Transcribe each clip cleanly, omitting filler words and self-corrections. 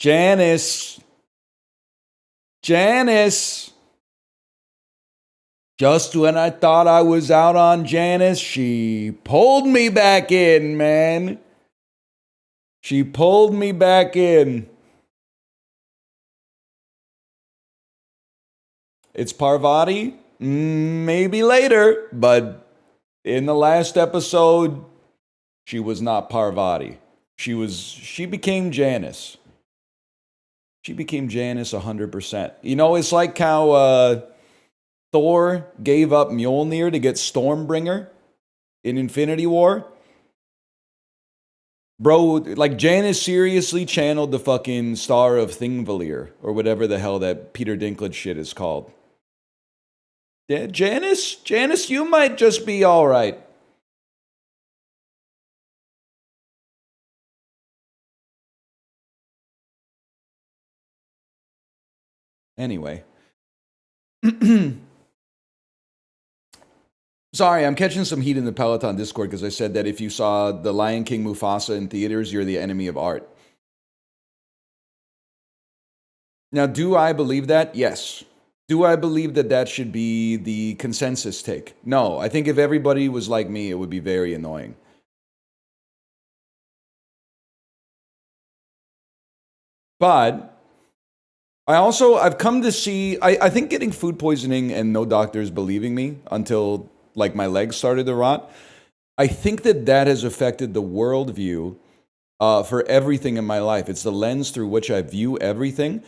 Janice. Janice. Just when I thought I was out on Janice, she pulled me back in, man. She pulled me back in. It's Parvati? Maybe later, but in the last episode, she was not Parvati. She became Janice. She became Janice 100%. You know, it's like how Thor gave up Mjolnir to get Stormbringer in Infinity War. Bro, like Janice seriously channeled the fucking Star of Thingvellir, or whatever the hell that Peter Dinklage shit is called. Yeah, Janice, you might just be all right. Anyway. Sorry, I'm catching some heat in the Peloton Discord because I said that if you saw The Lion King Mufasa in theaters, you're the enemy of art. Now, do I believe that? Yes. Do I believe that that should be the consensus take? No. I think if everybody was like me, it would be very annoying. But I've come to see, I think getting food poisoning and no doctors believing me until like my legs started to rot, I think that that has affected the worldview for everything in my life. It's the lens through which I view everything.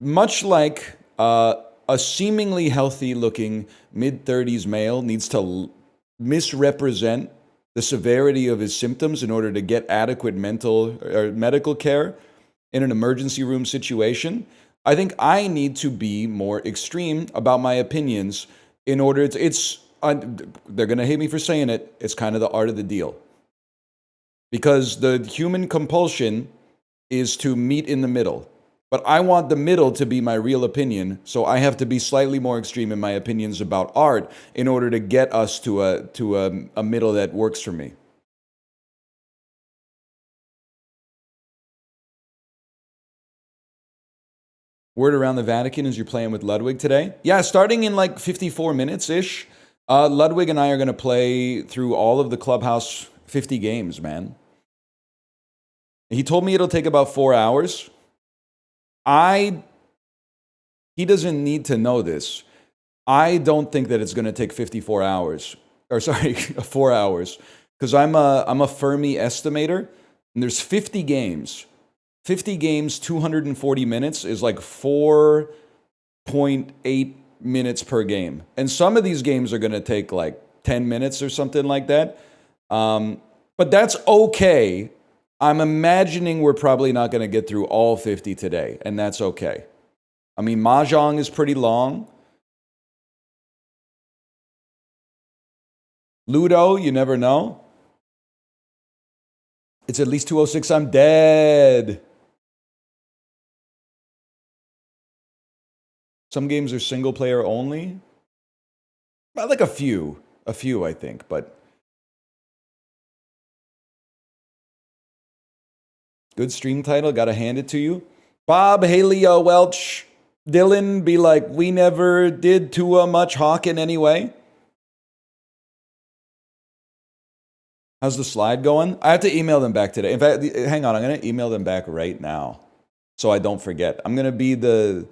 Much like a seemingly healthy looking mid-30s male needs to misrepresent the severity of his symptoms in order to get adequate mental or medical care in an emergency room situation, I think I need to be more extreme about my opinions in order to, they're going to hate me for saying it, it's kind of the art of the deal. Because the human compulsion is to meet in the middle. But I want the middle to be my real opinion, so I have to be slightly more extreme in my opinions about art in order to get us to a middle that works for me. Word around the Vatican is you're playing with Ludwig today? Yeah, starting in like 54 minutes-ish. Ludwig and I are going to play through all of the Clubhouse 50 games, man. He told me it'll take about 4 hours. He doesn't need to know this. I don't think that it's going to take 54 hours. Or sorry, 4 hours. Because I'm a Fermi estimator, and there's 50 games. 50 games, 240 minutes is like 4.8 minutes per game. And some of these games are going to take like 10 minutes or something like that. But that's okay. I'm imagining we're probably not going to get through all 50 today, and that's okay. I mean, Mahjong is pretty long. Ludo, you never know. It's at least 2:06. I'm dead. Some games are single player only. Well, like a few, I think, but good stream title. Got to hand it to you. Bob, Haley, Welch, Dylan, be like, we never did tuah much hawkin anyway. How's the slide going? I have to email them back today. In fact, hang on. I'm going to email them back right now so I don't forget. I'm going to be the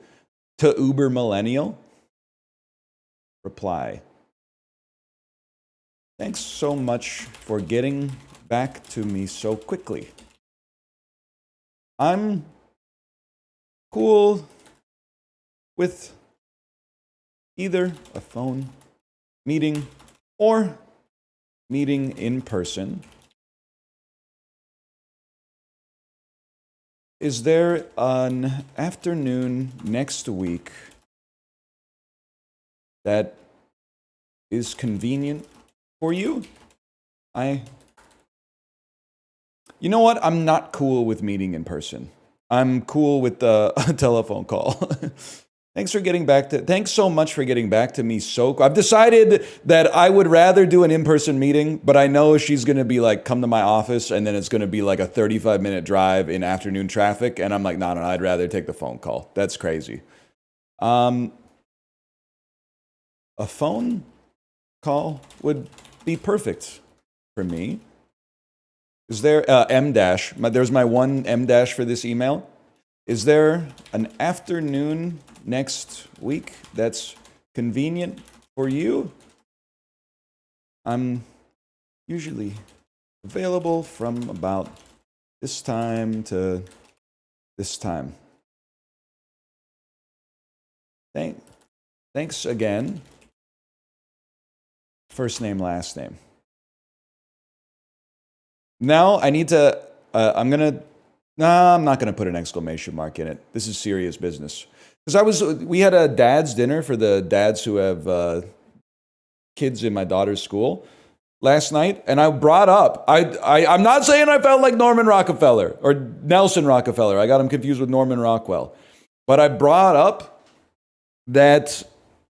uber millennial. Reply. Thanks so much for getting back to me so quickly. I'm cool with either a phone meeting or meeting in person. Is there an afternoon next week that is convenient for you? You know what? I'm not cool with meeting in person. I'm cool with a telephone call. Thanks so much for getting back to me so I've decided that I would rather do an in-person meeting, but I know she's going to be like, come to my office, and then it's going to be like a 35-minute drive in afternoon traffic, and I'm like, no, I'd rather take the phone call. That's crazy. A phone call would be perfect for me. Is there M dash? There's my one M dash for this email. Is there an afternoon next week that's convenient for you? I'm usually available from about this time to this time. Thanks again. First name, last name. Now I need to, I'm not gonna put an exclamation mark in it. This is serious business. Because we had a dad's dinner for the dads who have kids in my daughter's school last night, and I brought up, I'm not saying I felt like Norman Rockefeller or Nelson Rockefeller. I got him confused with Norman Rockwell. But I brought up that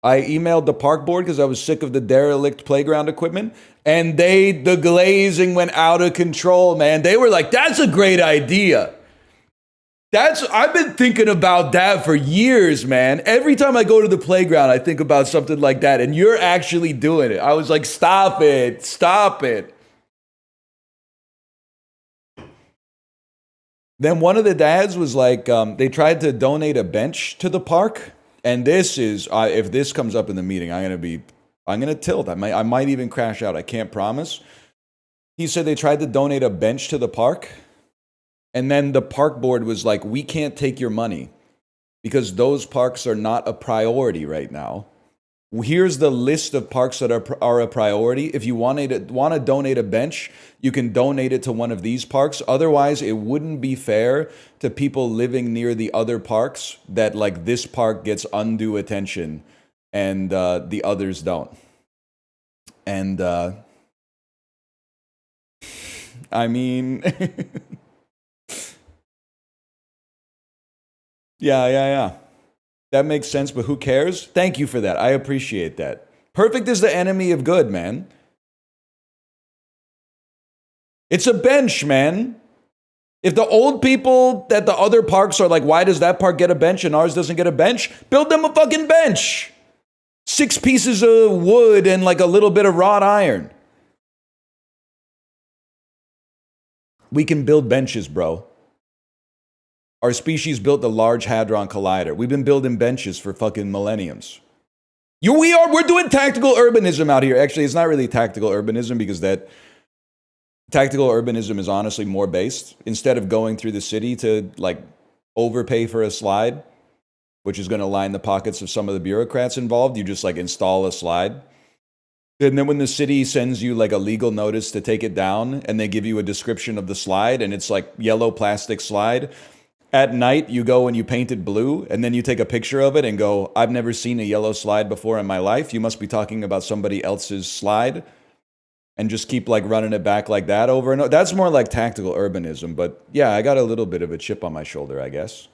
I emailed the park board because I was sick of the derelict playground equipment, and the glazing went out of control, man. They were like, that's a great idea. I've been thinking about that for years, man. Every time I go to the playground, I think about something like that, and you're actually doing it. I was like, stop it. Then one of the dads was like, they tried to donate a bench to the park, and this is, if this comes up in the meeting, I'm gonna tilt. I might even crash out. I can't promise. He said they tried to donate a bench to the park, and then the park board was like, we can't take your money because those parks are not a priority right now. Here's the list of parks that are a priority. If you want to donate a bench, you can donate it to one of these parks. Otherwise, it wouldn't be fair to people living near the other parks that like this park gets undue attention and the others don't. And I mean... Yeah. That makes sense, but who cares? Thank you for that. I appreciate that. Perfect is the enemy of good, man. It's a bench, man. If the old people at the other parks are like, why does that park get a bench and ours doesn't get a bench? Build them a fucking bench. 6 pieces of wood and like a little bit of wrought iron. We can build benches, bro. Our species built the Large Hadron Collider. We've been building benches for fucking millenniums. We're doing tactical urbanism out here. Actually, it's not really tactical urbanism because that tactical urbanism is honestly more based. Instead of going through the city to like overpay for a slide, which is going to line the pockets of some of the bureaucrats involved, you just like install a slide. And then when the city sends you like a legal notice to take it down and they give you a description of the slide and it's like yellow plastic slide, at night, you go and you paint it blue, and then you take a picture of it and go, I've never seen a yellow slide before in my life. You must be talking about somebody else's slide. And just keep like running it back like that over and over. That's more like tactical urbanism. But yeah, I got a little bit of a chip on my shoulder, I guess.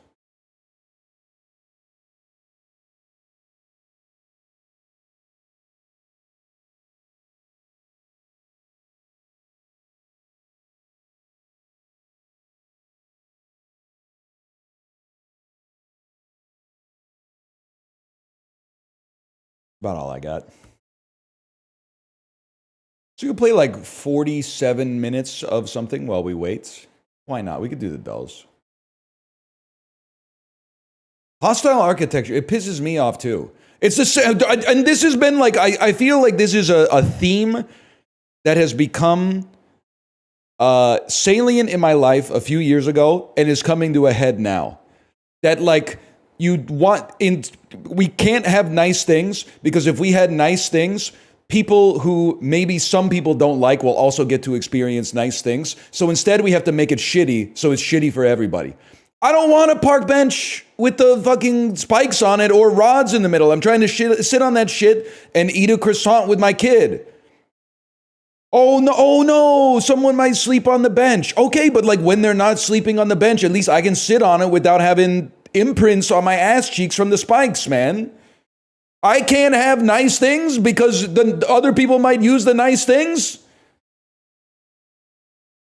About all I got. So you can play like 47 minutes of something while we wait. Why not? We could do the dulls. Hostile architecture. It pisses me off too. It's the same, and this has been like, I feel like this is a theme that has become salient in my life a few years ago and is coming to a head now. That like, we can't have nice things because if we had nice things, people who maybe some people don't like will also get to experience nice things. So instead we have to make it shitty, so it's shitty for everybody. I don't want a park bench with the fucking spikes on it or rods in the middle. I'm trying to sit on that shit and eat a croissant with my kid. Oh no, someone might sleep on the bench. Okay, but like when they're not sleeping on the bench, at least I can sit on it without having imprints on my ass cheeks from the spikes, man. I can't have nice things because the other people might use the nice things.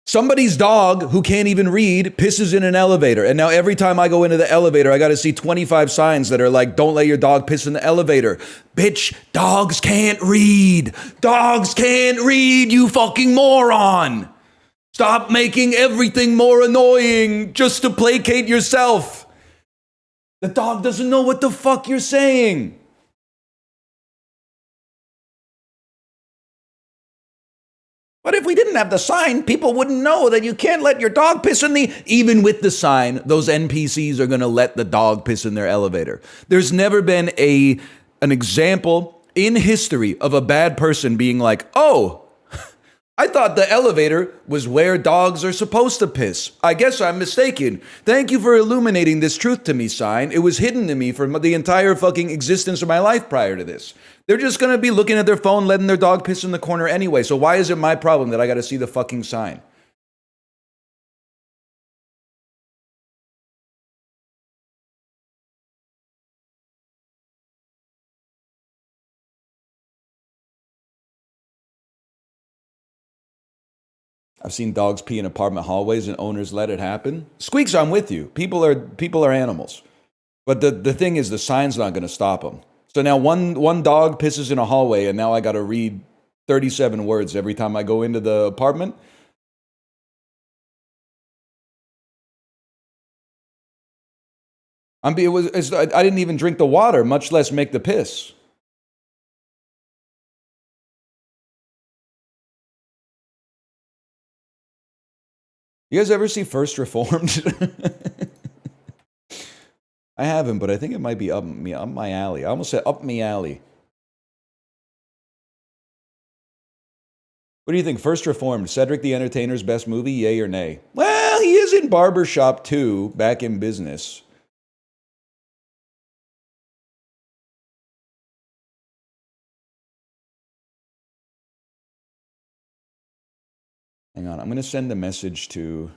Somebody's dog who can't even read pisses in an elevator. And now every time I go into the elevator, I got to see 25 signs that are like, don't let your dog piss in the elevator. Bitch, dogs can't read. Dogs can't read, you fucking moron. Stop making everything more annoying just to placate yourself. The dog doesn't know what the fuck you're saying. But if we didn't have the sign, people wouldn't know that you can't let your dog piss in the... Even with the sign, those NPCs are going to let the dog piss in their elevator. There's never been an example in history of a bad person being like, oh, I thought the elevator was where dogs are supposed to piss. I guess I'm mistaken. Thank you for illuminating this truth to me, sign. It was hidden to me for the entire fucking existence of my life prior to this. They're just going to be looking at their phone, letting their dog piss in the corner anyway. So why is it my problem that I got to see the fucking sign? I've seen dogs pee in apartment hallways and owners let it happen. Squeaks, I'm with you. People are animals. But the thing is, the sign's not going to stop them. So now one dog pisses in a hallway and now I got to read 37 words every time I go into the apartment. I didn't even drink the water, much less make the piss. You guys ever see First Reformed? I haven't, but I think it might be up my alley. I almost said up me alley. What do you think? First Reformed, Cedric the Entertainer's best movie, yay or nay? Well, he is in Barbershop 2, back in business. Hang on, I'm going to send a message to...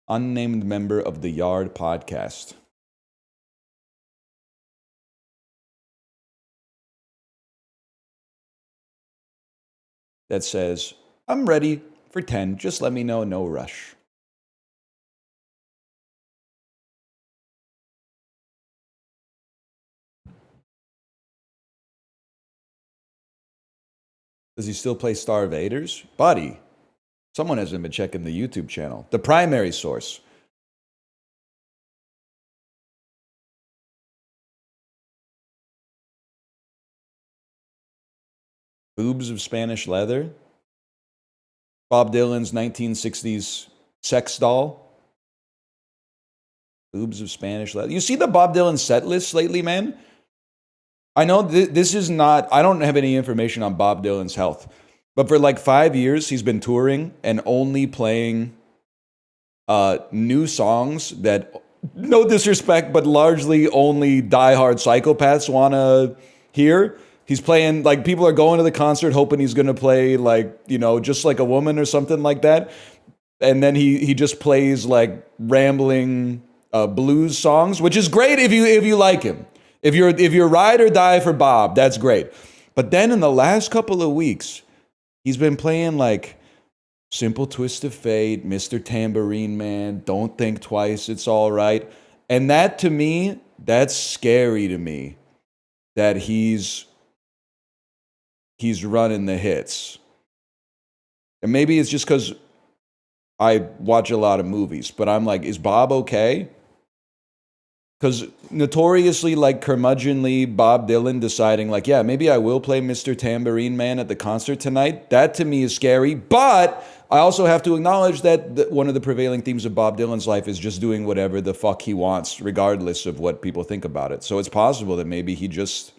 unnamed member of the Yard podcast. That says, I'm ready for 10. Just let me know, no rush. Does he still play Star Invaders? Buddy, someone hasn't been checking the YouTube channel. The primary source. Boobs of Spanish leather. Bob Dylan's 1960s sex doll. Boobs of Spanish leather. You see the Bob Dylan set list lately, man? I know this is not... I don't have any information on Bob Dylan's health. But for like 5 years, he's been touring and only playing new songs that, no disrespect, but largely only diehard psychopaths want to hear. He's playing, like, people are going to the concert hoping he's going to play, like, you know, Just Like a Woman or something like that. And then he just plays, like, rambling blues songs, which is great if you like him. If you're ride or die for Bob, that's great. But then in the last couple of weeks, he's been playing, like, Simple Twist of Fate, Mr. Tambourine Man, Don't Think Twice, It's All Right. And that, to me, that's scary to me, that he's running the hits. And maybe it's just because I watch a lot of movies, but I'm like, is Bob okay? Because notoriously, like, curmudgeonly Bob Dylan deciding, like, yeah, maybe I will play Mr. Tambourine Man at the concert tonight. That, to me, is scary. But I also have to acknowledge that one of the prevailing themes of Bob Dylan's life is just doing whatever the fuck he wants, regardless of what people think about it. So it's possible that maybe he just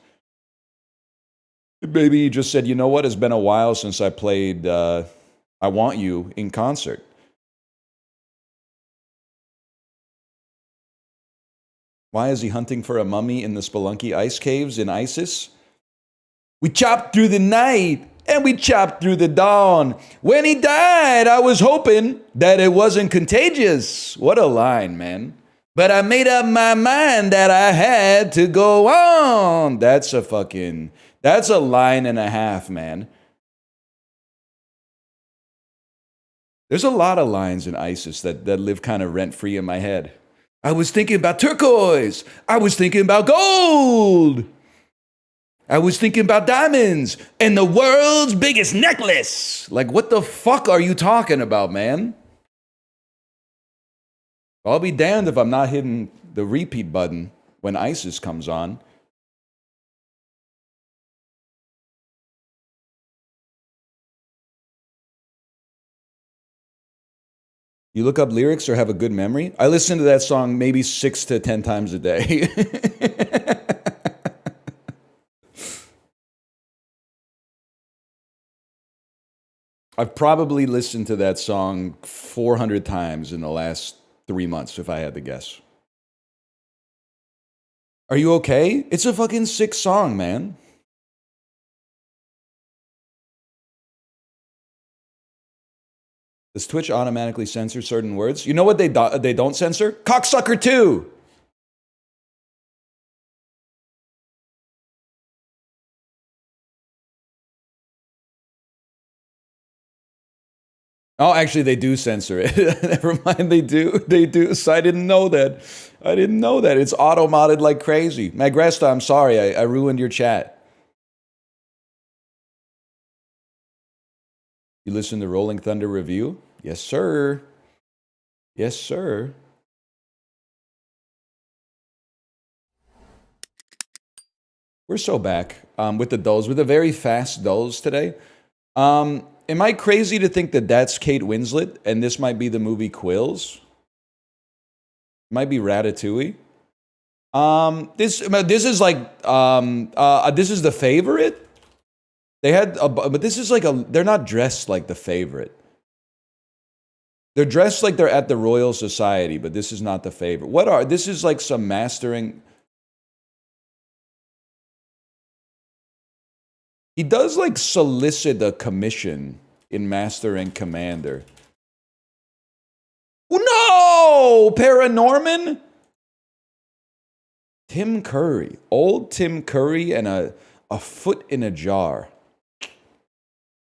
said, you know what? It's been a while since I played I Want You in concert. Why is he hunting for a mummy in the Spelunky ice caves in ISIS? We chopped through the night and we chopped through the dawn. When he died, I was hoping that it wasn't contagious. What a line, man. But I made up my mind that I had to go on. That's a line and a half, man. There's a lot of lines in ISIS that live kind of rent-free in my head. I was thinking about turquoise. I was thinking about gold. I was thinking about diamonds and the world's biggest necklace. Like, what the fuck are you talking about, man? I'll be damned if I'm not hitting the repeat button when ISIS comes on. You look up lyrics or have a good memory? I listen to that song maybe 6 to 10 times a day. I've probably listened to that song 400 times in the last 3 months, if I had to guess. Are you okay? It's a fucking sick song, man. Does Twitch automatically censor certain words? You know what they don't censor? Cocksucker 2! Oh, actually, they do censor it. Never mind, they do. They do. So I didn't know that. I didn't know that. It's auto-modded like crazy. Magresta, I'm sorry. I ruined your chat. You listen to Rolling Thunder Review? Yes, sir. Yes, sir. We're so back with the dulls, with the very fast dulls today. Am I crazy to think that that's Kate Winslet and this might be the movie Quills? Might be Ratatouille. This is like this is The Favorite. They had, but this is like they're not dressed like The Favorite. They're dressed like they're at the Royal Society, but this is not The Favorite. This is like some mastering. He does like solicit a commission in Master and Commander. Oh, no! Paranorman? Tim Curry. Old Tim Curry and a foot in a jar.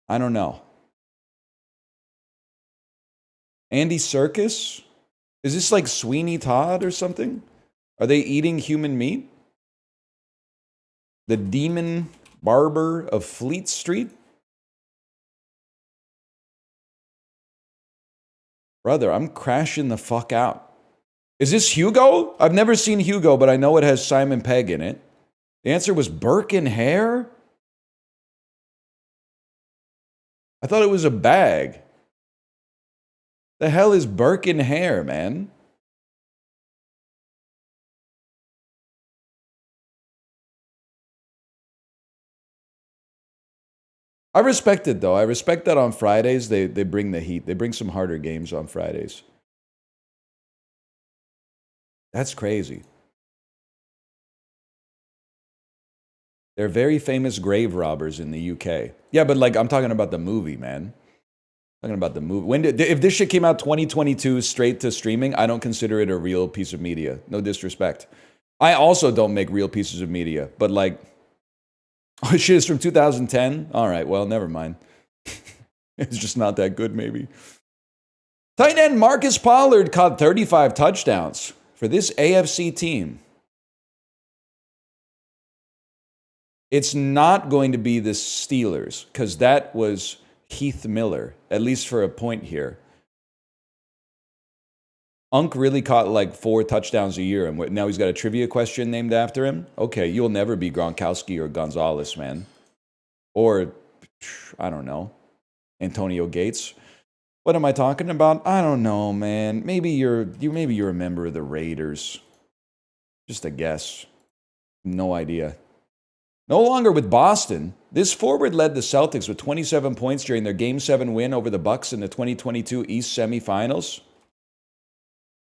I don't know. Andy Serkis? Is this like Sweeney Todd or something? Are they eating human meat? The Demon Barber of Fleet Street? Brother, I'm crashing the fuck out. Is this Hugo? I've never seen Hugo, but I know it has Simon Pegg in it. The answer was Birkin hair? I thought it was a bag. The hell is Birkin hair, man? I respect it, though. I respect that on Fridays they bring the heat. They bring some harder games on Fridays. That's crazy. They're very famous grave robbers in the UK. Yeah, but like I'm talking about the movie, man. I'm talking about the movie. If this shit came out 2022 straight to streaming, I don't consider it a real piece of media. No disrespect. I also don't make real pieces of media, but like, oh shit, it's from 2010? All right, well, never mind. It's just not that good, maybe. Tight end Marcus Pollard caught 35 touchdowns for this AFC team. It's not going to be the Steelers, because that was Heath Miller, at least for a point here. Unk really caught like 4 touchdowns a year, and now he's got a trivia question named after him? Okay, you'll never be Gronkowski or Gonzalez, man. Or, I don't know, Antonio Gates. What am I talking about? I don't know, man. Maybe you're a member of the Raiders. Just a guess. No idea. No longer with Boston. This forward led the Celtics with 27 points during their Game 7 win over the Bucks in the 2022 East semifinals.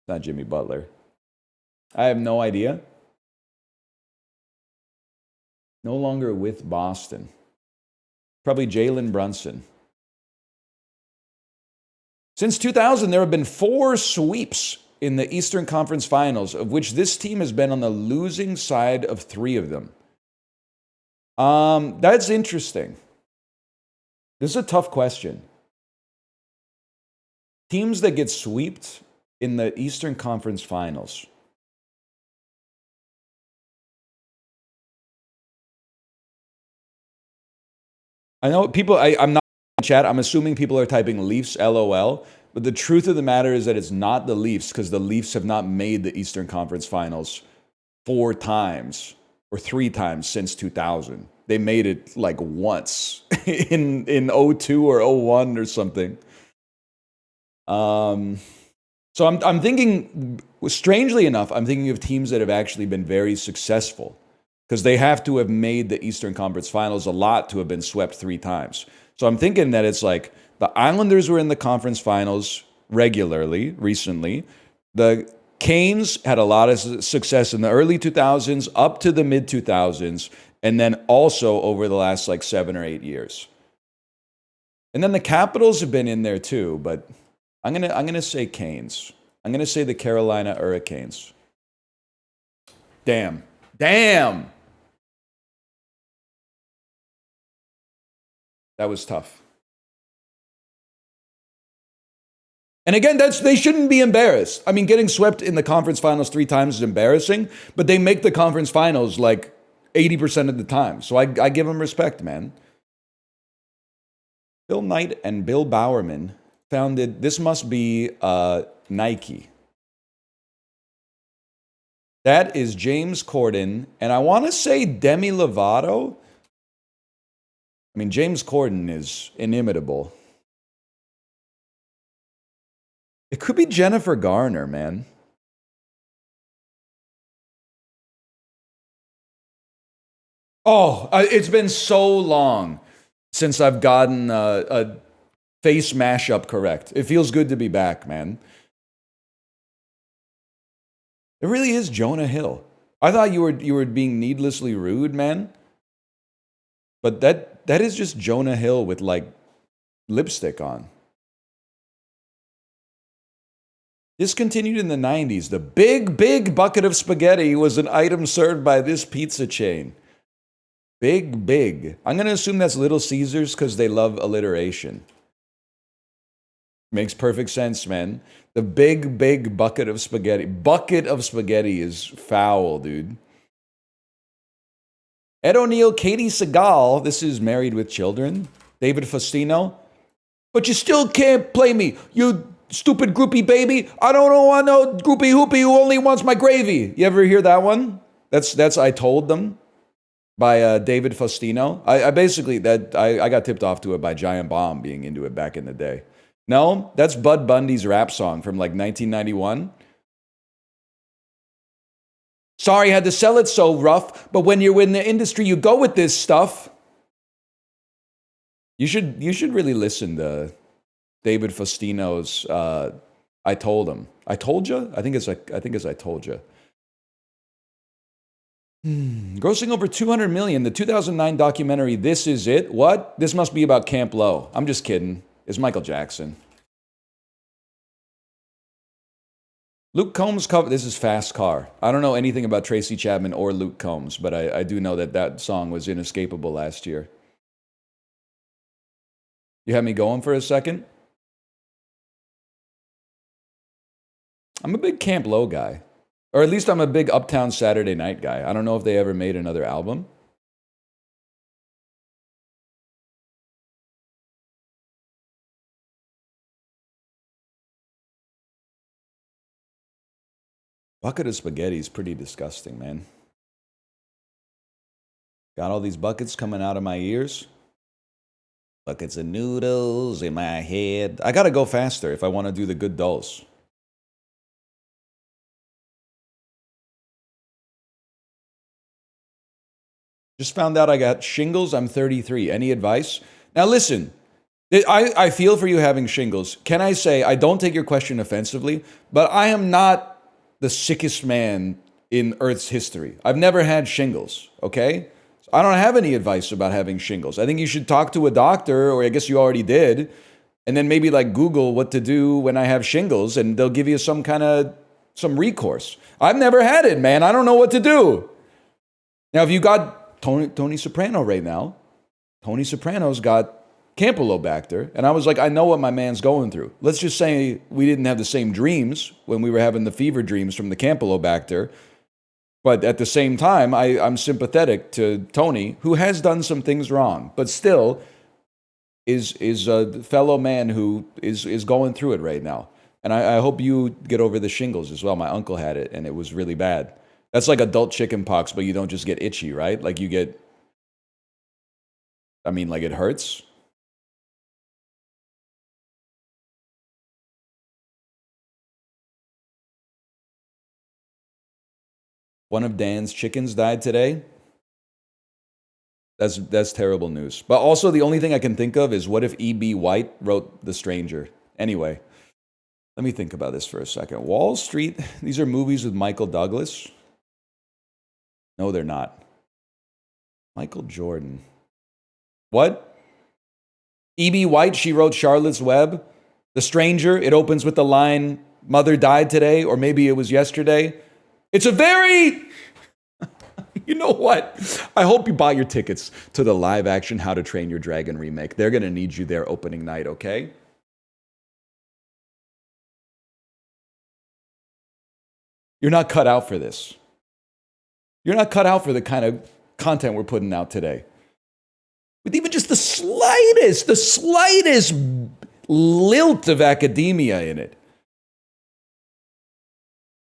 Not Jimmy Butler. I have no idea. No longer with Boston. Probably Jalen Brunson. Since 2000, there have been 4 sweeps in the Eastern Conference Finals, of which this team has been on the losing side of 3 of them. That's interesting. This is a tough question. Teams that get swept in the Eastern Conference Finals. I know people, I'm not in chat, I'm assuming people are typing Leafs LOL, but the truth of the matter is that it's not the Leafs, because the Leafs have not made the Eastern Conference Finals 4 times or 3 times since 2000. They made it like once in 02 or 01 or something. So I'm thinking, strangely enough, I'm thinking of teams that have actually been very successful, because they have to have made the Eastern Conference Finals a lot to have been swept 3 times. So I'm thinking that it's like the Islanders were in the conference finals regularly recently. The Canes had a lot of success in the early 2000s up to the mid 2000s, and then also over the last like 7 or 8 years. And then the Capitals have been in there too, but I'm gonna say Canes. I'm gonna say the Carolina Hurricanes. Damn. That was tough. And again, they shouldn't be embarrassed. I mean, getting swept in the conference finals 3 times is embarrassing, but they make the conference finals like 80% of the time. So I give them respect, man. Bill Knight and Bill Bowerman founded, this must be Nike. That is James Corden, and I want to say Demi Lovato. I mean, James Corden is inimitable. It could be Jennifer Garner, man. Oh, it's been so long since I've gotten a face mashup correct. It feels good to be back, man. It really is Jonah Hill. I thought you were being needlessly rude, man. But that is just Jonah Hill with like lipstick on. Discontinued in the 90s, the big bucket of spaghetti was an item served by this pizza chain. Big. I'm going to assume that's Little Caesars because they love alliteration. Makes perfect sense, man. The big bucket of spaghetti. Bucket of spaghetti is foul, dude. Ed O'Neill, Katie Seagal. This is Married with Children. David Faustino. But you still can't play me, you stupid groupie baby. I don't want no groupie hoopy who only wants my gravy. You ever hear that one? That's I Told Them by David Faustino. I basically, I got tipped off to it by Giant Bomb being into it back in the day. No, that's Bud Bundy's rap song from like 1991. Sorry, I had to sell it so rough, but when you're in the industry, you go with this stuff. You should really listen to David Faustino's I Told Him. I Told You? I think it's I Told You. Grossing over 200 million, the 2009 documentary This Is It. What? This must be about Camp Low. I'm just kidding. It's Michael Jackson. Luke Combs cover. This is Fast Car. I don't know anything about Tracy Chapman or Luke Combs, but I do know that song was inescapable last year. You had me going for a second? I'm a big Camp Low guy. Or at least I'm a big Uptown Saturday Night guy. I don't know if they ever made another album. Bucket of spaghetti is pretty disgusting, man. Got all these buckets coming out of my ears. Buckets of noodles in my head. I gotta go faster if I want to do the good dulls. Just found out I got shingles. I'm 33. Any advice? Now listen, I feel for you having shingles. Can I say, I don't take your question offensively, but I am not the sickest man in Earth's history. I've never had shingles, okay? I don't have any advice about having shingles. I think you should talk to a doctor, or I guess you already did, and then maybe like Google what to do when I have shingles, and they'll give you some recourse. I've never had it, man. I don't know what to do. Now, if you got Tony Soprano right now, Tony Soprano's got Campylobacter, and I was like, I know what my man's going through. Let's just say we didn't have the same dreams when we were having the fever dreams from the Campylobacter, but at the same time, I'm sympathetic to Tony, who has done some things wrong, but still is a fellow man who is going through it right now. And I hope you get over the shingles as well. My uncle had it, and it was really bad. That's like adult chicken pox, but you don't just get itchy, right? Like you get, like it hurts. One of Dan's chickens died today. That's terrible news. But also the only thing I can think of is what if E.B. White wrote The Stranger? Anyway, let me think about this for a second. Wall Street, these are movies with Michael Douglas. No, they're not. Michael Jordan. What? E.B. White, she wrote Charlotte's Web. The Stranger, it opens with the line, "Mother died today," or maybe it was yesterday. It's a very... You know what? I hope you buy your tickets to the live action How to Train Your Dragon remake. They're going to need you there opening night, okay? You're not cut out for this. You're not cut out for the kind of content we're putting out today. With even just the slightest lilt of academia in it.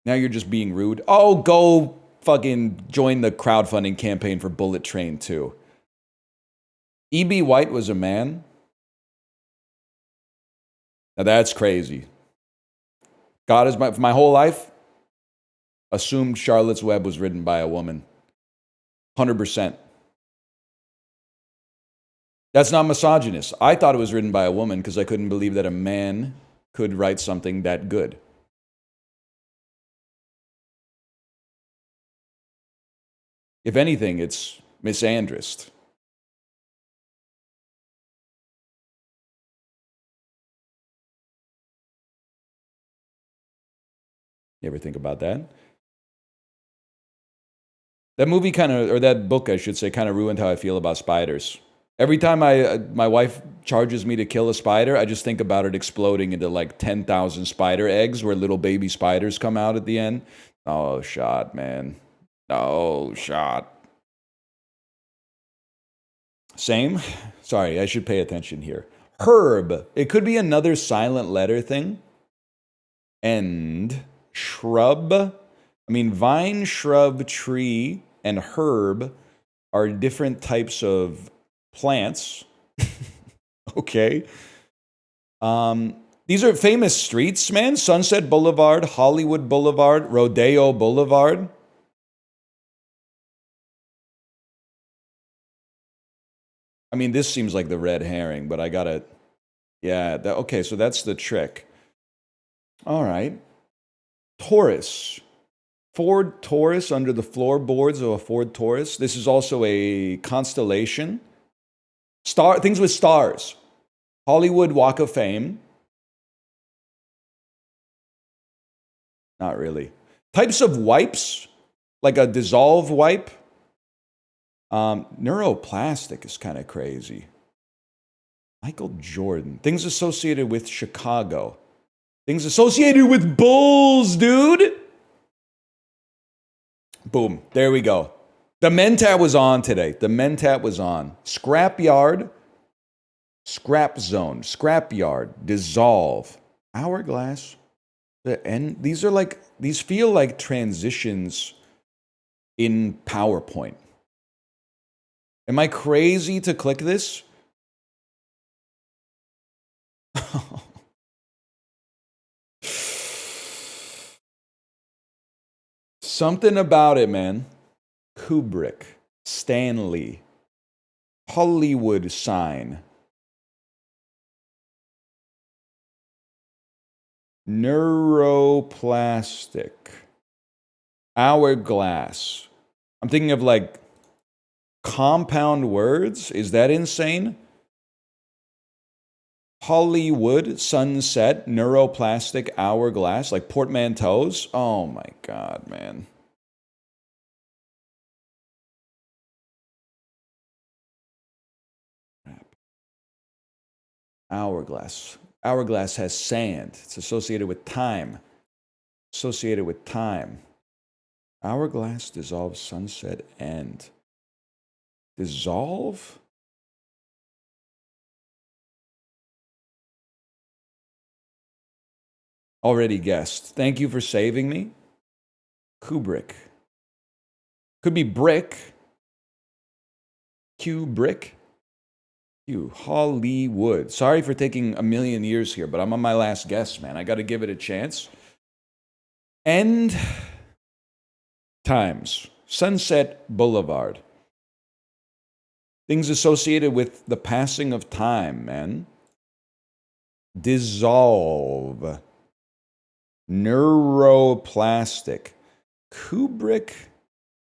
Now you're just being rude. Oh, go fucking join the crowdfunding campaign for Bullet Train 2. E.B. White was a man? Now that's crazy. God is my whole life assumed Charlotte's Web was written by a woman. 100%. That's not misogynist. I thought it was written by a woman because I couldn't believe that a man could write something that good. If anything, it's misandrist. You ever think about that? That movie or that book, I should say, kind of ruined how I feel about spiders. Every time my wife charges me to kill a spider, I just think about it exploding into like 10,000 spider eggs where little baby spiders come out at the end. Oh, shot, man. Oh, shot. Same? Sorry, I should pay attention here. Herb. It could be another silent letter thing. And shrub. Vine, shrub, tree, and herb are different types of plants. Okay. These are famous streets, man. Sunset Boulevard, Hollywood Boulevard, Rodeo Boulevard. This seems like the red herring, but I gotta... Yeah, okay, so that's the trick. All right. Taurus. Ford Taurus under the floorboards of a Ford Taurus. This is also a constellation. Things with stars. Hollywood Walk of Fame. Not really. Types of wipes, like a dissolve wipe. Neuroplastic is kind of crazy. Michael Jordan. Things associated with Chicago. Things associated with Bulls, dude. Boom. There we go. The Mentat was on today. The Mentat was on. Scrapyard. Scrap zone. Scrapyard. Dissolve. Hourglass. These feel like transitions in PowerPoint. Am I crazy to click this? Something about it, man. Kubrick, Stanley, Hollywood sign, neuroplastic, hourglass. I'm thinking of like Compound words? Is that insane? Hollywood, sunset, neuroplastic, hourglass, like portmanteaus? Oh my God, man. Hourglass. Hourglass has sand. It's associated with time. Associated with time. Hourglass, dissolve, sunset, end. Dissolve? Already guessed. Thank you for saving me. Kubrick. Could be brick. Kubrick. Hollywood. Sorry for taking a million years here, but I'm on my last guess, man. I got to give it a chance. End times. Sunset Boulevard. Things associated with the passing of time, man. Dissolve. Neuroplastic. Kubrick.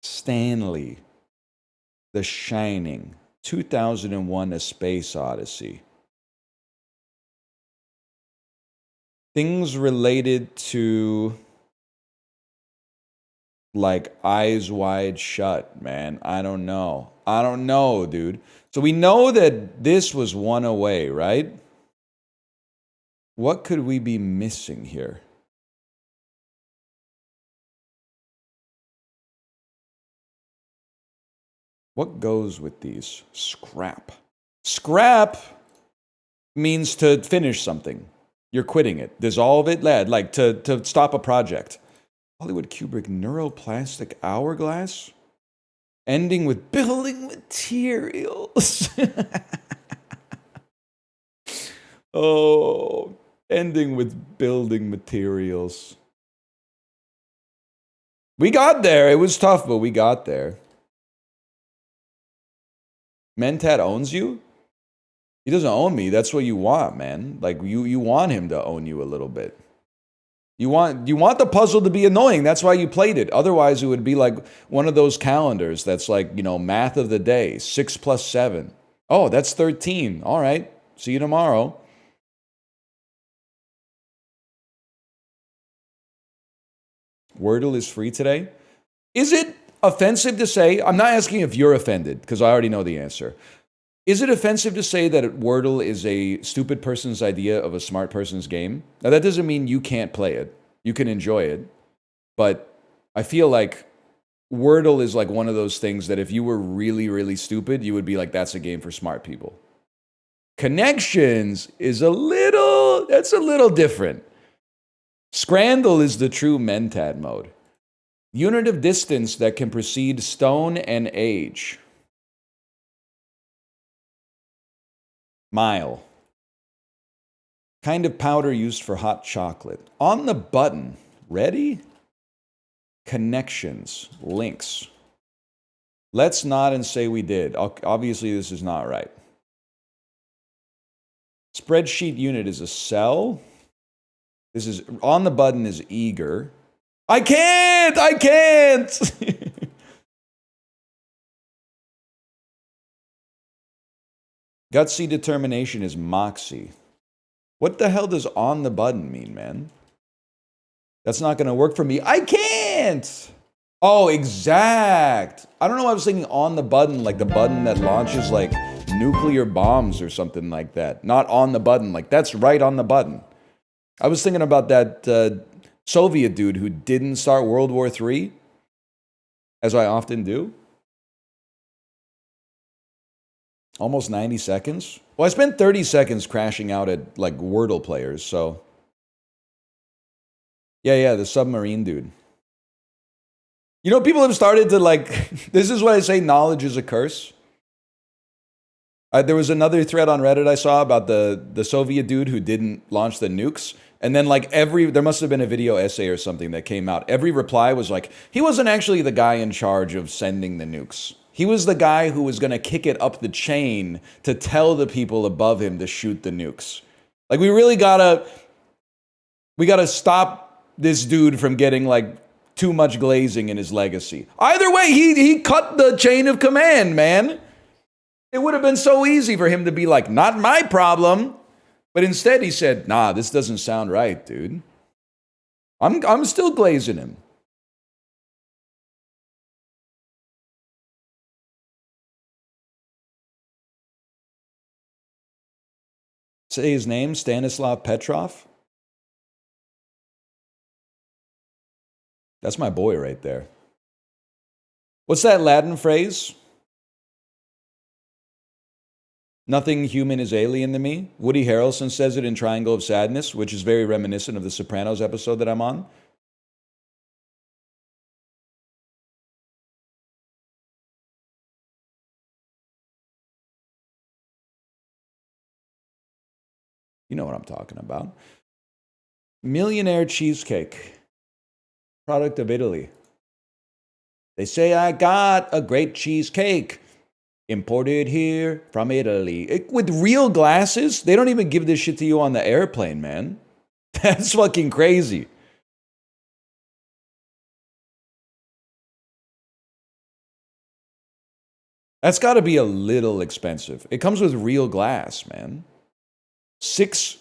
Stanley. The Shining. 2001: A Space Odyssey. Things related to, like, Eyes Wide Shut, man. I don't know. I don't know, dude. So we know that this was one away, right? What could we be missing here? What goes with these? Scrap. Scrap means to finish something. You're quitting it. Dissolve it, lad. Like to stop a project. Hollywood, Kubrick, neuroplastic, hourglass. Ending with building materials. Oh, ending with building materials. We got there. It was tough, but we got there. Mentat owns you? He doesn't own me. That's what you want, man. Like, you want him to own you a little bit. You want the puzzle to be annoying. That's why you played it. Otherwise, it would be like one of those calendars that's like, you know, math of the day. 6 plus 7. Oh, that's 13. All right. See you tomorrow. Wordle is free today. Is it offensive to say, I'm not asking if you're offended, because I already know the answer. Is it offensive to say that Wordle is a stupid person's idea of a smart person's game? Now, that doesn't mean you can't play it. You can enjoy it. But I feel like Wordle is like one of those things that if you were really, really stupid, you would be like, that's a game for smart people. Connections is that's a little different. Scrandle is the true Mentad mode. Unit of distance that can precede stone and age. Mile. Kind of powder used for hot chocolate. On the button. Ready? Connections. Links. Let's nod and say we did. Obviously, this is not right. Spreadsheet unit is a cell. This is on the button is eager. I can't! Gutsy determination is moxie. What the hell does on the button mean, man? That's not going to work for me. I can't! Oh, exact. I don't know why I was thinking on the button, like the button that launches like nuclear bombs or something like that. Not on the button, like that's right on the button. I was thinking about that Soviet dude who didn't start World War III, as I often do. Almost 90 seconds. Well, I spent 30 seconds crashing out at like Wordle players, so. Yeah, the submarine dude. You know, people have started to like, this is what I say, knowledge is a curse. There was another thread on Reddit I saw about the Soviet dude who didn't launch the nukes. And then like there must have been a video essay or something that came out. Every reply was like, he wasn't actually the guy in charge of sending the nukes. He was the guy who was going to kick it up the chain to tell the people above him to shoot the nukes. Like we really gotta stop this dude from getting like too much glazing in his legacy. Either way, he cut the chain of command, man. It would have been so easy for him to be like, not my problem. But instead he said, nah, this doesn't sound right, dude. I'm still glazing him. Say his name, Stanislav Petrov. That's my boy right there. What's that Latin phrase? Nothing human is alien to me. Woody Harrelson says it in Triangle of Sadness, which is very reminiscent of the Sopranos episode that I'm on. You know what I'm talking about. Millionaire cheesecake. Product of Italy. They say I got a great cheesecake. Imported here from Italy. With real glasses? They don't even give this shit to you on the airplane, man. That's fucking crazy. That's got to be a little expensive. It comes with real glass, man. 6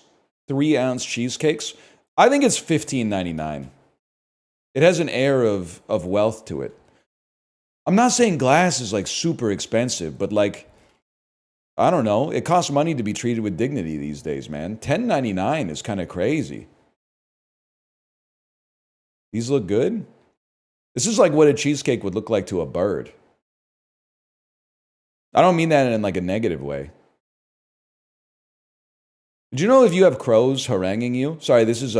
3-ounce cheesecakes. I think it's $15.99. It has an air of wealth to it. I'm not saying glass is like super expensive, but like, I don't know. It costs money to be treated with dignity these days, man. $10.99 is kind of crazy. These look good. This is like what a cheesecake would look like to a bird. I don't mean that in like a negative way. Did you know if you have crows haranguing you? Sorry, this is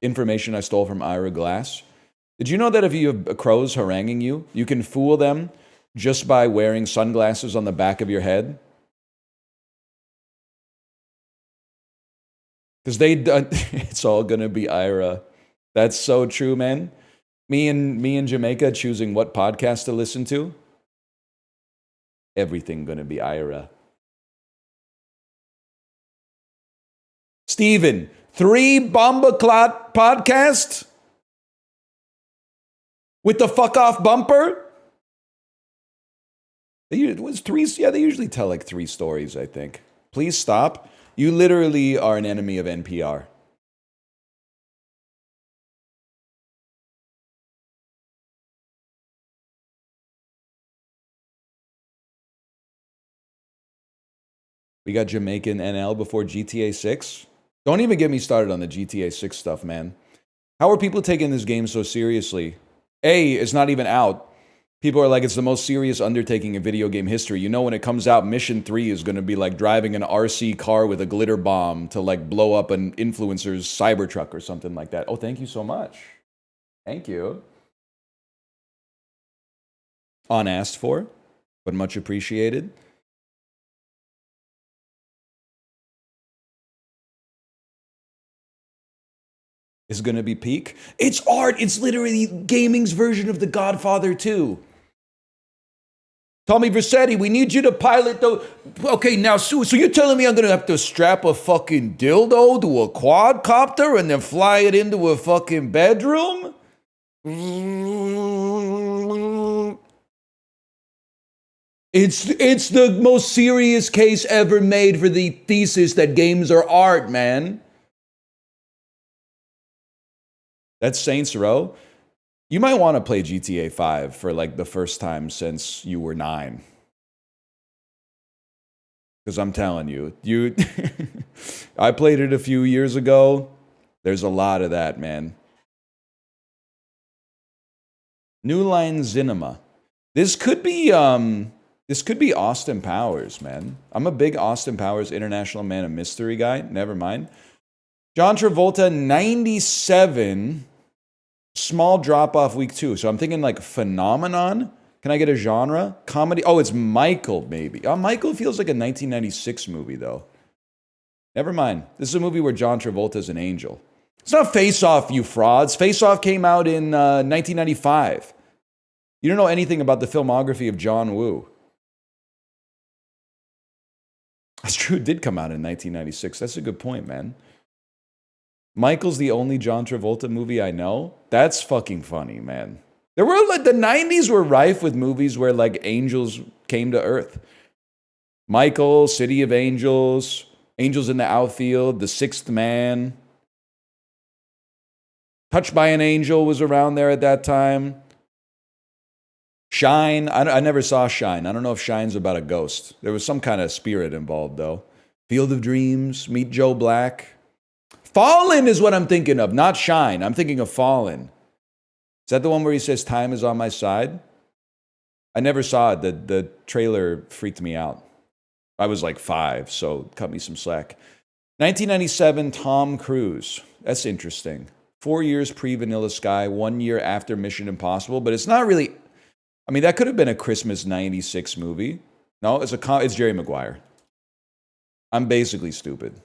information I stole from Ira Glass. Did you know that if you have crows haranguing you, you can fool them just by wearing sunglasses on the back of your head? Because it's all gonna be Ira. That's so true, man. Me in Jamaica choosing what podcast to listen to. Everything gonna be Ira. Steven, 3 Bomba Clot podcasts? With the fuck off bumper? It was 3, yeah, they usually tell like 3 stories, I think. Please stop. You literally are an enemy of NPR. We got Jamaican NL before GTA 6. Don't even get me started on the GTA 6 stuff, man. How are people taking this game so seriously? A, it's not even out. People are like, it's the most serious undertaking in video game history. You know, when it comes out, Mission 3 is going to be like driving an RC car with a glitter bomb to like blow up an influencer's Cybertruck or something like that. Oh, thank you so much. Thank you. Unasked for, but much appreciated. Is going to be peak. It's art. It's literally gaming's version of The Godfather 2. Tommy Vercetti, we need you to pilot the... Okay, now, so you're telling me I'm going to have to strap a fucking dildo to a quadcopter and then fly it into a fucking bedroom? It's the most serious case ever made for the thesis that games are art, man. That's Saints Row. You might want to play GTA 5 for like the first time since you were 9. Because I'm telling you, I played it a few years ago. There's a lot of that, man. New Line Cinema. This could be Austin Powers, man. I'm a big Austin Powers International Man of Mystery guy. Never mind. John Travolta, 97. Small drop off week 2. So I'm thinking like phenomenon. Can I get a genre? Comedy. Oh, it's Michael, maybe. Michael feels like a 1996 movie, though. Never mind. This is a movie where John Travolta is an angel. It's not Face Off, you frauds. Face Off came out in 1995. You don't know anything about the filmography of John Woo. That's true. It did come out in 1996. That's a good point, man. Michael's the only John Travolta movie I know. That's fucking funny, man. There were like the 90s were rife with movies where like angels came to earth. Michael, City of Angels, Angels in the Outfield, The Sixth Man. Touched by an Angel was around there at that time. Shine. I never saw Shine. I don't know if Shine's about a ghost. There was some kind of spirit involved, though. Field of Dreams, Meet Joe Black. Fallen is what I'm thinking of, not Shine. I'm thinking of Fallen. Is that the one where he says, time is on my side? I never saw it. The trailer freaked me out. I was like 5, so cut me some slack. 1997, Tom Cruise. That's interesting. 4 years pre-Vanilla Sky, 1 year after Mission Impossible, but it's not really... I mean, that could have been a Christmas 96 movie. No, it's Jerry Maguire. I'm basically stupid.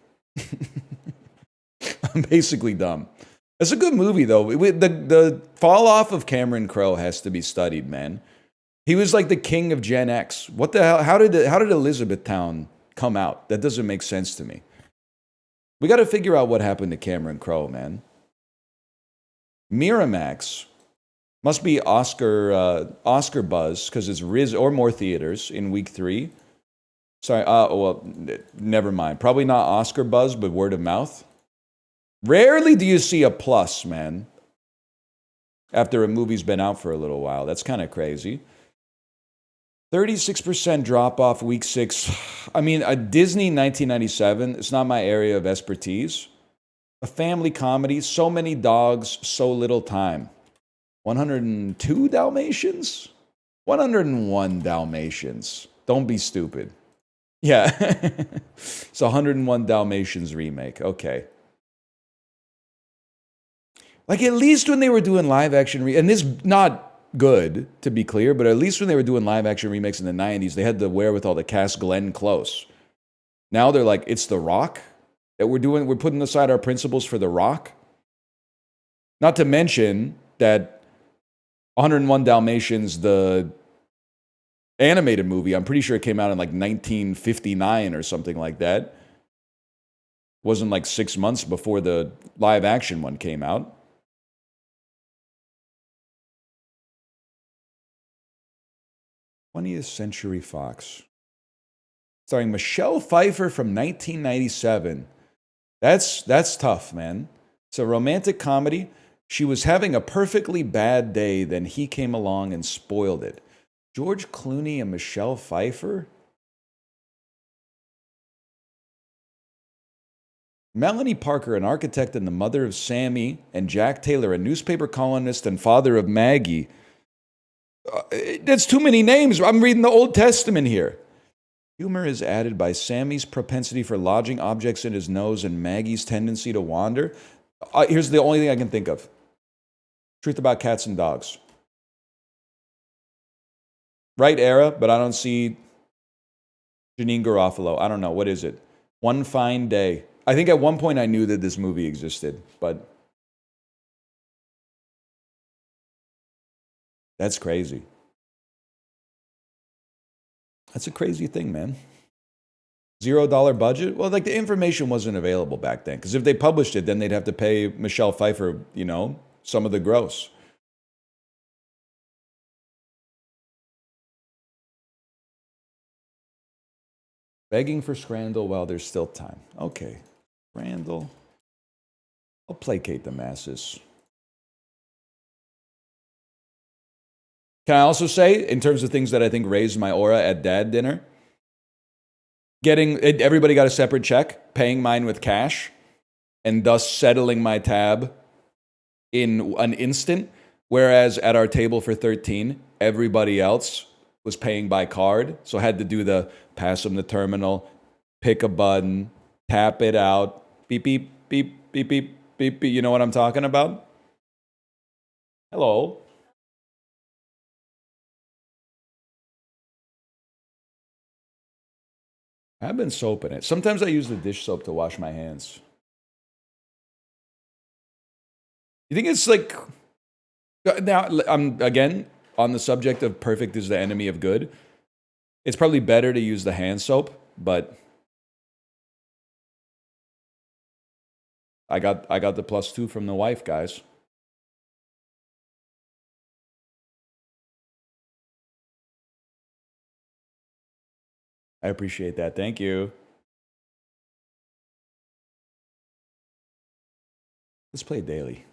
I'm basically dumb. It's a good movie, though. The fall off of Cameron Crowe has to be studied, man. He was like the king of Gen X. What the hell? How did Elizabethtown come out? That doesn't make sense to me. We got to figure out what happened to Cameron Crowe, man. Miramax must be Oscar buzz because it's Riz or more theaters in week 3. Sorry, well, never mind. Probably not Oscar buzz, but word of mouth. Rarely do you see a plus, man, after a movie's been out for a little while. That's kind of crazy. 36% drop off week 6. I mean, a Disney 1997, it's not my area of expertise. A family comedy, so many dogs, so little time. 102 Dalmatians? 101 Dalmatians. Don't be stupid. Yeah. It's 101 Dalmatians remake. Okay. Like, at least when they were doing live action, and this not good, to be clear, but at least when they were doing live action remakes in the 90s, they had the wherewithal to cast Glenn Close. Now they're like, it's The Rock that we're putting aside our principles for The Rock. Not to mention that 101 Dalmatians, the animated movie, I'm pretty sure it came out in like 1959 or something like that. Wasn't like 6 months before the live action one came out. 20th Century Fox. Starring Michelle Pfeiffer from 1997. That's tough, man. It's a romantic comedy. She was having a perfectly bad day, then he came along and spoiled it. George Clooney and Michelle Pfeiffer? Melanie Parker, an architect and the mother of Sammy, and Jack Taylor, a newspaper columnist and father of Maggie. That's too many names. I'm reading the Old Testament here. Humor is added by Sammy's propensity for lodging objects in his nose and Maggie's tendency to wander. Here's the only thing I can think of. Truth About Cats and Dogs. Right era, but I don't see Janine Garofalo. I don't know. What is it? One Fine Day. I think at one point I knew that this movie existed, but that's crazy. That's a crazy thing, man. $0 budget? Well, like the information wasn't available back then. Because if they published it, then they'd have to pay Michelle Pfeiffer, some of the gross. Begging for Scrandal while there's still time. Okay. Scrandal. I'll placate the masses. Can I also say, in terms of things that I think raised my aura at dad dinner, everybody got a separate check, paying mine with cash, and thus settling my tab in an instant, whereas at our table for 13, everybody else was paying by card, so I had to do the pass them the terminal, pick a button, tap it out, beep, beep, beep, beep, beep, beep, beep. You know what I'm talking about? Hello. I've been soaping it. Sometimes I use the dish soap to wash my hands. You think it's like... Now, I'm, again, on the subject of perfect is the enemy of good. It's probably better to use the hand soap, but... I got the +2 from the wife, guys. I appreciate that. Thank you. Let's play daily.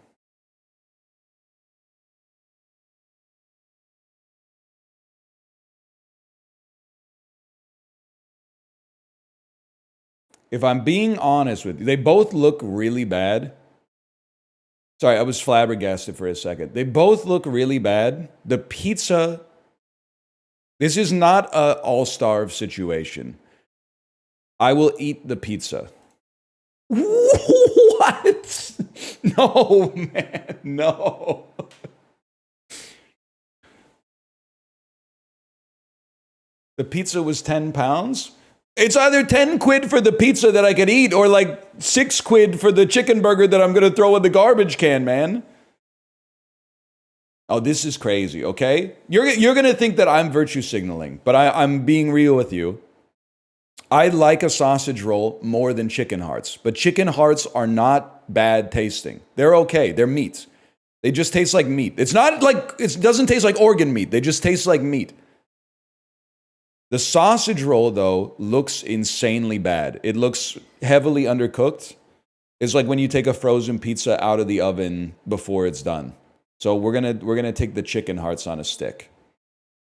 If I'm being honest with you, they both look really bad. Sorry, I was flabbergasted for a second. They both look really bad. The pizza, this is not an all-starve situation. I will eat the pizza. What? No, man, no. The pizza was 10 pounds? It's either 10 quid for the pizza that I could eat or like 6 quid for the chicken burger that I'm going to throw in the garbage can, man. Oh, this is crazy, okay? You're going to think that I'm virtue signaling, but I'm being real with you. I like a sausage roll more than chicken hearts, but chicken hearts are not bad tasting. They're okay. They're meat. They just taste like meat. It's not like, it doesn't taste like organ meat. They just taste like meat. The sausage roll, though, looks insanely bad. It looks heavily undercooked. It's like when you take a frozen pizza out of the oven before it's done. So we're gonna take the chicken hearts on a stick.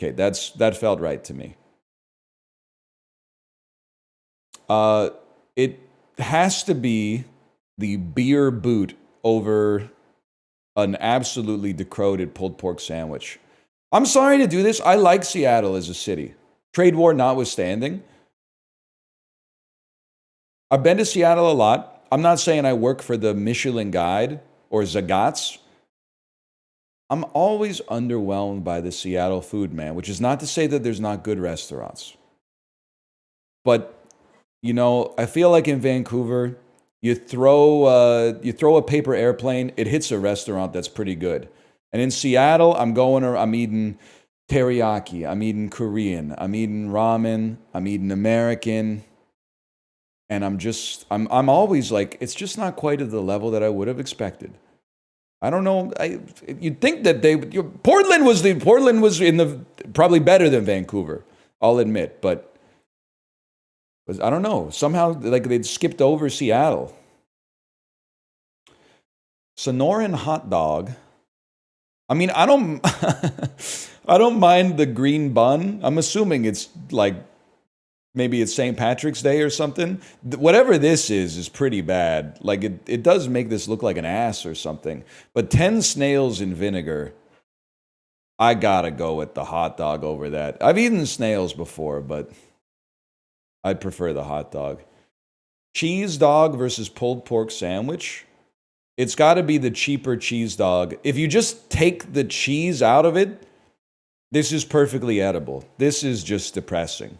Okay, that felt right to me. It has to be the beer boot over an absolutely decrepit pulled pork sandwich. I'm sorry to do this. I like Seattle as a city. Trade war notwithstanding. I've been to Seattle a lot. I'm not saying I work for the Michelin Guide or Zagat's. I'm always underwhelmed by the Seattle food, man, which is not to say that there's not good restaurants. But, you know, I feel like in Vancouver, you throw a paper airplane, it hits a restaurant that's pretty good. And in Seattle, I'm eating teriyaki, I'm eating Korean, I'm eating ramen, I'm eating American, and I'm always like, it's just not quite at the level that I would have expected. I don't know. You'd think that Portland was probably better than Vancouver. I'll admit, but I don't know. Somehow, like they'd skipped over Seattle. Sonoran hot dog. I mean, I don't mind the green bun. I'm assuming it's like maybe it's St. Patrick's Day or something. Whatever this is pretty bad. Like it does make this look like an ass or something. But 10 snails in vinegar, I gotta go with the hot dog over that. I've eaten snails before, but I'd prefer the hot dog. Cheese dog versus pulled pork sandwich. It's got to be the cheaper cheese dog. If you just take the cheese out of it, this is perfectly edible. This is just depressing.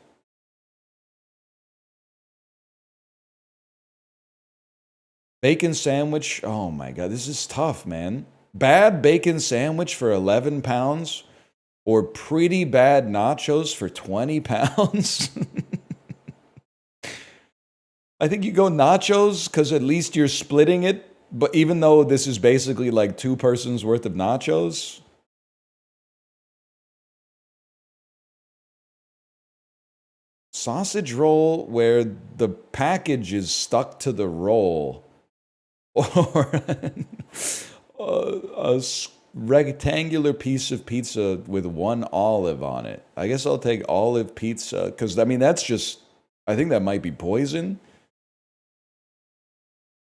Bacon sandwich. Oh my God, this is tough, man. Bad bacon sandwich for 11 pounds or pretty bad nachos for 20 pounds? I think you go nachos because at least you're splitting it. But even though this is basically like 2 persons worth of nachos. Sausage roll where the package is stuck to the roll. Or a rectangular piece of pizza with 1 olive on it. I guess I'll take olive pizza because, I mean, that's just, I think that might be poison.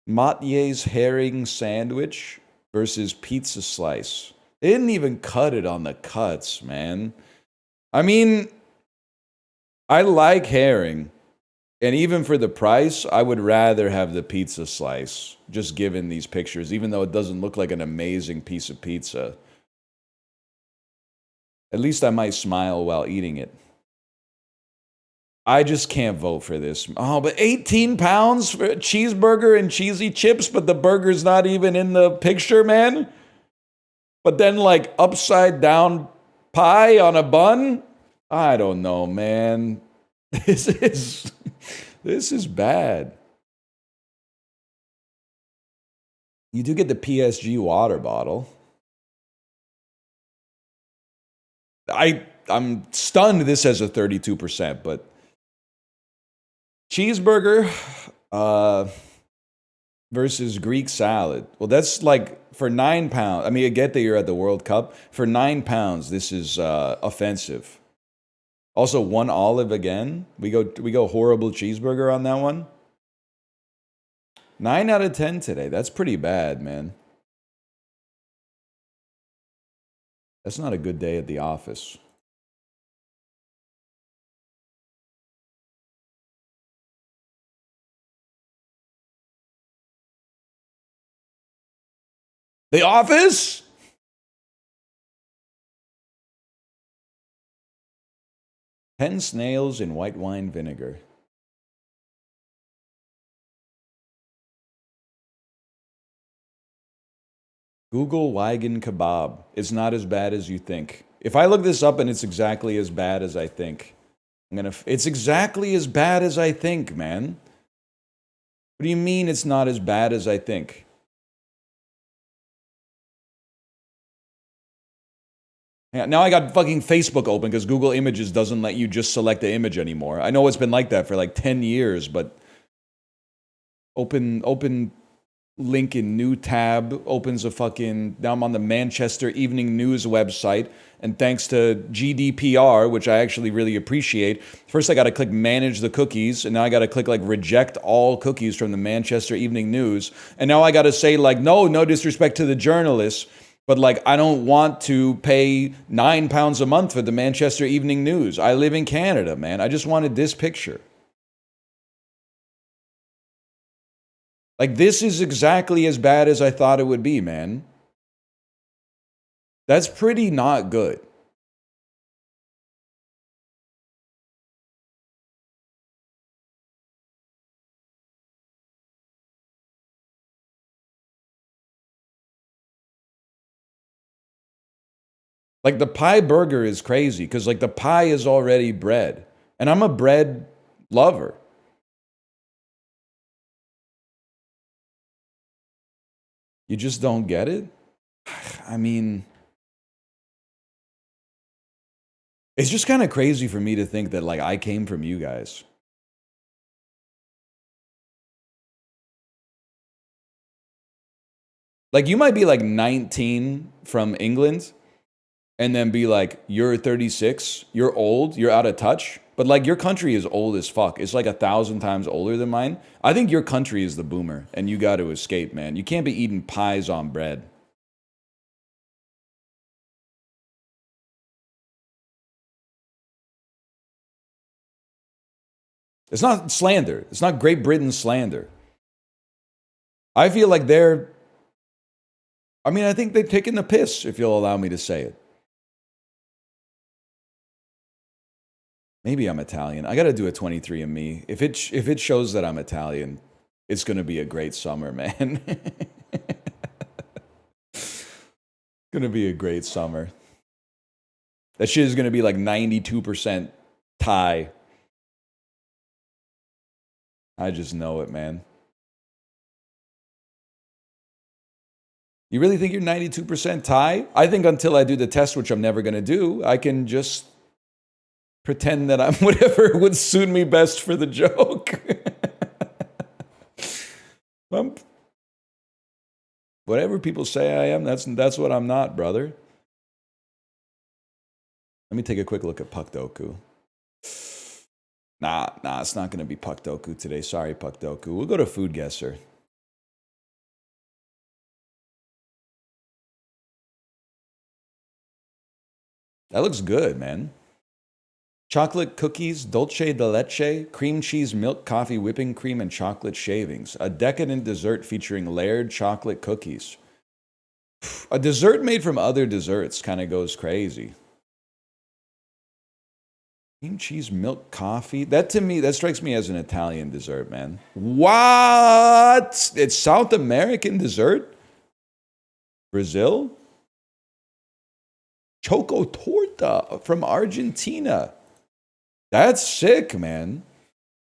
Mathieu's herring sandwich versus pizza slice. They didn't even cut it on the cuts, man. I mean, I like herring. And even for the price, I would rather have the pizza slice, just given these pictures, even though it doesn't look like an amazing piece of pizza. At least I might smile while eating it. I just can't vote for this. Oh, but 18 pounds for a cheeseburger and cheesy chips, but the burger's not even in the picture, man? But then, like, upside down pie on a bun? I don't know, man. This is bad. You do get the PSG water bottle. I'm stunned this has a 32%, but cheeseburger versus Greek salad. Well, that's like for £9. I mean, I get that you're at the World Cup. For £9, this is offensive. Also, 1 olive again. We go horrible cheeseburger on that one. 9 out of 10 today. That's pretty bad, man. That's not a good day at the office. The office? Ten snails in white wine vinegar. Google Wagon kebab. It's not as bad as you think. If I look this up and it's exactly as bad as I think, it's exactly as bad as I think, man. What do you mean it's not as bad as I think? Yeah, now I got fucking Facebook open because Google Images doesn't let you just select the image anymore. I know it's been like that for like 10 years, but open link in new tab, opens a fucking, now I'm on the Manchester Evening News website, and thanks to GDPR, which I actually really appreciate, first I gotta click manage the cookies, and now I gotta click like reject all cookies from the Manchester Evening News, and now I gotta say like, no disrespect to the journalists, but like, I don't want to pay £9 a month for the Manchester Evening News. I live in Canada, man. I just wanted this picture. Like, this is exactly as bad as I thought it would be, man. That's pretty not good. Like, the pie burger is crazy because, like, the pie is already bread. And I'm a bread lover. You just don't get it? I mean, it's just kind of crazy for me to think that, like, I came from you guys. Like, you might be, like, 19 from England and then be like, you're 36, you're old, you're out of touch. But, like, your country is old as fuck. It's, like, 1,000 times older than mine. I think your country is the boomer, and you got to escape, man. You can't be eating pies on bread. It's not slander. It's not Great Britain slander. I feel like I think they're taking the piss, if you'll allow me to say it. Maybe I'm Italian. I got to do a 23andMe. If it shows that I'm Italian, it's going to be a great summer, man. Going to be a great summer. That shit is going to be like 92% Thai. I just know it, man. You really think you're 92% Thai? I think until I do the test, which I'm never going to do, I can just pretend that I'm whatever would suit me best for the joke. Whatever people say I am, that's what I'm not, brother. Let me take a quick look at Puckdoku. Nah, it's not going to be Puckdoku today. Sorry, Puckdoku. We'll go to Food Guesser. That looks good, man. Chocolate cookies, dulce de leche, cream cheese, milk, coffee, whipping cream, and chocolate shavings. A decadent dessert featuring layered chocolate cookies. A dessert made from other desserts kind of goes crazy. Cream cheese, milk, coffee. That to me, that strikes me as an Italian dessert, man. What? It's South American dessert? Brazil? Choco torta from Argentina. That's sick, man.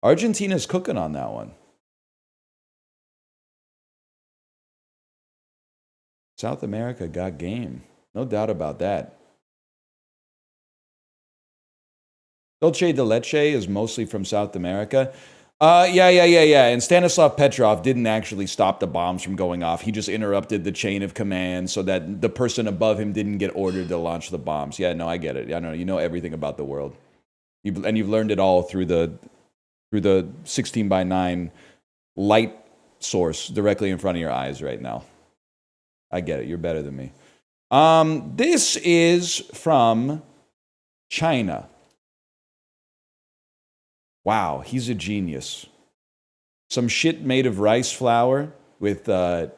Argentina's cooking on that one. South America got game. No doubt about that. Dolce de Leche is mostly from South America. Yeah. And Stanislav Petrov didn't actually stop the bombs from going off. He just interrupted the chain of command so that the person above him didn't get ordered to launch the bombs. Yeah, no, I get it. I know you know everything about the world, you've learned it all through the 16:9 light source directly in front of your eyes right now. I get it. You're better than me. This is from China. Wow, he's a genius. Some shit made of rice flour with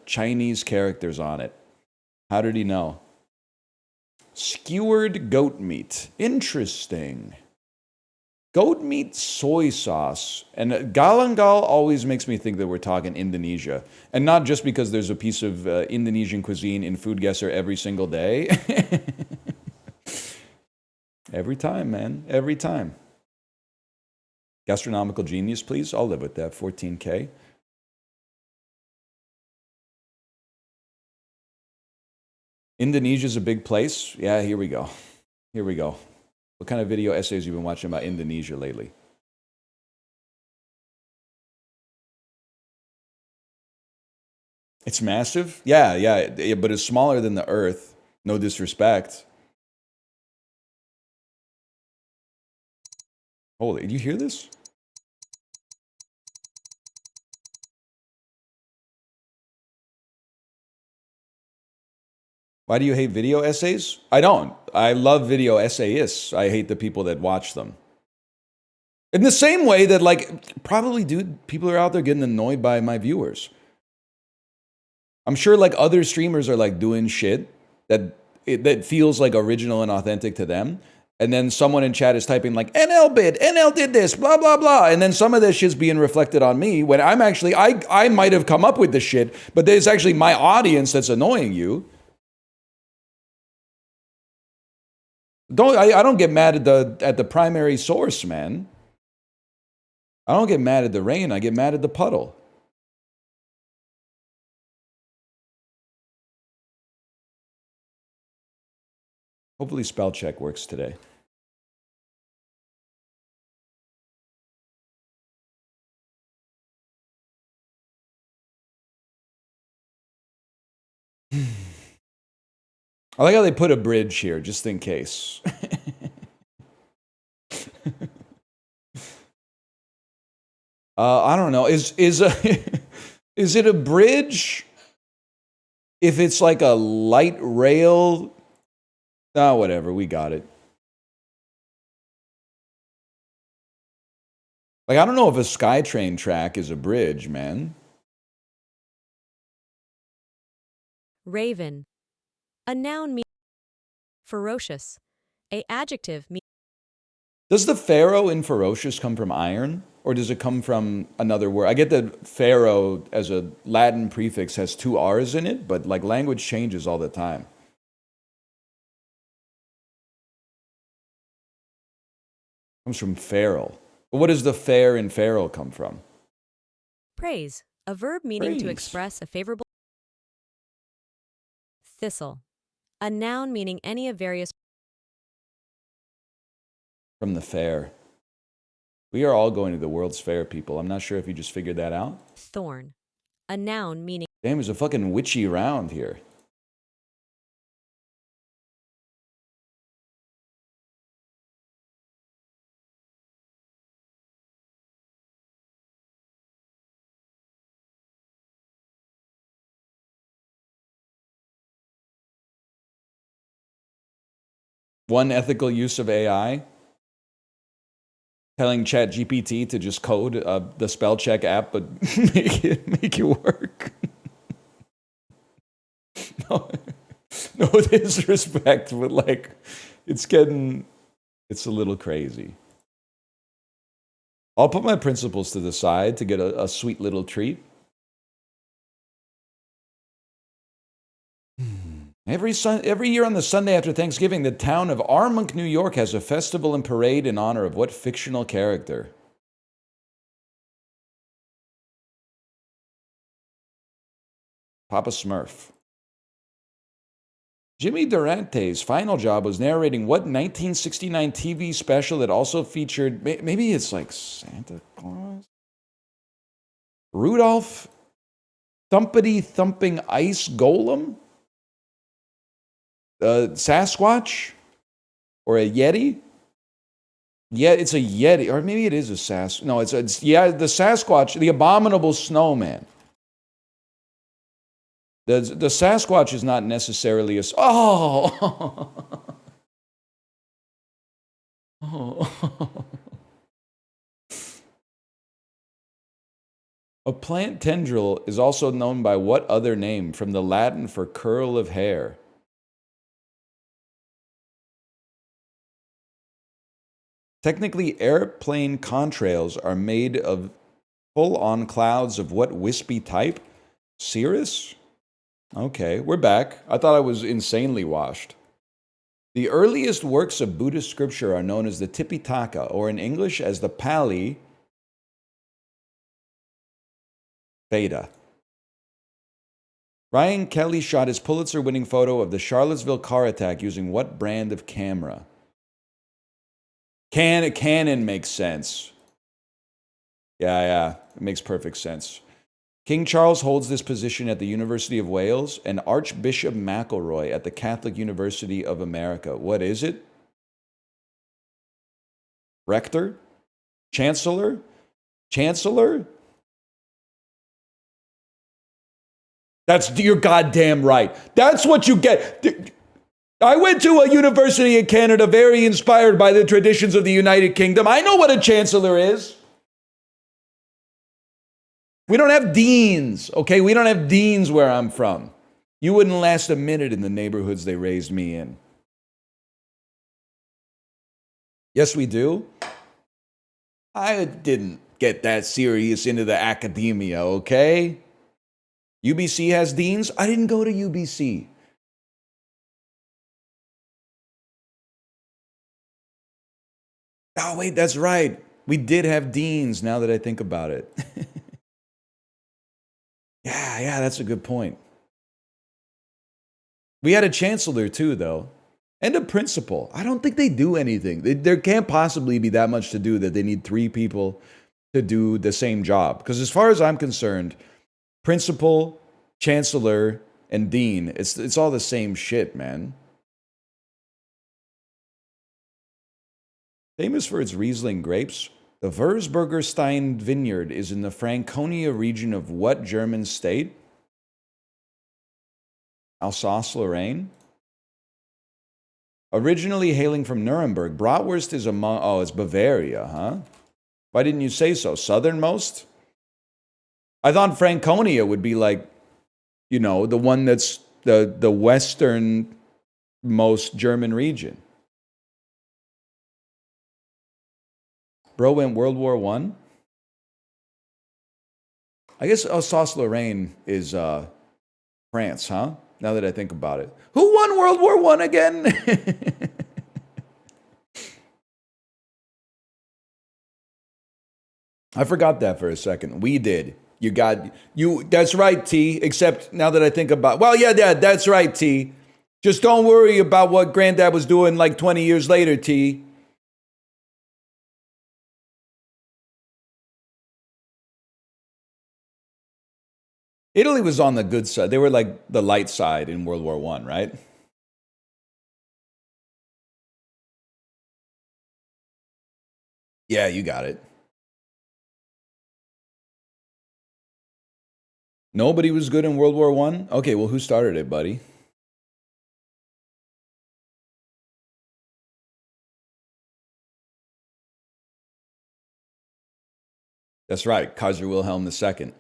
Chinese characters on it. How did he know? Skewered goat meat. Interesting. Goat meat soy sauce. And galangal always makes me think that we're talking Indonesia. And not just because there's a piece of Indonesian cuisine in Food Guesser every single day. Every time, man. Every time. Gastronomical genius, please. I'll live with that. 14K. Indonesia's a big place. Yeah, here we go. Here we go. What kind of video essays you been watching about Indonesia lately? It's massive? Yeah, but it's smaller than the Earth. No disrespect. Holy, did you hear this? Why do you hate video essays? I don't. I love video essayists. I hate the people that watch them. In the same way that, like, probably, dude, people are out there getting annoyed by my viewers. I'm sure, like, other streamers are, like, doing shit that feels, like, original and authentic to them. And then someone in chat is typing, like, NL bid, NL did this, blah, blah, blah. And then some of this shit's being reflected on me when I'm actually, I might have come up with the shit, but there's actually my audience that's annoying you. I don't get mad at the primary source, man. I don't get mad at the rain. I get mad at the puddle. Hopefully spell check works today. I like how they put a bridge here, just in case. I don't know. Is it a bridge if it's like a light rail? Ah, whatever. We got it. Like, I don't know if a SkyTrain track is a bridge, man. Raven. A noun means ferocious. A adjective means. Does the pharaoh in ferocious come from iron? Or does it come from another word? I get that pharaoh as a Latin prefix has two R's in it, but like language changes all the time. It comes from feral. But what does the fair in feral come from? Praise. A verb meaning to express a favorable. Thistle. A noun meaning any of various. From the fair. We are all going to the World's Fair, people. I'm not sure if you just figured that out. Thorn. A noun meaning. Damn, there's a fucking witchy round here. One ethical use of AI. Telling ChatGPT to just code the spell check app, but make it work. No disrespect, but like, it's a little crazy. I'll put my principles to the side to get a sweet little treat. Every year on the Sunday after Thanksgiving, the town of Armonk, New York has a festival and parade in honor of what fictional character? Papa Smurf. Jimmy Durante's final job was narrating what 1969 TV special that also featured, maybe it's like Santa Claus? Rudolph Thumpity Thumping Ice Golem? Sasquatch? Or a Yeti? Yeah, it's a Yeti. Or maybe it is a No, it's the Sasquatch, the abominable snowman. The Sasquatch is not necessarily a... Oh! Oh. A plant tendril is also known by what other name from the Latin for curl of hair? Technically, airplane contrails are made of full-on clouds of what wispy type? Cirrus? Okay, we're back. I thought I was insanely washed. The earliest works of Buddhist scripture are known as the Tipitaka, or in English as the Pali Veda. Ryan Kelly shot his Pulitzer-winning photo of the Charlottesville car attack using what brand of camera? Canon makes sense. Yeah, it makes perfect sense. King Charles holds this position at the University of Wales and Archbishop McElroy at the Catholic University of America. What is it? Rector? Chancellor? Chancellor? You're goddamn right. That's what you get. I went to a university in Canada very inspired by the traditions of the United Kingdom. I know what a chancellor is. We don't have deans, okay? We don't have deans where I'm from. You wouldn't last a minute in the neighborhoods they raised me in. Yes, we do. I didn't get that serious into the academia, okay? UBC has deans. I didn't go to UBC. Oh, wait, that's right. We did have deans now that I think about it. Yeah, that's a good point. We had a chancellor too, though, and a principal. I don't think they do anything. There can't possibly be that much to do that they need 3 people to do the same job. Because as far as I'm concerned, principal, chancellor, and dean, it's all the same shit, man. Famous for its Riesling grapes, the Würzburger Stein vineyard is in the Franconia region of what German state? Alsace-Lorraine? Originally hailing from Nuremberg, Bratwurst is it's Bavaria, huh? Why didn't you say so? Southernmost? I thought Franconia would be like, the one that's the westernmost German region. Bro went World War I? I guess Alsace-Lorraine is France, huh? Now that I think about it. Who won World War I again? I forgot that for a second. We did. That's right, T. Except now that I think about, that's right, T. Just don't worry about what Granddad was doing like 20 years later, T. Italy was on the good side. They were like the light side in World War I, right? Yeah, you got it. Nobody was good in World War I? Okay, well, who started it, buddy? That's right, Kaiser Wilhelm II.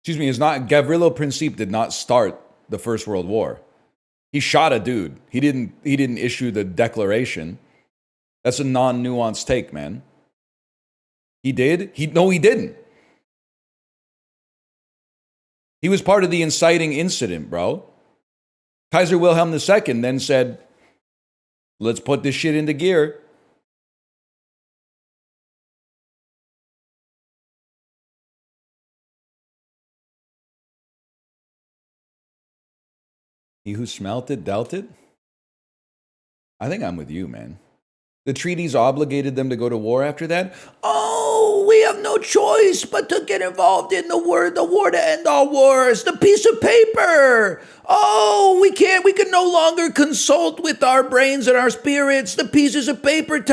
Excuse me, Gavrilo Princip did not start the First World War. He shot a dude. He didn't issue the declaration. That's a non-nuanced take, man. He did? No, he didn't. He was part of the inciting incident, bro. Kaiser Wilhelm II then said, let's put this shit into gear. He who smelt it, dealt it? I think I'm with you, man. The treaties obligated them to go to war after that. Oh, we have no choice but to get involved in the war to end all wars. The piece of paper. Oh, we can no longer consult with our brains and our spirits. The pieces of paper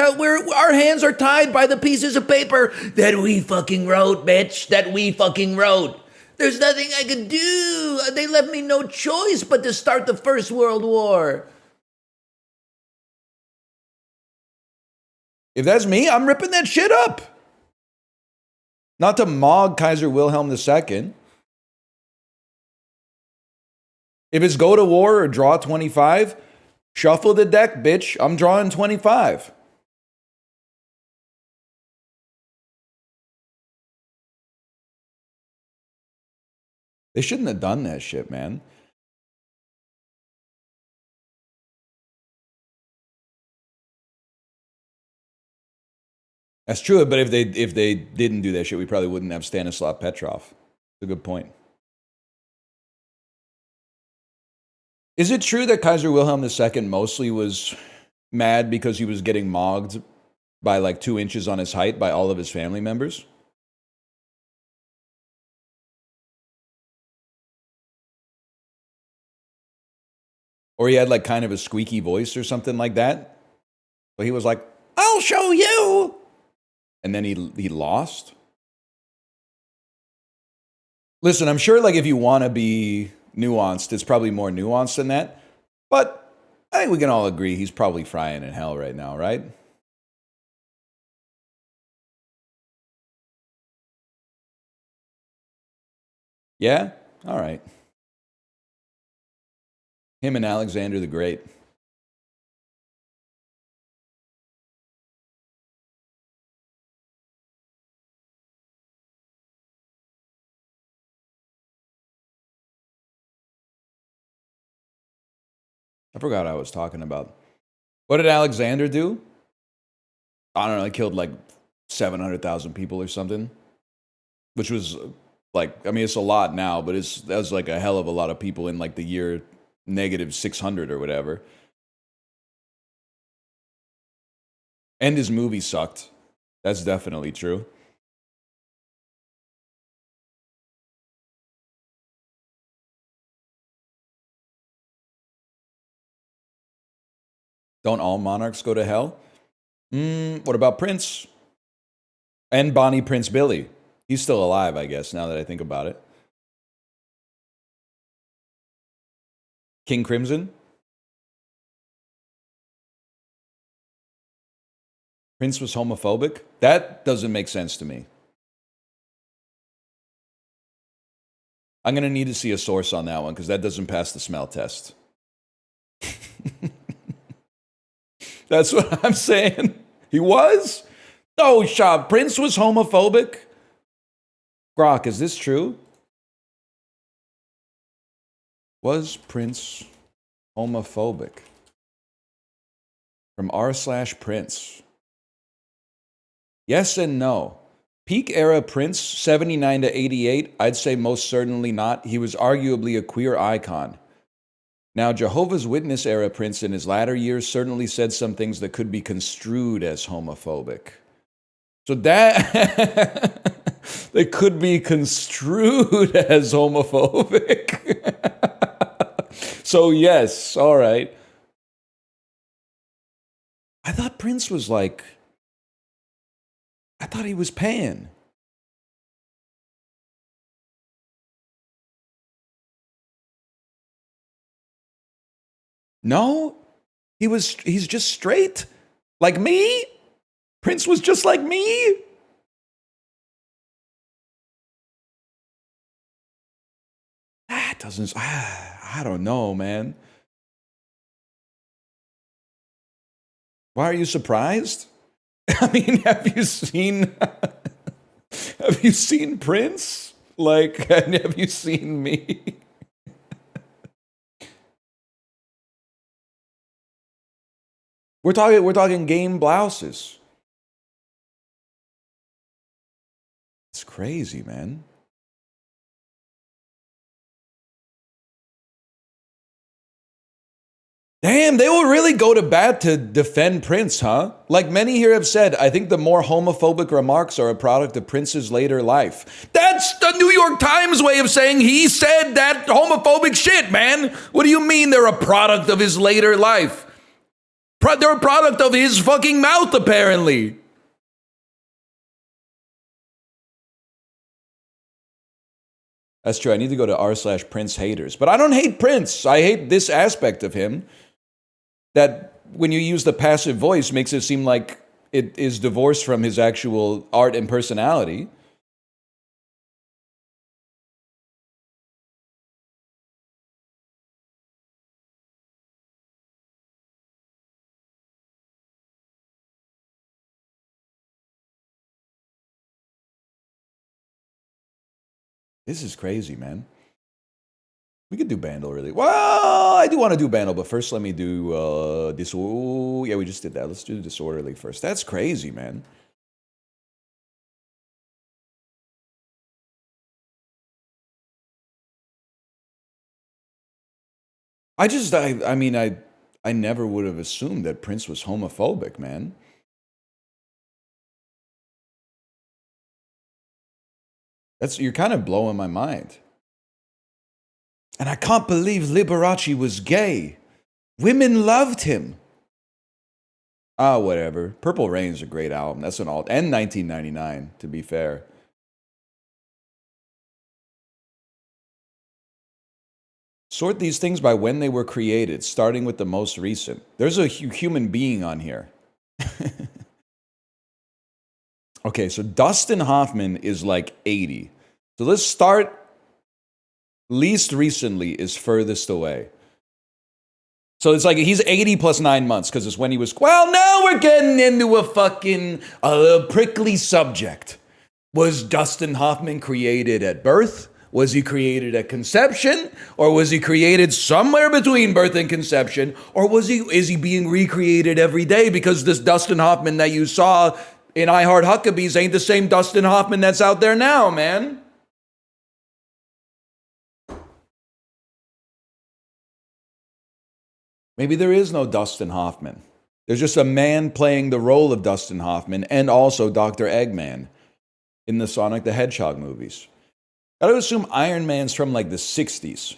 our hands are tied by the pieces of paper that we fucking wrote, bitch. That we fucking wrote. There's nothing I could do. They left me no choice but to start the First World War. If that's me, I'm ripping that shit up. Not to mog Kaiser Wilhelm II. If it's go to war or draw 25, shuffle the deck, bitch. I'm drawing 25. They shouldn't have done that shit, man. That's true, but if they didn't do that shit, we probably wouldn't have Stanislav Petrov. That's a good point. Is it true that Kaiser Wilhelm II mostly was mad because he was getting mogged by like 2 inches on his height by all of his family members? Or he had like kind of a squeaky voice or something like that? But he was like, I'll show you. And then he lost. Listen, I'm sure like if you want to be nuanced, it's probably more nuanced than that. But I think we can all agree he's probably frying in hell right now, right? Yeah? All right. Him and Alexander the Great. I forgot what I was talking about. What did Alexander do? I don't know. He killed like 700,000 people or something. Which was like, I mean, it's a lot now, but that was like a hell of a lot of people in like the year -600 or whatever. And his movie sucked. That's definitely true. Don't all monarchs go to hell? What about Prince? And Bonnie Prince Billy. He's still alive, I guess, now that I think about it. King Crimson? Prince was homophobic? That doesn't make sense to me. I'm going to need to see a source on that one because that doesn't pass the smell test. That's what I'm saying. He was? Oh, Shab, Prince was homophobic? Grok, is this true? Was Prince homophobic? From r/Prince. Yes and no. Peak era Prince, 79 to 88, I'd say most certainly not. He was arguably a queer icon. Now, Jehovah's Witness era Prince in his latter years certainly said some things that could be construed as homophobic. So that they could be construed as homophobic. So yes, all right. I thought Prince was like, I thought he was pan. No, he's just straight. Like me? Prince was just like me? That doesn't, I don't know, man. Why are you surprised? I mean, have you seen Prince? Like, have you seen me? We're talking game blouses. It's crazy, man. Damn, they will really go to bat to defend Prince, huh? Like many here have said, I think the more homophobic remarks are a product of Prince's later life. That's the New York Times way of saying he said that homophobic shit, man. What do you mean they're a product of his later life? They're a product of his fucking mouth, apparently. That's true. I need to go to r/Prince haters. But I don't hate Prince. I hate this aspect of him. That when you use the passive voice makes it seem like it is divorced from his actual art and personality. This is crazy, man. We could do Bandle, really. Well, I do want to do Bandle, but first let me do this. Oh, yeah, we just did that. Let's do Disorderly first. That's crazy, man. I mean, I never would have assumed that Prince was homophobic, man. You're kind of blowing my mind. And I can't believe Liberace was gay. Women loved him. Ah, whatever. Purple Rain's a great album. That's an alt. And 1999, to be fair. Sort these things by when they were created, starting with the most recent. There's a human being on here. Okay, so Dustin Hoffman is like 80. So let's start. Least recently is furthest away. So it's like he's 80 plus 9 months because it's when he was. Well, now we're getting into a fucking prickly subject. Was Dustin Hoffman created at birth? Was he created at conception? Or was he created somewhere between birth and conception? Or is he being recreated every day? Because this Dustin Hoffman that you saw in I Heart Huckabees ain't the same Dustin Hoffman that's out there now, man. Maybe there is no Dustin Hoffman. There's just a man playing the role of Dustin Hoffman and also Dr. Eggman in the Sonic the Hedgehog movies. Gotta assume Iron Man's from like the 60s.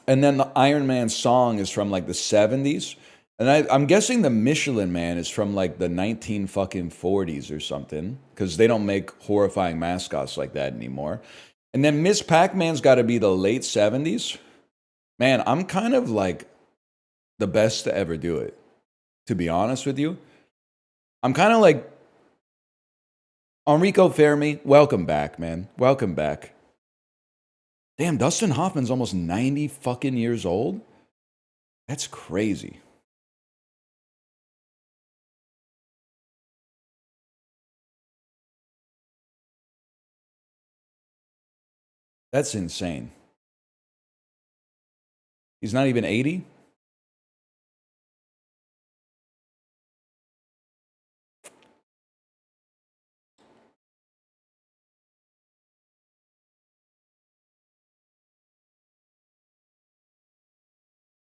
And then the Iron Man song is from like the 70s. And I'm guessing the Michelin Man is from like the 1940s or something. Because they don't make horrifying mascots like that anymore. And then Miss Pac-Man's gotta be the late 70s. Man, I'm kind of like the best to ever do it, to be honest with you. I'm kind of like Enrico Fermi. Welcome back, man. Welcome back. Damn, Dustin Hoffman's almost 90 fucking years old. That's crazy. That's insane. He's not even 80?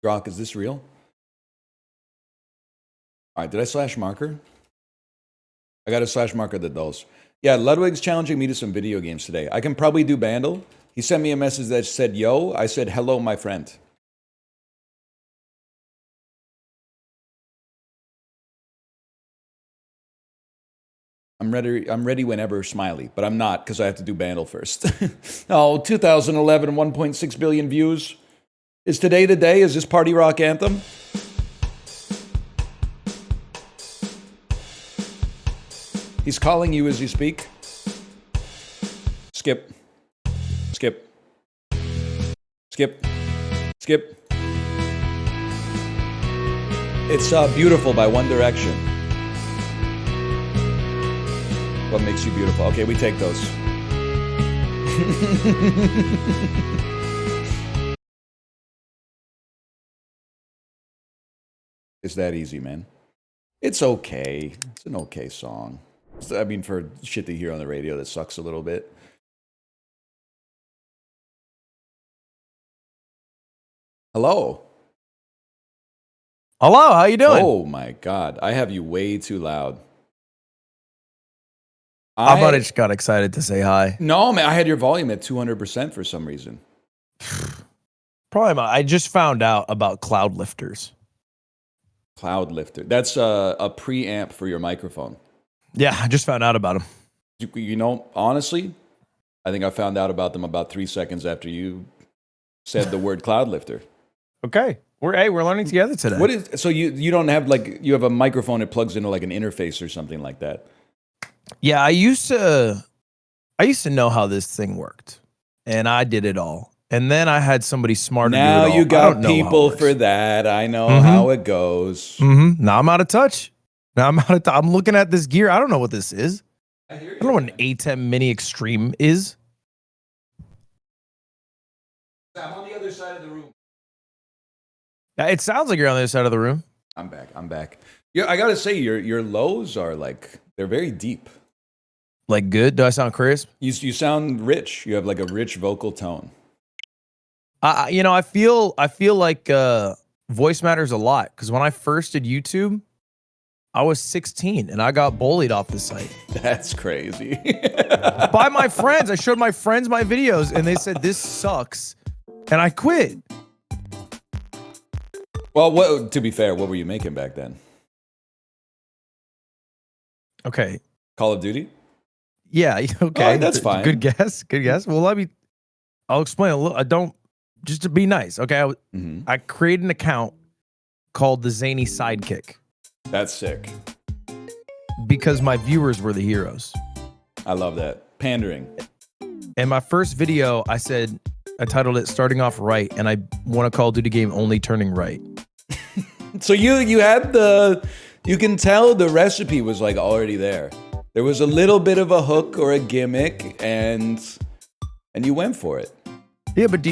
Grok, is this real? All right, did I slash marker? I got a slash marker that does. Yeah, Ludwig's challenging me to some video games today. I can probably do Bandle. He sent me a message that said, yo. I said, hello, my friend. I'm ready whenever, Smiley, but I'm not because I have to do Bandle first. Oh, 2011, 1.6 billion views. Is today the day? Is this Party Rock Anthem? He's calling you as you speak. Skip. Skip. Skip. Skip. It's Beautiful by One Direction. What makes you beautiful? Okay, we take those. It's that easy, man. It's okay. It's an okay song. I mean, for shit to hear on the radio that sucks a little bit. Hello. Hello, how you doing? Oh my God, I have you way too loud. I thought I just got excited to say hi. No, man, I had your volume at 200% for some reason. I just found out about cloud lifters. Cloud lifter. That's a preamp for your microphone. Yeah, I just found out about them. You know, honestly, I think I found out about them about 3 seconds after you said the word cloud lifter. Okay. We're learning together today. What is so you don't have you have a microphone that plugs into like an interface or something like that? Yeah, I used to know how this thing worked, and I did it all. And then I had somebody smarter do it all. Now you got people for for that. I know how it goes. Now I'm out of touch. I'm looking at this gear. I don't know what this is. I don't know what an ATEM Mini Extreme is. I'm on the other side of the room. Yeah, it sounds like you're on the other side of the room. I'm back. Yeah, I gotta say your lows are they're very deep. Like good? Do I sound crisp? You sound rich. You have like a rich vocal tone. I feel like voice matters a lot, because when I first did YouTube, I was 16 and I got bullied off the site. That's crazy. By my friends. I showed my friends my videos and they said this sucks, and I quit. Well, to be fair, what were you making back then? Okay. Call of Duty? Yeah, okay. All right, that's fine. Good guess. Well, I'll explain a little. Just to be nice, okay? I created an account called the Zany Sidekick. That's sick. Because my viewers were the heroes. I love that. Pandering. And my first video, I titled it Starting Off Right, and I won a Call of Duty game only turning right. So you had you can tell the recipe was like already there. There was a little bit of a hook or a gimmick, and you went for it. Yeah, but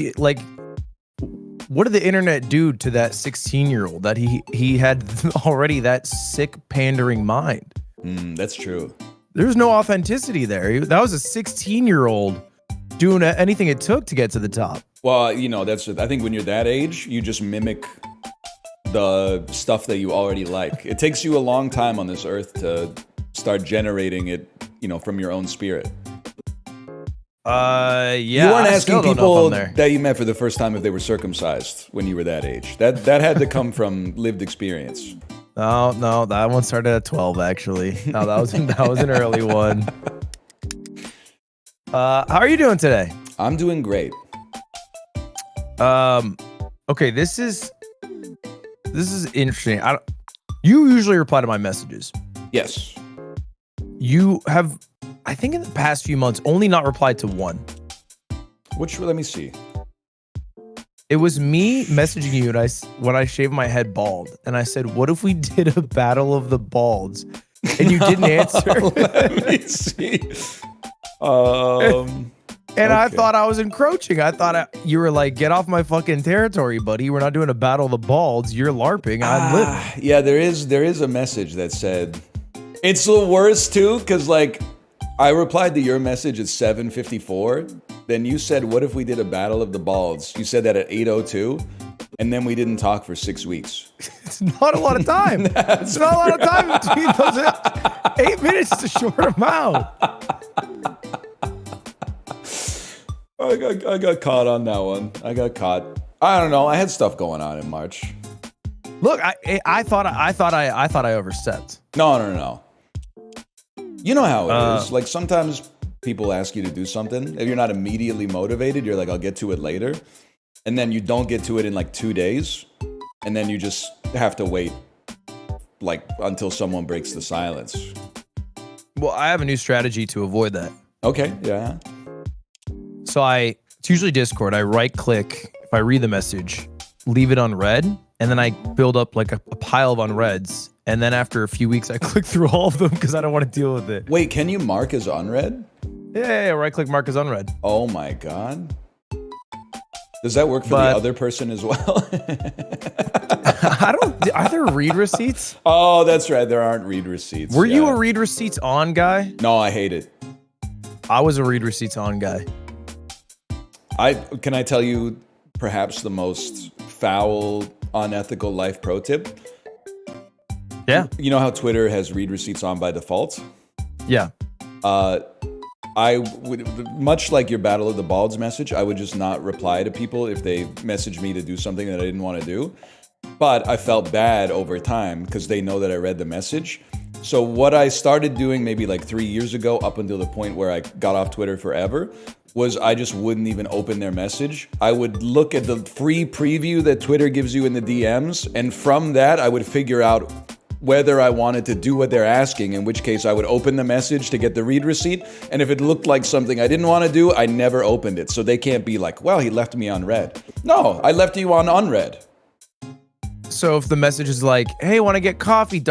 what did the internet do to that 16-year-old that he had already that sick pandering mind? That's true. There's no authenticity there. That was a 16-year-old doing anything it took to get to the top. Well, I think when you're that age, you just mimic the stuff that you already like. It takes you a long time on this earth to start generating it, from your own spirit. Yeah. You weren't asking people that you met for the first time if they were circumcised when you were that age. That had to come from lived experience. No, that one started at 12 actually. No, that was an early one. How are you doing today? I'm doing great. Okay, this is interesting. You usually reply to my messages. Yes. You have, I think in the past few months, only not replied to one. Let me see. It was me messaging you when I shaved my head bald, and I said, what if we did a battle of the balds? And you didn't answer. Let me see. And I thought I was encroaching. I thought you were like, get off my fucking territory, buddy. We're not doing a battle of the balds. You're LARPing. I'm living. Yeah, there is a message that said, it's the worst too, because I replied to your message at 7:54. Then you said, what if we did a battle of the balds? You said that at 8:02, and then we didn't talk for 6 weeks. It's not a lot of time. It's not a lot of time between those 8 minutes is a short amount. I got caught on that one. I got caught. I don't know. I had stuff going on in March. Look, I thought I overstepped. No. You know how it is. Like sometimes people ask you to do something. If you're not immediately motivated, you're like, I'll get to it later. And then you don't get to it in 2 days. And then you just have to wait until someone breaks the silence. Well, I have a new strategy to avoid that. Okay, yeah. So it's usually Discord. I right click, if I read the message, leave it unread, and then I build up a pile of unreads. And then after a few weeks, I click through all of them because I don't want to deal with it. Wait, can you mark as unread? Yeah, right click, mark as unread. Oh my God. Does that work for the other person as well? Are there read receipts? Oh, that's right. There aren't read receipts. Were you a read receipts on guy? No, I hate it. I was a read receipts on guy. Can I tell you perhaps the most foul, unethical life pro tip? Yeah. You know how Twitter has read receipts on by default? Yeah. I would, much like your Battle of the Balds message, I would just not reply to people if they messaged me to do something that I didn't want to do. But I felt bad over time because they know that I read the message. So what I started doing maybe like 3 years ago, up until the point where I got off Twitter forever, was I just wouldn't even open their message. I would look at the free preview that Twitter gives you in the DMs, and from that I would figure out whether I wanted to do what they're asking, in which case I would open the message to get the read receipt, and if it looked like something I didn't want to do, I never opened it. So they can't be like, well, he left me on read. No, I left you on unread. So if the message is like, hey, want to get coffee, ...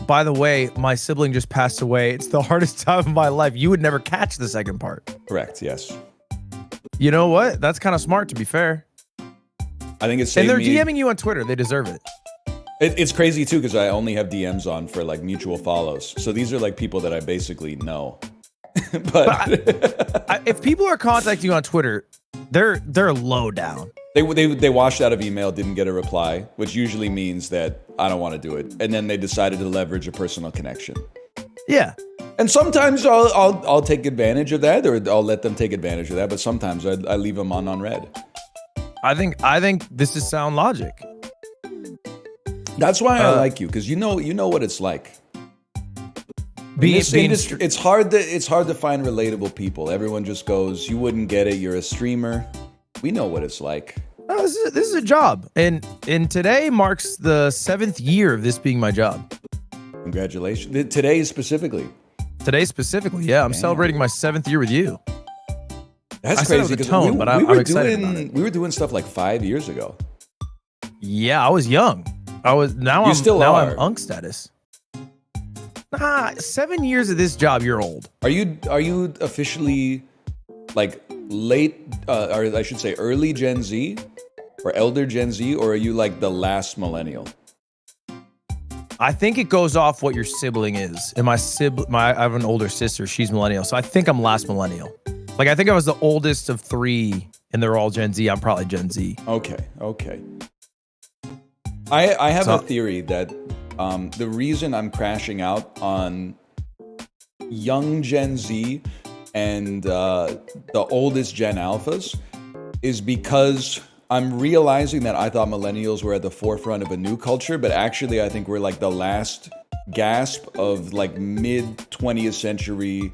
By the way, my sibling just passed away. It's the hardest time of my life. You would never catch the second part. Correct, yes. You know what? That's kind of smart, to be fair. I think it's and they're DMing you on Twitter. They deserve it. It's crazy too, because I only have DMs on for like mutual follows. So these are like people that I basically know. but if people are contacting you on Twitter, they're low down. They washed out of email, didn't get a reply, which usually means that I don't want to do it. And then they decided to leverage a personal connection. Yeah. And sometimes I'll take advantage of that, or I'll let them take advantage of that. But sometimes I leave them on unread. I think this is sound logic. That's why I like you, because you know what it's like. It's hard to find relatable people. Everyone just goes, you wouldn't get it. You're a streamer. We know what it's like. No, this is a job, and today marks the 7th year of this being my job. Congratulations. Today specifically, yeah. I'm celebrating my 7th year with you. That's crazy. I'm excited about it. We were doing stuff like 5 years ago. Yeah, I was young. I'm unk status. 7 years of this job, you're old. Are you officially like late, or I should say early Gen Z or elder Gen Z, or are you like the last millennial? I think it goes off what your sibling is. And I have an older sister. She's millennial. So I think I'm last millennial. Like, I think I was the oldest of 3 and they're all Gen Z. I'm probably Gen Z. Okay. I have a theory that the reason I'm crashing out on young Gen Z and the oldest Gen Alphas is because I'm realizing that I thought millennials were at the forefront of a new culture, but actually I think we're like the last gasp of like mid 20th century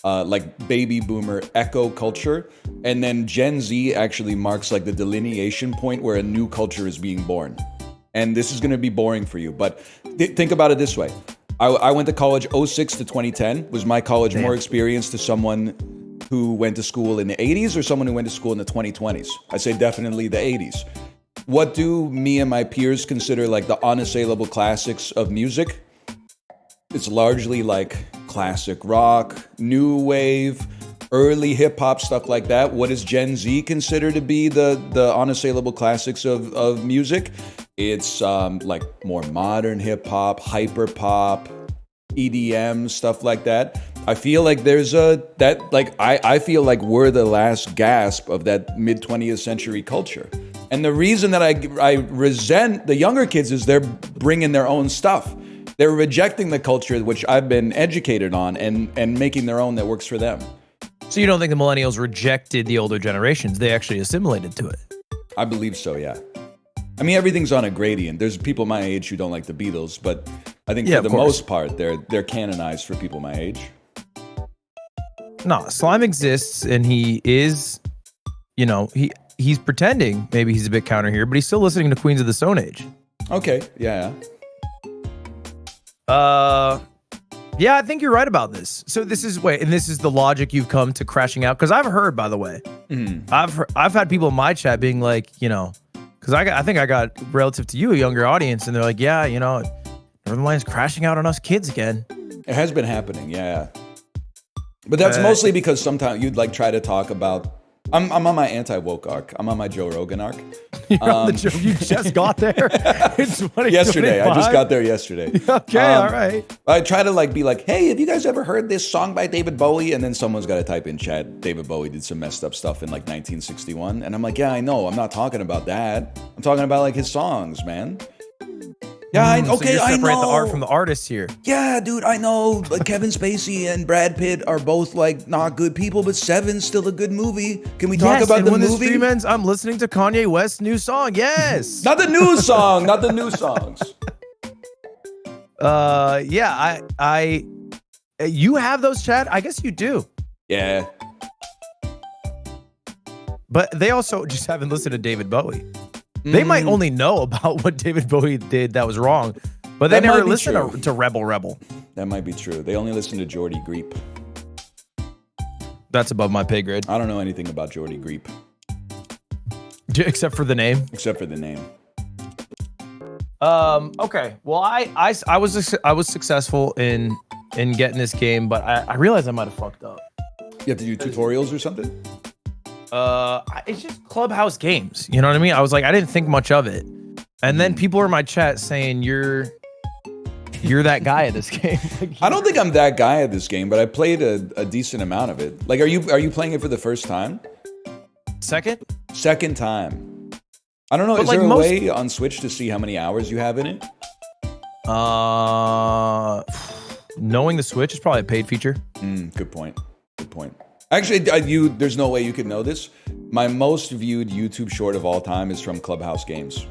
like baby boomer echo culture. And then Gen Z actually marks like the delineation point where a new culture is being born. And this is going to be boring for you, but think about it this way. I went to college 06 to 2010. Was my college more experienced to someone who went to school in the 80s or someone who went to school in the 2020s? I say definitely the 80s. What do me and my peers consider like the unassailable classics of music? It's largely like classic rock, new wave, early hip hop, stuff like that. What does Gen Z consider to be the unassailable classics of music? It's like more modern hip hop, hyper pop, EDM, stuff like that. I feel like I feel like we're the last gasp of that mid 20th century culture. And the reason that I resent the younger kids is they're bringing their own stuff. They're rejecting the culture which I've been educated on and making their own that works for them. So you don't think the millennials rejected the older generations? They actually assimilated to it? I believe so, yeah. I mean, everything's on a gradient. There's people my age who don't like the Beatles, but I think for the most part, they're canonized for people my age. No, Slime exists, and he is, he's pretending. Maybe he's a bit counter here, but he's still listening to Queens of the Stone Age. Okay, yeah. Yeah, I think you're right about this. So this is the logic you've come to crashing out, because I've heard, by the way, I've had people in my chat being like, because I think I got, relative to you, a younger audience, and they're like, yeah, Northernlion's crashing out on us kids again. It has been happening, yeah. But that's mostly because sometimes you'd like try to talk about. I'm on my anti-woke arc. I'm on my Joe Rogan arc. You're on the Joe. You just got there. It's yesterday. I just got there yesterday. Okay, all right. I try to be like, hey, have you guys ever heard this song by David Bowie? And then someone's got to type in chat, David Bowie did some messed up stuff in like 1961. And I'm like, yeah, I know. I'm not talking about that. I'm talking about like his songs, man. Yeah, So okay, you I separate know. the art from the artist here. Yeah, dude, I know. Like, Kevin Spacey and Brad Pitt are both like not good people, but Seven's still a good movie. Can we talk about and the when movie? the stream ends, I'm listening to Kanye West's new song. Yes. Not the new song, not the new songs. Yeah, you have those, Chad? I guess you do. Yeah. But they also just haven't listened to David Bowie. They might only know about what David Bowie did that was wrong, but they That might never be listened true. to Rebel. That might be true. They only listen to Jordy Greep. That's above my pay grade, I don't know anything about Jordy Greep, except for the name. except for the name. Okay. Well, I was successful in getting this game, but I realized I might have fucked up. You have to do tutorials or something? It's just Clubhouse games. You know what I mean? I was like, I didn't think much of it, and then people are in my chat saying you're that guy at this game. Like, I don't think I'm that guy at this game, but I played a decent amount of it. Like, are you playing it for the first time? second. Second time. I don't know. But Is like there a most- way on Switch to see how many hours you have in it? Knowing the Switch is probably a paid feature. Good point. Good point. Actually, there's no way you could know this. My most viewed YouTube short of all time is from Clubhouse Games.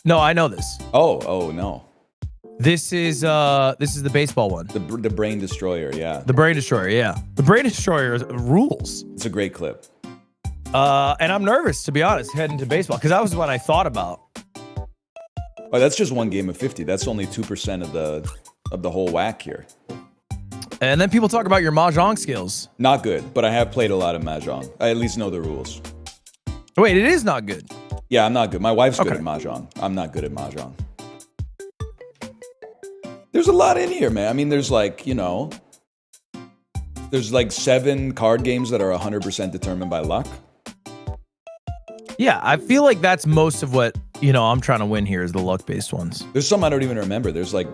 No, I know this. Oh no. This is the baseball one. The Brain Destroyer, yeah. The Brain Destroyer, yeah. The Brain Destroyer rules. It's a great clip. And I'm nervous, to be honest, heading to baseball, because that was what I thought about. Oh, that's just one game of 50. That's only 2% of the whole whack here. And then people talk about your mahjong skills. Not good, but I have played a lot of Mahjong. I at least know the rules. Wait, it is not good. Yeah, I'm not good. My wife's good Okay. at Mahjong. I'm not good at Mahjong. There's a lot in here, man. I mean, there's like 7 card games that are 100% determined by luck. Yeah, I feel like that's most of what, I'm trying to win here is the luck-based ones. There's some I don't even remember. There's like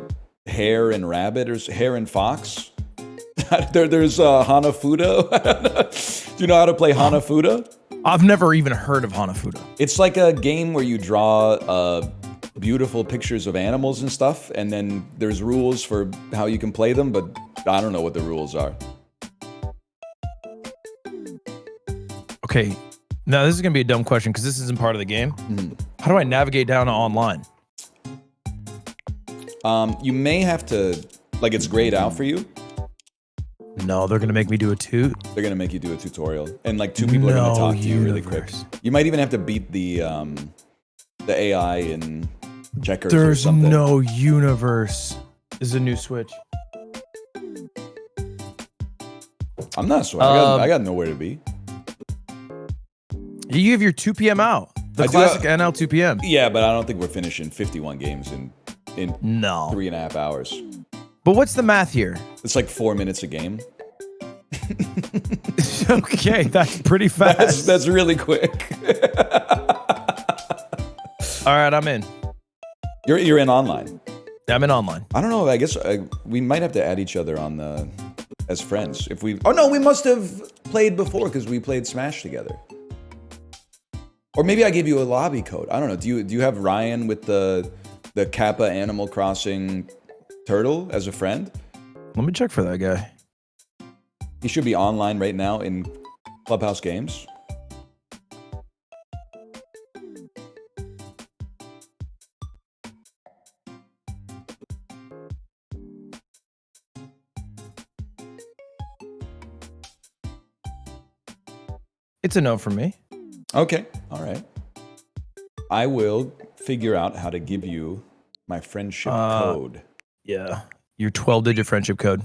Hare and Rabbit or Hare and Fox. There's Hanafuda. Do you know how to play Hanafuda? I've never even heard of Hanafuda. It's like a game where you draw beautiful pictures of animals and stuff, and then there's rules for how you can play them, but I don't know what the rules are. Okay, now this is going to be a dumb question because this isn't part of the game. How do I navigate down to online? You may have to, like, it's grayed out for you. No, they're going to make me do a toot. They're gonna make you do a tutorial, and like 2 people are gonna talk to you really quick. You might even have to beat the AI in checkers or There's something. no universe. This is a new Switch. I'm not sure. I got nowhere to be. You have your 2 p.m. out. The I do classic have- NL 2 p.m. Yeah, but I don't think we're finishing 51 games in No. 3.5 hours. But what's the math here? It's like 4 minutes a game. Okay, that's pretty fast. That's really quick. All right, I'm in. You're in online. I'm in online. I don't know. I guess we might have to add each other on as friends if we. Oh no, we must have played before because we played Smash together. Or maybe I gave you a lobby code. I don't know. Do you have Ryan with the Kappa Animal Crossing turtle as a friend? Let me check for that guy. He should be online right now in Clubhouse Games. It's a no from me. Okay, all right. I will figure out how to give you my friendship code. Yeah. Your 12-digit friendship code.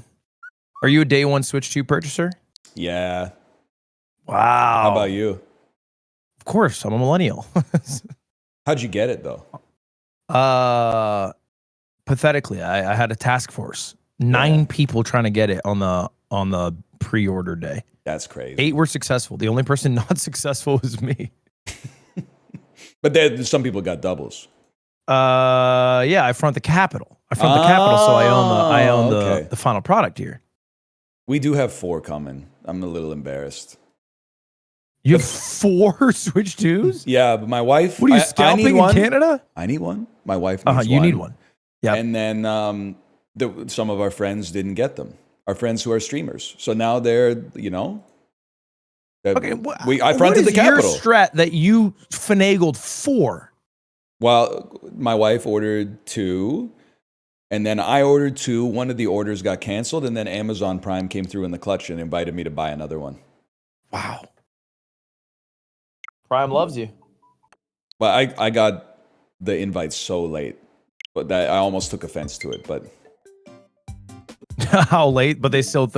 Are you a day one Switch 2 purchaser? Yeah. Wow. How about you? Of course, I'm a millennial. How'd you get it though? Pathetically, I had a task force. 9 people trying to get it on the pre-order day. That's crazy. 8 were successful. The only person not successful was me. But then some people got doubles. Yeah, I front the Capitol. So I own okay. the final product here. We do have 4 coming. I'm a little embarrassed. You have 4 Switch 2s? Yeah, but my wife. What are you I scalping need in one. Canada? I need one. My wife needs one. You need one. Yeah. And then some of our friends didn't get them. Our friends who are streamers. So now they're, you know. Okay. I fronted the Capitol. Your strat that you finagled for? Well, my wife ordered 2. And then I ordered 2. One of the orders got canceled. And then Amazon Prime came through in the clutch and invited me to buy another one. Wow. Prime loves you. Well, I got the invite so late. But that I almost took offense to it. But how late? But they still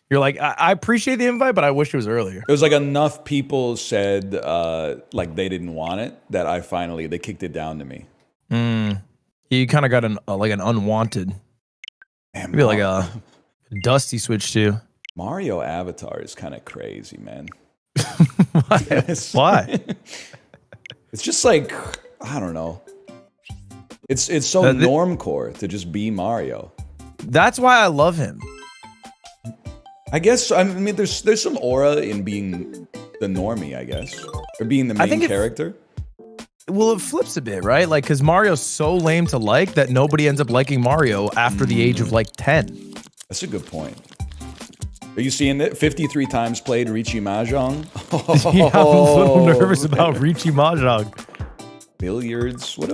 you're like, I appreciate the invite, but I wish it was earlier. It was like enough people said like they didn't want it that they kicked it down to me. You kind of got an unwanted, Man, maybe like a dusty switch too. Mario Avatar is kind of crazy, man. Why? It's just like, I don't know. It's so normcore to just be Mario. That's why I love him. I guess, I mean, there's some aura in being the normie, I guess. Or being the main character. Well, it flips a bit, right? Like, because Mario's so lame to like that nobody ends up liking Mario after the age of like 10. That's a good point. Are you seeing it? 53 times played Riichi Mahjong? Yeah, I'm a little nervous about Riichi Mahjong. Billiards. What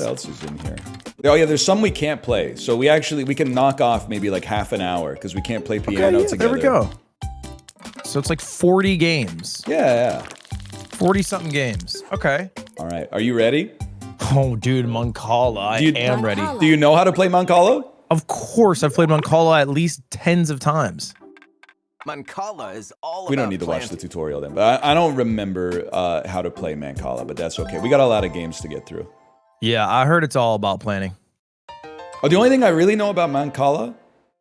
else is in here? Oh yeah, there's some we can't play. So we can knock off maybe like half an hour because we can't play piano together. There we go. So it's like 40 games. Yeah. 40 something games. Okay. All right. Are you ready? Oh, dude, Mancala. I am ready. Do you know how to play Mancala? Of course, I've played Mancala at least tens of times. Mancala is all about We don't need to watch the tutorial then, but I don't remember how to play Mancala, but that's okay. We got a lot of games to get through. Yeah, I heard it's all about planning. Oh, the only thing I really know about Mancala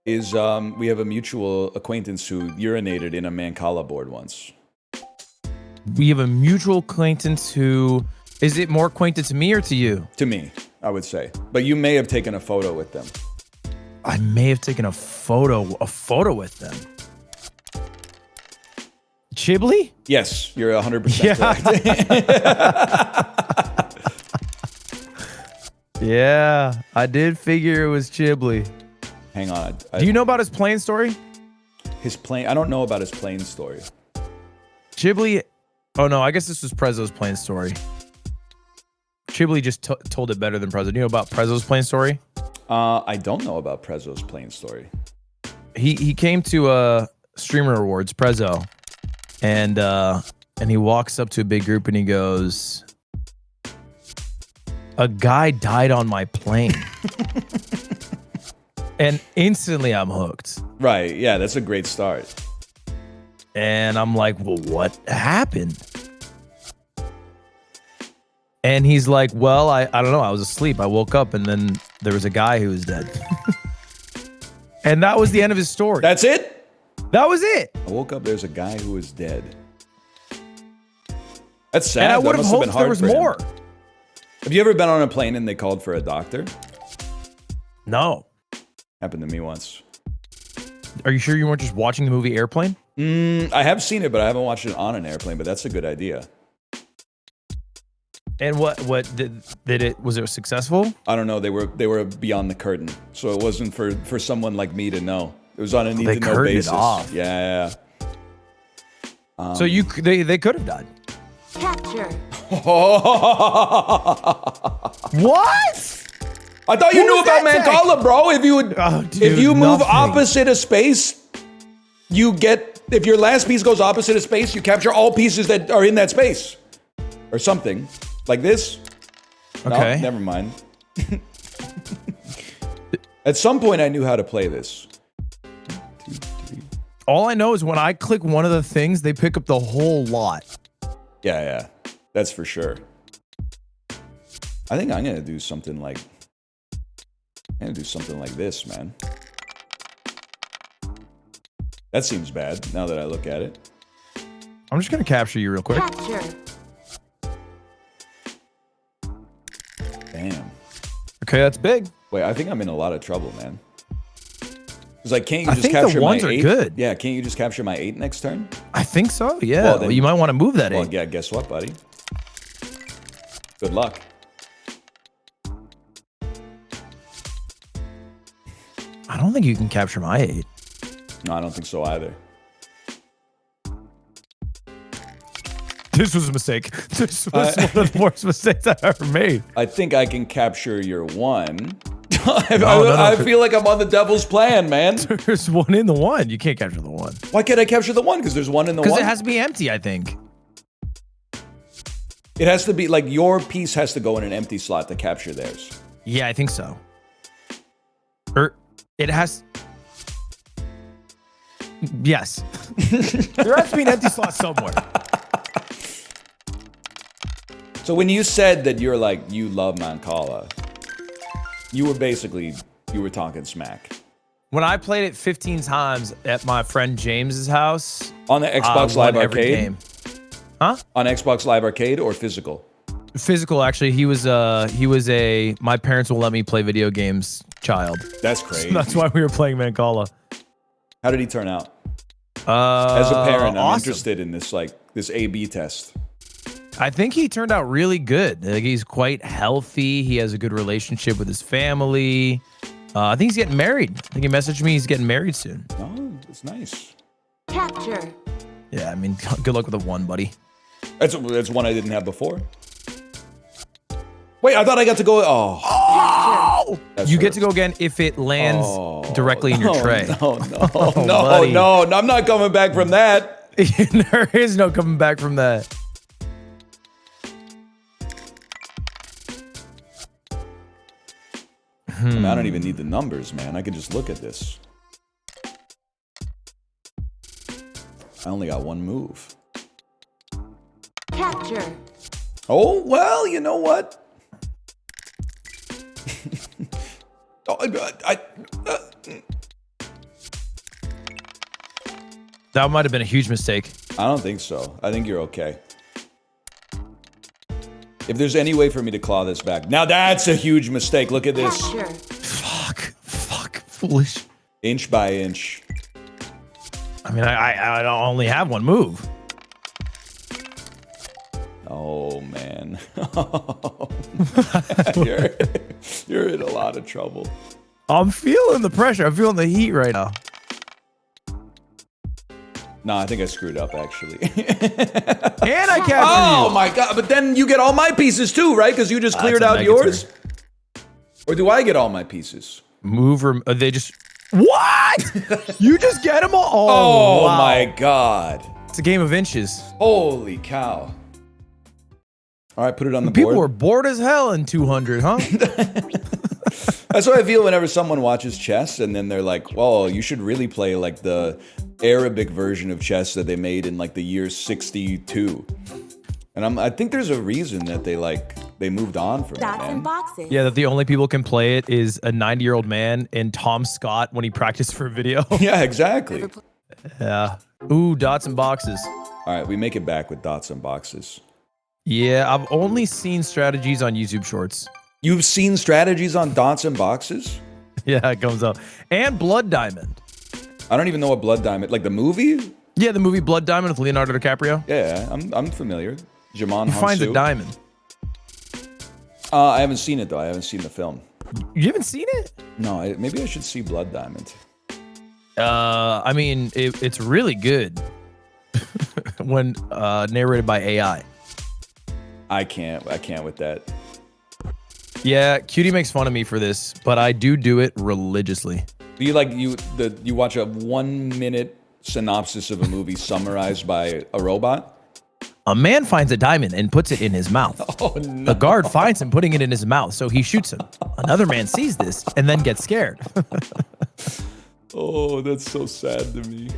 is we have a mutual acquaintance who urinated in a Mancala board once. We have a mutual acquaintance who... Is it more acquainted to me or to you? To me, I would say. But you may have taken a photo with them. I may have taken a photo with them. Chibli? Yes, you're 100% correct. Yeah, I did figure it was Chibli. Hang on. Do you know about his plane story? I don't know about his plane story. Chibli... Oh no, I guess this was Prezzo's plane story. Chibli just told it better than Prezzo. Do you know about Prezzo's plane story? I don't know about Prezzo's plane story. He came to Streamer Awards, Prezzo, and he walks up to a big group and he goes, "A guy died on my plane." And instantly I'm hooked. Right, yeah, that's a great start. And I'm like, well, what happened? And he's like, well, I don't know. I was asleep. I woke up and then there was a guy who was dead. And that was the end of his story. That's it? That was it. I woke up, there's a guy who was dead. That's sad. And I would have hoped there was more. Have you ever been on a plane and they called for a doctor? No. Happened to me once. Are you sure you weren't just watching the movie Airplane? I have seen it, but I haven't watched it on an airplane, but that's a good idea. And what did it, was it successful? I don't know. They were beyond the curtain. So it wasn't for someone like me to know. It was on a need to know basis. It off. Yeah. So they could have died. Capture. What? I thought you knew about Mancala, bro. If you move opposite of space, you get, if your last piece goes opposite of space, you capture all pieces that are in that space. Or something. Like this. Okay. No, never mind. At some point, I knew how to play this. 1, 2, 3. All I know is when I click one of the things, they pick up the whole lot. Yeah. That's for sure. I think I'm going to do something like... this, man. That seems bad, now that I look at it. I'm just going to capture you real quick. Capture. Damn. Okay, that's big. Wait, I think I'm in a lot of trouble, man. Because like, can't you just think capture the ones my are 8? good. Yeah, can't you just capture my 8 next turn? I think so, yeah. Well, then, you might want to move that 8. Well, yeah, guess what, buddy? Good luck. I don't think you can capture my 8. No, I don't think so either. This was a mistake. This was one of the worst mistakes I've ever made. I think I can capture your 1. No. I feel like I'm on the devil's plan, man. There's 1 in the 1. You can't capture the 1. Why can't I capture the 1? Because there's 1 in the 1? Because it has to be empty, I think. It has to be, like, your piece has to go in an empty slot to capture theirs. Yeah, I think so. Or it has... Yes. There has to be an empty slot somewhere. So when you said that you're like, you love Mancala, you were talking smack. When I played it 15 times at my friend James's house... On the Xbox Live Arcade? Game. Huh? On Xbox Live Arcade or physical? Physical, actually. He was a my parents will let me play video games child. That's crazy. So that's why we were playing Mancala. How did he turn out? As a parent, I'm awesome. interested in this, like, this A/B test. I think he turned out really good. Like, he's quite healthy. He has a good relationship with his family. I think he's getting married. I think he messaged me he's getting married soon. Oh, that's nice. Capture. Yeah, I mean, good luck with the 1, buddy. That's 1 I didn't have before. Wait, I thought I got to go. Oh, You get to go again if it lands directly in your tray. No, I'm not coming back from that. There is no coming back from that. I mean, I don't even need the numbers, man. I can just look at this. I only got 1 move. Capture. Oh, well, you know what? That might have been a huge mistake. I don't think so. I think you're okay. If there's any way for me to claw this back. Now that's a huge mistake. Look at this. Capture. Fuck, foolish. Inch by inch. I mean, I only have 1 move. Oh, man. You're in a lot of trouble. I'm feeling the pressure. I'm feeling the heat right now. No, I think I screwed up, actually. And I captured you. Oh, my God. But then you get all my pieces, too, right? Because you just cleared out yours? Or do I get all my pieces? Move or they just... What? You just get them all? Oh, wow. my God. It's a game of inches. Holy cow. All right, put it on the People board. were bored as hell in 200, huh? That's what I feel whenever someone watches chess and then they're like, well, you should really play like the Arabic version of chess that they made in like the year 62. And I think there's a reason that they moved on from it, Dots man. and boxes. Yeah, that the only people can play it is a 90-year-old man and Tom Scott when he practiced for a video. Yeah, exactly. Yeah. Ooh, dots and boxes. All right, we make it back with dots and boxes. Yeah, I've only seen strategies on YouTube Shorts. You've seen strategies on dots and boxes? Yeah, it comes up. And Blood Diamond. I don't even know what Blood Diamond, like the movie? Yeah, the movie Blood Diamond with Leonardo DiCaprio. Yeah, I'm familiar. Jamon He finds a Hansu. diamond. I haven't seen it though. I haven't seen the film. You haven't seen it? No, maybe I should see Blood Diamond. I mean, it's really good when narrated by AI. I can't with that. Yeah, Cutie makes fun of me for this, but I do it religiously. Do you you watch a 1 minute synopsis of a movie summarized by a robot? A man finds a diamond and puts it in his mouth. Oh no. The guard finds him putting it in his mouth, so he shoots him. Another man sees this and then gets scared. Oh, that's so sad to me.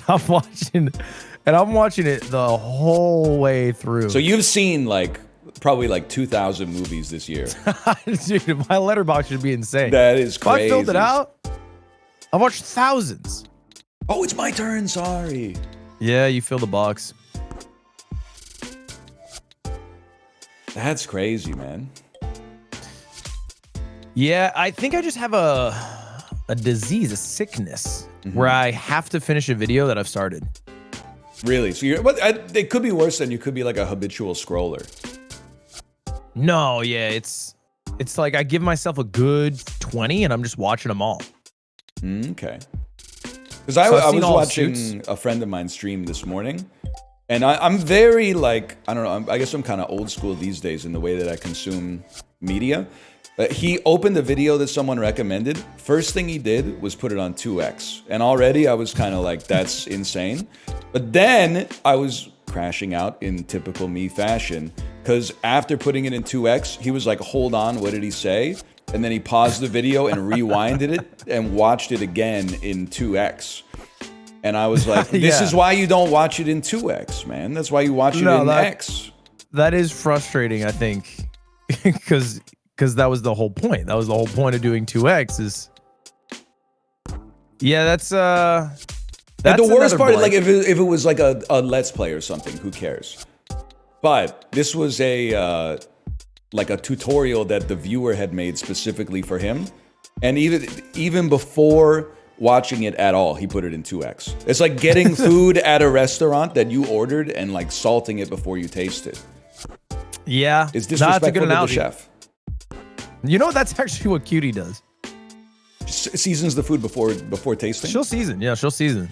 I'm watching it the whole way through. So you've seen probably 2,000 movies this year. Dude, my letterbox should be insane. That is If I crazy. filled it out, I watched thousands. Oh, it's my turn. Sorry. Yeah, you fill the box. That's crazy, man. Yeah, I think I just have a disease, a sickness, where I have to finish a video that I've started. Really? So it could be worse than you could be like a habitual scroller. No, yeah, it's like I give myself a good 20 and I'm just watching them all. Okay. Because I was watching a friend of mine stream this morning, and I'm very like, I don't know, I guess I'm kind of old school these days in the way that I consume media. He opened a video that someone recommended. First thing he did was put it on 2x. And already I was kind of like, that's insane. But then I was crashing out in typical me fashion. Because after putting it in 2x, he was like, hold on, what did he say? And then he paused the video and rewinded it and watched it again in 2x. And I was like, this is why you don't watch it in 2x, man. That's why you watch it in X. That is frustrating, I think. Because that was the whole point. That was the whole point of doing 2x is... Yeah, that's the worst part, like if it was like a Let's Play or something, who cares? But this was a like a tutorial that the viewer had made specifically for him. And even before watching it at all, he put it in 2x. It's like getting food at a restaurant that you ordered and like salting it before you taste it. Yeah. It's disrespectful to the chef. You know, that's actually what Cutie does. Seasons the food before tasting? She'll season. Yeah, she'll season.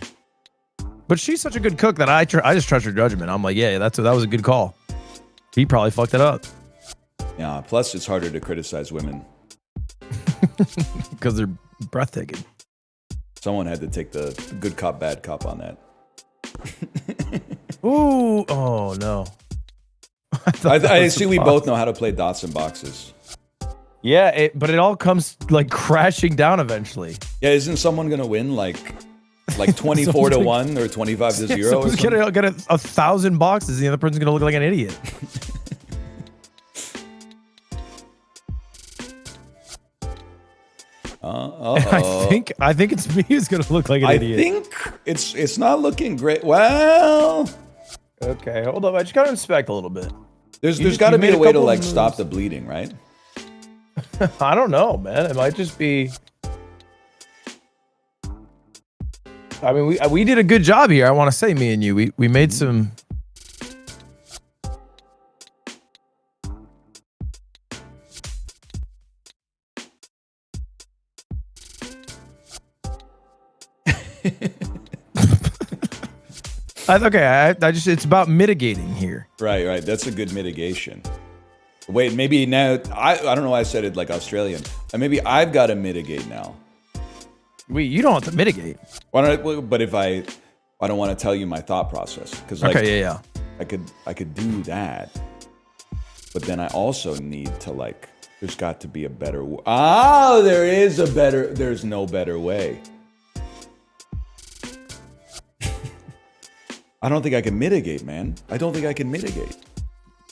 But she's such a good cook that I just trust her judgment. I'm like, yeah, that was a good call. He probably fucked it up. Yeah, plus it's harder to criticize women. Because they're breathtaking. Someone had to take the good cop, bad cop on that. Ooh, oh no. I see we both know how to play dots and boxes. Yeah, but it all comes like crashing down eventually. Yeah, isn't someone gonna win like 24 to 1 or 25 to 0 or something? Gonna get 1,000 boxes and the other person's gonna look like an idiot. I think it's me who's gonna look like an idiot. I think it's not looking great. Well, okay, hold up. I just gotta inspect a little bit. There's got to be a way to like stop the bleeding, right? I don't know, man. It might just be. I mean, we did a good job here. I want to say, me and you, we made some. Okay, I just it's about mitigating here. Right. That's a good mitigation. Wait, maybe now I don't know why I said it like Australian. Maybe I've got to mitigate now. You don't have to mitigate. Why don't but if I don't want to tell you my thought process because like yeah. I could do that, but then I also need to like there's got to be a better there's no better way. I don't think I can mitigate, man. I don't think I can mitigate.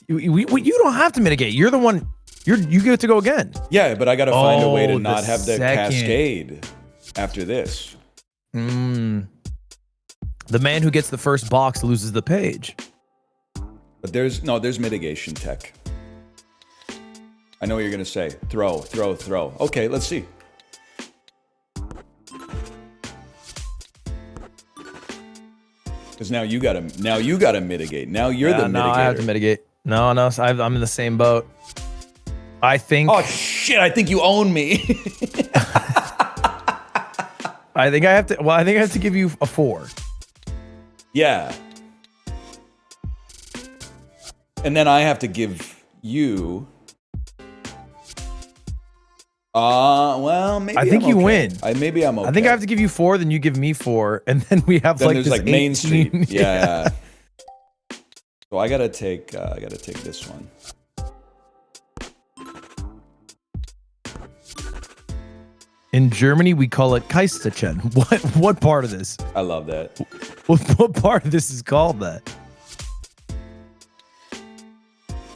You don't have to mitigate. You're the one. You get to go again. Yeah, but I got to find a way to not have the cascade after this. The man who gets the first box loses the page. But there's mitigation tech. I know what you're gonna say. Throw. Okay, let's see. Because now you gotta mitigate. Now you're the mitigator. No, I have to mitigate. No, I'm in the same boat. I think. Oh shit! I think you own me. I think I have to. Well, I think I have to give you a 4. Yeah. And then I have to give you. Well, maybe I think you win. Maybe I'm okay. I think I have to give you 4, then you give me 4, and then we have then like there's this like Main Street. Yeah. So I gotta take this one. In Germany, we call it Kaisterchen. What part of this? I love that. What part of this is called that?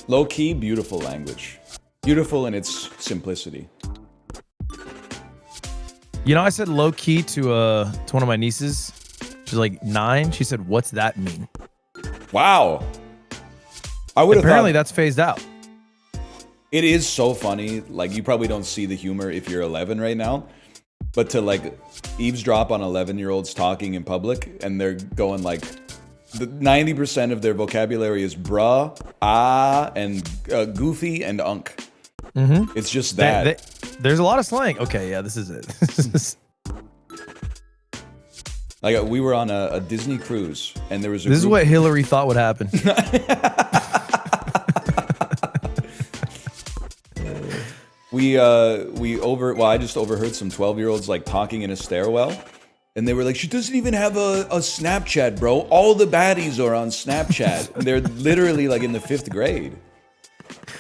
Low key, beautiful language. Beautiful in its simplicity. You know, I said low key to one of my nieces. She's like 9. She said, "What's that mean?" Wow. I would have apparently that's phased out. It is so funny. Like you probably don't see the humor if you're 11 right now, but to like eavesdrop on 11-year-olds talking in public and they're going like 90% of their vocabulary is bruh, and goofy and unk. Mm-hmm. It's just that. There's a lot of slang. Okay, yeah, this is it. Like we were on a Disney cruise, and there was a This is what Hillary thought would happen. I just overheard some 12-year-olds like talking in a stairwell, and they were like, she doesn't even have a Snapchat, bro. All the baddies are on Snapchat. And they're literally like in the 5th grade.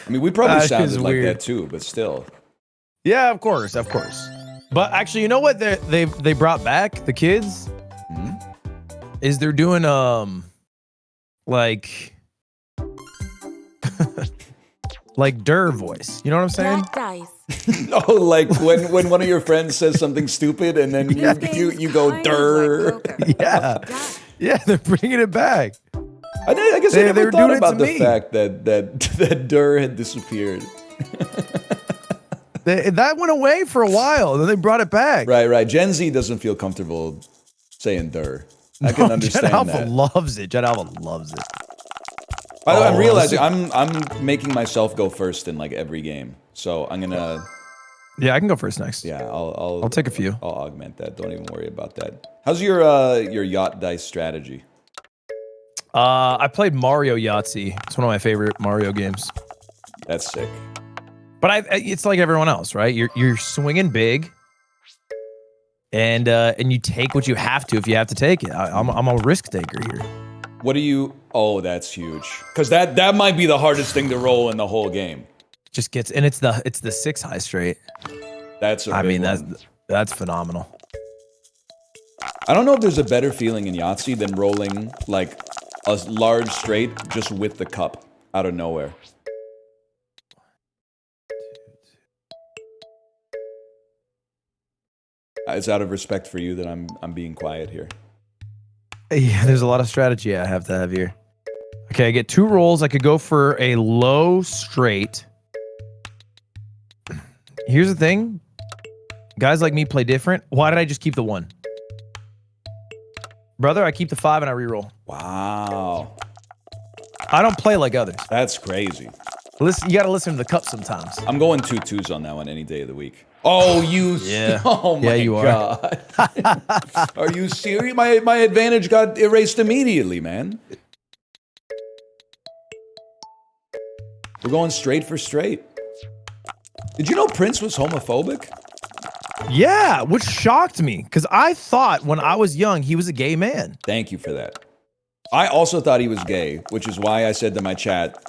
I mean, we probably sounded like that too, but still. Yeah, of course. But actually, you know what they brought back, the kids? Is they're doing like like Durr voice. You know what I'm saying? Black dice. Oh, like when one of your friends says something stupid and then you go Durr. Yeah. Yeah, they're bringing it back. I guess I never were thought doing it about to the me. fact that Durr had disappeared. That went away for a while, then they brought it back. Right. Gen Z doesn't feel comfortable saying Durr. I can understand Gen Alpha that. loves it. Gen Alpha loves it. By the way, I'm realizing I'm making myself go first in like every game. So I'm gonna. Yeah, I can go first next. Yeah, I'll take a few. I'll augment that. Don't even worry about that. How's your yacht dice strategy? I played Mario Yahtzee. It's one of my favorite Mario games. That's sick. But it's like everyone else, right? You're swinging big, and you take what you have to if you have to take it. I'm a risk taker here. What do you? Oh, that's huge. Because that might be the hardest thing to roll in the whole game. Just gets, and it's the 6 high straight. That's a big one. that's phenomenal. I don't know if there's a better feeling in Yahtzee than rolling like a large straight just with the cup out of nowhere. It's out of respect for you that I'm being quiet here. Yeah, there's a lot of strategy I have to have here. Okay, I get 2 rolls. I could go for a low straight. Here's the thing. Guys like me play different. Why did I just keep the 1? Brother, I keep the 5 and I reroll. Wow. I don't play like others. That's crazy. Listen, you got to listen to the cup sometimes. I'm going 2 twos on that one any day of the week. Oh, you. Yeah. Oh, my you are. God. Are you serious? My advantage got erased immediately, man. We're going straight for straight. Did you know Prince was homophobic? Yeah, which shocked me because I thought when I was young he was a gay man. Thank you for that. I also thought he was gay, which is why I said to my chat,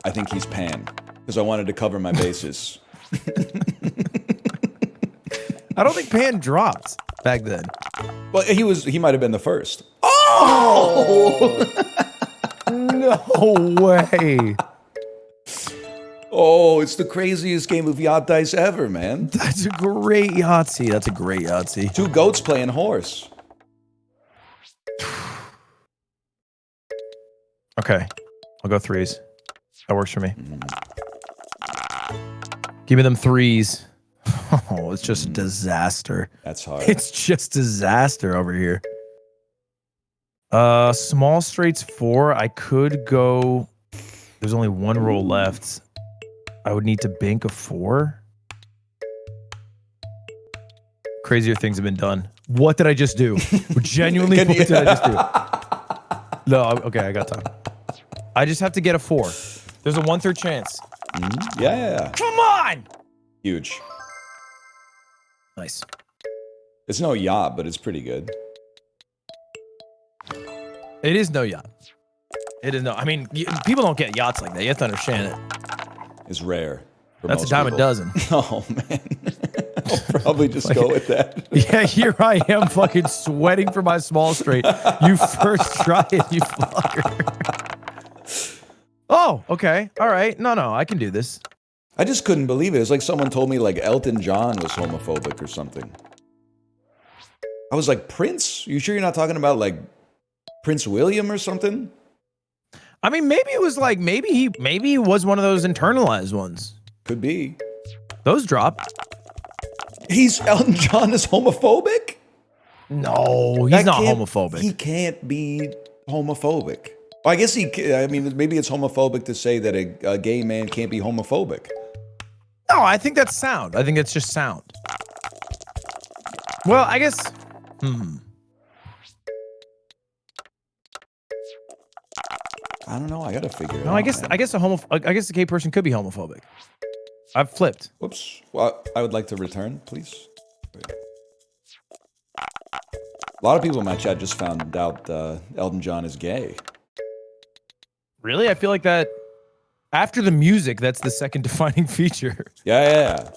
I think he's pan, because I wanted to cover my bases. I don't think Pan dropped back then. Well, he might have been the first. Oh! No way. Oh, it's the craziest game of yacht dice ever, man. That's a great Yahtzee. That's a great Yahtzee. 2 goats playing horse. Okay, I'll go 3s. That works for me. Give me them 3s. Oh, it's just disaster. That's hard. It's just disaster over here. Small straights 4. I could go. There's only 1 roll left. I would need to bank a 4. Crazier things have been done. What did I just do? Genuinely, what did I just do? No, okay, I got time. I just have to get a 4. There's a 1/3 chance. Yeah. Come on! Huge. Nice. It's no yacht, but it's pretty good. It is no yacht. It is no. I mean, people don't get yachts like that. You have to understand it. It's rare. That's a dime a dozen. Oh, man. I'll probably just go with that. Yeah, here I am fucking sweating for my small straight. You first try it, you fucker. Oh, okay. All right. No, I can do this. I just couldn't believe it. It's like someone told me like Elton John was homophobic or something. I was like, Prince? You sure you're not talking about like Prince William or something? I mean, maybe it was like, maybe he was one of those internalized ones. Could be. Those drop. Elton John is homophobic? No, he's not homophobic. He can't be homophobic. Well, I guess maybe it's homophobic to say that a gay man can't be homophobic. No, I think that's sound. I think it's just sound. Well, I guess. I don't know. I gotta figure it out. No, I guess man. I guess a gay person could be homophobic. I've flipped. Whoops. Well, I would like to return, please. Wait. A lot of people in my chat just found out Elton John is gay. Really? I feel like that after the music, that's the second defining feature. Yeah.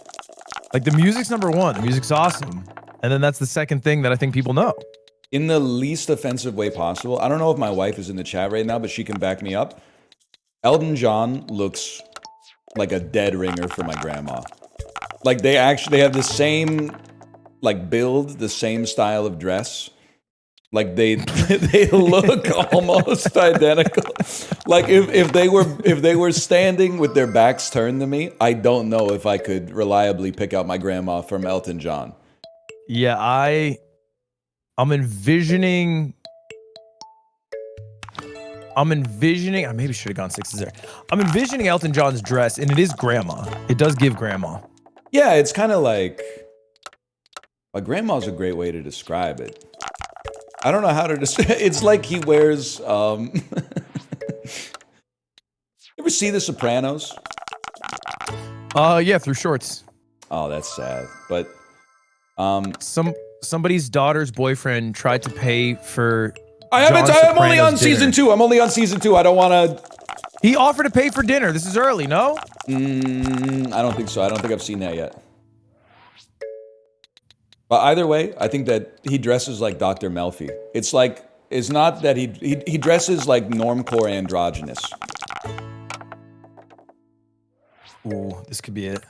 Like the music's number one. The music's awesome. And then that's the second thing that I think people know. In the least offensive way possible. I don't know if my wife is in the chat right now, but she can back me up. Elton John looks like a dead ringer for my grandma. Like they have the same like build, the same style of dress. Like they look almost identical. Like if they were standing with their backs turned to me, I don't know if I could reliably pick out my grandma from Elton John. Yeah, I'm envisioning. I maybe should have gone sixes there. I'm envisioning Elton John's dress, and it is grandma. It does give grandma. Yeah, it's kind of like a grandma's a great way to describe it. I don't know how to describe. It's like he wears. You ever see The Sopranos? Yeah, through shorts. Oh, that's sad. But somebody's daughter's boyfriend tried to pay for. I'm only on season 2. I'm only on season 2. I don't want to. He offered to pay for dinner. This is early, no? I don't think so. I don't think I've seen that yet. But either way, I think that he dresses like Dr. Melfi. It's not that he dresses like normcore androgynous. Ooh, this could be it.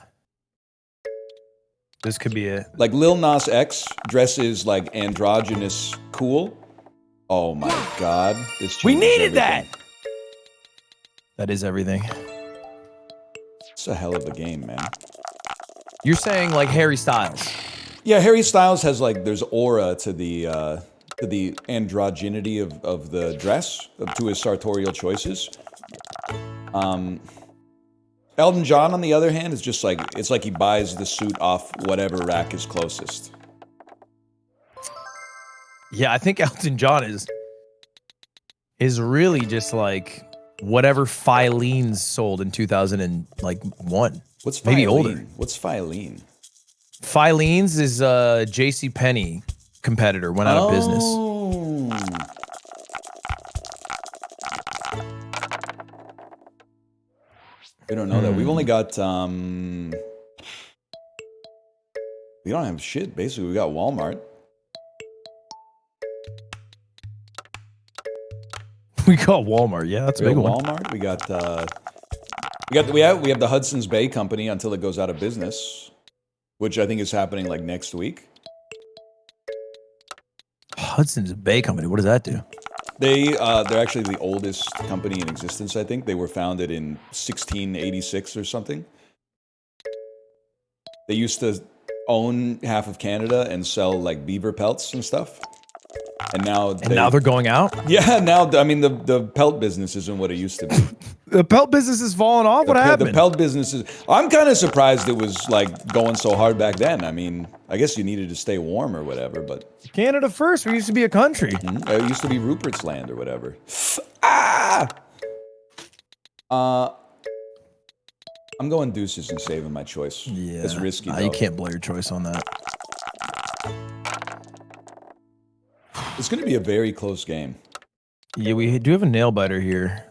This could be it. Like Lil Nas X dresses like androgynous cool. Oh my God. We needed that! That is everything. It's a hell of a game, man. You're saying like Harry Styles. Yeah, Harry Styles has like, there's aura to the androgynity of the dress, to his sartorial choices. Elton John, on the other hand, is just like, it's like he buys the suit off whatever rack is closest. Yeah, I think Elton John is really just like whatever Filene's sold in 2001. What's Filene? Maybe older. What's Filene? Filene's is a JCPenney competitor, went out of business. We don't know that. We've only got we don't have shit. Basically, we got Walmart. We got Walmart. Yeah, that's a big one. Walmart. We have the Hudson's Bay Company until it goes out of business, which I think is happening like next week. Hudson's Bay Company. What does that do? They're actually the oldest company in existence. I think they were founded in 1686 or something. They used to own half of Canada and sell like beaver pelts and stuff. And now they're going out? Yeah, now, I mean, the pelt business isn't what it used to be. The pelt business is falling off? What happened? The pelt business is... I'm kind of surprised it was, like, going so hard back then. I mean, I guess you needed to stay warm or whatever, but... Canada first. We used to be a country. Mm-hmm. It used to be Rupert's Land or whatever. I'm going deuces and saving my choice. Yeah. It's risky, though. You can't blow your choice on that. It's going to be a very close game. Yeah, we do have a nail biter here.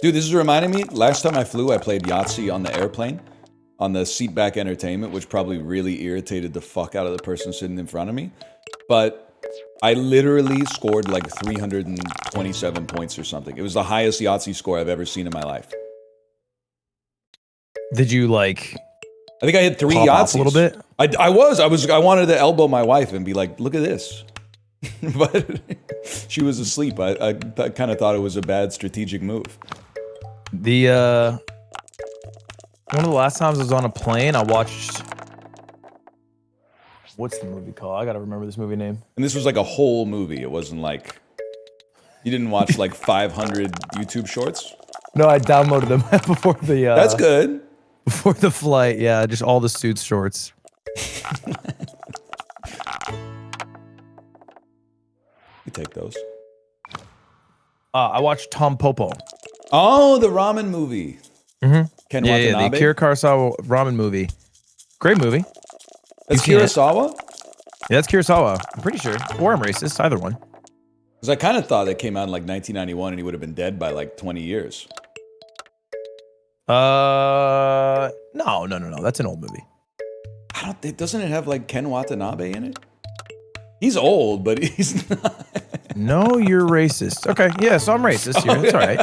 Dude, this is reminding me, last time I flew, I played Yahtzee on the airplane, on the seatback entertainment, which probably really irritated the fuck out of the person sitting in front of me. But I literally scored like 327 points or something. It was the highest Yahtzee score I've ever seen in my life. Did you like... I think I had 3 pop Yahtzees. off a little bit? I wanted to elbow my wife and be like, look at this. But she was asleep. I kind of thought it was a bad strategic move. One of the last times I was on a plane, I watched... What's the movie called? I gotta remember this movie name. And this was like a whole movie. It wasn't like... You didn't watch like 500 YouTube shorts? No, I downloaded them before the... That's good. Before the flight, yeah. Just all the Suits shorts. You take those. I watched Tom Popo. Oh, the ramen movie. Mm-hmm. Ken Yeah, Watanabe. the Akira Kurosawa ramen movie. Great movie. That's You've seen it? Kurosawa? Yeah, that's Kurosawa. I'm pretty sure. Or I'm racist. Either one. Because I kind of thought that came out in like 1991 and he would have been dead by like 20 years. No. That's an old movie. Doesn't it have like Ken Watanabe in it? He's old, but he's not. No, you're racist. Okay, yeah, so I'm racist here. It's all right.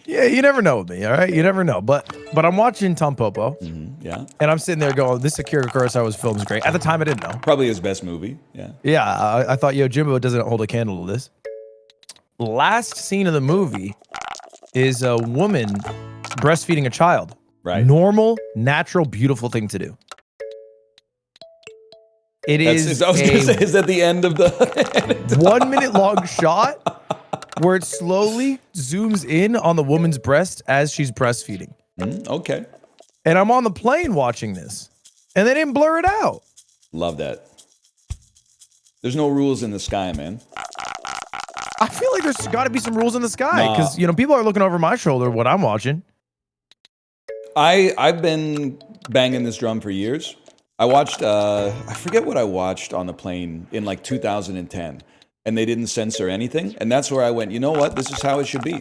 Yeah, you never know with me, all right? You never know. But I'm watching Tampopo, Yeah. and I'm sitting there going, this Akira Kurosawa's film is great. At the time, I didn't know. Probably his best movie. Yeah. Yeah, I thought, Jimbo doesn't hold a candle to this. Last scene of the movie is a woman breastfeeding a child. Right. Normal, natural, beautiful thing to do. It is I was going to say, is that the end of the 1 minute long shot where it slowly zooms in on the woman's breast as she's breastfeeding. Okay. And I'm on the plane watching this, and they didn't blur it out. Love that. There's no rules in the sky, man. I feel like there's got to be some rules in the sky because people are looking over my shoulder what I'm watching. I've been banging this drum for years. I watched, I forget what I watched on the plane in like 2010, and they didn't censor anything. And that's where I went, you know what? This is how it should be.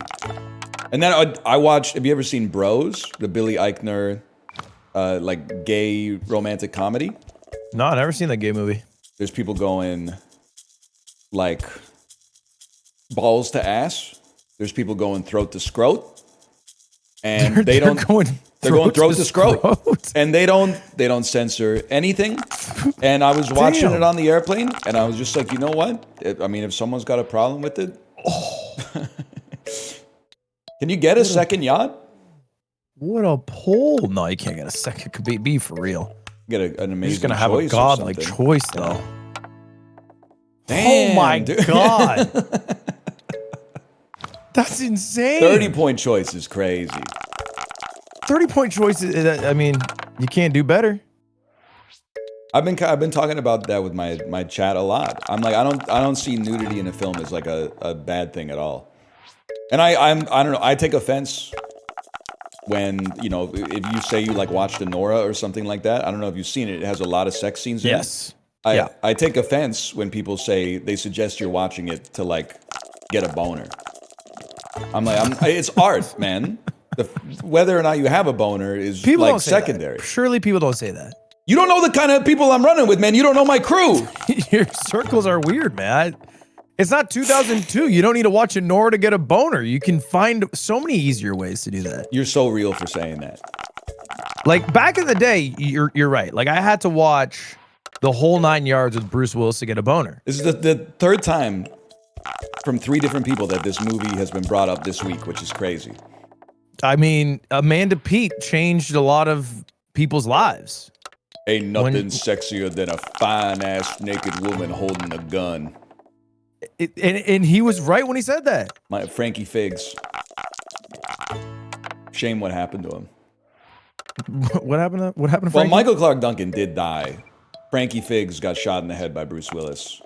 And then I watched, have you ever seen Bros? The Billy Eichner, like gay romantic comedy? No, I've never seen that gay movie. There's people going like balls to ass. There's people going throat to scrot. And they're going throat to scrot. And they don't censor anything. And I was watching it on the airplane, and I was just like, you know what? I mean, if someone's got a problem with it, can you get a second yacht? What a pull! No, you can't get a second. Could be for real. Get an amazing. You're just gonna have a godlike choice, though. Damn, oh my dude. god, that's insane. 30-point choice is crazy. 30-point choice. I mean, you can't do better. I've been talking about that with my chat a lot. I'm like, I don't see nudity in a film as like a bad thing at all. And I don't know. I take offense when, if you say you like watched a Nora or something like that. I don't know if you've seen it. It has a lot of sex scenes in it. Yes. I take offense when people say they suggest you're watching it to like get a boner. I'm like, it's art, man. Whether or not you have a boner is people like secondary. Surely people don't say that. You don't know the kind of people I'm running with, man. You don't know my crew. Your circles are weird, man. It's not 2002. You don't need to watch a Nora to get a boner. You can find so many easier ways to do that. You're so real for saying that. Like back in the day, you're right. Like I had to watch the whole 9 yards with Bruce Willis to get a boner. This is the third time from 3 different people that this movie has been brought up this week, which is crazy. I mean, Amanda Peet changed a lot of people's lives. Ain't nothing sexier than a fine-ass naked woman holding a gun. And he was right when he said that. My Frankie Figs. Shame what happened to him. What happened to Frankie? Well, Michael Clark Duncan did die. Frankie Figs got shot in the head by Bruce Willis.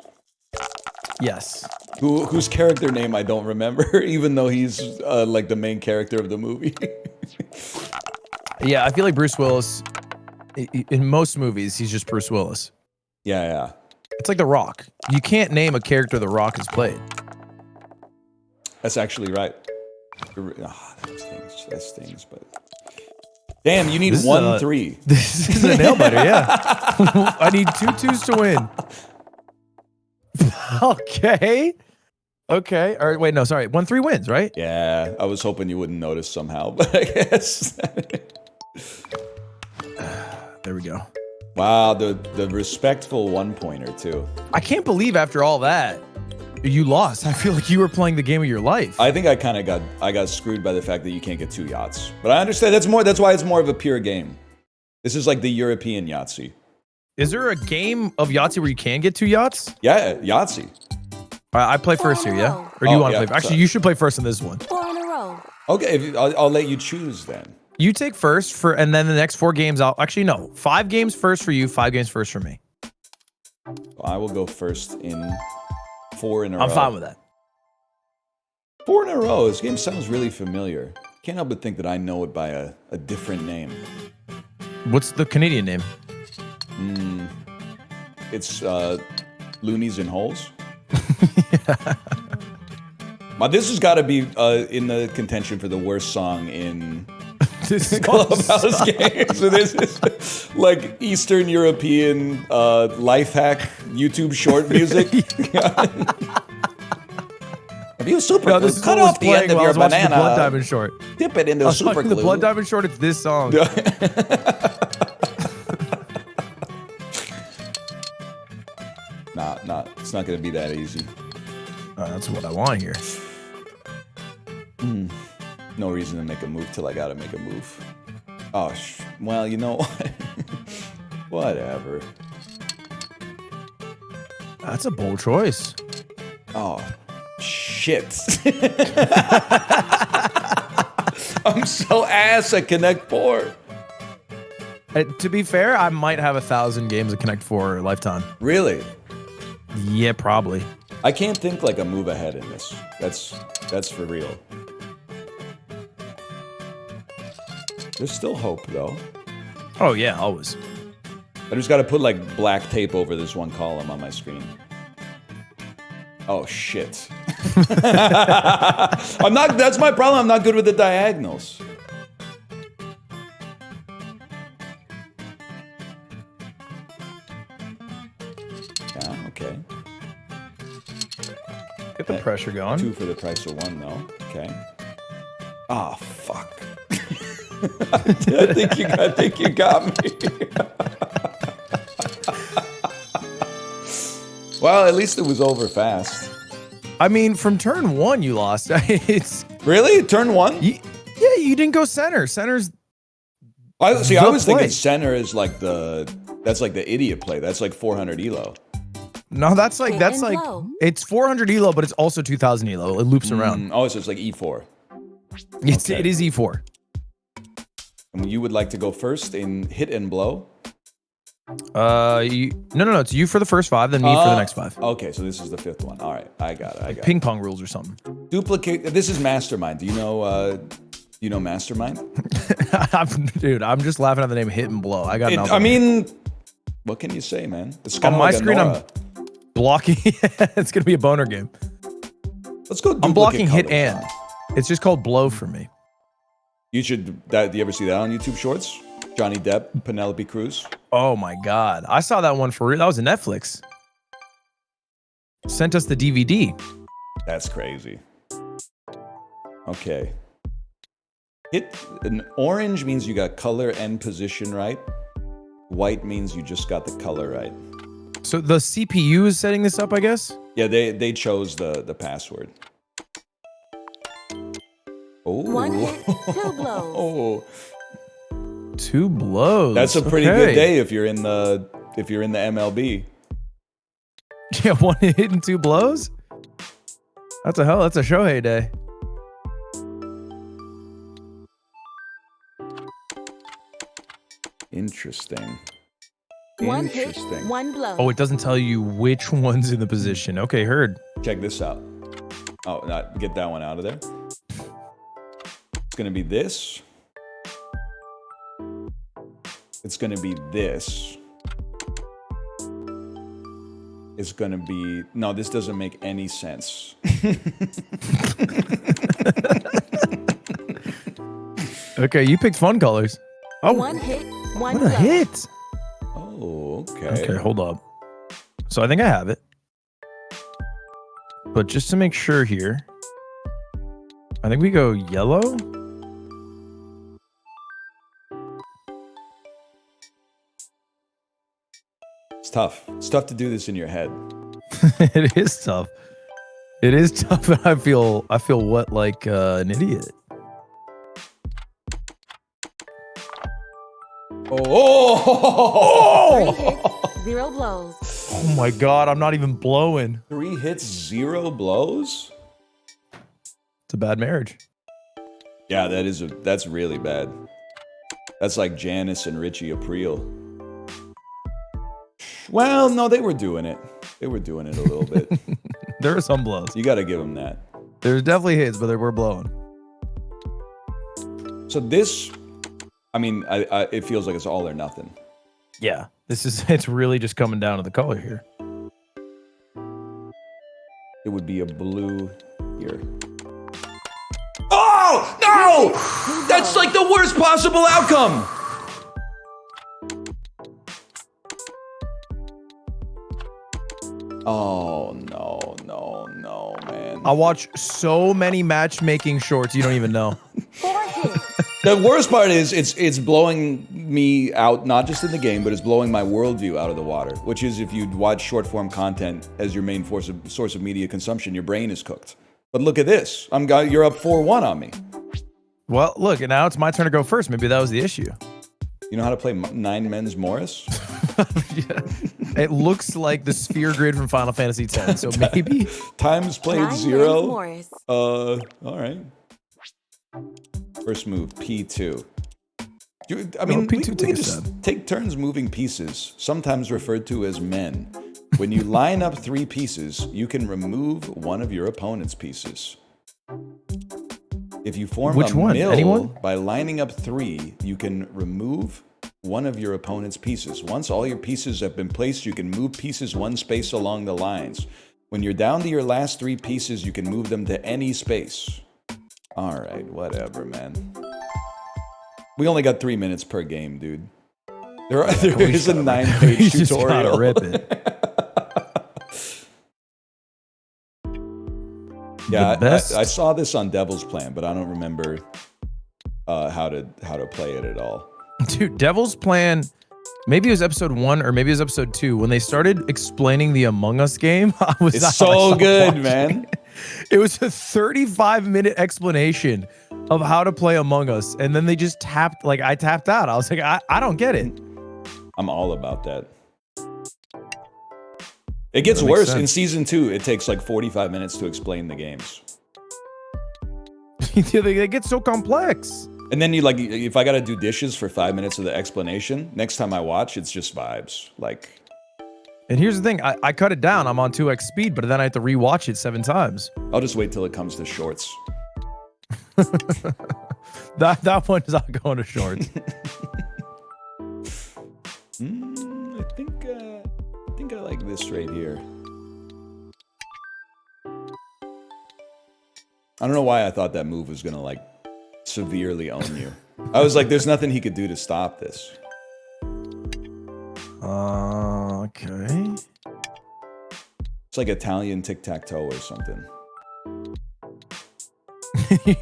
Yes. Whose character name I don't remember, even though he's like the main character of the movie. Yeah, I feel like Bruce Willis, in most movies, he's just Bruce Willis. Yeah. It's like The Rock. You can't name a character The Rock has played. That's actually right. That stings, but... Damn, you need 1-3. This is a nail biter, yeah. I need 2 twos to win. Okay. All right, wait, no, sorry. 1-3 wins, right? Yeah, I was hoping you wouldn't notice somehow, but I guess. There we go. Wow, the respectful 1-pointer too. I can't believe after all that, you lost. I feel like you were playing the game of your life. I think I kind of got screwed by the fact that you can't get 2 yachts. But I understand that's why it's more of a pure game. This is like the European Yahtzee. Is there a game of Yahtzee where you can get 2 yachts? Yeah, Yahtzee. All right, I play first here, yeah? Or do you want to play? Actually, sorry. you should play first in this one. 4 in a row. Okay, I'll let you choose then. You take first and then the next 4 games actually no, 5 games first for you, 5 games first for me. I will go first in 4 in a row. I'm fine with that. 4 in a row. This game sounds really familiar. Can't help but think that I know it by a different name. What's the Canadian name? It's Loonies and Holes. But this has got to be in the contention for the worst song in This Clubhouse games. So this is like Eastern European life hack YouTube short music. If you super No, glue, this is cut what was off the end playing of while I your was watching the Blood banana, Diamond short. dip it into I was super watching glue. the Blood Diamond short. It's this song. Nah, it's not gonna be that easy. That's what I want here. No reason to make a move till I gotta make a move. Oh, well, you know what? Whatever. That's a bold choice. Oh, shit. I'm so ass at Connect 4. To be fair, I might have 1,000 games of Connect 4 lifetime. Really? Yeah, probably. I can't think like a move ahead in this. That's for real. There's still hope though. Oh yeah, always. I just gotta put like black tape over this one column on my screen. Oh shit. That's my problem, I'm not good with the diagonals. Yeah, okay. Get the pressure going. 2 for the price of 1 though. Okay. Ah, fuck. I think you got me. Well, at least it was over fast. I mean, from turn 1, you lost. It's Really? Turn 1? yeah, you didn't go center. Center's I was thinking play. center is like that's like the idiot play. That's like 400 elo. no. That's like and blow. it's 400 elo, but it's also 2,000 elo. It loops around. Oh, so it's like E4. It is E4. And you would like to go first in hit and blow? No. It's you for the first 5, then me for the next 5. Okay, so this is the 5th one. All right, I got it. Ping pong rules or something. Duplicate. This is Mastermind. Do you know Mastermind? Dude, I'm just laughing at the name Hit and Blow. I got nothing. I mean, what can you say, man? It's kind on of my like screen, Nora. I'm blocking. It's gonna be a boner game. Let's go. I'm blocking hit colors, and. huh? It's just called blow for me. You should. Do you ever see that on YouTube Shorts? Johnny Depp, Penelope Cruz. Oh my god, I saw that one for real. That was a Netflix. Sent us the DVD. That's crazy. Okay. An orange means you got color and position right. White means you just got the color right. So the CPU is setting this up, I guess. Yeah, they chose the password. Oh. 1 hit, 2 blows. Oh. 2 blows. That's a pretty good day if you're in the MLB. Yeah, 1 hit and 2 blows. That's a Shohei day. Interesting. 1 hit, Interesting. 1 blow. Oh, it doesn't tell you which one's in the position. Okay, heard. Check this out. Oh, not get that one out of there. It's gonna be this. It's gonna be this. It's gonna be no. This doesn't make any sense. Okay, you picked fun colors. Oh, 1 hit, 1 what blow. a hit. Oh, okay. Okay, hold up. So I think I have it. But just to make sure here, I think we go yellow. It's tough. It's tough to do this in your head. It is tough. It is tough. I feel what like an idiot. Oh! 3 hits, 0 blows. Oh my god, I'm not even blowing. 3 hits, 0 blows? It's a bad marriage. Yeah, that's really bad. That's like Janice and Richie Aprile. Well, no, they were doing it. They were doing it a little bit. There are some blows. You got to give them that. There's definitely hits, but they were blowing. So this, I mean, it feels like it's all or nothing. Yeah, it's really just coming down to the color here. It would be a blue here. Oh, no! That's like the worst possible outcome. Oh, no, man. I watch so many matchmaking shorts you don't even know. The worst part is it's blowing me out, not just in the game, but it's blowing my worldview out of the water, which is if you watch short form content as your main source of media consumption, your brain is cooked. But look at this. You're up 4-1 on me. Well, look, and now it's my turn to go first. Maybe that was the issue. You know how to play 9 men's Morris? Yeah. It looks like the sphere grid from Final Fantasy X, so maybe. Times played 9 0. men's Morris. All right. First move, P2. I mean, P2 we just take turns moving pieces, sometimes referred to as men. When you line up 3 pieces, you can remove one of your opponent's pieces. If you form Which a one? mill Anyone? by lining up 3, you can remove one of your opponent's pieces. Once all your pieces have been placed, you can move pieces 1 space along the lines. When you're down to your last 3 pieces, you can move them to any space. All right, whatever, man. We only got 3 minutes per game, dude. There is a 9-page Just tutorial. gotta rip it. Yeah, best. I saw this on Devil's Plan, but I don't remember how to play it at all. Dude, Devil's Plan, maybe it was episode 1 or maybe it was episode 2. When they started explaining the Among Us game, It's so good, man. It was a 35-minute explanation of how to play Among Us, and then they just I tapped out. I was like, I don't get it. I'm all about that. It gets That makes worse. sense. In season 2, it takes like 45 minutes to explain the games. They get so complex. And then if I gotta do dishes for 5 minutes of the explanation, next time I watch, it's just vibes. Like, And here's the thing, I cut it down. I'm on 2x speed, but then I have to rewatch it 7 times. I'll just wait till it comes to shorts. That one is not going to shorts. I think I like this right here. I don't know why I thought that move was gonna like severely own you. I was like, there's nothing he could do to stop this. Okay. It's like Italian tic-tac-toe or something.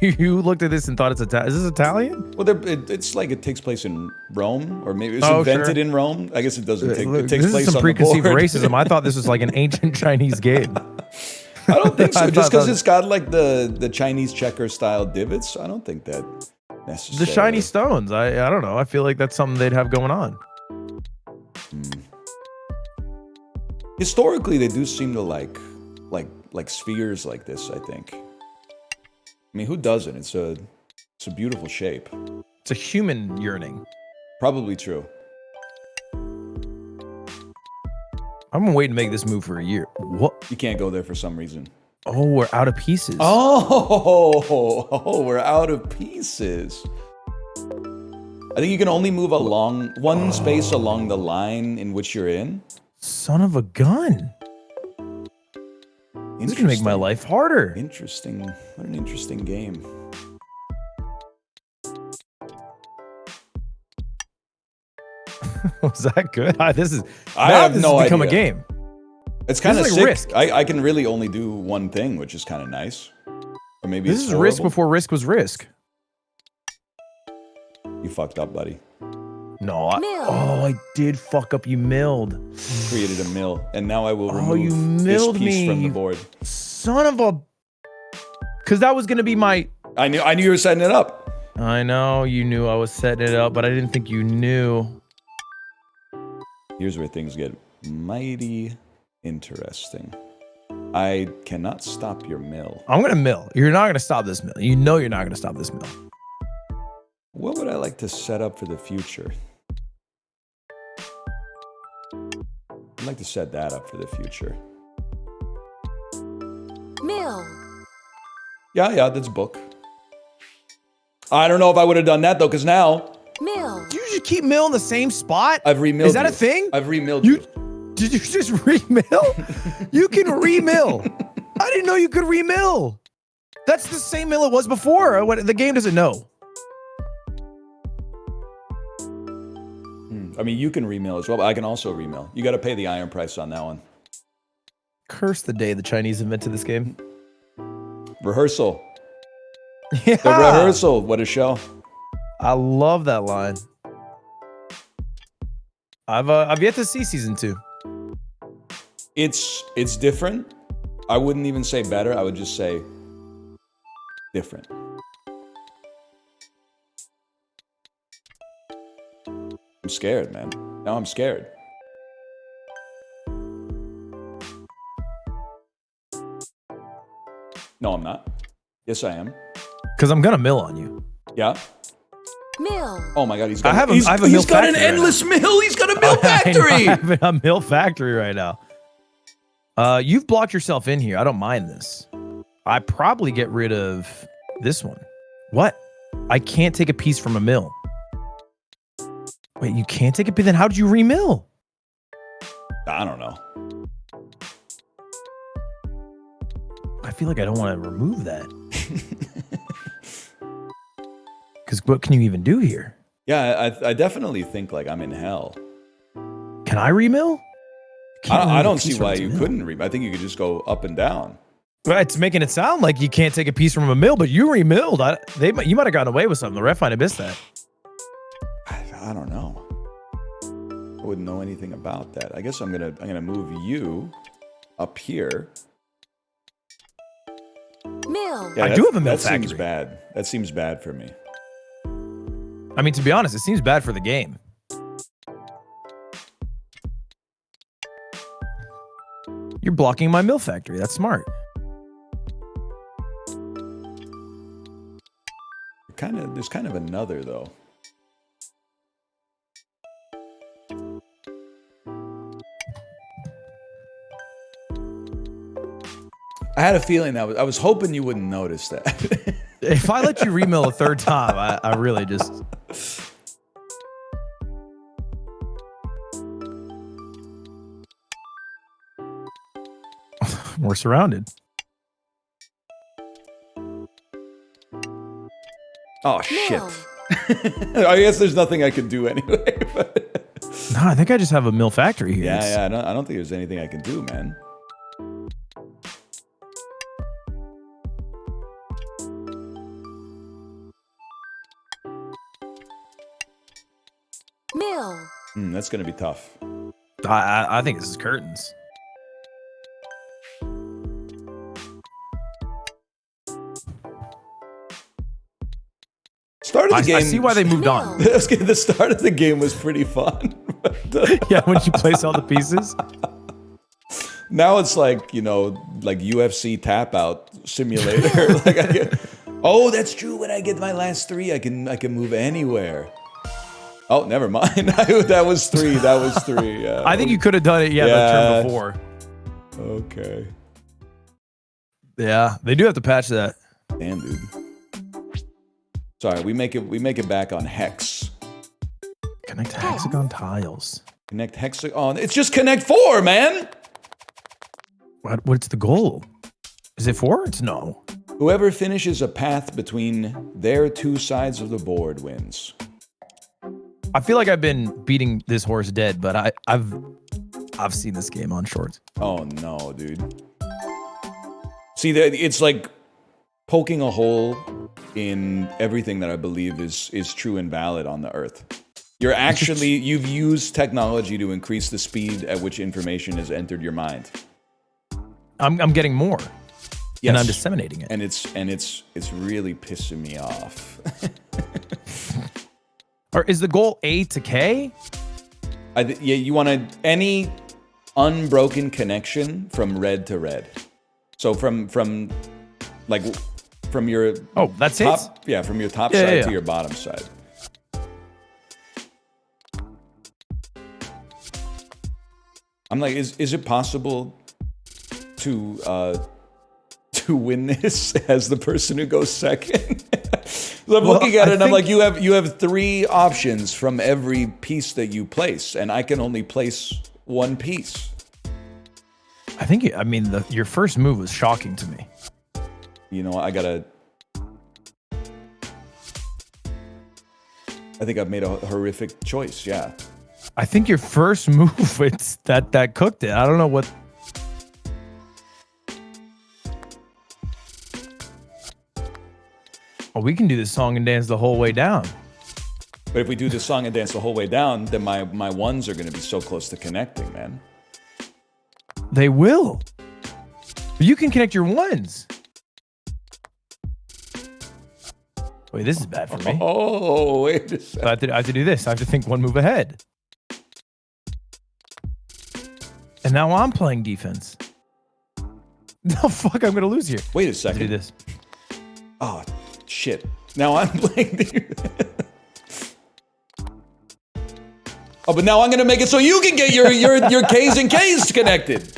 You looked at this and thought it's Italian. Is this Italian? Well, it's like it takes place in Rome, or maybe it was Oh, invented sure. in Rome. I guess it doesn't take. Look, It takes this place is some on the preconceived board. racism. I thought this was like an ancient Chinese game. I don't think so. I Just thought because that- it's got like the Chinese checker style divots, I don't think that necessarily. The shiny stones. I don't know. I feel like that's something they'd have going on. Historically, they do seem to like spheres like this. I think. I mean, who doesn't? It's a beautiful shape. It's a human yearning. Probably true. I've been waiting to make this move for a year. What? You can't go there for some reason. Oh, we're out of pieces. Oh, we're out of pieces. I think you can only move along one space along the line in which you're in. Son of a gun. This is gonna make my life harder. Interesting. What an interesting game. Was that good? This is. I now have this no has become idea. a game. It's kind of This is sick. like Risk. I can really only do one thing, which is kind of nice. Or maybe This it's is Risk horrible. before Risk was Risk. You fucked up, buddy. No. Mill. Oh, I did fuck up. You milled. Created a mill, and now I will Oh, you remove this milled piece from the me. board. Son of a. Because that was gonna be my. I knew you were setting it up. I know you knew I was setting it up, but I didn't think you knew. Here's where things get mighty interesting. I cannot stop your mill. I'm gonna mill. You're not gonna stop this mill. You know you're not gonna stop this mill. What would I like to set up for the future? I'd like to set that up for the future. Mill. Yeah, that's book. I don't know if I would have done that though, because now Mill. Do you just keep mill in the same spot? I've remilled. Is that you. a thing? I've remilled you. Did you just remill? You can remill. I didn't know you could remill. That's the same mill it was before. The game doesn't know. I mean, you can remill as well, but I can also remill. You got to pay the iron price on that one. Curse the day the Chinese invented this game. Rehearsal. Yeah. The rehearsal. What a show. I love that line. I've yet to see season 2. It's different. I wouldn't even say better. I would just say different. I'm scared, man. Now I'm scared. No, I'm not. Yes, I am. Because I'm gonna mill on you. Yeah. Mill. Oh my God, he's got. I have a he's mill got an factory right endless mill. He's got a mill I factory. have a mill factory right now. You've blocked yourself in here. I don't mind this. I probably get rid of this one. What? I can't take a piece from a mill. Wait, you can't take a piece? Then how did you remill? I don't know. I feel like I don't want to remove that. Because what can you even do here? Yeah, I definitely think like I'm in hell. Can I remill? I don't see why you couldn't remill. I think you could just go up and down. Well, it's making it sound like you can't take a piece from a mill, but you remilled. You might have gotten away with something. The ref might have missed that. I don't know. I wouldn't know anything about that. I guess I'm gonna move you up here. Mill. Yeah, I do have a mill that factory. seems bad. That seems bad for me. I mean, to be honest, it seems bad for the game. You're blocking my mill factory. That's smart. There's kind of another though. I had a feeling I was hoping you wouldn't notice that. If I let you remill a third time, I really just... We're surrounded. Oh shit! I guess there's nothing I can do anyway. No, I think I just have a mill factory here. Yeah. I don't think there's anything I can do, man. Mill. That's gonna be tough. I think this is curtains. Start of the game. I see why they moved on. The start of the game was pretty fun. Yeah, when you place all the pieces. Now it's like, like UFC tap out simulator. Like oh, that's true. When I get my last 3, I can move anywhere. Oh, never mind. That was 3. Yeah. I think you could have done it, the turn before. Okay. Yeah, they do have to patch that. Damn, dude. Sorry, we make it back on hex. Connect hexagon tiles. Connect hexagon. It's just connect 4, man. What's the goal? Is it 4? It's no. Whoever finishes a path between their 2 sides of the board wins. I feel like I've been beating this horse dead, but I've seen this game on shorts. Oh no, dude. See, it's like poking a hole in everything that I believe is true and valid on the earth. You've used technology to increase the speed at which information has entered your mind. I'm getting more. Yes. And I'm disseminating it. And it's really pissing me off. Or is the goal A to K? Yeah, you want any unbroken connection from red to red. So from your that's top, it? yeah, from your top side to your bottom side. I'm like, is it possible to to win this as the person who goes second. So I'm looking at it and I'm like, you have 3 options from every piece that you place, and I can only place 1 piece. I think, your first move was shocking to me. You know, I think I've made a horrific choice, yeah. I think your first move, it's that cooked it. I don't know what. Oh, we can do this song and dance the whole way down. But if we do this song and dance the whole way down, then my 1s are going to be so close to connecting, man. They will. But you can connect your 1s. Wait, this is bad for me. Oh, wait a second. I have to do this. I have to think 1 move ahead. And now I'm playing defense. No, fuck, I'm going to lose here. Wait a second. Do this. Oh, shit. Now I'm playing defense. Oh, but now I'm going to make it so you can get your K's and K's connected.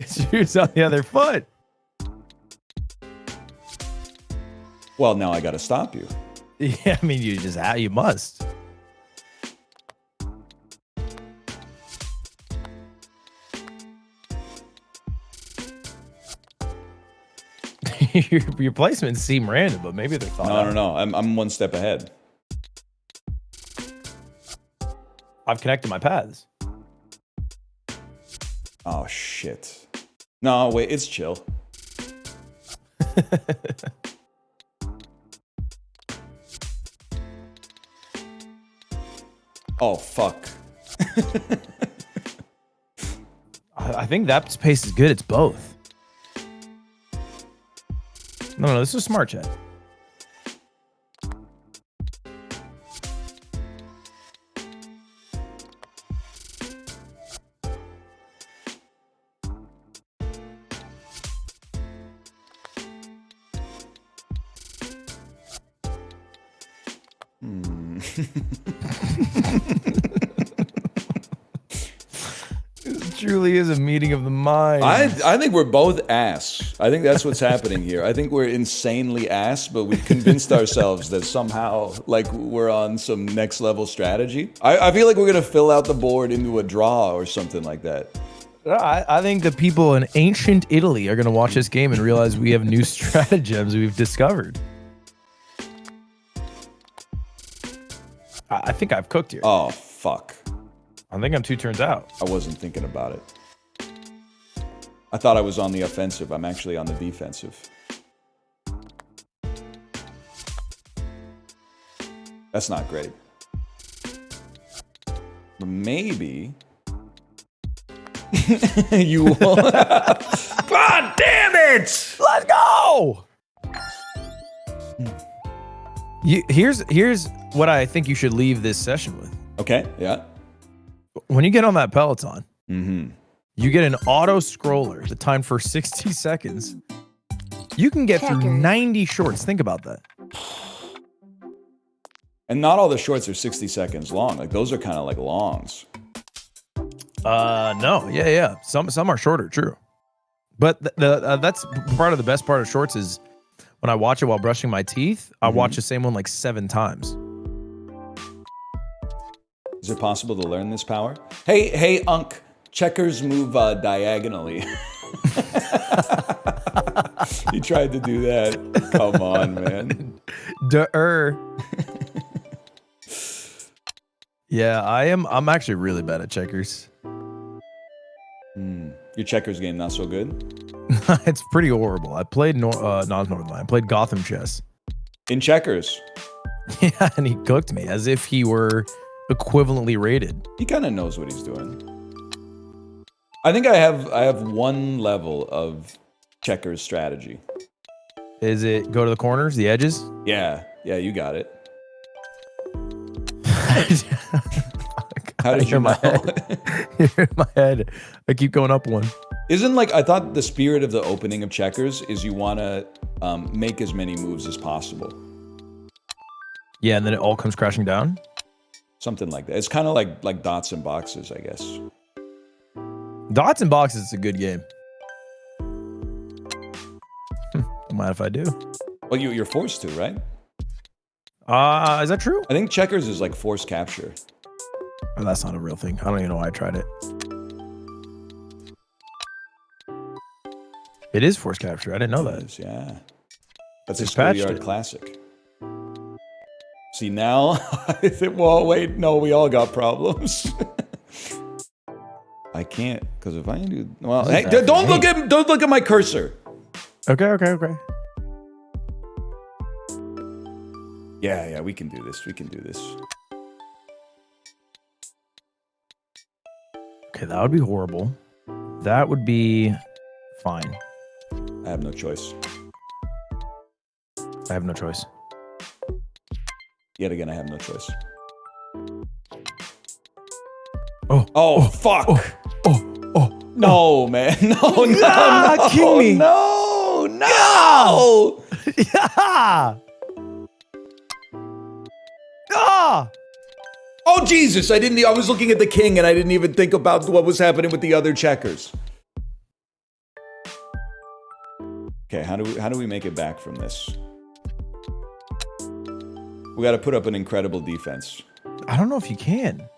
Shoes on the other foot. Well, now I got to stop you. Yeah, I mean, you must. your placements seem random, but maybe they're thought out. No. I'm 1 step ahead. I've connected my paths. Oh, shit. No, wait, it's chill. Oh, fuck. I think that space is good. It's both. No, this is smart chat. This truly is a meeting of the minds. I think we're both ass. I think that's what's happening here. I think we're insanely ass, but we've convinced ourselves that somehow, like, we're on some next level strategy. I feel like we're gonna fill out the board into a draw or something like that. I think the people in ancient Italy are going to watch this game and realize we have new stratagems we've discovered. I think I've cooked here. Oh, fuck. I think I'm 2 turns out. I wasn't thinking about it. I thought I was on the offensive. I'm actually on the defensive. That's not great. But maybe... you will. God damn it! Let's go! Here's what I think you should leave this session with. Okay, yeah. When you get on that Peloton, you get an auto scroller, the time for 60 seconds. You can get through 90 shorts. Think about that. And not all the shorts are 60 seconds long. Like, those are kind of like longs. No, yeah. Some are shorter, true. But that's part of the best part of shorts is when I watch it while brushing my teeth, I watch the same one like 7 times. Is it possible to learn this power? Hey, Unk, checkers move diagonally. He tried to do that. Come on, man. Yeah, I'm actually really bad at checkers. Your checkers game not so good? It's pretty horrible. I played not Northernlion. I played Gotham chess. In checkers? Yeah, and he cooked me as if he were equivalently rated. He kind of knows what he's doing. I think I have 1 level of checkers strategy. Is it go to the corners, the edges? Yeah, you got it. How did you know? In my head, I keep going up 1. Isn't like, I thought the spirit of the opening of checkers is you want to make as many moves as possible. Yeah, and then it all comes crashing down? Something like that. It's kind of like dots and boxes, I guess. Dots and boxes is a good game. mind if I do. Well, you're forced to, right? Is that true? I think checkers is like forced capture. Oh, that's not a real thing. I don't even know why I tried it. It is forced capture. I didn't know that. Is, yeah. That's a Just patched schoolyard it. classic. See now, well, wait, no, we all got problems. I can't because if I do, well, hey, don't look at my cursor. Okay. Yeah, we can do this. We can do this. Okay, that would be horrible. That would be fine. I have no choice. I have no choice. Yet again, I have no choice. Oh, fuck. Oh. No, man. No, king me. No. Yeah. Ah. Oh, Jesus. I was looking at the king and I didn't even think about what was happening with the other checkers. Okay, how do we make it back from this? We got to put up an incredible defense. I don't know if you can.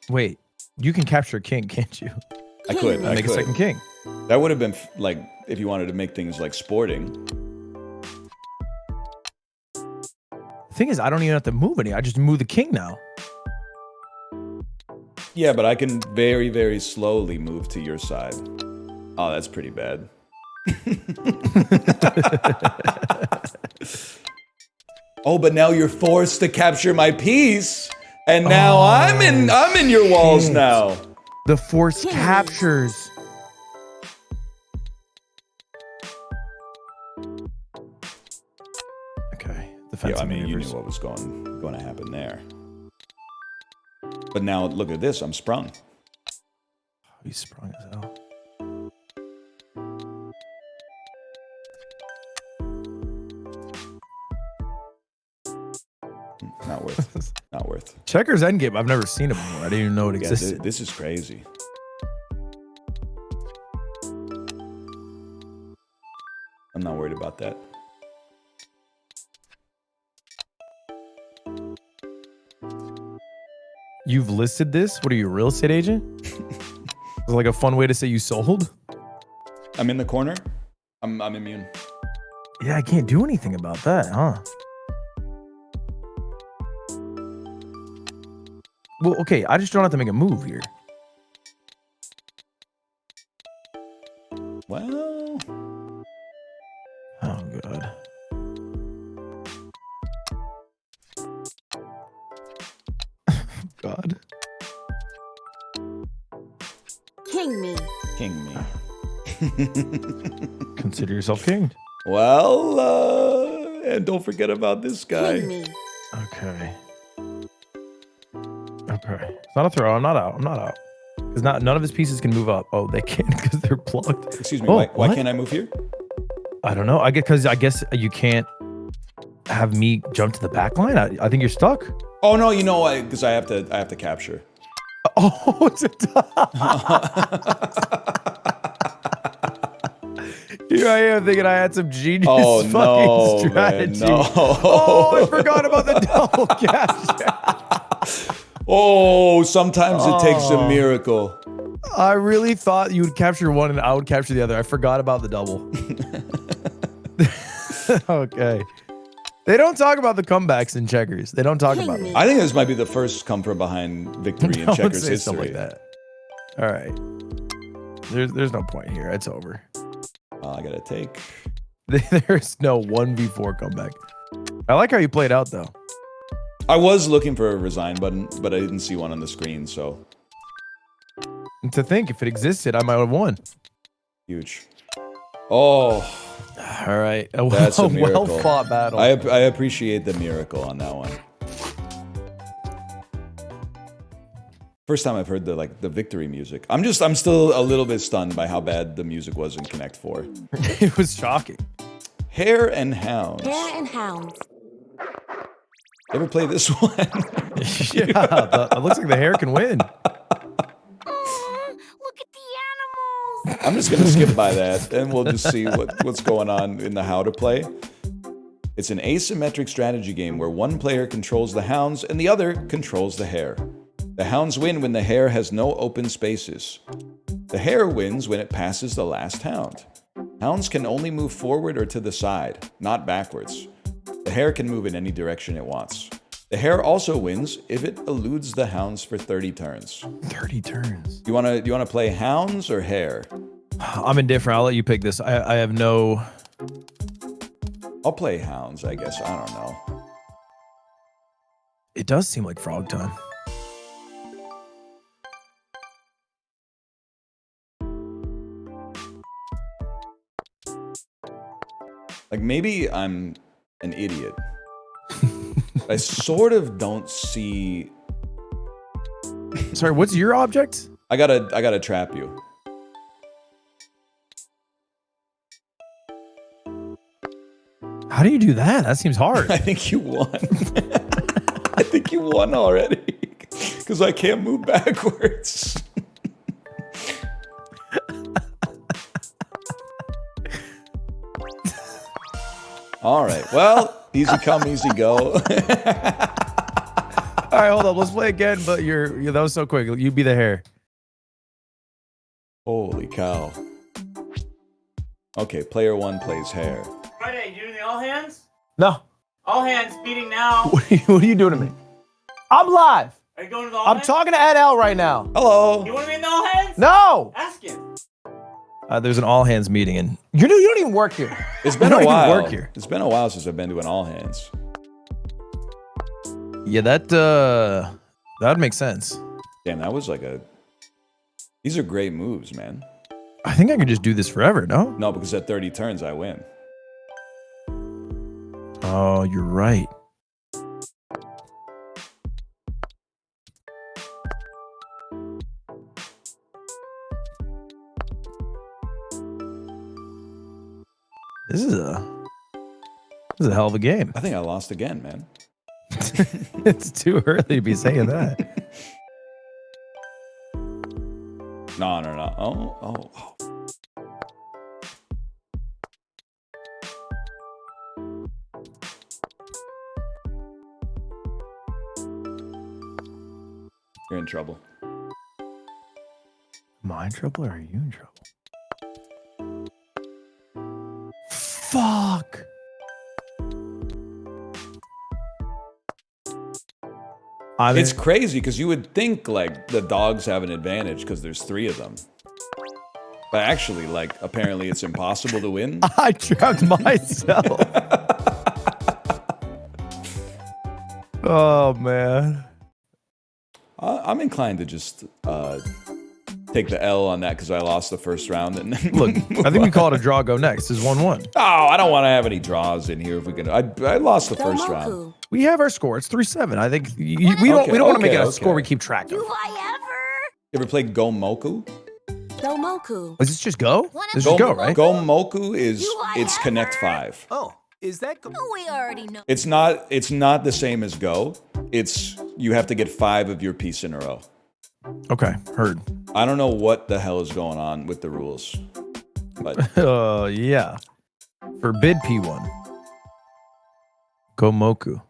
Wait, you can capture a king, can't you? I could. Make a second king. That would have been like if you wanted to make things like sporting. The thing is, I don't even have to move any. I just move the king now. Yeah, but I can very, very slowly move to your side. Oh, that's pretty bad. Oh, but now you're forced to capture my piece, and now I'm in your walls now. The force captures. Okay. Yeah, I mean, you knew what was going to happen there. But now look at this. I'm sprung. He's sprung as hell. Not worth. Not worth. Checkers endgame. I've never seen it before. I didn't even know it existed. This is crazy. I'm not worried about that. You've listed this? What are you, a real estate agent? Is it like a fun way to say you sold? I'm in the corner. I'm immune. Yeah, I can't do anything about that, huh? Well, okay, I just don't have to make a move here. Well. Oh, God. God. King me. King me. Consider yourself king. Well, and don't forget about this guy. King me. Okay. Okay. It's not a throw. I'm not out. Because none of his pieces can move up. Oh, they can't because they're plugged. Excuse me. Oh, why can't I move here? I don't know. I guess you can't have me jump to the back line. I think you're stuck. Oh no, you know why? Because I have to capture. Oh, it's a Here I am thinking I had some genius fucking strategy. Man, no. Oh, I forgot about the double capture. Oh, sometimes it takes a miracle. I really thought you would capture one and I would capture the other. I forgot about the double. Okay. They don't talk about the comebacks in checkers. They don't talk about them. I think this might be the first come from behind victory in checkers history. Stuff like that. All right. There's no point here. It's over. I gotta take. There's no 1v4 comeback. I like how you played out though. I was looking for a resign button, but I didn't see one on the screen, so. And to think, if it existed, I might have won. Huge. Oh. All right. That's a miracle. Well fought battle. I appreciate the miracle on that one. First time I've heard the victory music. I'm still a little bit stunned by how bad the music was in Connect 4. It was shocking. Hare and Hounds. Hare and Hounds. Ever play this one? Yeah, it looks like the hare can win. Look at the animals. I'm just going to skip by that, and we'll just see what's going on in the how to play. It's an asymmetric strategy game where one player controls the hounds and the other controls the hare. The hounds win when the hare has no open spaces. The hare wins when it passes the last hound. Hounds can only move forward or to the side, not backwards. The hare can move in any direction it wants. The hare also wins if it eludes the hounds for 30 turns. 30 turns. You wanna play hounds or hare? I'm indifferent. I'll let you pick this. I have no... I'll play hounds, I guess. I don't know. It does seem like frog time. Like, maybe I'm an idiot. I sort of don't see... Sorry, what's your object? I gotta trap you. How do you do that? That seems hard. I think you won. I think you won already. Because I can't move backwards. All right. Well, easy come, easy go. All right, hold up. Let's play again, but that was so quick. You be the hare. Holy cow. Okay, player one plays hare. Friday, you doing the all hands? No. All hands meeting now. What are you doing to me? I'm live. Are you going to the all I'm hands? talking to Ed L right now. Hello. You want to be in the all hands? No. Ask him. There's an all hands meeting, and you don't even work here. It's been You a don't even while. work here. It's been a while since I've been to an all hands. Yeah, that'd make sense. Damn, that was like a... These are great moves, man. I think I could just do this forever, no? No, because at 30 turns, I win. Oh, you're right. This is a hell of a game. I think I lost again, man. It's too early to be saying that. No. Oh. You're in trouble. Am I in trouble or are you in trouble? Fuck. It's crazy because you would think like the dogs have an advantage because there's 3 of them. But actually, like, apparently it's impossible to win. I trapped myself. Oh, man. I'm inclined to just take the L on that because I lost the first round. And then Look, I think we call it a draw. Go next. Is 1-1. Oh, I don't want to have any draws in here if we can. I lost the first round. Gomoku. We have our score. It's 3-7. I think we don't want to make it a score we keep track of. Do I You ever played Gomoku? ever? Gomoku. Is this just go? This is just go, right? Gomoku is Do I it's Connect ever? 5. Oh, is that We already know. It's not the same as Go. It's you have to get 5 of your piece in a row. Okay, heard. I don't know what the hell is going on with the rules. But Yeah. Forbid P1. Gomoku.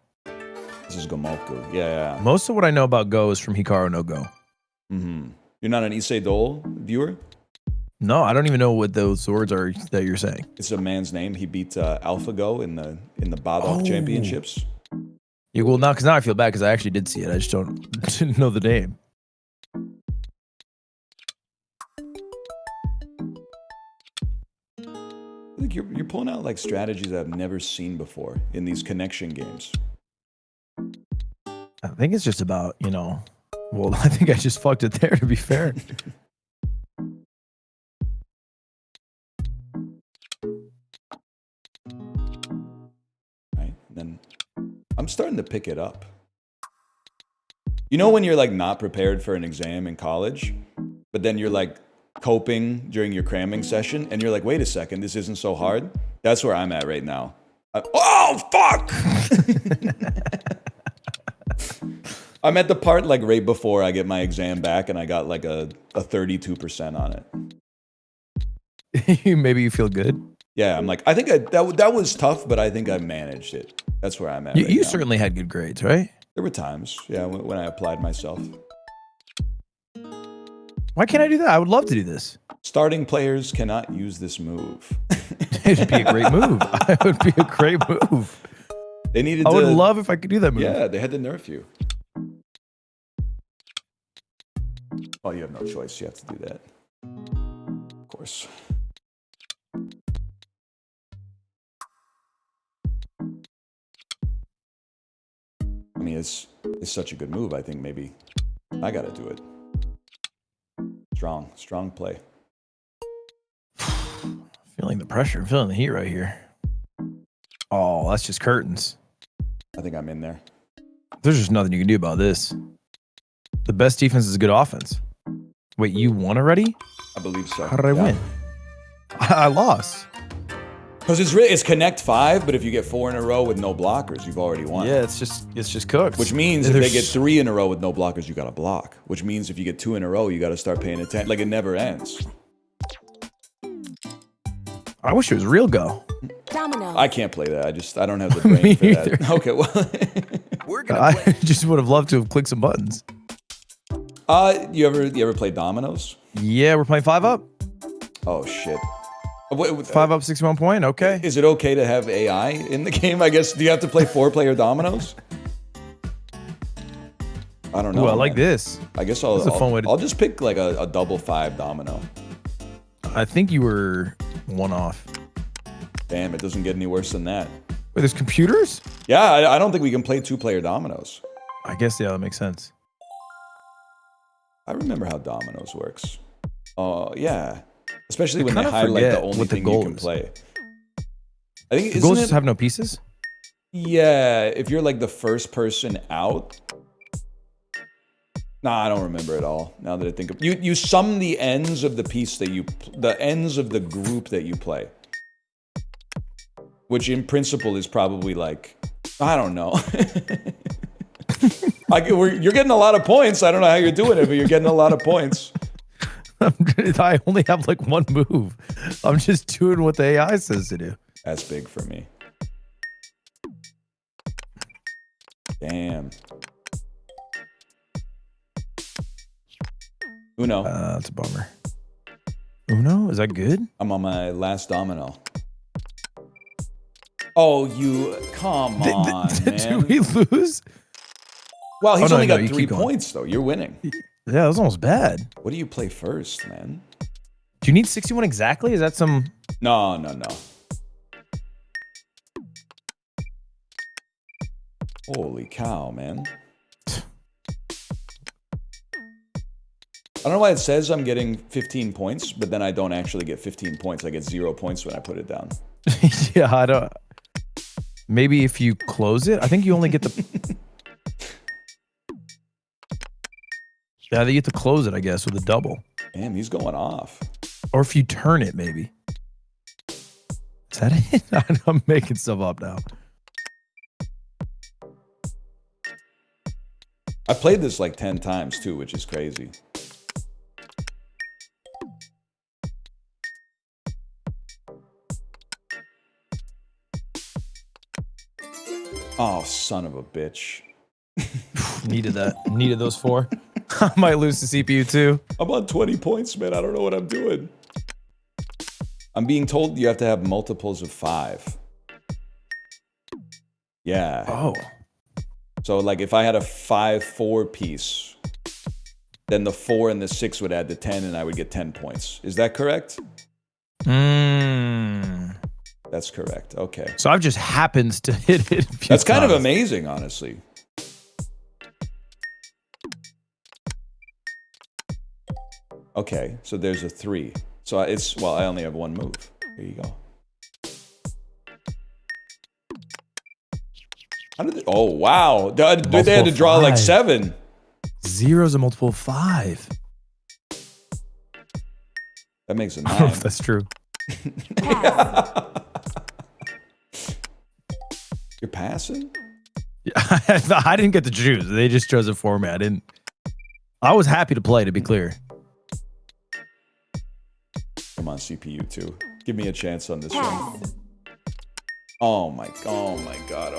this is Gomoku. Yeah. Most of what I know about Go is from Hikaru no Go. Mm-hmm. You're not an Issei Dole viewer? No, I don't even know what those words are that you're saying. It's a man's name. He beat AlphaGo in the Badok championships. Yeah, well, now I feel bad because I actually did see it. I just didn't know the name. I think you're pulling out like strategies I've never seen before in these connection games. I think it's just about, well, I think I just fucked it there, to be fair. Right? And then I'm starting to pick it up. You know when you're like not prepared for an exam in college, but then you're like coping during your cramming session and you're like, wait a second, this isn't so hard? That's where I'm at right now. Oh, fuck! I'm at the part like right before I get my exam back and I got like a 32% on it. Maybe you feel good. Yeah, I'm like, I think that was tough, but I think I managed it. That's where I'm at. You right now. certainly had good grades, right? There were times, yeah, when I applied myself. Why can't I do that? I would love to do this. Starting players cannot use this move. It'd be a great move. It would be a great move. They needed. I would love if I could do that move. Yeah, they had to nerf you. Oh, you have no choice. You have to do that. Of course. I mean, it's such a good move. I think maybe I got to do it. Strong play. Feeling the pressure. I'm feeling the heat right here. Oh, that's just curtains. I think I'm in there. There's just nothing you can do about this. The best defense is good offense. Wait, you won already? I believe so. How did I win? I lost. Because it's connect 5, but if you get 4 in a row with no blockers, you've already won. Yeah, it's just cooked. Which means if they get 3 in a row with no blockers, you got to block. Which means if you get 2 in a row, you got to start paying attention. Like, it never ends. I wish it was real go. Domino. I can't play that. I don't have the brain for that. Okay, well. We're gonna I play. just would have loved to have clicked some buttons. You ever play dominoes? Yeah, we're playing 5 up. Oh shit. 5 up, 61 point. Okay. Is it okay to have AI in the game? I guess. Do you have to play 4-player dominoes? I don't know. Ooh, I like this. I guess This is a fun way to- I'll just pick like a double 5 domino. I think you were 1 off. Damn, it doesn't get any worse than that. Wait, there's computers? Yeah, I don't think we can play 2-player dominoes. I guess, yeah, that makes sense. I remember how dominoes works. Oh, yeah. Especially when I they kinda highlight the forget only what the thing you goal can is. play. I think The isn't goals it? just have no pieces? Yeah, if you're like the first person out. Nah, I don't remember it all. Now that I think of you sum the ends of the piece that the ends of the group that you play. Which in principle is probably like, I don't know. You're getting a lot of points. I don't know how you're doing it, but you're getting a lot of points. I only have like 1 move. I'm just doing what the AI says to do. That's big for me. Damn. Uno. That's a bummer. Uno? Is that good? I'm on my last domino. Oh, come on, man. Did we lose? Well, he's Oh, no, only no, got you 3 keep going. points, though. You're winning. Yeah, that was almost bad. What do you play first, man? Do you need 61 exactly? Is that some... No. Holy cow, man. I don't know why it says I'm getting 15 points, but then I don't actually get 15 points. I get 0 points when I put it down. Yeah, I don't... Maybe if you close it? I think you only get the... Yeah, they get to close it, I guess, with a double. Damn, he's going off. Or if you turn it, maybe. Is that it? I'm making stuff up now. I played this like 10 times too, which is crazy. Oh, son of a bitch. Needed that. Needed those 4. I might lose the CPU too. I'm on 20 points, man. I don't know what I'm doing. I'm being told you have to have multiples of 5. Yeah. Oh. So like if I had a 5-4 piece, then the 4 and the 6 would add to 10 and I would get 10 points. Is that correct? That's correct. Okay. So I've just happened to hit it. That's kind of amazing, honestly. Okay, so there's a 3. So I only have 1 move. There you go. How did oh, wow. They had to draw like 7. 0's a multiple of 5. That makes a I don't know 9. if that's true. You're passing? Yeah, I didn't get to choose. They just chose it for me. I was happy to play, to be clear. Come Come on, CPU too. Give me a chance on this Pass. one. Oh my god.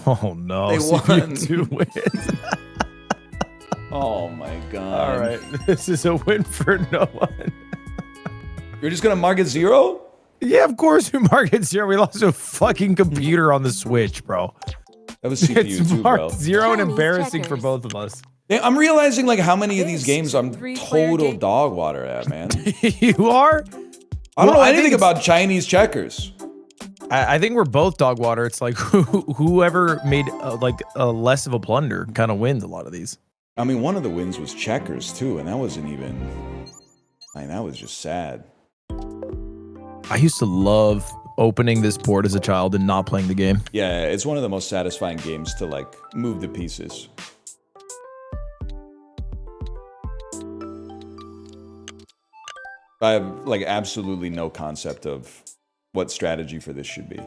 Oh no, They CPU2 won. wins. Oh my god. All right, this is a win for no one. You're just gonna mark it 0? Yeah, of course we mark it 0. We lost a fucking computer on the Switch, bro. That was CPU It's too, bro. marked 0 and Chinese embarrassing for checkers. both of us. Yeah, I'm realizing like how many of these This games I'm three-player total game. dog water at, man. You are? I don't Well, know I anything think about Chinese checkers. I think we're both dog water. It's like whoever made like less of a blunder kind of wins a lot of these. I mean, one of the wins was checkers too, and that wasn't even. I mean, that was just sad. I used to love opening this board as a child and not playing the game. Yeah, it's one of the most satisfying games to like move the pieces. I have like absolutely no concept of what strategy for this should be.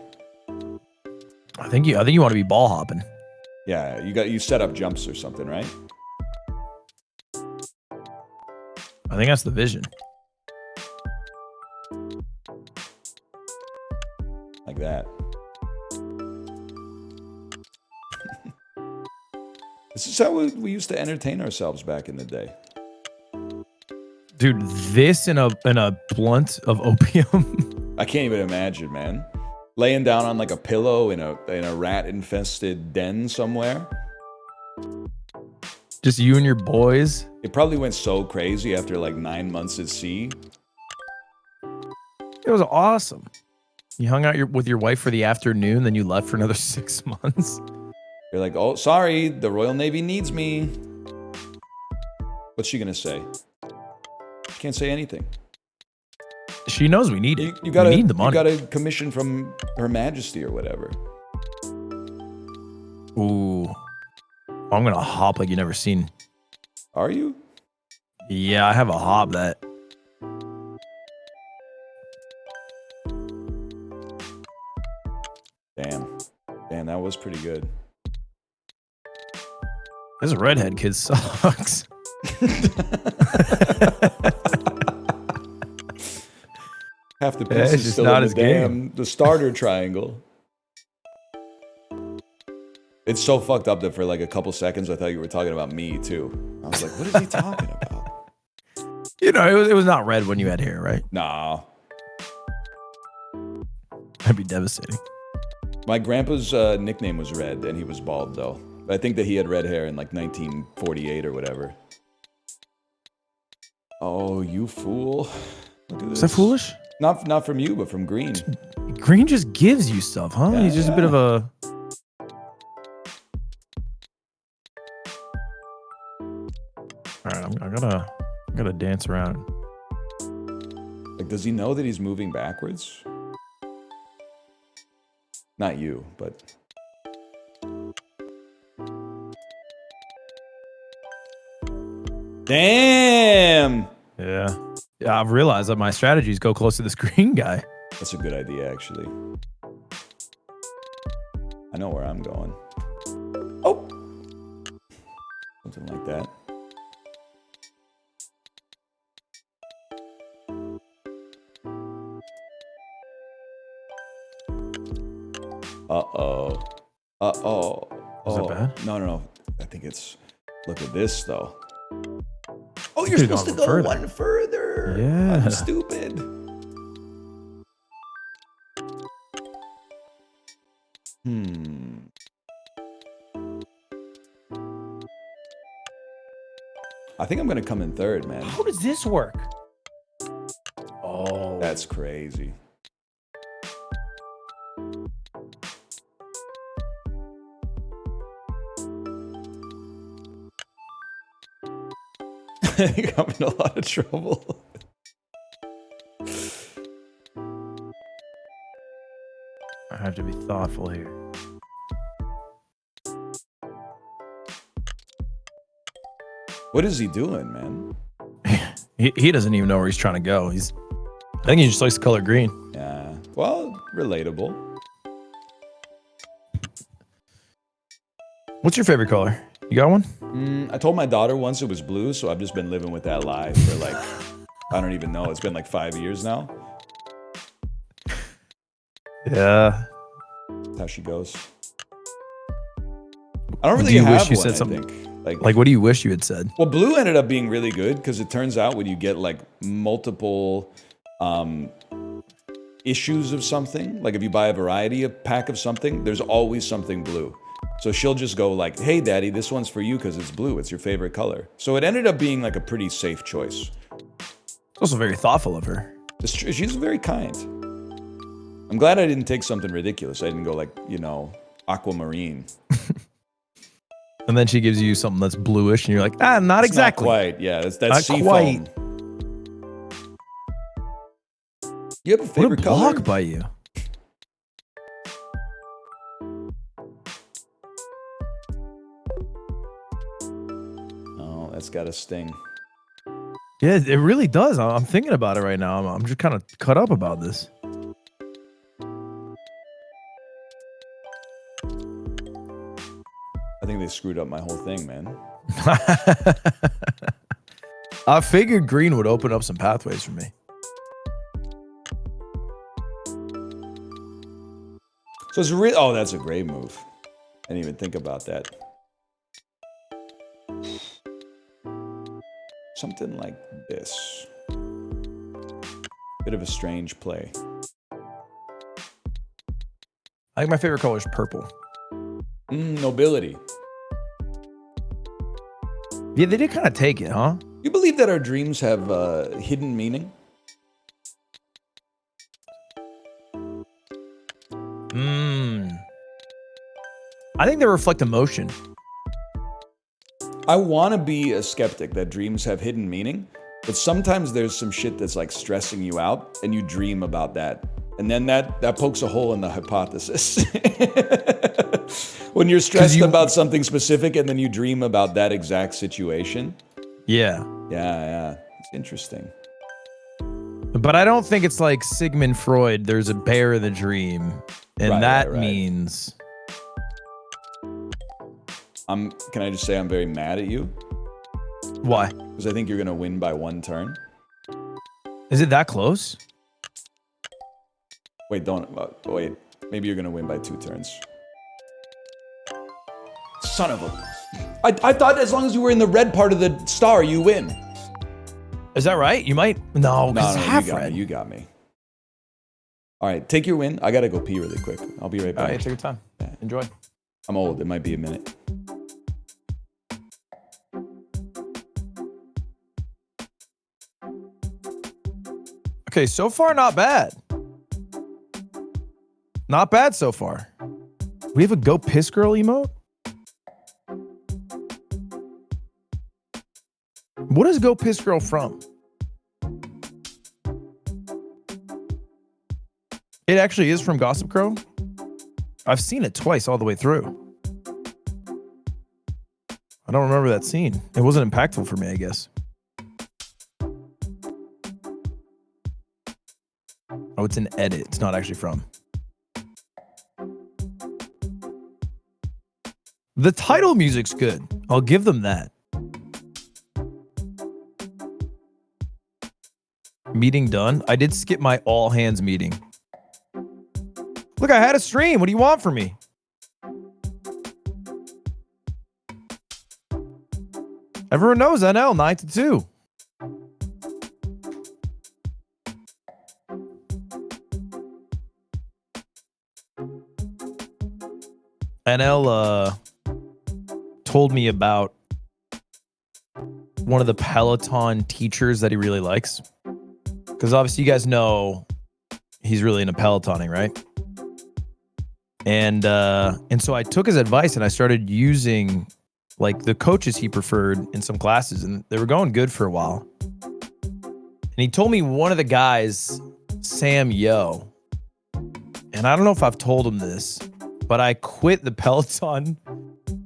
I think you want to be ball hopping. Yeah, you set up jumps or something, right? I think that's the vision. Like that. This is how we used to entertain ourselves back in the day. Dude, this in a blunt of opium. I can't even imagine, man. Laying down on like a pillow in a rat-infested den somewhere. Just you and your boys. It probably went so crazy after like 9 months at sea. It was awesome. You hung out with your wife for the afternoon, then you left for another 6 months. You're like, oh, sorry, the Royal Navy needs me. What's she gonna say? She can't say anything. She knows we need it. You got we need the money. You got a commission from Her Majesty or whatever. Ooh. I'm gonna hop like you never seen. Are you? Yeah, I have a hop that. Damn, that was pretty good. This redhead kid sucks. Half the Yeah, it's pieces just still not in his the game. the starter triangle. It's so fucked up that for like a couple seconds I thought you were talking about me too. I was like, what is he talking about? You know, it was not red when you had hair, right? Nah. That'd be devastating. My grandpa's nickname was Red, and he was bald though. I think that he had red hair in like 1948 or whatever. Oh, you fool! Look at this. Is that foolish? Not from you, but from Green. Green just gives you stuff, huh? Yeah, He's just a bit of a. All right, I gotta dance around. Like, does he know that he's moving backwards? Not you, but. Damn! Yeah. I've realized that my strategies go close to this green guy. That's a good idea, actually. I know where I'm going. Oh! Something like that. Uh-oh. Uh-oh. Is that bad? No. I think it's... Look at this, though. Oh, you're Could've supposed to gone go further. one further. Yeah. I'm stupid. I think I'm gonna come in third, man. How does this work? Oh. That's crazy. I think I'm in a lot of trouble. I have to be thoughtful here. What is he doing, man? He doesn't even know where he's trying to go. I think he just likes the color green. Yeah. Well, relatable. What's your favorite color? You got one? I told my daughter once it was blue, so I've just been living with that lie for like I don't even know. It's been like 5 years now. Yeah. That's how she goes. I don't really Do you have wish you one, said I something? think. Like, what do you wish you had said? Well, blue ended up being really good because it turns out when you get like multiple issues of something, like if you buy a variety of pack of something, there's always something blue. So she'll just go like, hey, daddy, this one's for you because it's blue. It's your favorite color. So it ended up being like a pretty safe choice. It's also very thoughtful of her. It's true. She's very kind. I'm glad I didn't take something ridiculous. I didn't go like, you know, aquamarine. And then she gives you something that's bluish, and you're like, not It's exactly. Not quite. Yeah, that's Not sea quite. foam. You have a What a favorite color? block by you. Oh, that's got a sting. Yeah, it really does. I'm thinking about it right now. I'm just kind of cut up about this. I think they screwed up my whole thing, man. I figured green would open up some pathways for me. So it's real. Oh, that's a great move. I didn't even think about that. Something like this. Bit of a strange play. I think my favorite color is purple. Nobility. Yeah, they did kind of take it, huh? You believe that our dreams have hidden meaning? I think they reflect emotion. I want to be a skeptic that dreams have hidden meaning, but sometimes there's some shit that's like stressing you out and you dream about that. And then that pokes a hole in the hypothesis. When you're stressed about something specific and then you dream about that exact situation. Yeah. Yeah. It's interesting. But I don't think it's like Sigmund Freud, there's a bear in the dream. And that means... Can I just say I'm very mad at you? Why? Because I think you're going to win by 1 turn. Is it that close? Wait, wait. Maybe you're going to win by 2 turns. Son of a... I thought as long as you were in the red part of the star, you win. Is that right? You might... No, because it's half you got red. me. You got me. All right, take your win. I got to go pee really quick. I'll be right back. All right, take your time. Yeah. Enjoy. I'm old. It might be a minute. Okay, so far, not bad. Not bad so far. We have a Go Piss Girl emote? What is Go Piss Girl from? It actually is from Gossip Crow. I've seen it twice all the way through. I don't remember that scene. It wasn't impactful for me, I guess. Oh, it's an edit. It's not actually from. The title music's good. I'll give them that. Meeting done. I did skip my all hands meeting. Look, I had a stream. What do you want from me? Everyone knows NL 9 to 2. NL told me about one of the Peloton teachers that he really likes. Because obviously you guys know he's really into Pelotoning, right? And so I took his advice and I started using like the coaches he preferred in some classes, and they were going good for a while. And he told me one of the guys, Sam Yo, and I don't know if I've told him this, but I quit the Peloton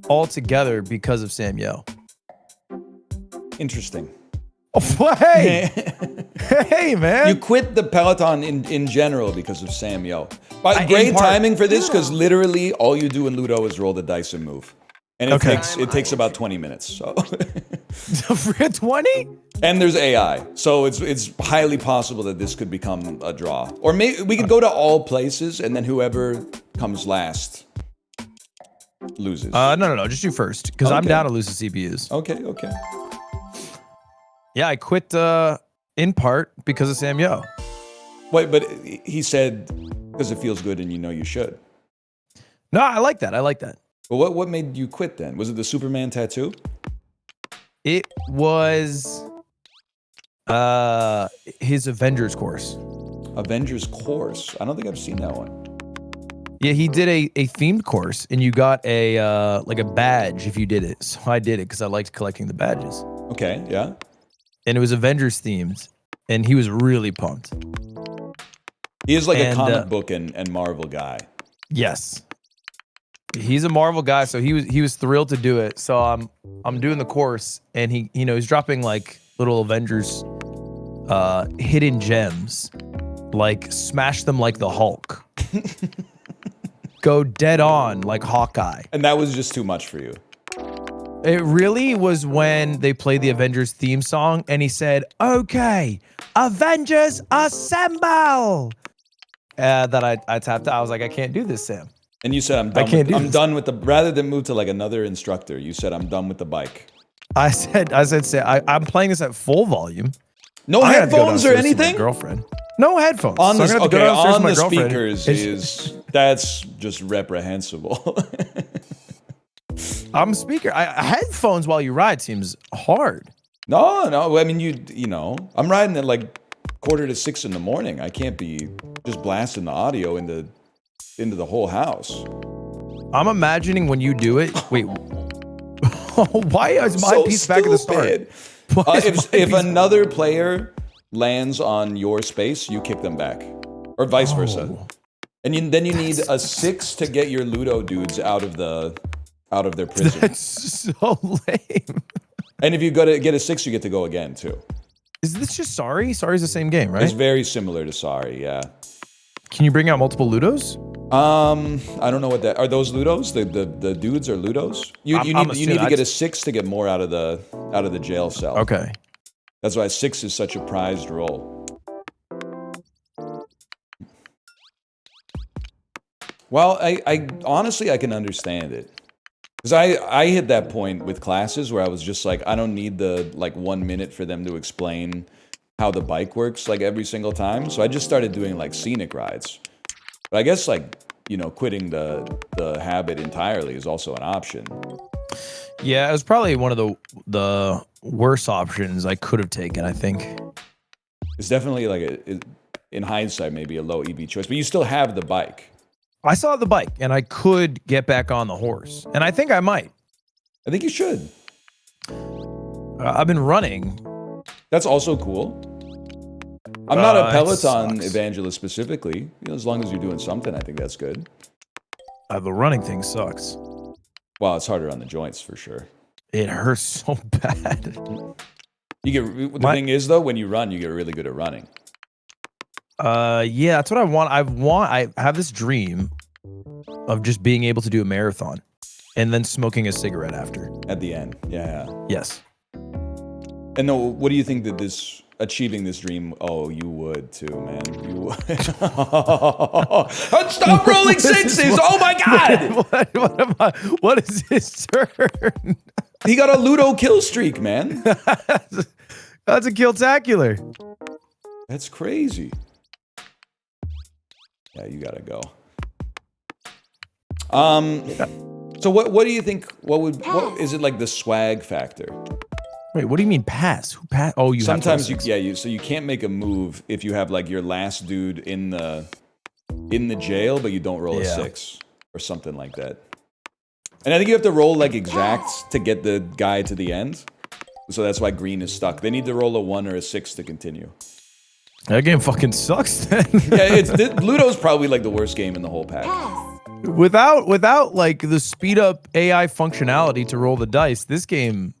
altogether because of Sam Yo. Interesting. Oh, hey! Hey, man. You quit the Peloton in general because of Sam Yo. But great timing for this, because literally all you do in Ludo is roll the dice and move. And it takes about 20 minutes. So 20? And there's AI, so it's highly possible that this could become a draw. Or maybe we could go to all places, and then whoever comes last loses. No. Just you first, because I'm Okay. down to lose the CPUs. Okay. Yeah, I quit in part because of Sam Yo. Wait, but he said because it feels good and you know you should. No, I like that. But what made you quit then? Was it the Superman tattoo? It was his Avengers course. Avengers course. I don't think I've seen that one. Yeah, he did a themed course, and you got a like a badge if you did it. So I did it because I liked collecting the badges. Okay, yeah. And it was Avengers themed, and he was really pumped. He is like a comic book and Marvel guy. Yes, he's a Marvel guy, so he was thrilled to do it. So I'm doing the course, and he's dropping like little Avengers hidden gems, like smash them like the Hulk. Go dead on like Hawkeye. And that was just too much for you. It really was when they played the Avengers theme song and he said, "Okay, Avengers assemble." That I tapped out. I was like, I can't do this, Sam. And you said, I'm done with the, rather than move to like another instructor, you said, I'm done with the bike. I said, Sam, I'm playing this at full volume. No I gotta go headphones or downstairs to my anything? girlfriend. No headphones. On the, So I'm gonna have to go downstairs on to my the girlfriend. speakers that's just reprehensible. I'm a speaker. Headphones while you ride seems hard. No. I mean, you know, I'm riding at like 5:45 in the morning. I can't be just blasting the audio into the whole house. I'm imagining when you do it. Wait, why is my So piece back at the start? stupid. If another player lands on your space, you kick them back, or vice versa. And then you need a 6 to get your Ludo dudes out of their prison. That's so lame. And if you get a 6, you get to go again too. Is this just Sorry? Sorry's the same game, right? It's very similar to Sorry, yeah. Can you bring out multiple Ludos? I don't know what that are. Those Ludos? The dudes are Ludos? You need to get a 6 to get more out of the jail cell. Okay. That's why 6 is such a prized role. Well, I honestly I can understand it. Because I hit that point with classes where I was just like, I don't need the 1 minute for them to explain how the bike works like every single time. So I just started doing like scenic rides. But I guess quitting the habit entirely is also an option. Yeah, it was probably one of the worst options I could have taken, I think. It's definitely in hindsight, maybe a low EV choice, but you still have the bike. I saw the bike and I could get back on the horse, and I think I might. I think you should. I've been running. That's also cool. I'm not a Peloton sucks. evangelist specifically. As long as you're doing something, I think that's good. The running thing sucks. Well, it's harder on the joints for sure. It hurts so bad. The thing is though, when you run, you get really good at running. Yeah, that's what I want. I have this dream of just being able to do a marathon and then smoking a cigarette after. At the end, yeah. Yes. And no, what do you think that achieving this dream? Oh, you would too, man. You would. Stop rolling sixes! Oh my god! What is his turn? He got a Ludo kill streak, man. That's a kill-tacular. That's crazy. Yeah, you gotta go. So what do you think? What is it like the swag factor? Wait, what do you mean pass? Who pass? Oh, you sometimes have so you can't make a move if you have like your last dude in the jail, but you don't roll a 6 or something like that. And I think you have to roll like exacts to get the guy to the end. So that's why green is stuck. They need to roll a 1 or a 6 to continue. That game fucking sucks then. Yeah, Ludo's probably like the worst game in the whole pack. Without like the speed up AI functionality to roll the dice, this game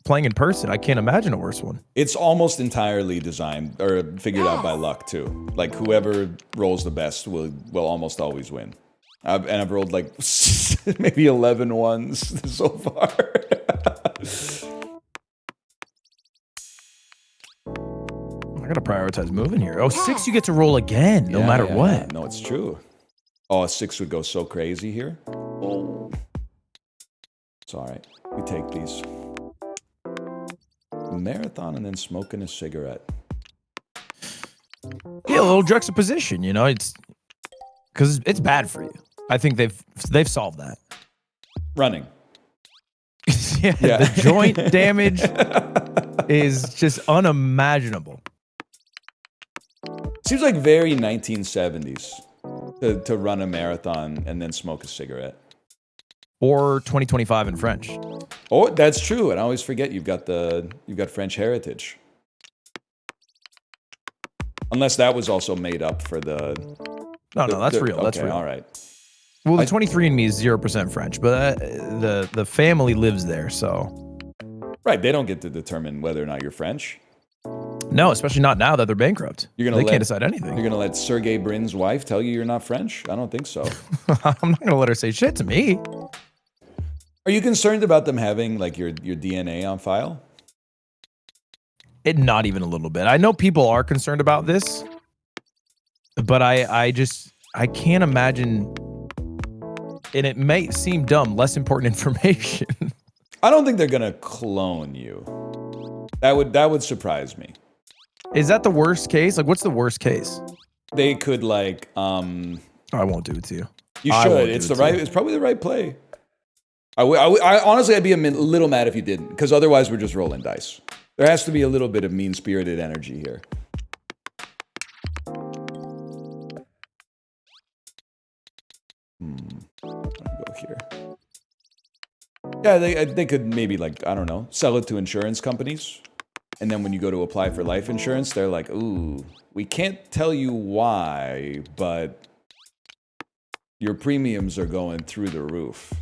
playing in person, I can't imagine a worse one. It's almost entirely designed or figured out by luck too. Like whoever rolls the best will almost always win. I've rolled like maybe 11 ones so far. gotta prioritize moving here. Oh, 6 you get to roll again, no matter what. Yeah. No, it's true. Oh, a 6 would go so crazy here. Oh. It's all right. We take these. A marathon and then smoking a cigarette. Yeah, a little juxtaposition, you know, it's because it's bad for you. I think they've solved that. Running. Yeah, the joint damage is just unimaginable. Seems like very 1970s to run a marathon and then smoke a cigarette. Or 2025 in French. Oh, that's true. And I always forget you've got French heritage. Unless that was also made up for the... No, that's real. Okay, That's real. All right. Well, the 23andMe is 0% French, but the family lives there, so... Right, they don't get to determine whether or not you're French. No, especially not now that they're bankrupt. They can't decide anything. You're going to let Sergey Brin's wife tell you you're not French? I don't think so. I'm not going to let her say shit to me. Are you concerned about them having like your DNA on file? Not even a little bit. I know people are concerned about this, but I can't imagine, and it may seem dumb, less important information. I don't think they're gonna clone you. That would surprise me. Is that the worst case? Like, what's the worst case? They could like I won't do it to you. You should. It's probably the right play. I honestly, I'd be a little mad if you didn't, because otherwise we're just rolling dice. There has to be a little bit of mean-spirited energy here. I'll go here. Yeah, they could maybe, like, I don't know, sell it to insurance companies. And then when you go to apply for life insurance, they're like, ooh, we can't tell you why, but your premiums are going through the roof.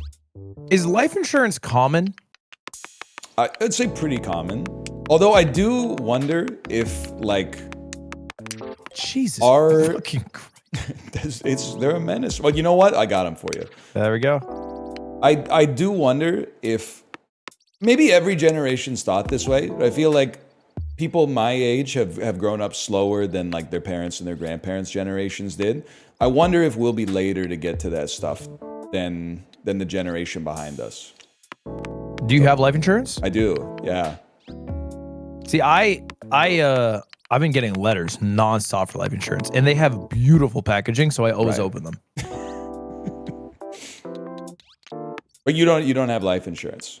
Is life insurance common? I'd say pretty common. Although I do wonder if, like, Jesus fucking Christ. They're a menace. Well, you know what? I got them for you. There we go. I do wonder if maybe every generation's thought this way. But I feel like people my age have grown up slower than like their parents and their grandparents' generations did. I wonder if we'll be later to get to that stuff than the generation behind us. Do you have life insurance? I do. Yeah. See, I've been getting letters nonstop for life insurance, and they have beautiful packaging, so I always open them. But you don't have life insurance.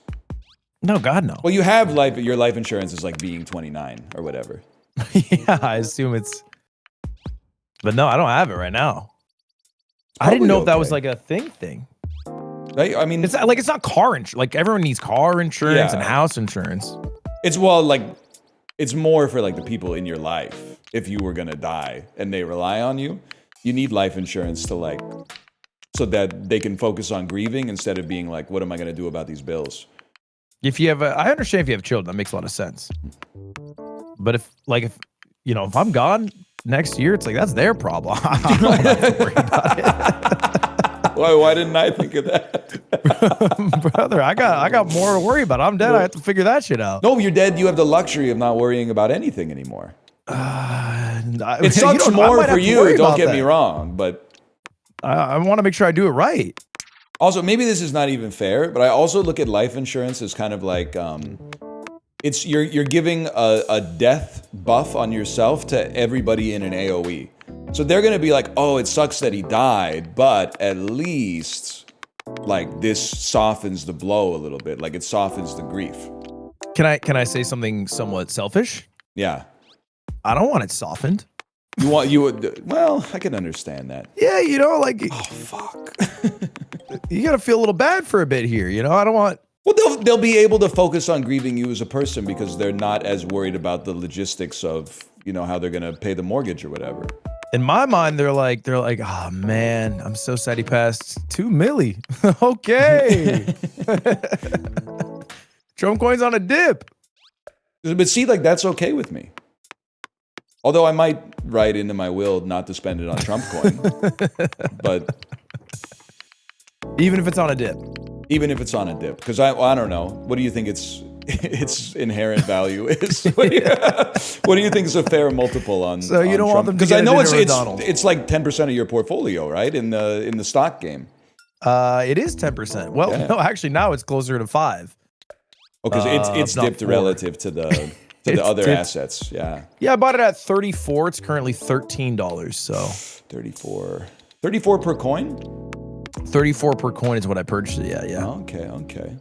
No, God, no. Well, you have your life insurance is like being 29 or whatever. Yeah, I assume it's. But no, I don't have it right now. I didn't know if that was like a thing. I mean, it's like it's not car insurance. Like everyone needs car insurance and house insurance. It's it's more for like the people in your life. If you were gonna die and they rely on you, you need life insurance to like, so that they can focus on grieving instead of being like, what am I gonna do about these bills? If you have, I understand if you have children, that makes a lot of sense. But if I'm gone next year, it's like that's their problem. I don't have to worry about it. Why didn't I think of that? Brother, I got more to worry about. I'm dead. I have to figure that shit out. No, you're dead. You have the luxury of not worrying about anything anymore. It sucks you know, more for you, don't get me wrong, but I want to make sure I do it right. Also, maybe this is not even fair, but I also look at life insurance as kind of like it's you're giving a death buff on yourself to everybody in an AoE. So they're gonna be like, oh, it sucks that he died, but at least like this softens the blow a little bit. Like it softens the grief. Can I say something somewhat selfish? Yeah. I don't want it softened. Well, I can understand that. Yeah, you know, like oh fuck. You gotta feel a little bad for a bit here, you know? I don't want. Well, they'll be able to focus on grieving you as a person because they're not as worried about the logistics of, you know, how they're gonna pay the mortgage or whatever. In my mind, they're like, oh man, I'm so sad he passed. $2 million. Okay. Trump coins on a dip. But see, like that's okay with me. Although I might write into my will not to spend it on Trump coin. But even if it's on a dip. Even if it's on a dip, because I don't know. What do you think? It's its inherent value is. What do you think is a fair multiple on? So you don't want them to because get I know dinner with Donald. it's like 10% of your portfolio, right? In the stock game. It is 10%. Well, Yeah. no, actually now it's closer to 5. Because it's not dipped 4. relative to the other dipped. assets. Yeah. Yeah, I bought it at 34. It's currently $13. So 34 per coin. 34 per coin is what I purchased it. Yeah. Okay.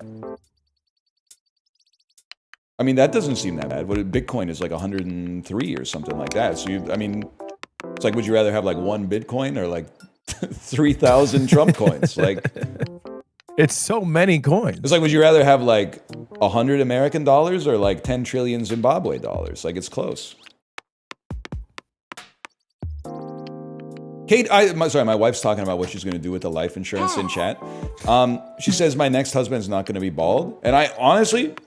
I mean, that doesn't seem that bad. What Bitcoin is like 103 or something like that. So it's like, would you rather have like 1 Bitcoin or like 3,000 Trump coins? Like, it's so many coins. it's like, would you rather have like 100 American dollars or like 10 trillion Zimbabwe dollars? Like, it's close. Kate, my wife's talking about what she's going to do with the life insurance in chat. She says my next husband's not going to be bald, and I think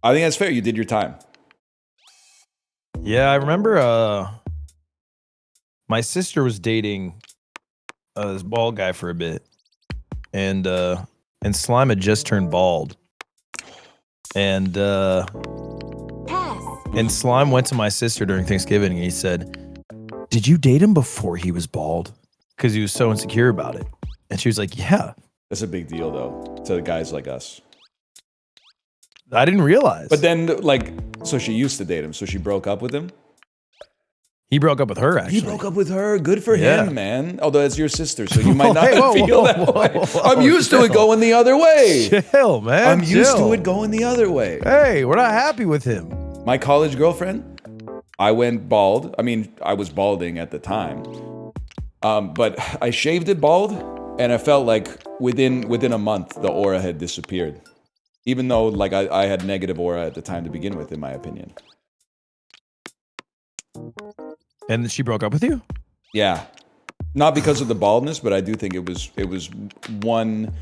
that's fair. You did your time. Yeah, I remember my sister was dating this bald guy for a bit, and Slime had just turned bald, and Slime went to my sister during Thanksgiving and he said, "Did you date him before he was bald?" Because he was so insecure about it, and she was like, "Yeah." That's a big deal, though, to guys like us. I didn't realize. But then, like, so she used to date him, so she broke up with him? He broke up with her, actually. He broke up with her. Good for Yeah. him, man. Although it's your sister, so you might not Hey, whoa, feel whoa, that whoa, way. whoa, I'm used to it chill. going the other way. Chill, man. I'm used chill. to it going the other way. Hey, we're not happy with him. My college girlfriend, I went bald. I mean, I was balding at the time. But I shaved it bald, and I felt like within a month, the aura had disappeared. Even though, like, I had negative aura at the time to begin with, in my opinion. And she broke up with you? Yeah. Not because of the baldness, but I do think it was one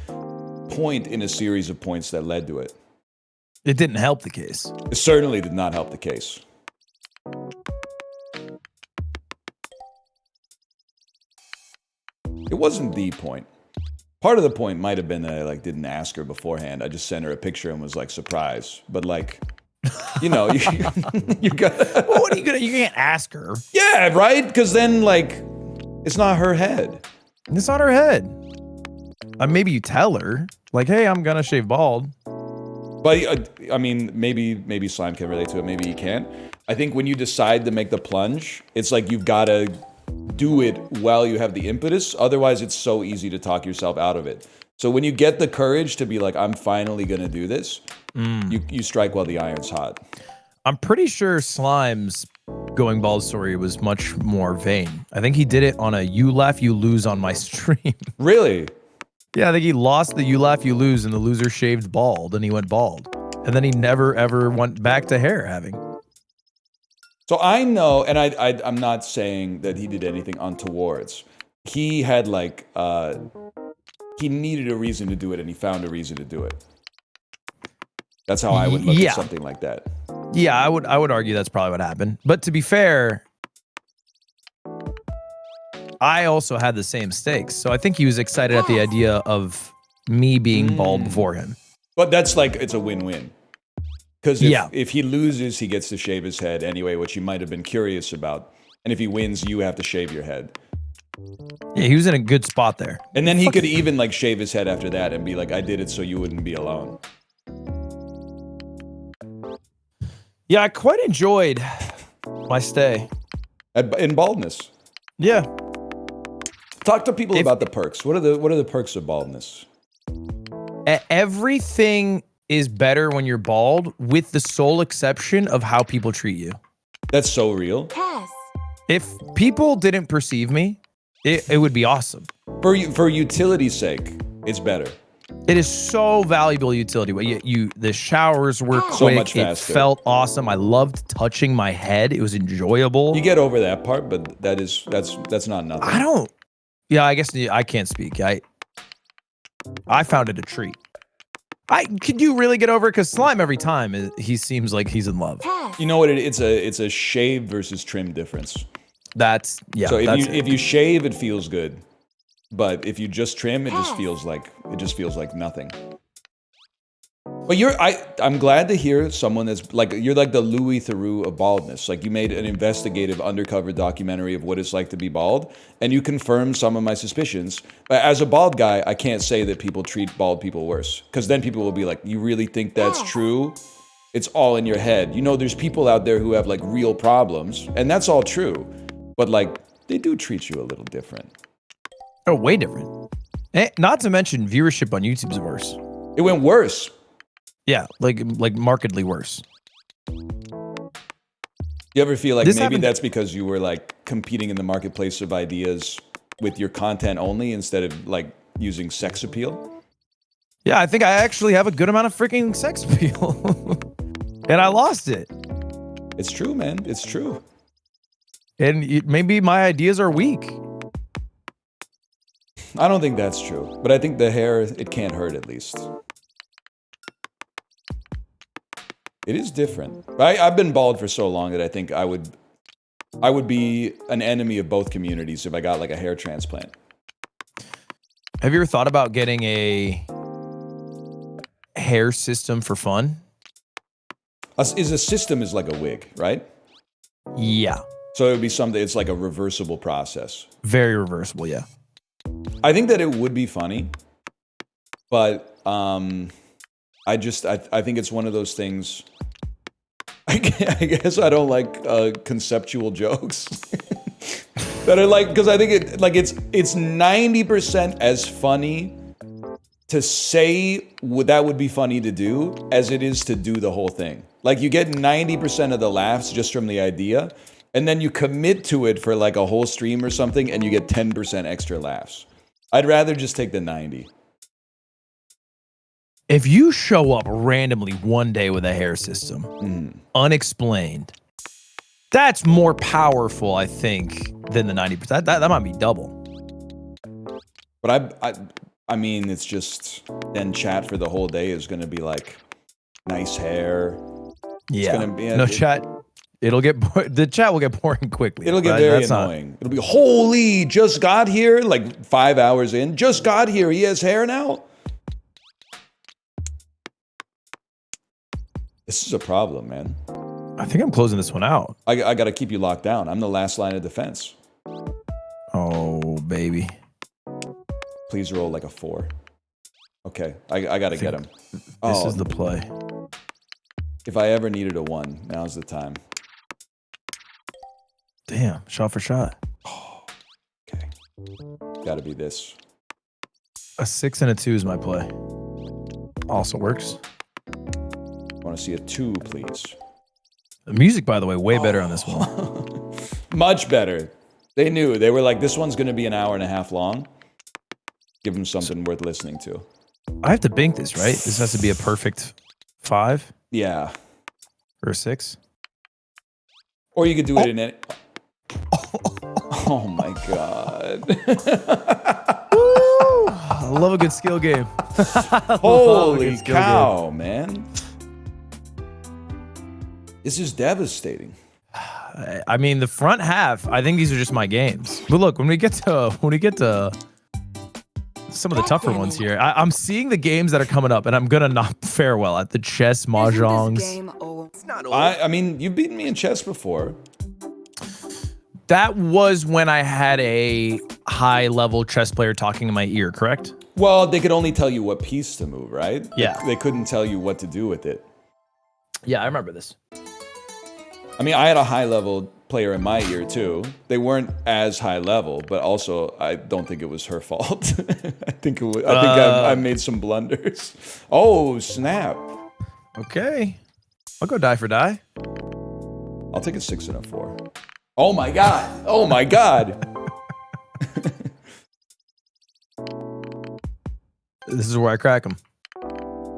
point in a series of points that led to it. It didn't help the case. It certainly did not help the case. It wasn't the point. Part of the point might have been that I like didn't ask her beforehand. I just sent her a picture and was like, surprise. But like, you know, you got. Well, what are you gonna? You can't ask her. Yeah, right. Because then like, it's not her head. It's not her head. Maybe you tell her, like, "Hey, I'm gonna shave bald." But I mean, maybe Slime can relate to it. Maybe he can't. I think when you decide to make the plunge, it's like you've got to do it while you have the impetus. Otherwise, it's so easy to talk yourself out of it. So when you get the courage to be like, I'm finally going to do this, you strike while the iron's hot. I'm pretty sure Slime's going bald story was much more vain. I think he did it on a "you laugh, you lose" on my stream. Really? Yeah, I think he lost the "you laugh, you lose" and the loser shaved bald and he went bald. And then he never ever went back to hair having. So I know, and I'm not saying that he did anything untowards. He had like, he needed a reason to do it, and he found a reason to do it. That's how I would look at something like that. Yeah, I would argue that's probably what happened. But to be fair, I also had the same stakes. So I think he was excited at the idea of me being bald before him. But that's like, it's a win-win. Because if he loses, he gets to shave his head anyway, which he might have been curious about. And if he wins, you have to shave your head. Yeah, he was in a good spot there. And then he could even like shave his head after that and be like, I did it so you wouldn't be alone. Yeah, I quite enjoyed my stay. In baldness. Yeah. Talk to people about the perks. What are the perks of baldness? Everything is better when you're bald, with the sole exception of how people treat you. That's so real. Pass. If people didn't perceive me, it would be awesome. For utility's sake, it's better. It is so valuable utility. The showers were quick. So much faster. It felt awesome. I loved touching my head. It was enjoyable. You get over that part, but that's not nothing. I don't. Yeah, I guess I can't speak. I found it a treat. Could you really get over it? Because Slime, every time he seems like he's in love. Pass. You know what? It's a shave versus trim difference. That's So if you shave, it feels good, but if you just trim, it just feels like nothing. But I'm glad to hear someone that's like, you're like the Louis Theroux of baldness. Like you made an investigative undercover documentary of what it's like to be bald, and you confirmed some of my suspicions. As a bald guy, I can't say that people treat bald people worse, because then people will be like, you really think that's true? It's all in your head. You know, there's people out there who have like real problems, and that's all true. But like, they do treat you a little different. Oh, way different. Not to mention viewership on YouTube's worse. It went worse. Yeah, like markedly worse. You ever feel like maybe that's because you were like competing in the marketplace of ideas with your content only instead of like using sex appeal? Yeah, I think I actually have a good amount of freaking sex appeal. And I lost it. It's true, man. It's true. And maybe my ideas are weak. I don't think that's true. But I think the hair, it can't hurt at least. It is different. I've been bald for so long that I think I would be an enemy of both communities if I got like a hair transplant. Have you ever thought about getting a hair system for fun? A system is like a wig, right? Yeah. So it would be something, it's like a reversible process. Very reversible, yeah. I think that it would be funny, but I think it's one of those things. I guess I don't like conceptual jokes that are like, because I think it's 90% as funny to say that would be funny to do as it is to do the whole thing. Like you get 90% of the laughs just from the idea, and then you commit to it for like a whole stream or something, and you get 10% extra laughs. I'd rather just take the 90. If you show up randomly one day with a hair system, unexplained, that's more powerful, I think, than the 90%. That might be double. But I mean, it's just, then chat for the whole day is going to be like, nice hair. Yeah. It's gonna be, no chat. It'll get the chat will get boring quickly. It'll get very annoying. It'll be, holy, just got here, like 5 hours in, just got here. He has hair now. This is a problem, man. I think I'm closing this one out. I got to keep you locked down. I'm the last line of defense. Oh, baby. Please roll like a 4. Okay, I got to get him. This is the play. If I ever needed a 1, now's the time. Damn, shot for shot. Oh, okay. Got to be this. A 6 and a 2 is my play. Also works. I want to see a 2, please. The music, by the way, way better on this one. Much better. They knew. They were like, this one's going to be an hour and a half long. Give them something worth listening to. I have to bank this, right? This has to be a perfect 5? Yeah. Or a 6? Or you could do it in any... Oh my god. I love a good skill game. Holy cow, man. This is devastating. I mean, the front half, I think these are just my games. But look, when we get to some of the tougher ones here, I'm seeing the games that are coming up, and I'm gonna not fare well at the chess mahjongs. I mean, you've beaten me in chess before. That was when I had a high-level chess player talking in my ear, correct? Well, they could only tell you what piece to move, right? Yeah. They couldn't tell you what to do with it. Yeah, I remember this. I mean, I had a high-level player in my ear, too. They weren't as high-level, but also, I don't think it was her fault. I think I made some blunders. Oh, snap. Okay. I'll go die for die. I'll take a 6 and a 4. Oh my god! Oh my god! This is where I crack him.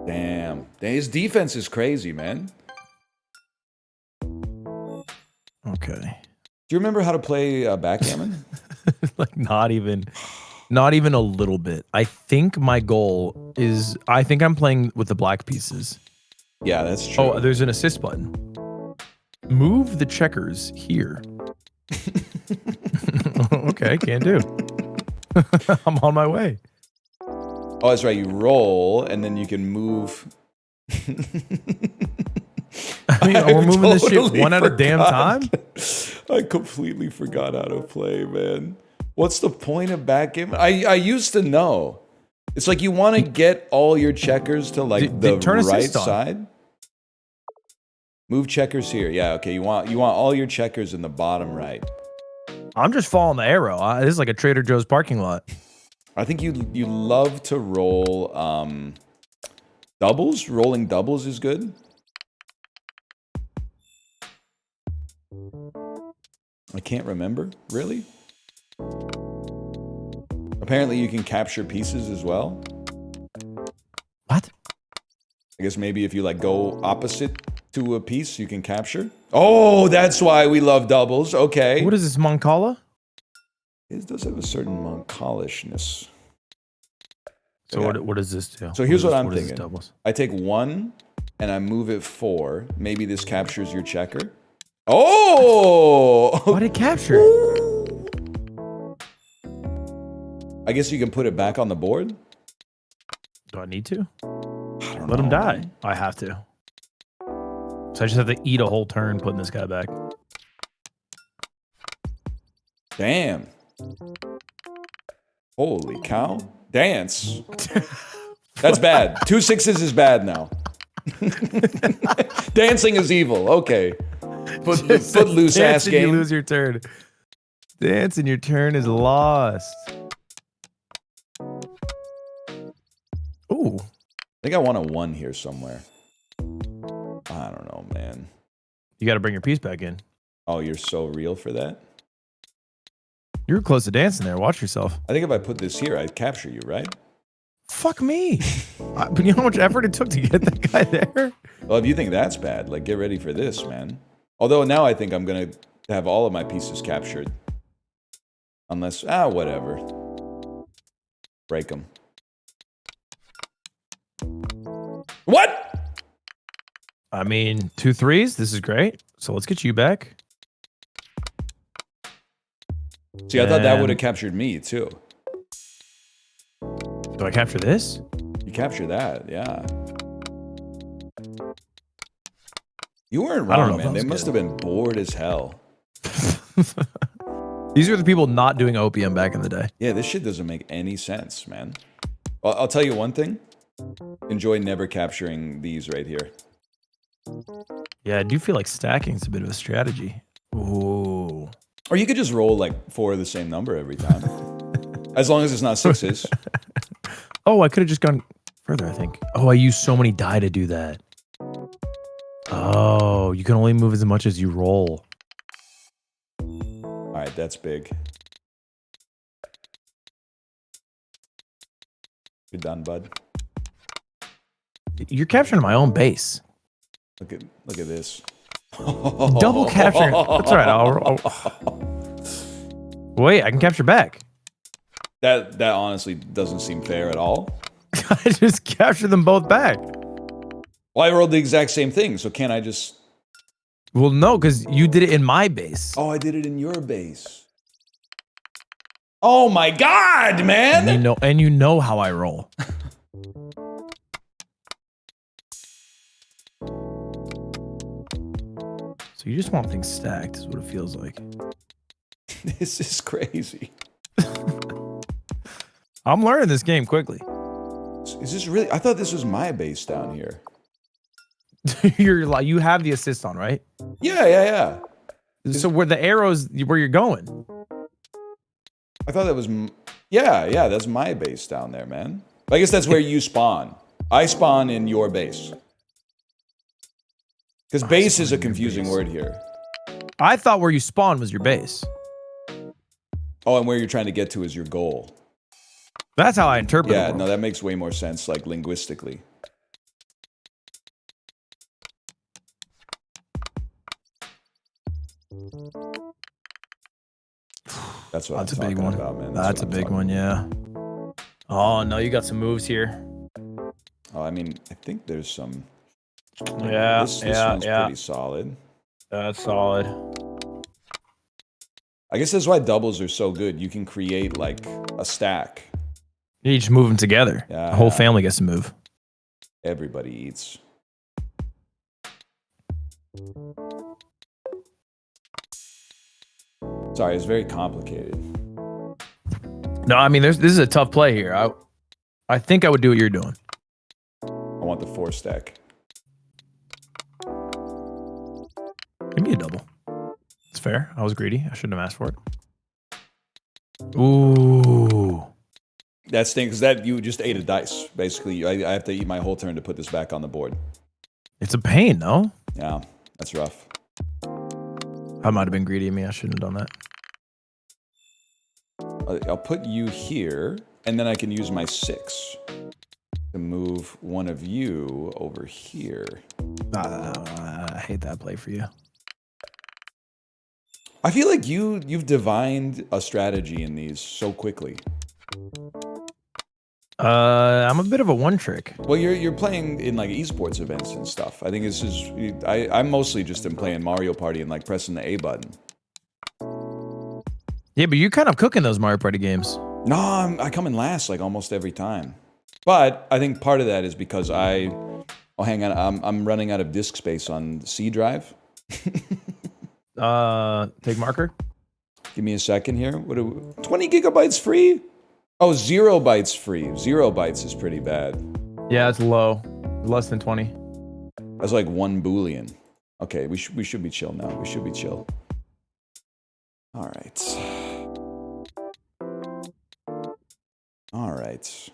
Damn. His defense is crazy, man. Okay. Do you remember how to play backgammon? Like not even a little bit. I think my goal is, I think I'm playing with the black pieces. Yeah, that's true. Oh, there's an assist button. Move the checkers here. Okay, can do. I'm on my way. Oh, that's right. You roll, and then you can move I mean, we're moving this shit totally one at a damn time. I completely forgot how to play, man. What's the point of backgammon? I used to know. It's like you want to get all your checkers to like the turn right assist on. side. Move checkers here. Yeah, okay. You want all your checkers in the bottom right. I'm just following the arrow. This is like a Trader Joe's parking lot. I think you love to roll doubles. Rolling doubles is good. I can't remember, really. Apparently you can capture pieces as well. What? I guess maybe if you like go opposite to a piece, you can capture. Oh, that's why we love doubles. Okay. What is this, Moncala? It does have a certain Moncolishness. So Yeah. what does this do? So here's what I'm is this thinking. doubles? I take 1 and I move it 4. Maybe this captures your checker. Oh! Why did it capture? I guess you can put it back on the board. Do I need to? I don't Let him know. die. I have to. So I just have to eat a whole turn putting this guy back. Damn. Holy cow. Dance. That's bad. 2 6s is bad now. Dancing is evil. Okay. Footloose ass You game. lose your turn. Dancing your turn is lost. Ooh. I think I want a 1 here somewhere. I don't know, man. You got to bring your piece back in. Oh, you're so real for that? You were close to dancing there. Watch yourself. I think if I put this here, I'd capture you, right? Fuck me. But you know how much effort it took to get that guy there? Well, if you think that's bad, like, get ready for this, man. Although now I think I'm going to have all of my pieces captured. Unless, whatever. Break them. What? I mean, 2 3s. This is great. So let's get you back. See, I thought that And- would have captured me, too. Do I capture this? You capture that, yeah. You weren't I don't wrong, know if man. that They was must good. have been bored as hell. These are the people not doing opium back in the day. Yeah, this shit doesn't make any sense, man. I'll tell you one thing. Enjoy never capturing these right here. Yeah, I do feel like stacking is a bit of a strategy. Ooh. Or you could just roll like 4 of the same number every time. As long as it's not 6s. Oh, I could have just gone further, I think. Oh, I used so many die to do that. Oh, you can only move as much as you roll. All right, that's big. Good done, bud. You're capturing my own base. Look at this. Double capturing. That's all right. Wait, I can capture back. That honestly doesn't seem fair at all. I just captured them both back. Well, I rolled the exact same thing, so can't I just... Well, no, because you did it in my base. Oh, I did it in your base. Oh my god, man! And you know how I roll. So you just want things stacked, is what it feels like. This is crazy. I'm learning this game quickly. Is this really... I thought this was my base down here. You're like, you have the assist on, right? Yeah. So where the arrows, where you're going. I thought that was... Yeah, that's my base down there, man. I guess that's where you spawn. I spawn in your base. Because base is a confusing word here. I thought where you spawn was your base. Oh, and where you're trying to get to is your goal. That's how I interpret Yeah, it. no, that makes way more sense, like, linguistically. That's what That's a I'm big talking one. about, man. That's a what I'm big talking one, yeah. Oh, no, you got some moves here. Oh, I mean, I think there's some... Yeah, This one's pretty solid. That's solid. I guess that's why doubles are so good. You can create, like, a stack. You just move them together. Yeah, The whole yeah. family gets to move. Everybody eats. Sorry, it's very complicated. No, I mean, this is a tough play here. I think I would do what you're doing. I want the 4 stack. Give me a double. It's fair. I was greedy. I shouldn't have asked for it. Ooh. That stinks. That you just ate a dice. Basically, I have to eat my whole turn to put this back on the board. It's a pain, no? Yeah, that's rough. I might have been greedy of me. I shouldn't have done that. I'll put you here, and then I can use my 6 to move one of you over here. I hate that play for you. I feel like you've divined a strategy in these so quickly. I'm a bit of a one trick. Well, you're playing in like esports events and stuff. I think this is I'm mostly just in playing Mario Party and like pressing the A button. Yeah, but you're kind of cooking those Mario Party games. No, I come in last like almost every time. But I think part of that is because oh, hang on, I'm running out of disk space on C drive. Take marker. Give me a second here. 20 gigabytes free? Oh, 0 bytes free. 0 bytes is pretty bad. Yeah, it's low. Less than 20. That's like 1 Boolean. Okay, we should be chill now. We should be chill. All right. All right.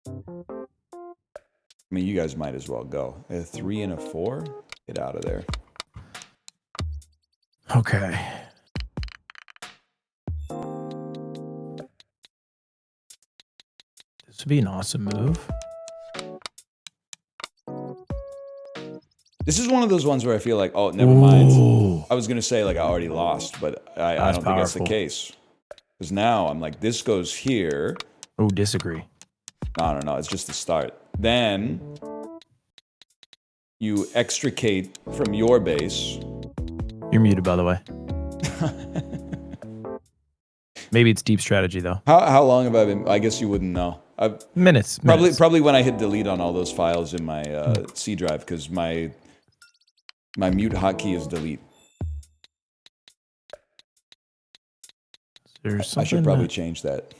I mean, you guys might as well go. A 3 and a 4? Get out of there. Okay. This would be an awesome move. This is one of those ones where I feel like, oh, never mind. I was going to say, like, I already lost, but I don't think that's the case. Because now I'm like, this goes here. Oh, disagree. No. It's just the start. Then you extricate from your base. You're muted, by the way. Maybe it's deep strategy, though. How long have I been? I guess you wouldn't know. Minutes. Probably when I hit delete on all those files in my C drive, because my mute hotkey is delete. I should probably change that.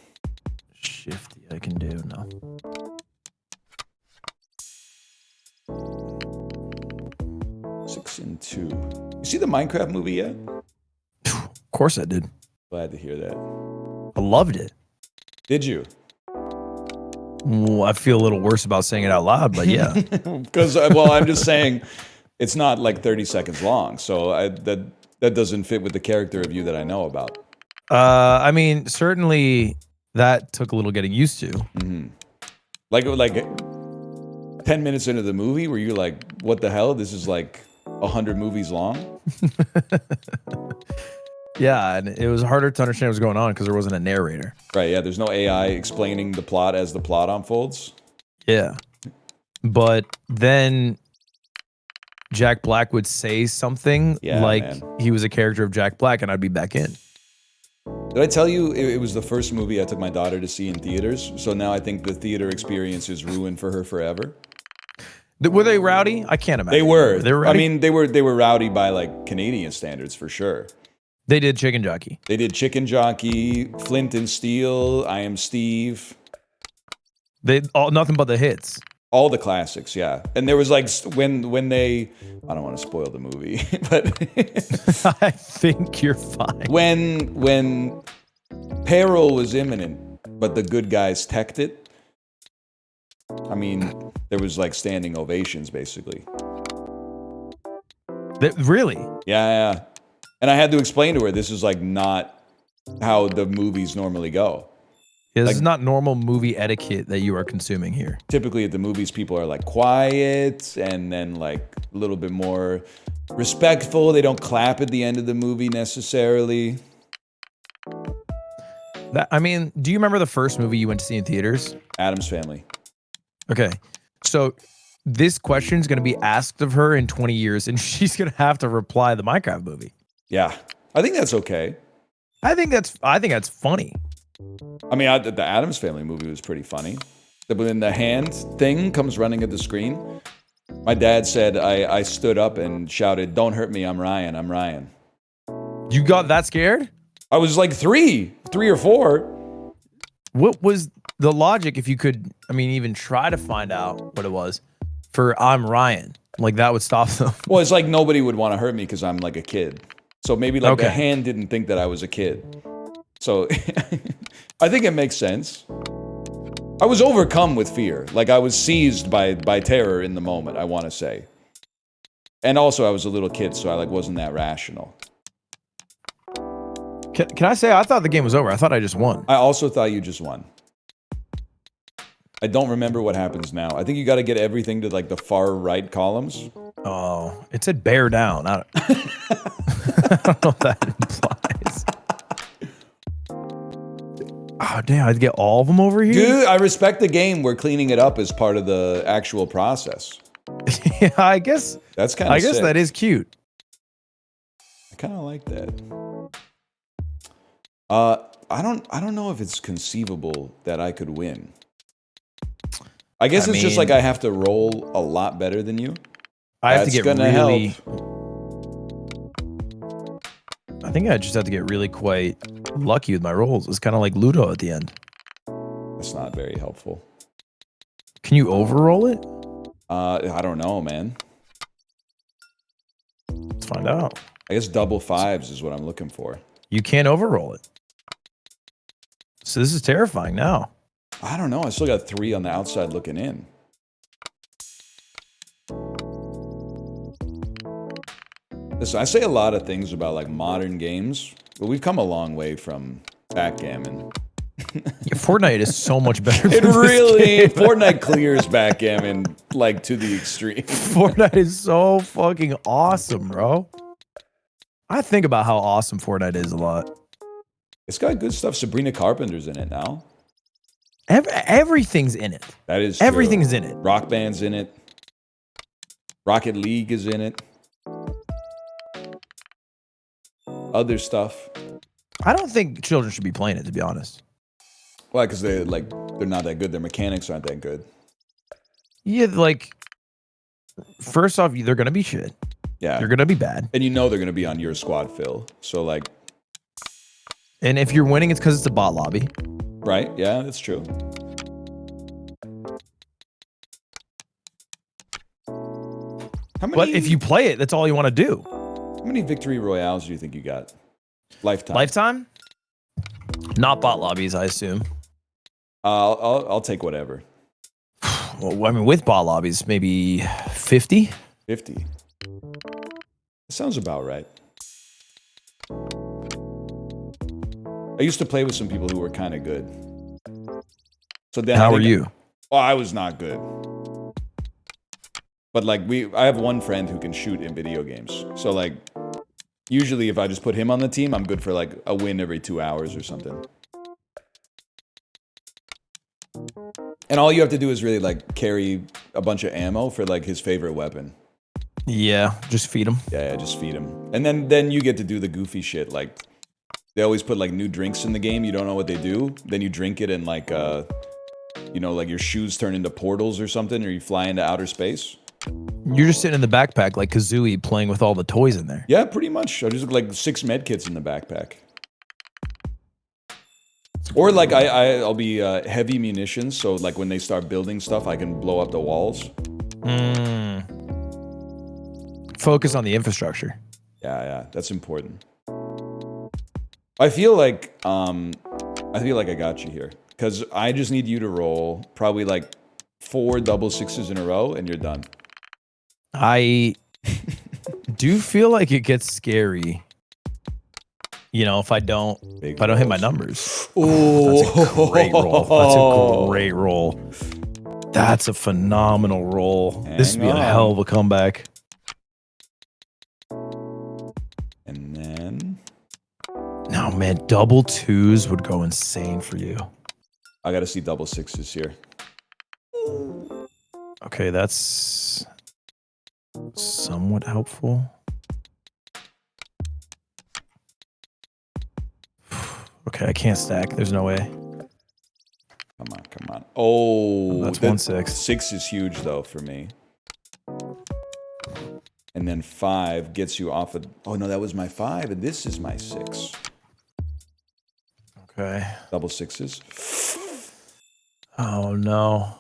Shifty I can do now. Six and 2. You see the Minecraft movie yet? Of course I did. Glad to hear that. I loved it. Did you? Well, I feel a little worse about saying it out loud, but yeah. Because, well, I'm just saying it's not like 30 seconds long, so that doesn't fit with the character of you that I know about. I mean, certainly that took a little getting used to. Mm-hmm. Like 10 minutes into the movie, were you like, what the hell? This is like 100 movies long? Yeah, and it was harder to understand what was going on because there wasn't a narrator. Right, yeah, there's no AI explaining the plot as the plot unfolds. Yeah. But then Jack Black would say something he was a character of Jack Black, and I'd be back in. Did I tell you it was the first movie I took my daughter to see in theaters? So now I think the theater experience is ruined for her forever. Were they rowdy? I can't imagine. They were. They were rowdy? I mean, they were rowdy by like Canadian standards for sure. They did Chicken Jockey. They did Chicken Jockey, Flint and Steel, I Am Steve. Nothing but the hits. All the classics, yeah. And there was like when they, I don't want to spoil the movie, but I think you're fine. When peril was imminent, but the good guys teched it. I mean, there was like standing ovations, basically. Really? Yeah. And I had to explain to her this is like not how the movies normally go. Yeah, this is not normal movie etiquette that you are consuming here. Typically at the movies, people are like quiet and then like a little bit more respectful. They don't clap at the end of the movie necessarily. I mean, do you remember the first movie you went to see in theaters? Addams Family. Okay. So this question is going to be asked of her in 20 years, and she's going to have to reply the Minecraft movie. Yeah. I think that's okay. I think that's funny. I mean, the Addams Family movie was pretty funny. When the hand thing comes running at the screen, My dad said I stood up and shouted, "Don't hurt me, I'm Ryan, I'm Ryan." You got that scared? I was like 3 or 4. What was the logic if you could, I mean, even try to find out what it was for I'm Ryan? Like that would stop them. Well, it's like nobody would want to hurt me because I'm like a kid. So maybe like the Okay. hand didn't think that I was a kid. So I think it makes sense. I was overcome with fear. Like I was seized by terror in the moment, I want to say. And also I was a little kid, so I like wasn't that rational. Can I say I thought the game was over? I thought I just won. I also thought you just won. I don't remember what happens now. I think you got to get everything to like the far right columns. Oh, it said bear down. I don't, I don't know what that implies. Oh, damn. I'd get all of them over here? Dude, I respect the game. We're cleaning it up as part of the actual process. Yeah, I guess. That's kind of I guess sick. that is cute. I kind of like that. I don't know if it's conceivable that I could win. I guess it's just like I have to roll a lot better than you. I have to get gonna really. help. I think I just have to get really quite lucky with my rolls. It's kind of like Ludo at the end. That's not very helpful. Can you overroll it? I don't know, man. Let's find out. I guess double 5s is what I'm looking for. You can't overroll it. So this is terrifying now. I don't know. I still got 3 on the outside looking in. Listen, I say a lot of things about like modern games, but we've come a long way from backgammon. Yeah, Fortnite is so much better It than this really, game. Fortnite clears backgammon like to the extreme. Fortnite is so fucking awesome, bro. I think about how awesome Fortnite is a lot. It's got good stuff. Sabrina Carpenter's in it now. Everything's in it. That is Everything's true. in it. Rock Band's in it. Rocket League is in it. Other stuff. I don't think children should be playing it, to be honest. Why? Because they're not that good. Their mechanics aren't that good. Yeah, like, first off, they're gonna be shit. Yeah. They're gonna be bad. And you know they're gonna be on your squad, Phil. So like, And if you're winning, it's because it's a bot lobby. right? Yeah, that's true. How many, But if you play it, that's all you want to do. how many victory royales do you think you got? Lifetime. Lifetime? Not bot lobbies, I assume. I'll take whatever. Well, I mean, with bot lobbies, maybe 50? 50. That sounds about right. I used to play with some people who were kind of good. So then How are you? Oh, I was not good. But like I have one friend who can shoot in video games. So like usually if I just put him on the team, I'm good for like a win every 2 hours or something. And all you have to do is really like carry a bunch of ammo for like his favorite weapon. Yeah, just feed them. Yeah, just feed him. And then you get to do the goofy shit. Like they always put like new drinks in the game. You don't know what they do. Then you drink it and like you know, like your shoes turn into portals or something, or you fly into outer space. You're just sitting in the backpack like Kazooie playing with all the toys in there. Yeah, pretty much. I just look like 6 med kits in the backpack. Or like I'll be heavy munitions, so like when they start building stuff, I can blow up the walls. Focus on the infrastructure. Yeah, that's important. I feel like I got you here, because I just need you to roll probably like 4 double 6s in a row, and you're done. I do feel like it gets scary. You know, if I don't hit my numbers. Oh, that's a great roll. That's a great roll. That's a phenomenal roll. This would be a hell of a comeback. And then No, man, double 2s would go insane for you. I got to see double 6s here. Okay, that's somewhat helpful. Okay, I can't stack. There's no way. Come on. Oh, That's 1/6. 6 is huge though for me. And then 5 gets you off of... Oh, no, that was my 5, and this is my 6. Okay. Double 6s. Oh, no.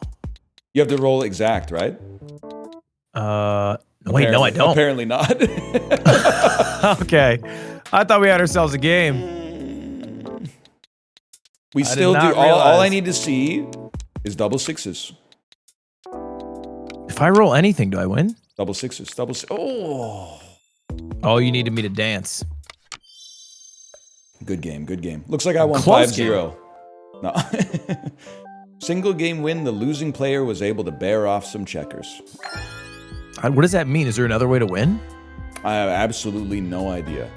You have to roll exact, right? Wait, no, I don't. Apparently not. Okay. I thought we had ourselves a game. We still do. not All I realize. need to see is double 6s. If I roll anything, do I win? Double 6s. Double 6. Oh. Oh, you needed me to dance. Good game. Good game. Looks like I won Close 5-0. No. Single game win. The losing player was able to bear off some checkers. What does that mean? Is there another way to win? I have absolutely no idea.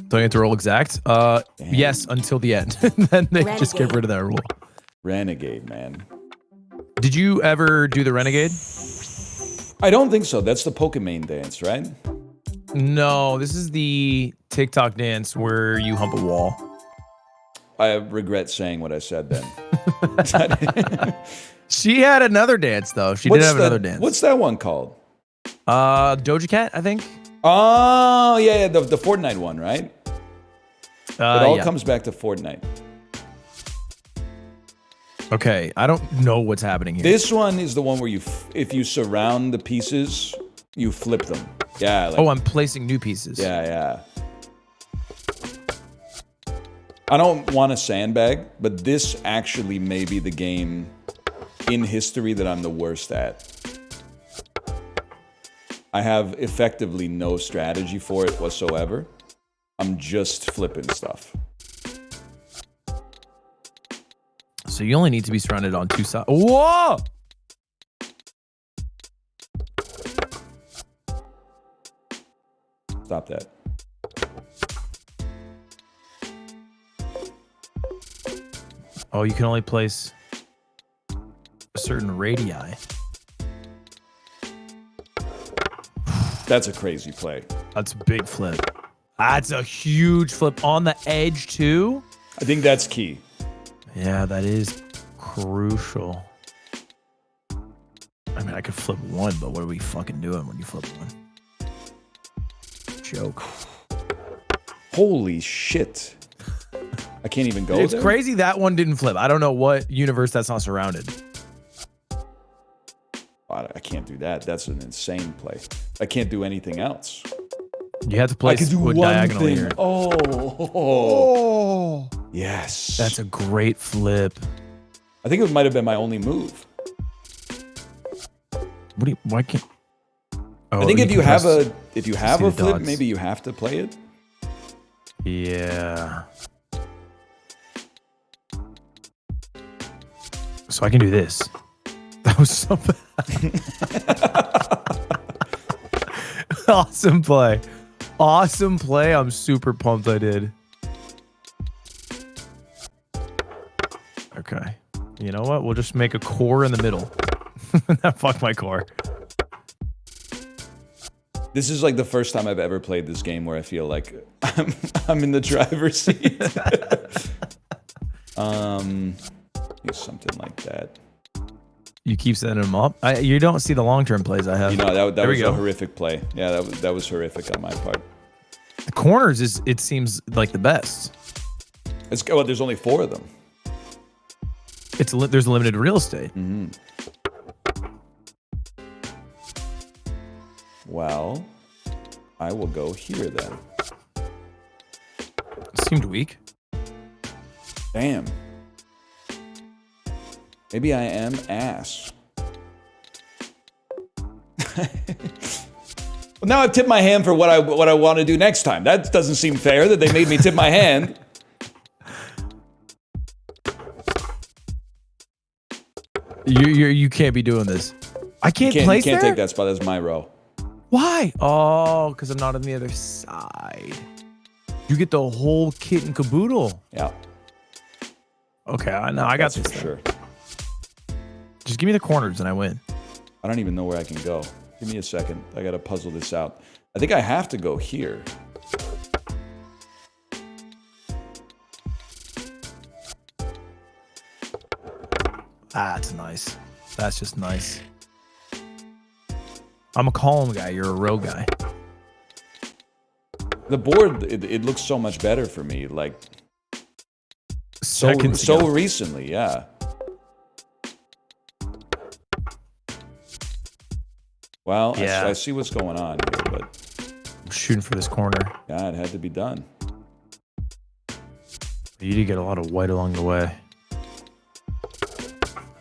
Do I get to roll exact? Yes, until the end. Then they just get rid of that rule. Renegade, man. Did you ever do the Renegade? I don't think so. That's the Pokemon dance, right? No, this is the TikTok dance where you hump a wall. I regret saying what I said then. She had another dance though. She did have another dance. What's that one called? Doja Cat, I think. Oh, yeah, the Fortnite one, right? It all yeah. comes back to Fortnite. Okay, I don't know what's happening here. This one is the one where if you surround the pieces, you flip them. Yeah. Like, oh, I'm placing new pieces. Yeah. I don't want to sandbag, but this actually may be the game in history that I'm the worst at. I have effectively no strategy for it whatsoever. I'm just flipping stuff. So you only need to be surrounded on 2 sides. Whoa! Stop that. Oh, you can only place a certain radii. That's a crazy play. That's a big flip. That's a huge flip on the edge too. I think that's key. Yeah, that is crucial. I mean, I could flip 1, but what are we fucking doing when you flip 1? Joke. Holy shit. I can't even go It's there? crazy that one didn't flip. I don't know what universe that's not surrounded. I can't do that. That's an insane play. I can't do anything else. You have to I place can do wood one diagonally thing. here. Oh. Yes. That's a great flip. I think it might have been my only move. What do you? Why can't? Oh, I think if you have a see the flip, dots. maybe you have to play it. Yeah. So I can do this. That was so bad. Awesome play. Awesome play. I'm super pumped I did. Okay. You know what? We'll just make a core in the middle. Fuck my core. This is like the first time I've ever played this game where I feel like I'm in the driver's seat. Use something like that. You keep setting them up. You don't see the long-term plays I have. You know, that There was we a go. horrific play. Yeah, that was horrific on my part. The corners it seems like the best. Well, there's only 4 of them. There's limited real estate. Mm-hmm. Well, I will go here then. Seemed weak. Damn. Maybe I am ass. Well, now I've tipped my hand for what I want to do next time. That doesn't seem fair that they made me tip my hand. You can't be doing this. I can't You place can't there? take that spot as my row. Why? Oh, because I'm not on the other side. You get the whole kit and caboodle. Yeah, Okay, I got that's this. for sure. Just give me the corners and I win. I don't even know where I can go. Give me a second. I gotta puzzle this out. I think I have to go here. That's nice. That's just nice. I'm a calm guy. You're a row guy. The board, it looks so much better for me. Like Seconds so ago. recently, yeah. Well, Yeah. I see what's going on here, but I'm shooting for this corner. yeah, it had to be done. You did get a lot of white along the way.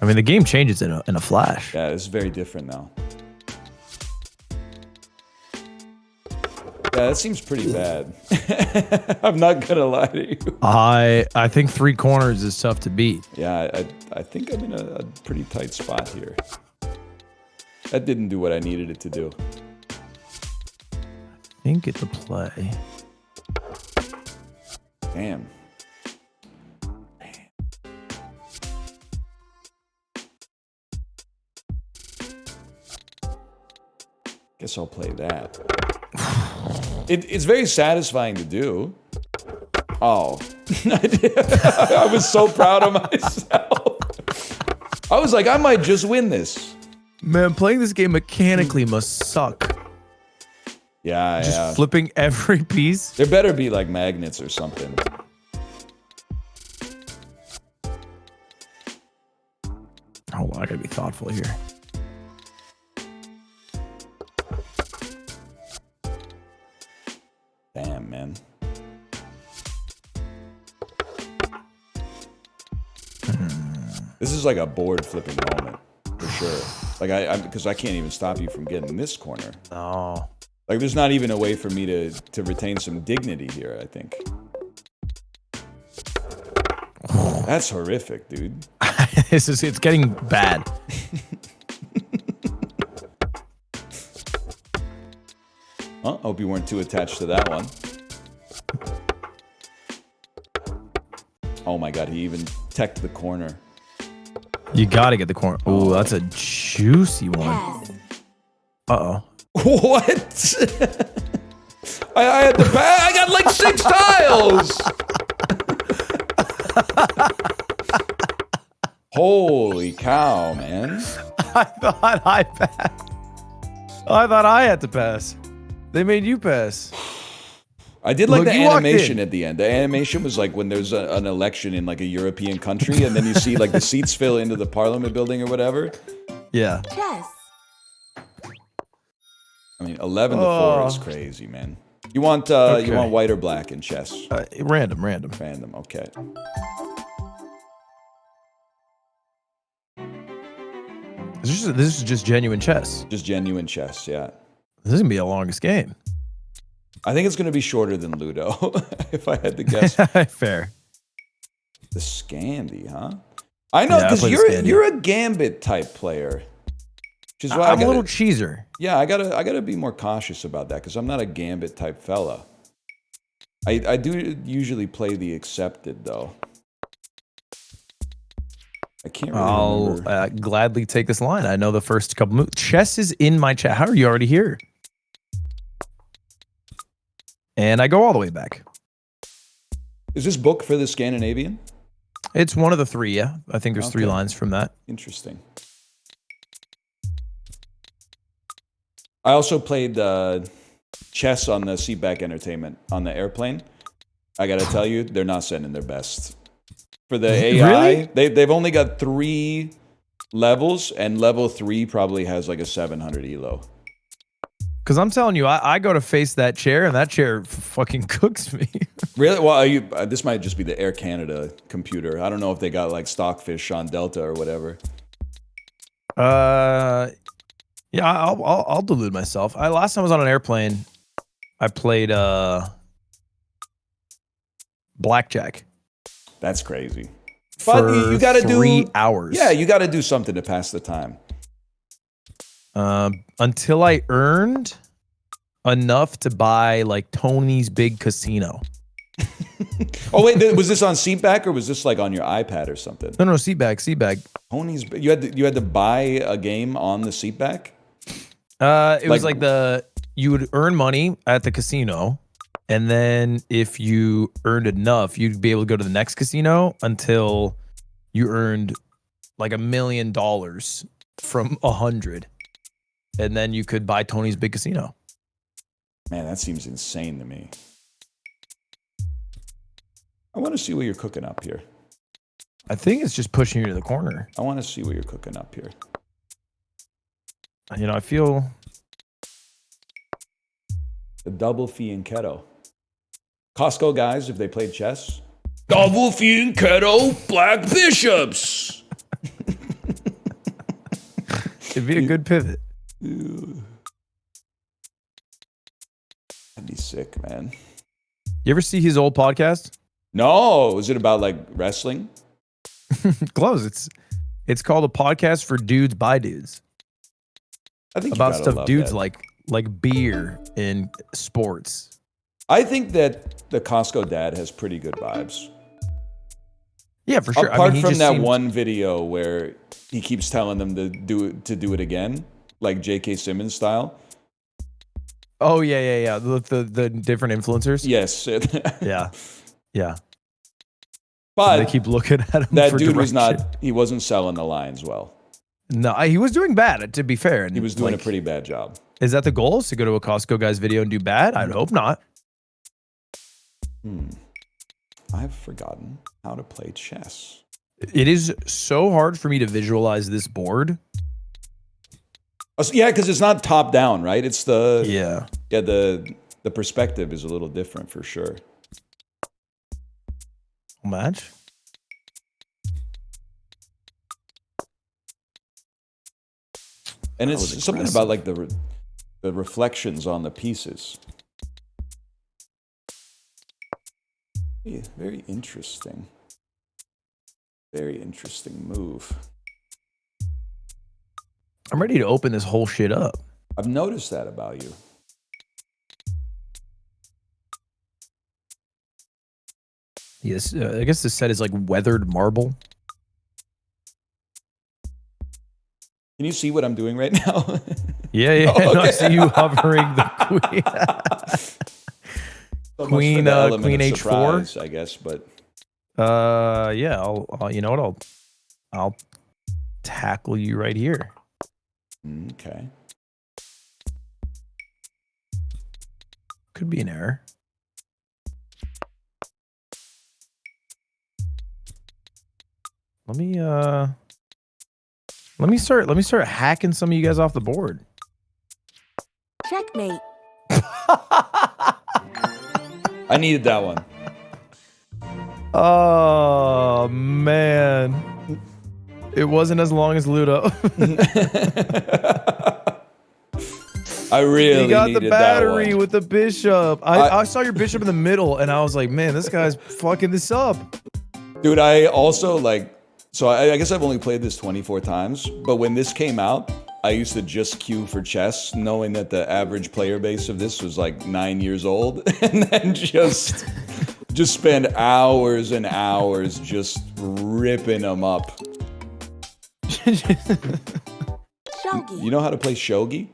I mean, the game changes in a flash. Yeah, this is very different now. Yeah, that seems pretty bad. I'm not gonna lie to you. I think 3 corners is tough to beat. Yeah, I think I'm in a pretty tight spot here. That didn't do what I needed it to do. I think it's a play. Damn. Guess I'll play that. It's very satisfying to do. Oh. I was so proud of myself. I was like, I might just win this. Man, playing this game mechanically must suck. Yeah, Just yeah. flipping every piece. There better be like magnets or something. Hold on, I gotta be thoughtful here. Damn, man. This is like a board flipping moment, for sure. Like because I can't even stop you from getting this corner. Oh. Like there's not even a way for me to retain some dignity here, I think. That's horrific, dude. It's getting bad. Well, hope you weren't too attached to that one. Oh my god, he even teched the corner. You gotta get the corner. Oh, that's a juicy one. Pass. Uh-oh. What? I had to pass. I got like 6 tiles. Holy cow, man. I thought I passed. I thought I had to pass. They made you pass. I did like Look, the you walked animation in. at the end. The animation was like when there's an election in like a European country and then you see like the seats fill into the parliament building or whatever. Yeah. Chess. I mean, 11 to 4 is crazy, man. You want white or black in chess? Random. Random, okay. This is just genuine chess. Just genuine chess, yeah. This is gonna be the longest game. I think it's going to be shorter than Ludo, if I had to guess. Fair. The Scandi, huh? I know, Yeah, I because play the Scandi. you're a Gambit type player. Which is why I'm a little cheeser. Yeah, I gotta be more cautious about that because I'm not a Gambit type fella. I do usually play the accepted though. I can't really I'll remember. gladly take this line. I know the first couple moves. Chess is in my chat. How are you already here? And I go all the way back. Is this book for the Scandinavian? It's one of the 3, yeah. I think there's 3 Okay. lines from that. Interesting. I also played chess on the Seatback Entertainment on the airplane. I gotta tell you, they're not sending their best. For the AI, Really? they've only got 3 levels, and level 3 probably has like a 700 elo. Because I'm telling you, I go to face that chair, and that chair fucking cooks me. Really? Well, this might just be the Air Canada computer. I don't know if they got like Stockfish on Delta or whatever. Yeah, I'll delude myself. Last time I was on an airplane, I played blackjack. That's crazy. For But you gotta 3 hours. Yeah, you gotta do something to pass the time. Until I earned enough to buy like Tony's Big Casino. Oh wait, was this on Seatback or was this like on your iPad or something? No, seatback. Tony's, you had to buy a game on the Seatback? It was like you would earn money at the casino, and then if you earned enough, you'd be able to go to the next casino until you earned like $1 million from 100. And then you could buy Tony's Big Casino. Man, that seems insane to me. I want to see what you're cooking up here. I think it's just pushing you to the corner. I want to see what you're cooking up here. You know, I feel... The double fianchetto. Costco guys, if they played chess. Double fianchetto, black bishops. It'd be a good pivot. That'd be sick, man. You ever see his old podcast? No, is it about like wrestling? Close. It's called A Podcast for Dudes by Dudes. I think about stuff dudes that. like beer and sports. I think that the Costco dad has pretty good vibes. Yeah, for sure. Apart he from just that seems... one video where he keeps telling them to do it again, like J.K. Simmons style. Oh yeah. The different influencers. Yes. Yeah. But they keep looking at him. That for dude direction. he wasn't selling the lines well. No, he was doing bad. To be fair, He was doing a pretty bad job. Is that the goal? Is to go to a Costco guy's video and do bad? I'd hope not. I've forgotten how to play chess. It is so hard for me to visualize this board. Yeah, because it's not top down, right? It's the the perspective is a little different for sure. Match. And it's something about like the reflections on the pieces. Yeah, very interesting. Very interesting move. I'm ready to open this whole shit up. I've noticed that about you. Yes, I guess this set is like weathered marble. Can you see what I'm doing right now? Yeah. Oh, okay. No, I see you hovering the queen. Queen H4, surprise, I guess, but yeah. I'll you know what? I'll tackle you right here. Okay. Could be an error. Let me start hacking some of you guys off the board. Checkmate. I needed that one. Oh man. It wasn't as long as Ludo. I really You got the needed battery that one. with the bishop. I saw your bishop in the middle and I was like, man, this guy's fucking this up. Dude, I also so I guess I've only played this 24 times, but when this came out, I used to just queue for chess, knowing that the average player base of this was like 9 years old, and then just spend hours and hours just ripping them up. Shogi. You know how to play shogi?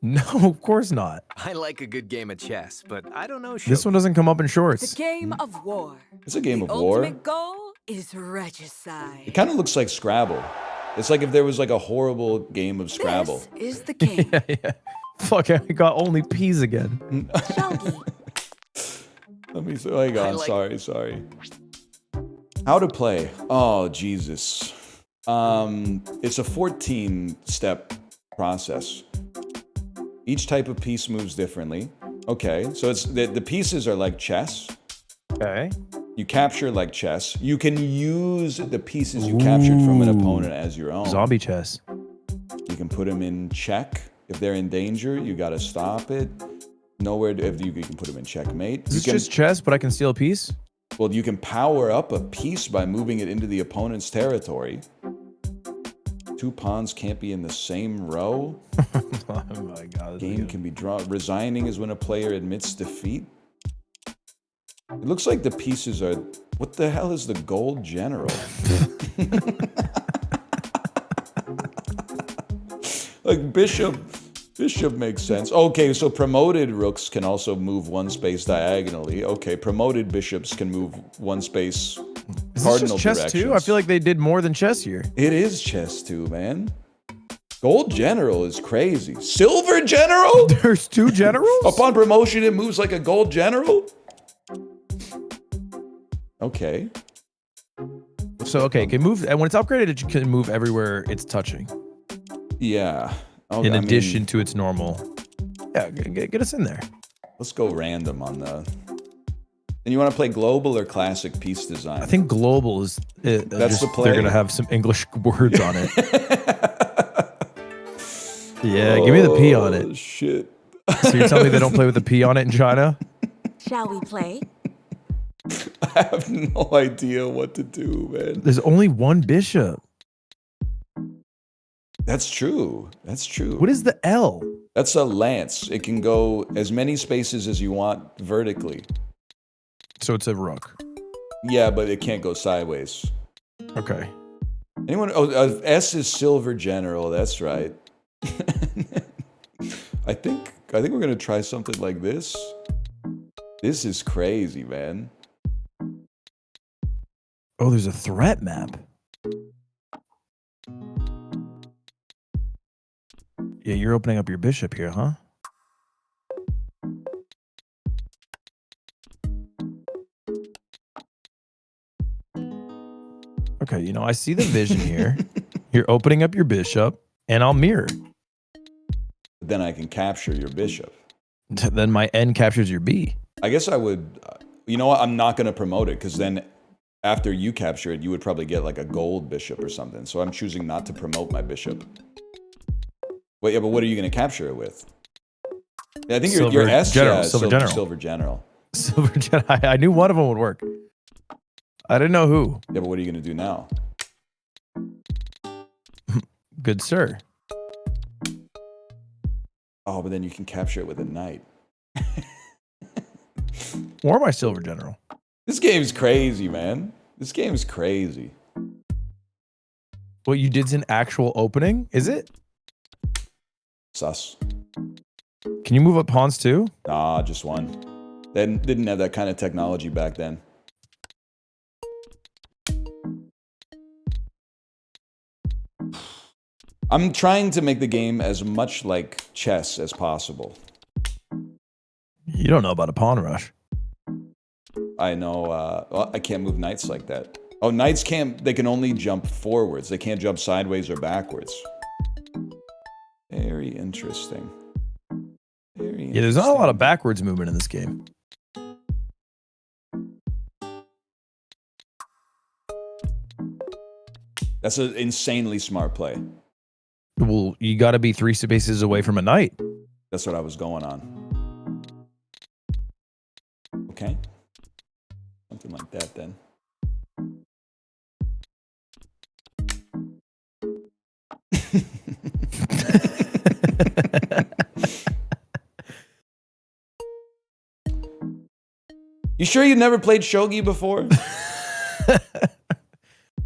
No, of course not. I like a good game of chess, but I don't know. This one doesn't come up in It's shorts. a game of war. It's a game The of war. ultimate goal is regicide. It kind of looks like Scrabble. It's like if there was like a horrible game of Scrabble. This is the game. Yeah. Fuck, I got only P's again. Shogi. Let me see. Hang on. Sorry. How to play? Oh, Jesus. It's a 14-step process. Each type of piece moves differently. Okay, so it's the pieces are like chess. Okay. You capture like chess. You can use the pieces you captured from an opponent as your own. Zombie chess. You can put them in check. If they're in danger, you got to stop it. If you can put them in checkmate. Is this just chess, but I can steal a piece? Well, you can power up a piece by moving it into the opponent's territory. 2 pawns can't be in the same row. Oh my god. Game can be drawn. Resigning is when a player admits defeat. It looks like the pieces are... What the hell is the gold general? Like bishop makes sense. Okay, so promoted rooks can also move 1 space diagonally. Okay, promoted bishops can move 1 space Is this cardinal just chess directions. too? I feel like they did more than chess here. It is chess too, man. Gold general is crazy. Silver general? There's 2 generals? Upon promotion, it moves like a gold general? Okay. So, okay, it can move, and when it's upgraded, it can move everywhere it's touching. Yeah. Okay, In addition to its normal. Yeah, get us in there. Let's go random on the... And you want to play global or classic piece design? I think global is... That's the play. They're going to have some English words on it. Yeah, give me the P on it. Shit. So you're telling me they don't play with the P on it in China? Shall we play? I have no idea what to do, man. There's only 1 bishop. That's true. That's true. What is the L? That's a lance. It can go as many spaces as you want vertically. So it's a rook. Yeah, but it can't go sideways. Okay. Anyone? Oh, S is silver general. That's right. I think we're gonna try something like this. This is crazy, man. Oh, there's a threat map. Yeah, you're opening up your bishop here, huh? Okay, you know, I see the vision here. You're opening up your bishop, and I'll mirror. Then I can capture your bishop. Then my N captures your B. I guess I would. You know what? I'm not gonna promote it because then after you capture it, you would probably get like a gold bishop or something. So I'm choosing not to promote my bishop. Wait, yeah, but what are you gonna capture it with? Yeah, I think your S general, yeah, silver general. Silver general. Silver Jedi. I knew one of them would work. I didn't know who. Yeah, but what are you gonna do now? Good sir. Oh, but then you can capture it with a knight. Or my silver general. This game's crazy, man. This game's crazy. What you did's an actual opening? Is it? Sus. Can you move up pawns too? Nah, just one. They didn't have that kind of technology back then. I'm trying to make the game as much like chess as possible. You don't know about a pawn rush. I know, well, I can't move knights like that. Oh, knights can't, they can only jump forwards. They can't jump sideways or backwards. Very interesting. Very interesting. Yeah, there's not a lot of backwards movement in this game. That's an insanely smart play. Well, you got to be 3 spaces away from a knight. That's what I was going on. Okay. Something like that then. You sure you never played shogi before?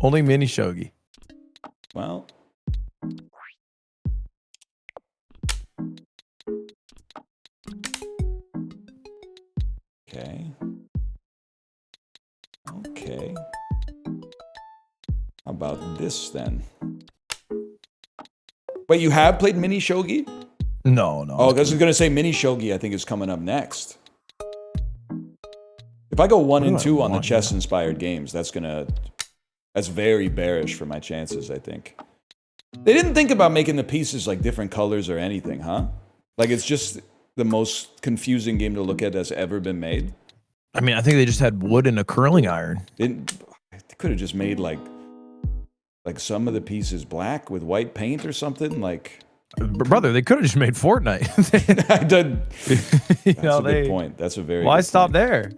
Only mini shogi. Well. Okay. Okay. How about this then? Wait, you have played mini shogi? No. Oh, because I was going to say mini shogi I think is coming up next. If I go 1 and 2 on the chess-inspired games, that's very bearish for my chances, I think. They didn't think about making the pieces like different colors or anything, huh? Like it's just the most confusing game to look at that's ever been made. I mean, I think they just had wood and a curling iron. They could have just made like some of the pieces black with white paint or something. Like, brother, they could have just made Fortnite. I did. That's know, a good point. That's a very. Why good stop point. there?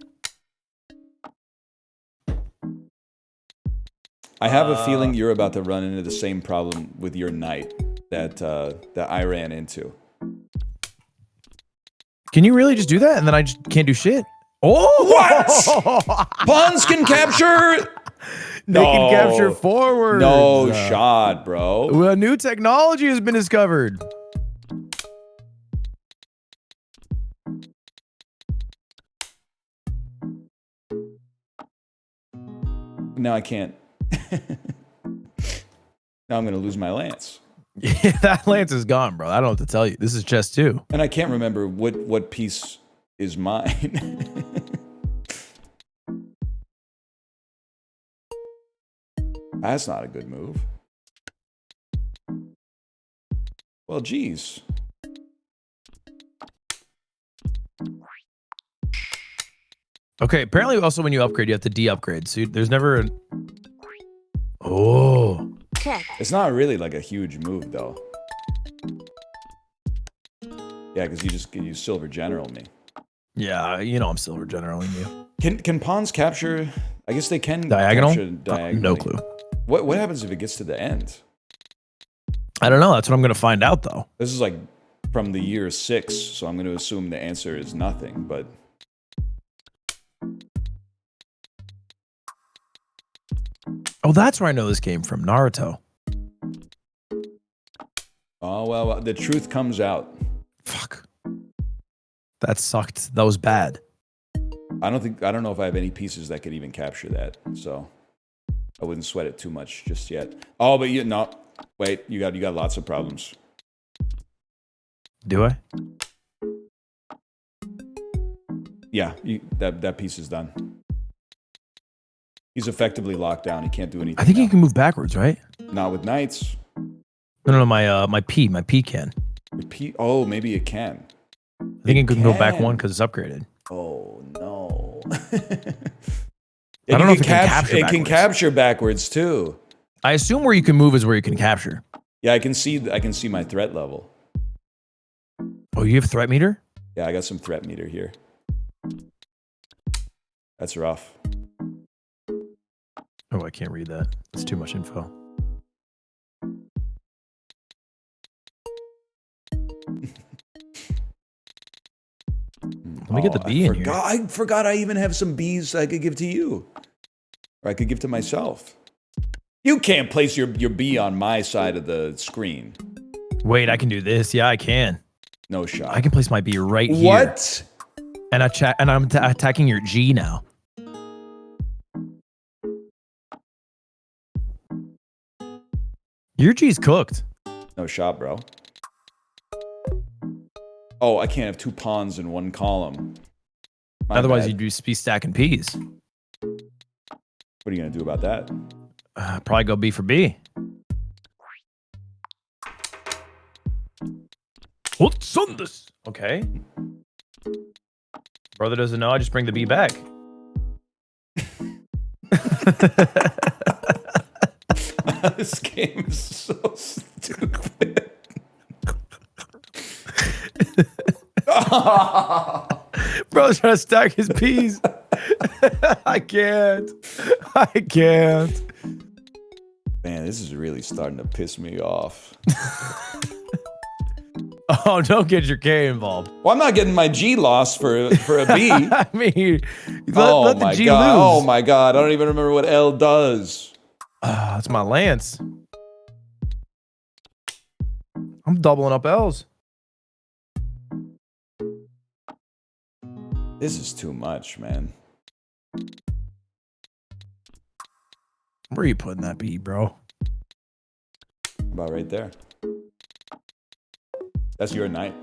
I have a feeling you're about to run into the same problem with your knight that I ran into. Can you really just do that and then I just can't do shit? Oh, what? Pawns can capture. They can capture forward. No shot, bro. A new technology has been discovered. Now I can't. Now I'm going to lose my lance. Yeah, that lance is gone, bro. I don't know what to tell you. This is chess 2. And I can't remember what piece is mine. That's not a good move. Well, geez. Okay, apparently also when you upgrade, you have to de-upgrade. So there's never an... Oh. Check. It's not really like a huge move, though. Yeah, because you just use silver general me. Yeah, you know I'm silver generaling you. Can pawns capture? I guess they can Diagonal? capture diagonally. No clue. What happens if it gets to the end? I don't know. That's what I'm going to find out, though. This is like from the year 6, so I'm going to assume the answer is nothing, but... Oh, that's where I know this came from. Naruto. Oh, well, the truth comes out. Fuck. That sucked. That was bad. I don't know if I have any pieces that could even capture that, so I wouldn't sweat it too much just yet. Oh, but wait, you got lots of problems. Do I? Yeah, that piece is done. He's effectively locked down. He can't do anything. I think now. you can move backwards, right? Not with knights. No, my P can. Oh, maybe it can. I think it can go back 1 because it's upgraded. Oh no! I don't know if it can capture It backwards. can capture backwards too. I assume where you can move is where you can capture. Yeah, I can see my threat level. Oh, you have threat meter? Yeah, I got some threat meter here. That's rough. Oh, I can't read that. That's too much info. Let me get the B in here. I forgot I even have some Bs I could give to you. Or I could give to myself. You can't place your B on my side of the screen. Wait, I can do this. Yeah, I can. No shot. I can place my B right here. What? And I'm attacking your G now. Your G's cooked. No shot, bro. Oh, I can't have 2 pawns in 1 column. My Otherwise, bad. you'd just be stacking P's. What are you going to do about that? Probably go B for B. What's on this? Okay. Brother doesn't know. I just bring the B back. This game is so stupid. Bro's trying to stack his P's. I can't. Man, this is really starting to piss me off. Oh, don't get your K involved. Well, I'm not getting my G lost for a B. I mean, Oh let the my G god! lose. Oh my god! I don't even remember what L does. That's my lance. I'm doubling up L's. This is too much, man. Where are you putting that B, bro? About right there. That's your knight.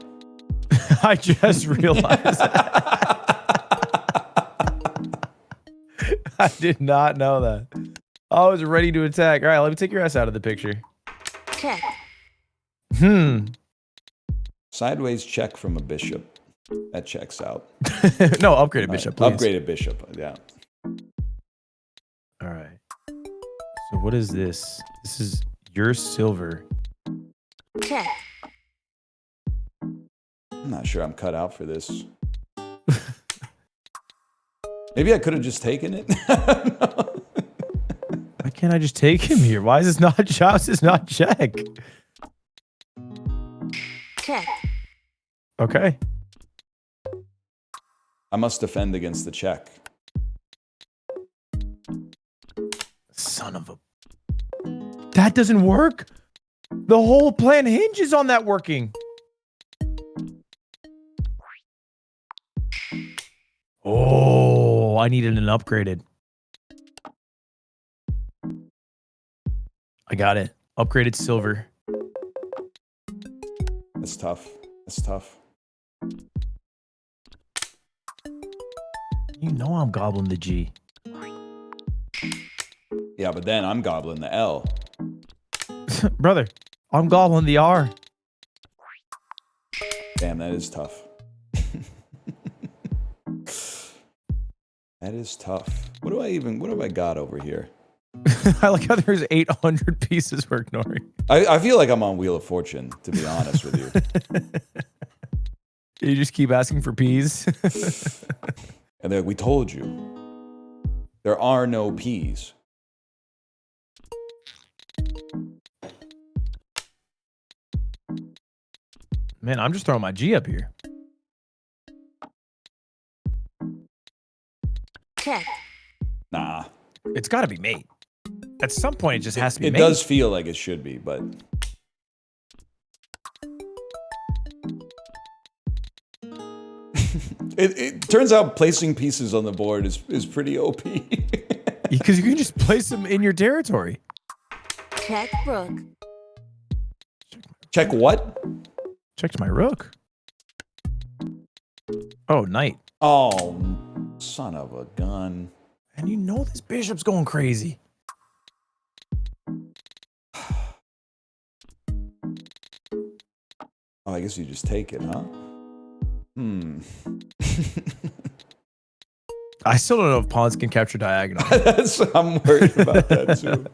I just realized. I did not know that. I was ready to attack. All right, let me take your ass out of the picture. Check. Sideways check from a bishop. That checks out. No, upgrade a bishop, please. Upgraded bishop. Yeah. All right. So what is this? This is your silver. Check. I'm not sure I'm cut out for this. Maybe I could have just taken it. Why can't I just take him here? Why is this not chops? It's not check. Check. Okay. I must defend against the check. Son of a... That doesn't work? The whole plan hinges on that working. Oh, I needed an upgraded. I got it. Upgraded silver. That's tough. That's tough. You know I'm gobbling the G. Yeah, but then I'm gobbling the L. Brother, I'm gobbling the R. Damn, that is tough. That is tough. What have I got over here? I like how there's 800 pieces we're ignoring. I feel like I'm on Wheel of Fortune, to be honest with you. You just keep asking for peas. And they're like, we told you. There are no peas. Man, I'm just throwing my G up here. Check. Nah. It's got to be mate. At some point, it just has to be It mate. does feel like it should be, but... It turns out placing pieces on the board is pretty OP. Because you can just place them in your territory. Check rook. Check what? Checked my rook. Oh, knight. Oh, son of a gun. And you know this bishop's going crazy. Oh, I guess you just take it, huh? I still don't know if pawns can capture diagonal. I'm worried about that too.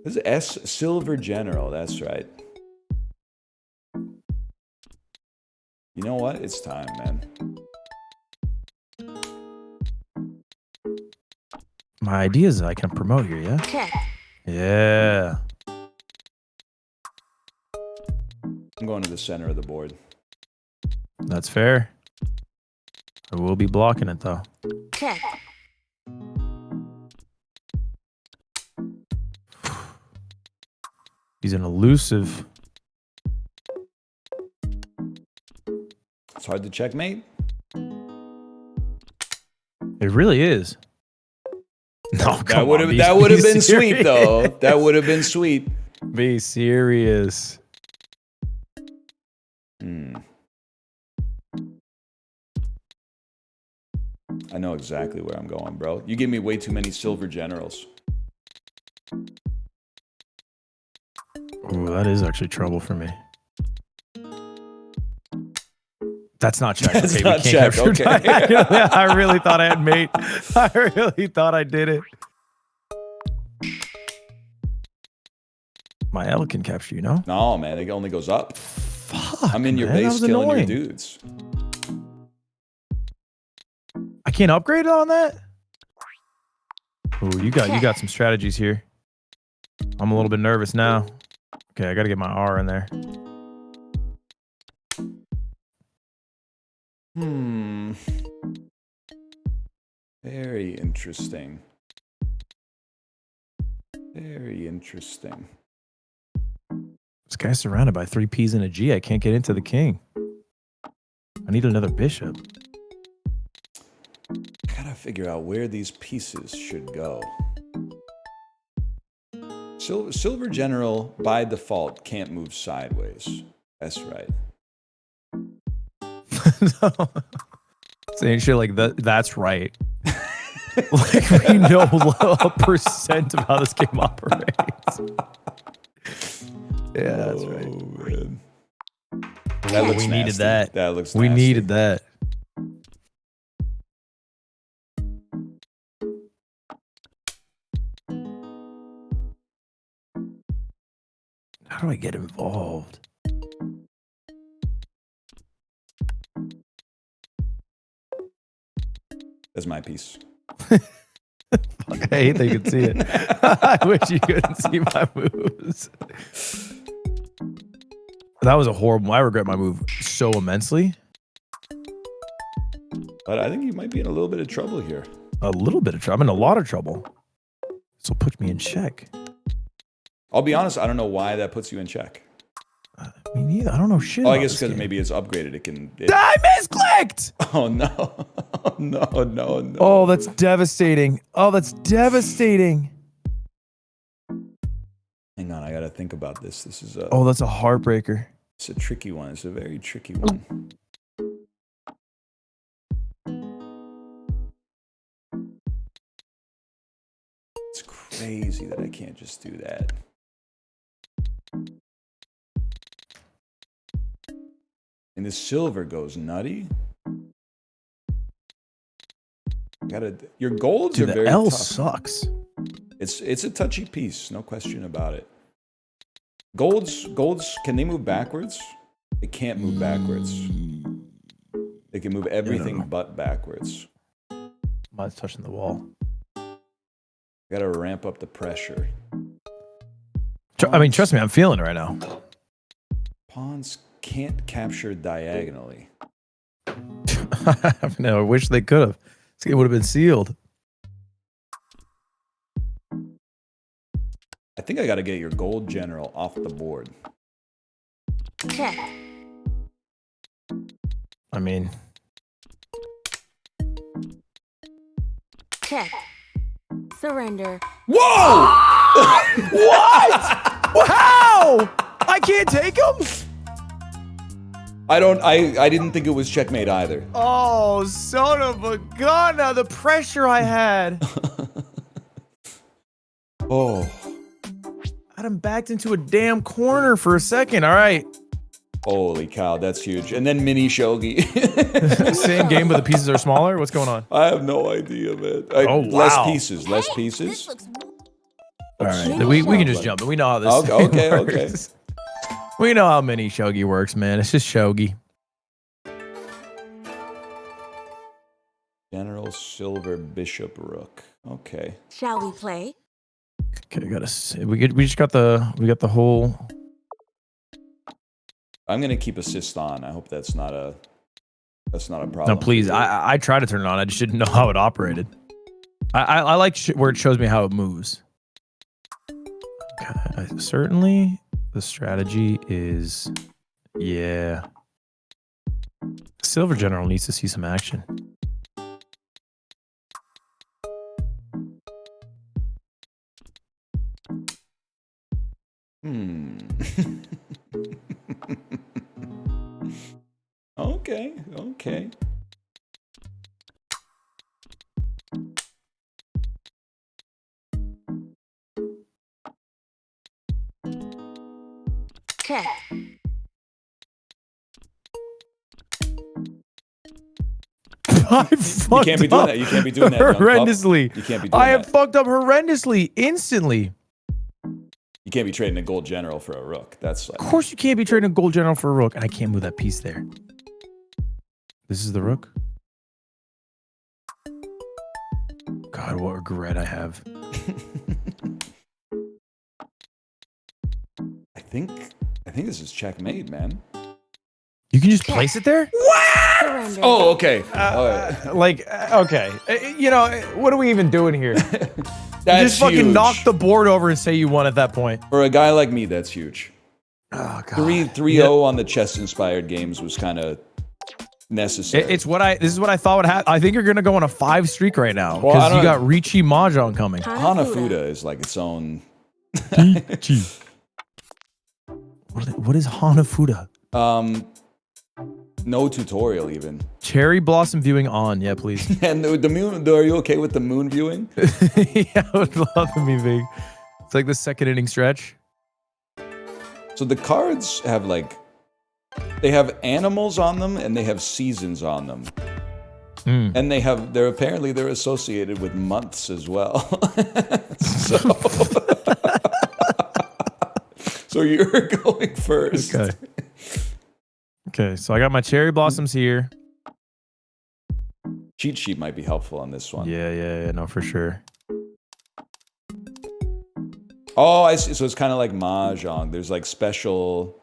This is S Silver General, that's right. You know what? It's time, man. My idea is I can promote here, yeah? Check. Yeah. I'm going to the center of the board. That's fair. I will be blocking it, though. Check. He's an elusive. It's hard to checkmate. It really is. No, That would have been sweet though. That would have been sweet. Be serious. I know exactly where I'm going, bro. You give me way too many silver generals. Oh, that is actually trouble for me. That's not check. That's Okay, not we can't check. capture Okay. diagonal. I really thought I had mate. I really thought I did it. My L can capture, you know? No, man, it only goes up. Fuck, I'm in your man, that base was killing annoying. your dudes. I can't upgrade on that? Oh, you got some strategies here. I'm a little bit nervous now. Okay, I gotta get my R in there. Very interesting. Very interesting. This guy's surrounded by 3 P's and a G. I can't get into the king. I need another bishop. I gotta figure out where these pieces should go. Silver General, by default, can't move sideways. That's right. No. Saying shit like that, that's right. Like we know a percent of how this game operates. Yeah, that's right. Oh, man. We needed that. That looks We nasty. needed that. How do I get involved? That's my piece. Fuck, I hate that you could see it. I wish you couldn't see my moves. That was a horrible. I regret my move so immensely. But I think you might be in a little bit of trouble here. A little bit of trouble. I'm in a lot of trouble. This will put me in check. I'll be honest, I don't know why that puts you in check. Me neither. I don't know shit. Oh, I about guess this because game. maybe it's upgraded. It can. I misclicked. Oh no! Oh, no! Oh, that's devastating. Oh, that's devastating. Hang on, I gotta think about this. This is a. Oh, that's a heartbreaker. It's a tricky one. It's a very tricky one. It's crazy that I can't just do that. And the silver goes nutty. Your golds Dude, are the very L tough. sucks. It's a touchy piece, no question about it. Golds, can they move backwards? They can't move backwards. They can move everything but backwards. Mine's touching the wall. Gotta ramp up the pressure. I mean, trust me, I'm feeling it right now. Pawns can't capture diagonally. No, I wish they could have. This game would have been sealed. I think I gotta get your gold general off the board. Check. I mean, Check. Surrender. Whoa! what? How? I can't take him? I didn't think it was checkmate either. Oh, son of a gun! Now the pressure I had. Oh. I had him backed into a damn corner for a second. All right. Holy cow, that's huge. And then mini shogi. Same game, but the pieces are smaller? What's going on? I have no idea, man. Oh, Less wow. pieces, less This pieces. looks All right. We can just jump it. We know how this Okay, thing okay. works. We know how mini shogi works, man. It's just shogi. General, silver, bishop, rook. Okay. Shall we play? Okay, we got the whole. I'm gonna keep assist on. I hope that's not a problem. No, please. I tried to turn it on. I just didn't know how it operated. I like where it shows me how it moves. Okay, certainly the strategy is, yeah. Silver General needs to see some action. Okay. Check. I fucked You can't be doing up that. You can't be doing that. young pup. horrendously. You can't be doing I have that. fucked up horrendously, instantly. You can't be trading a gold general for a rook. That's like, Of course you can't be trading a gold general for a rook, and I can't move that piece there. This is the rook. God, what regret I have. I think this is checkmate, man. You can just place it there? Surrender. Oh, okay. All right. Okay. You know, what are we even doing here? That's Just fucking huge. knock the board over and say you won at that point. For a guy like me, that's huge. Oh, God. 3-0 on the chess-inspired games was kind of necessary. This is what I thought would happen. I think you're going to go on a 5 streak right now. Well, I Because don't you know. got Riichi Mahjong coming. Hanafuda is like its own. What is Hanafuda? No tutorial even. Cherry blossom viewing on. Yeah, please. And the moon. Are you okay with the moon viewing? Yeah, I would love to be big. It's like the second inning stretch. So the cards have they have animals on them and they have seasons on them. And they're associated with months as well. So you're going first. Okay, so I got my cherry blossoms here. Cheat sheet might be helpful on this one. Yeah, no, for sure. Oh, I see. So it's kind of like Mahjong. There's like special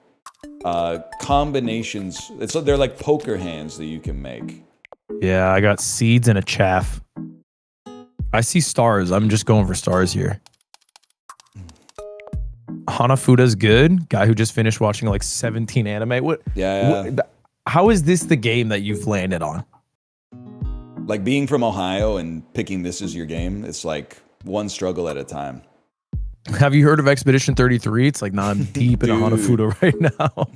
combinations. They're like poker hands that you can make. Yeah, I got seeds and a chaff. I see stars. I'm just going for stars here. Hanafuda's good. Guy who just finished watching like 17 anime. Yeah. How is this the game that you've landed on? Like being from Ohio and picking this as your game, it's like one struggle at a time. Have you heard of Expedition 33? It's like, nah, I'm deep in a Hanafuda right now.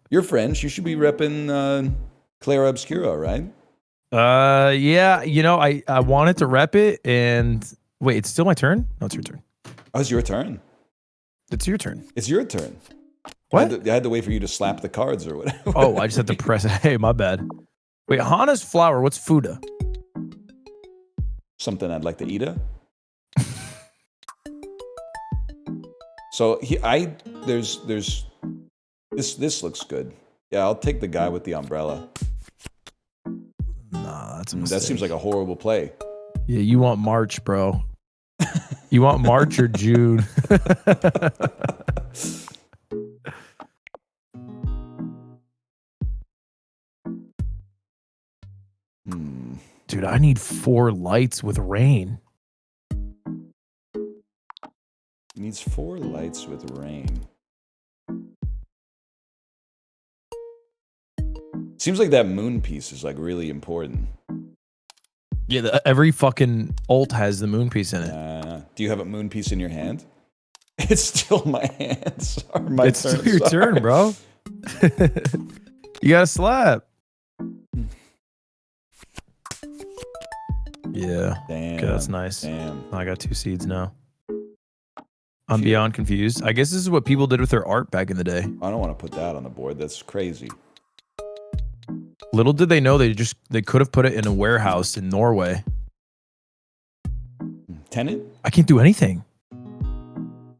You're French. You should be repping Clara Obscura, right? Yeah. You know, I wanted to rep it, and wait, it's still my turn? No, it's your turn. Oh, it's your turn. It's your turn. It's your turn. What? I had to wait for you to slap the cards or whatever. Oh, I just had to press it. Hey, my bad. Wait, Hana's flower. What's Fuda? Something I'd like to eat. So there's this looks good. Yeah, I'll take the guy with the umbrella. Nah, that's a mistake. That seems like a horrible play. Yeah, you want March, bro. You want March or June? Dude, I need 4 lights with rain. Needs 4 lights with rain. Seems like that moon piece is like really important. Yeah, every fucking ult has the moon piece in it. Do you have a moon piece in your hand? It's still my hand. Sorry, my It's turn. still your turn, bro. You gotta slap. Yeah. Damn. Okay, that's nice. Damn. I got 2 seeds now. I'm beyond confused. I guess this is what people did with their art back in the day. I don't want to put that on the board. That's crazy. Little did they know they could have put it in a warehouse in Norway. Tenant? I can't do anything.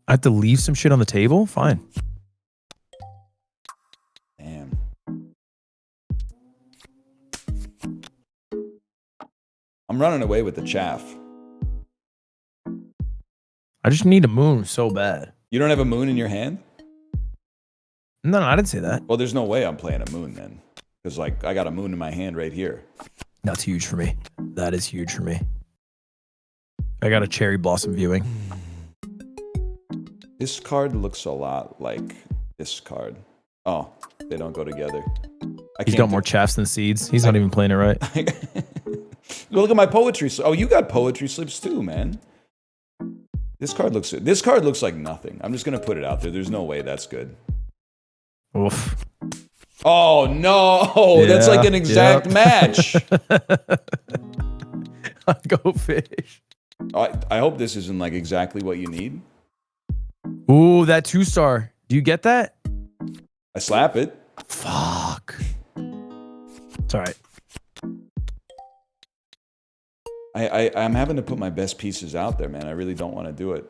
I have to leave some shit on the table? Fine. Damn. I'm running away with the chaff. I just need a moon so bad. You don't have a moon in your hand? No, I didn't say that. Well, there's no way I'm playing a moon then. Because, like, I got a moon in my hand right here. That's huge for me. That is huge for me. I got a cherry blossom viewing. This card looks a lot like this card. Oh, they don't go together. He's got more chaffs than seeds. He's not even playing it right. Look at my poetry. Oh, you got poetry slips too, man. This card looks like nothing. I'm just gonna put it out there. There's no way that's good. Oof. Oh no, that's like an exact match. Go fish. I hope this isn't like exactly what you need. Ooh, that 2-star. Do you get that? I slap it. Fuck. It's all right. I'm having to put my best pieces out there, man. I really don't want to do it.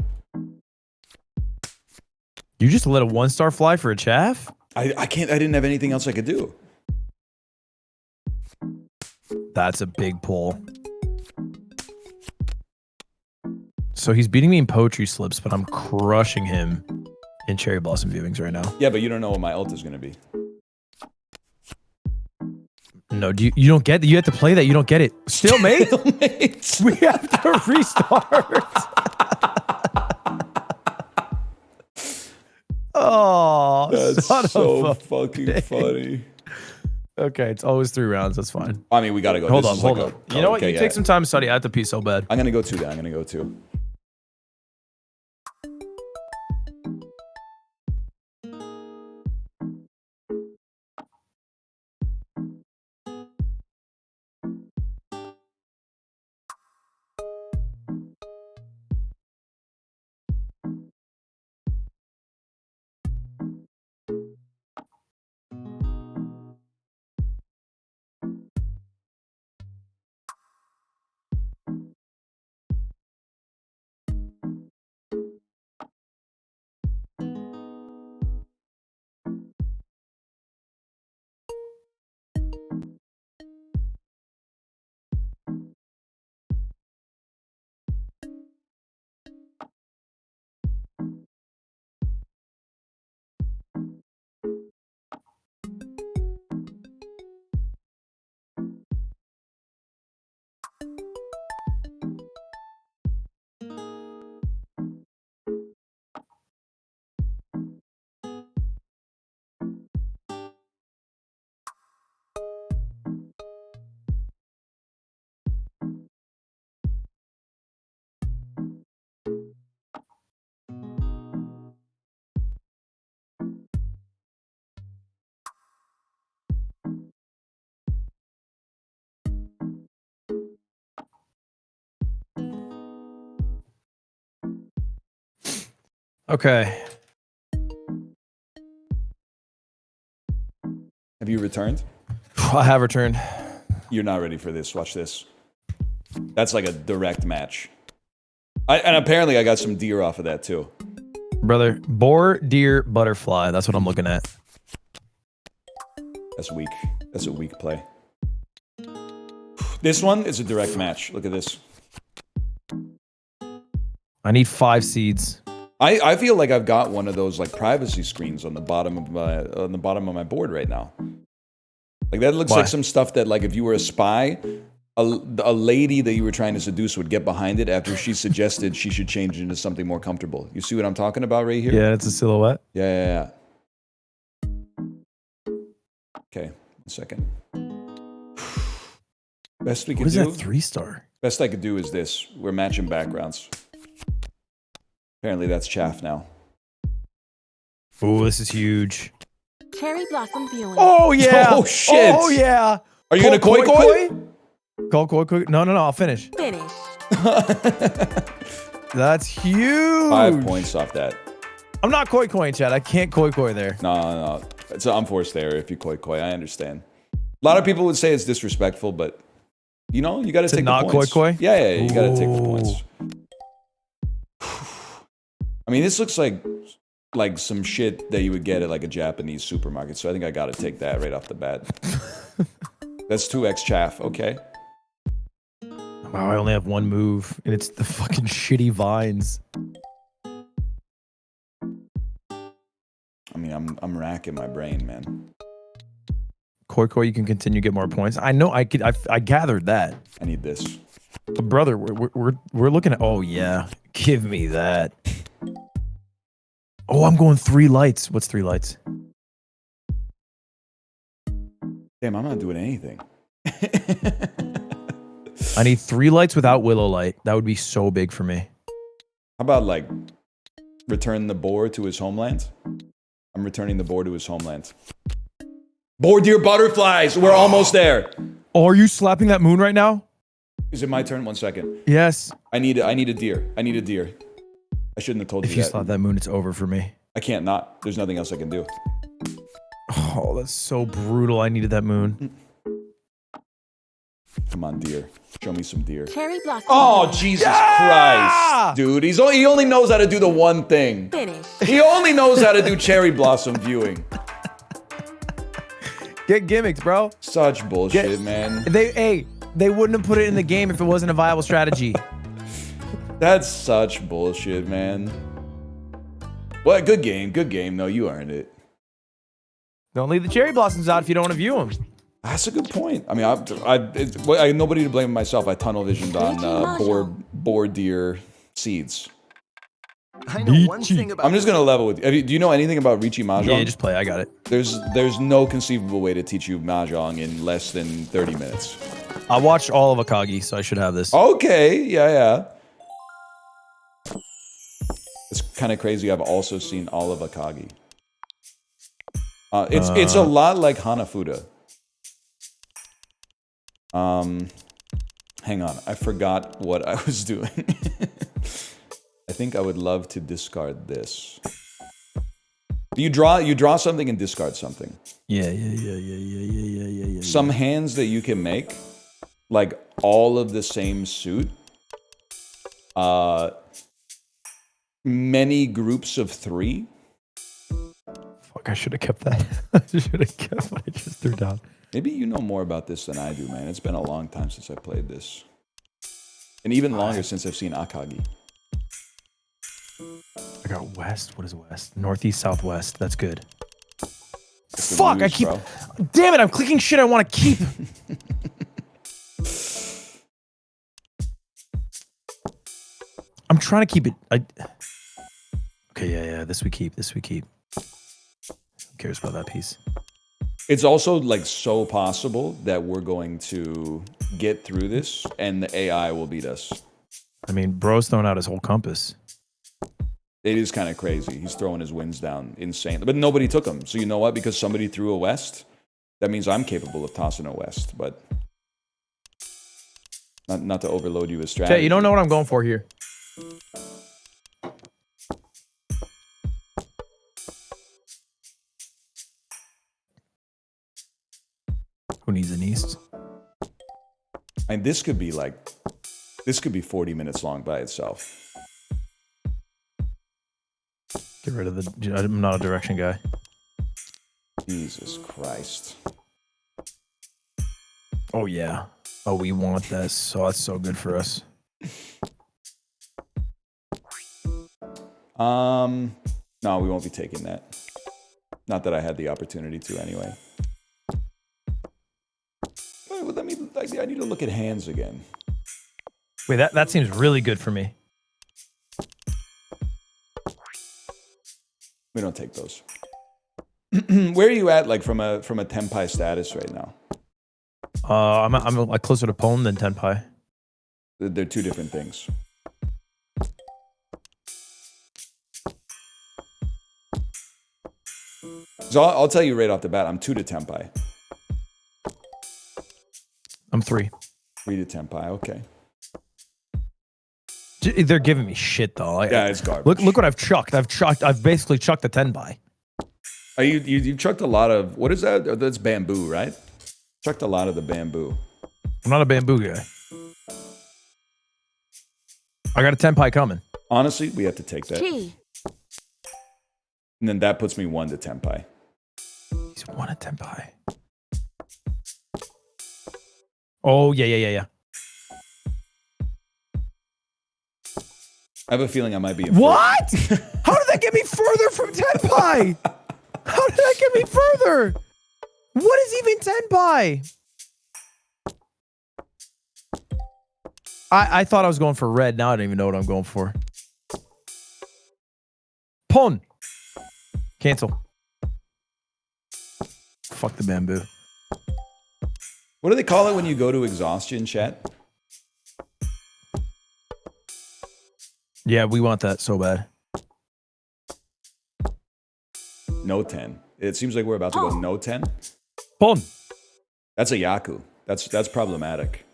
You just let a 1-star fly for a chaff? I can't. I didn't have anything else I could do. That's a big pull. So he's beating me in poetry slips, but I'm crushing him in cherry blossom viewings right now. Yeah, but you don't know what my ult is going to be. No, you don't get that. You have to play that. You don't get it. Still, mate. We have to restart. Oh, that's so fucking funny. Okay, it's always 3 rounds. That's fine. I mean, we got to go. Hold on. You know what? Okay, You take some time to study. I have to pee so bad. I'm going to go too. Then I'm going to go too. Okay. Have you returned? I have returned. You're not ready for this. Watch this. That's like a direct match. And apparently I got some deer off of that too. Brother, boar, deer, butterfly. That's what I'm looking at. That's weak. That's a weak play. This one is a direct match. Look at this. I need 5 seeds. I feel like I've got one of those like privacy screens on the bottom of my board right now. Like that looks Why? like some stuff that like if you were a spy, a lady that you were trying to seduce would get behind it after she suggested she should change into something more comfortable. You see what I'm talking about right here? Yeah, it's a silhouette. Yeah. Okay, 1 second. Best we What could is do. that 3-star? Best I could do is this. We're matching backgrounds. Apparently that's chaff now. Oh, this is huge. Cherry blossom viewing. Oh yeah. Oh, shit. Oh yeah. Are you gonna koi koi? Call koi koi. No, I'll finish. Finish. That's huge. 5 points off that. I'm not koi koi, Chad. I can't koi koi there. No. It's an unforced error if you koi koi. I understand. A lot of people would say it's disrespectful, but you know, you gotta take not the points. koi koi? Yeah, you gotta take the Ooh. points. I mean, this looks like some shit that you would get at like a Japanese supermarket, so I think I gotta take that right off the bat. That's 2x chaff, okay? Wow, I only have 1 move, and it's the fucking shitty vines. I mean, I'm racking my brain, man. Koi koi, you can continue to get more points. I know. I gathered that. I need this. But brother, we're looking at. Oh yeah, give me that. Oh, I'm going 3 lights. What's 3 lights? Damn, I'm not doing anything. I need 3 lights without willow light. That would be so big for me. How about like return the boar to his homeland? I'm returning the boar to his homeland. Boar, deer, butterflies. We're almost there. Oh, are you slapping that moon right now? Is it my turn? 1 second. Yes. I need a deer. I need a deer. I shouldn't have told If you you that. slap that moon, it's over for me. I can't not. There's nothing else I can do. Oh, that's so brutal. I needed that moon. Come on, deer. Show me some deer. Cherry blossom. Oh, viewing. Jesus Christ. Dude, he only knows how to do the one thing. Finish. He only knows how to do cherry blossom viewing. Get gimmicks, bro. Such bullshit, man. They wouldn't have put it in the game if it wasn't a viable strategy. That's such bullshit, man. Well, good game. Good game. No, you earned it. Don't leave the cherry blossoms out if you don't want to view them. That's a good point. I mean, I had nobody to blame but myself. I tunnel visioned on boar deer seeds. I know one thing about I'm just gonna level with you. Do you know anything about Riichi Mahjong? Yeah, just play. I got it. There's no conceivable way to teach you Mahjong in less than 30 minutes. I watched all of Akagi, so I should have this. Okay, yeah. It's kind of crazy. I've also seen all of Akagi. It's a lot like Hanafuda. Hang on, I forgot what I was doing. I think I would love to discard this. You draw something and discard something. Yeah. Some hands that you can make, like all of the same suit. Many groups of 3. Fuck, I should have kept that. I should have kept what I just threw down. Maybe you know more about this than I do, man. It's been a long time since I played this. And even longer since I've seen Akagi. I got west. What is west? Northeast, southwest. That's good. It's the Fuck, news, I keep... bro. Damn it, I'm clicking shit I want to keep. I'm trying to keep it... Okay, yeah. This we keep. Who cares about that piece? It's also like so possible that we're going to get through this and the AI will beat us. I mean, bro's throwing out his whole compass. It is kind of crazy. He's throwing his wins down insane. But nobody took him. So you know what? Because somebody threw a west, that means I'm capable of tossing a west. But not to overload you with strategy. Jay, you don't know what I'm going for here. Who needs an east? And this could be 40 minutes long by itself. Get rid of the. I'm not a direction guy. Jesus Christ. Oh yeah. Oh, we want this. So that's so good for us. No, we won't be taking that. Not that I had the opportunity to anyway. Well, I need to look at hands again. Wait, that seems really good for me. We don't take those. Where are you at, like from a Tenpai status right now? I'm like closer to Pwn than Tenpai. They're two different things. So I'll tell you right off the bat, I'm 2 to Tenpai. I'm 3. 3 to Tenpai, okay. They're giving me shit though. Yeah, it's garbage. Look what I've chucked. I've basically chucked a Tenpai. You chucked a lot of, what is that? That's bamboo, right? Chucked a lot of the bamboo. I'm not a bamboo guy. I got a Tenpai coming. Honestly, we have to take that. T. And then that puts me 1 to Tenpai. He's 1 to Tenpai. Oh, yeah. I have a feeling I might be in What? How did that get me further from Tenpai? How did that get me further? What is even Tenpai? I thought I was going for red. Now I don't even know what I'm going for. Pwn. Cancel. Fuck the bamboo. What do they call it when you go to exhaustion, chat? Yeah, we want that so bad. No 10. It seems like we're about to go no 10. Pwn. That's a Yaku. That's problematic.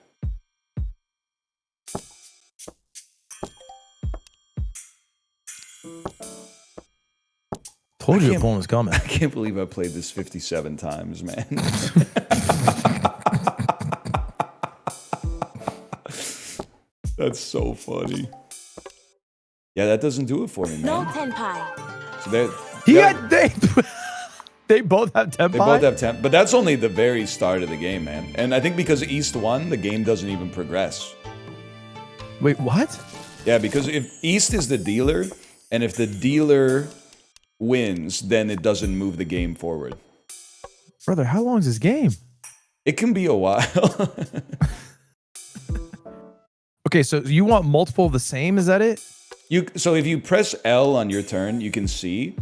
Told you the Pwn was coming. I can't believe I played this 57 times, man. That's so funny. Yeah, that doesn't do it for me, No man. Tenpai. So They both have Tenpai? they both have 10, but that's only the very start of the game, man. And I think because East won, the game doesn't even progress. Wait, what? Yeah, because if East is the dealer, and if the dealer wins, then it doesn't move the game forward. Brother, how long is this game? It can be a while. Okay, so you want multiple of the same, is that it? So if you press L on your turn, you can see.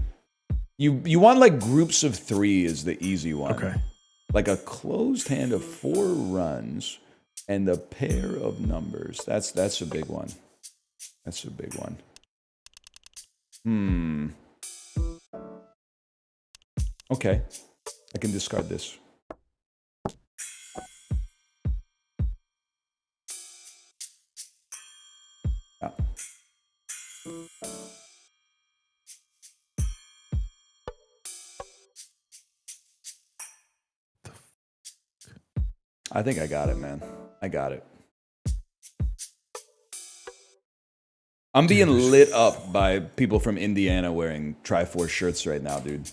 You want like groups of 3 is the easy one. Okay. Like a closed hand of 4 runs and a pair of numbers. That's a big one. That's a big one. Okay. I can discard this. Yeah. I think I got it, man. I got it. I'm being lit up by people from Indiana wearing Triforce shirts right now, dude.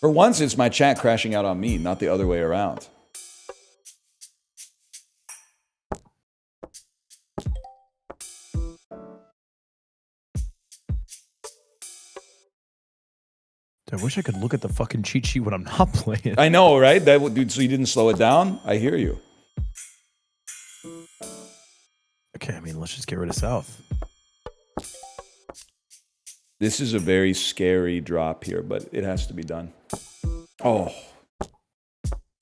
For once, it's my chat crashing out on me, not the other way around. I wish I could look at the fucking cheat sheet when I'm not playing. I know, right? Dude, so you didn't slow it down? I hear you. Okay, I mean, let's just get rid of South. This is a very scary drop here, but it has to be done. Oh.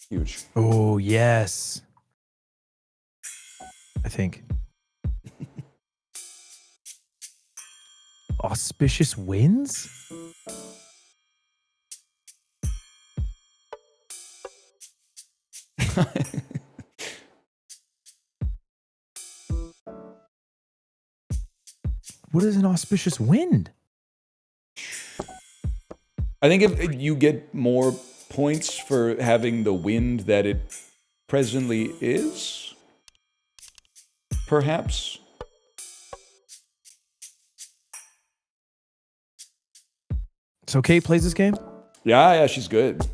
Huge. Oh, yes. I think. Auspicious wins? What is an auspicious wind? I think if you get more points for having the wind that it presently is? Perhaps? So Kate plays this game? Yeah, she's good.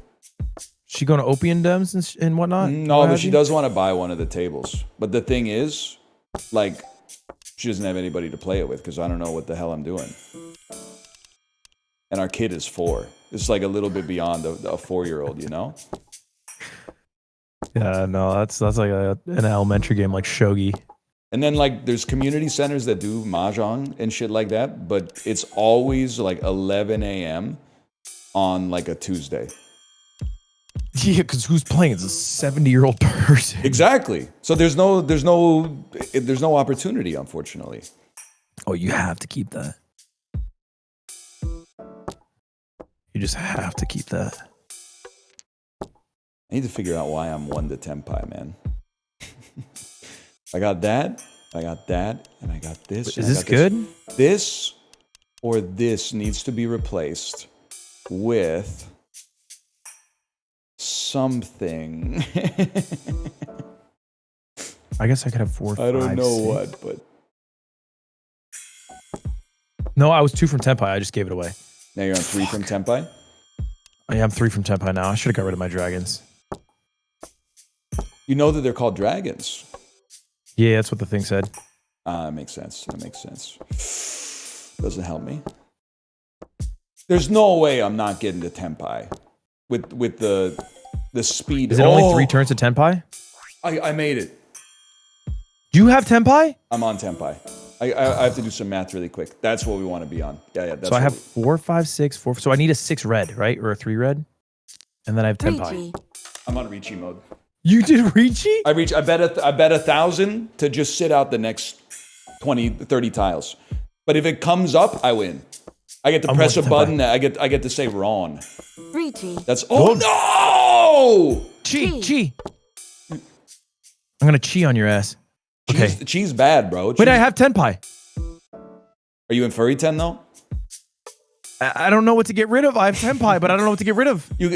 She going to opium dens and whatnot? No, but she does want to buy one of the tables. But the thing is, like, she doesn't have anybody to play it with because I don't know what the hell I'm doing. And our kid is 4. It's like a little bit beyond a 4-year-old, you know? Yeah, no, that's like an elementary game like shogi. And then, like, there's community centers that do mahjong and shit like that, but it's always like 11 a.m. on like a Tuesday. Yeah, because who's playing? It's a 70-year-old person. Exactly. So there's no opportunity, unfortunately. Oh, you have to keep that. You just have to keep that. I need to figure out why I'm 1 to tenpai, man. I got that, and I got this. Is this good? This or this needs to be replaced with something. I guess I could have 4, 5, I don't know 6. what, but No, I was 2 from Tenpai. I just gave it away. now you're on 3 from tenpai. I am 3 from Tenpai now. I should have got rid of my dragons. You know that they're called dragons. Yeah, that's what the thing said. That makes sense. That makes sense. Doesn't help me. There's no way I'm not getting to tenpai with the speed. Is it only 3 turns to Tenpai? I made it. Do you have Tenpai? I'm on tenpai. I have to do some math really quick. That's what we want to be on. Yeah. That's So I have 4, 5, 6, 4. So I need a 6 red, right? Or a 3 red? And then I have Tenpai. Ricci. I'm on Ricci mode. You did Ricci? I bet 1,000 to just sit out the next 20, 30 tiles. But if it comes up, I win. I get to press a button. I get to say Ron. Ricci. That's no! Chi. I'm gonna chi on your ass. Okay. Cheese bad, bro. Wait, I have Tenpai. Are you in furry 10 though? I don't know what to get rid of. I have Tenpai, but I don't know what to get rid of. You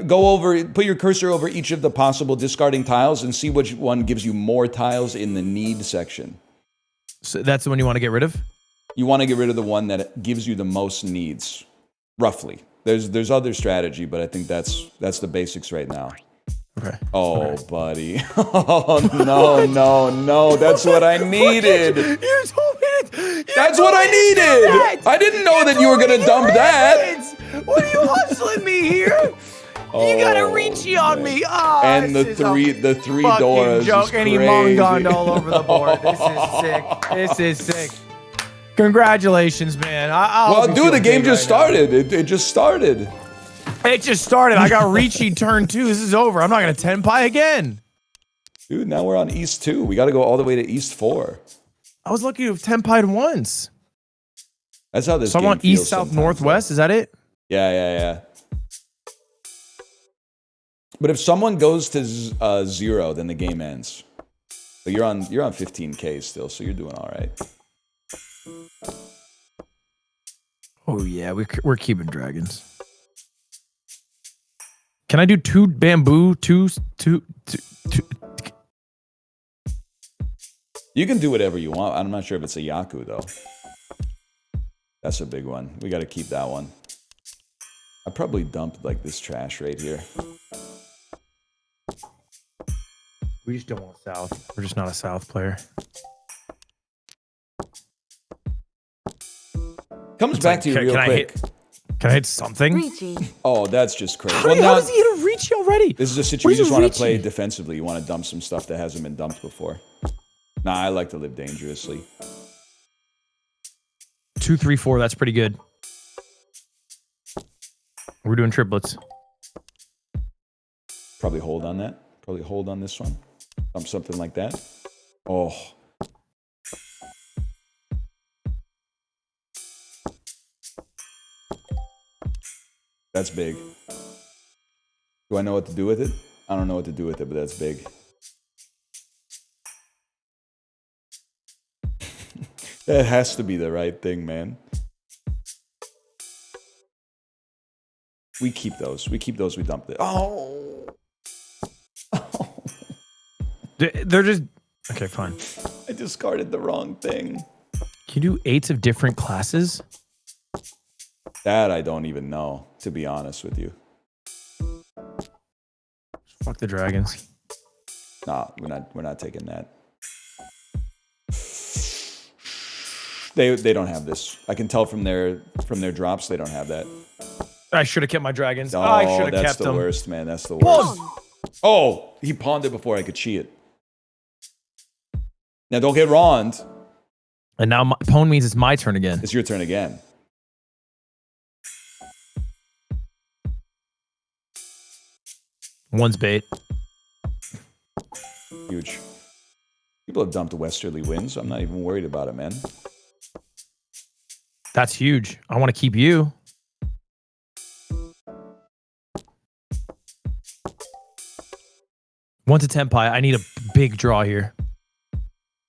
go over, put your cursor over each of the possible discarding tiles and see which one gives you more tiles in the need section. So that's the one you want to get rid of? You want to get rid of the one that gives you the most needs, roughly. There's other strategy, but I think that's the basics right now. Okay. Oh, Okay. buddy. Oh, no. That's what I needed. You told me That's what I needed. I didn't know that you were going to dump that. What are you hustling me here? You got a Ricci on me. Oh, And the this is three fucking doors joke. is And he crazy. mongonned all over the board. This is sick. This is sick. Congratulations, man. Well, dude, the game just started. It just started. It just started. I got Ricci turn 2. This is over. I'm not going to Tenpai again. Dude, now we're on East 2. We got to go all the way to East 4. I was lucky to have Tenpai'd once. That's how this So I game want feels east, south, sometimes, northwest. Is that it? Yeah. But if someone goes to 0, then the game ends. But you're on 15K still, so you're doing all right. Oh yeah, we're keeping dragons. Can I do 2 bamboo? Two? You can do whatever you want. I'm not sure if it's a Yaku though. That's a big one. We got to keep that one. I probably dumped like this trash right here. We just don't want south. We're just not a south player. Comes back to you real quick. Can I hit something? Ricci. Oh, that's just crazy. How does he hit a Ricci already? This is a situation What you is just a want to Ricci? play defensively. You want to dump some stuff that hasn't been dumped before. Nah, I like to live dangerously. 2, 3, 4. That's pretty good. We're doing triplets. Probably hold on that. Probably hold on this one. Dump something like that. Oh. That's big. Do I know what to do with it? I don't know what to do with it, but that's big. That has to be the right thing, man. We keep those. We keep those. We dump it. Oh. They're just okay. Fine. I discarded the wrong thing. Can you do 8s of different classes? That I don't even know, to be honest with you. Fuck the dragons. Nah, we're not taking that. They don't have this. I can tell from their drops they don't have that. I should have kept my dragons. Oh, I should have that's kept the them. worst, man. That's the worst. Oh, he pawned it before I could cheat it. Now don't get wronged. And now my pawn means it's my turn again. It's your turn again. One's bait. Huge. People have dumped Westerly Winds, so I'm not even worried about it, man. That's huge. I want to keep you. One to 10 pie. I need a big draw here.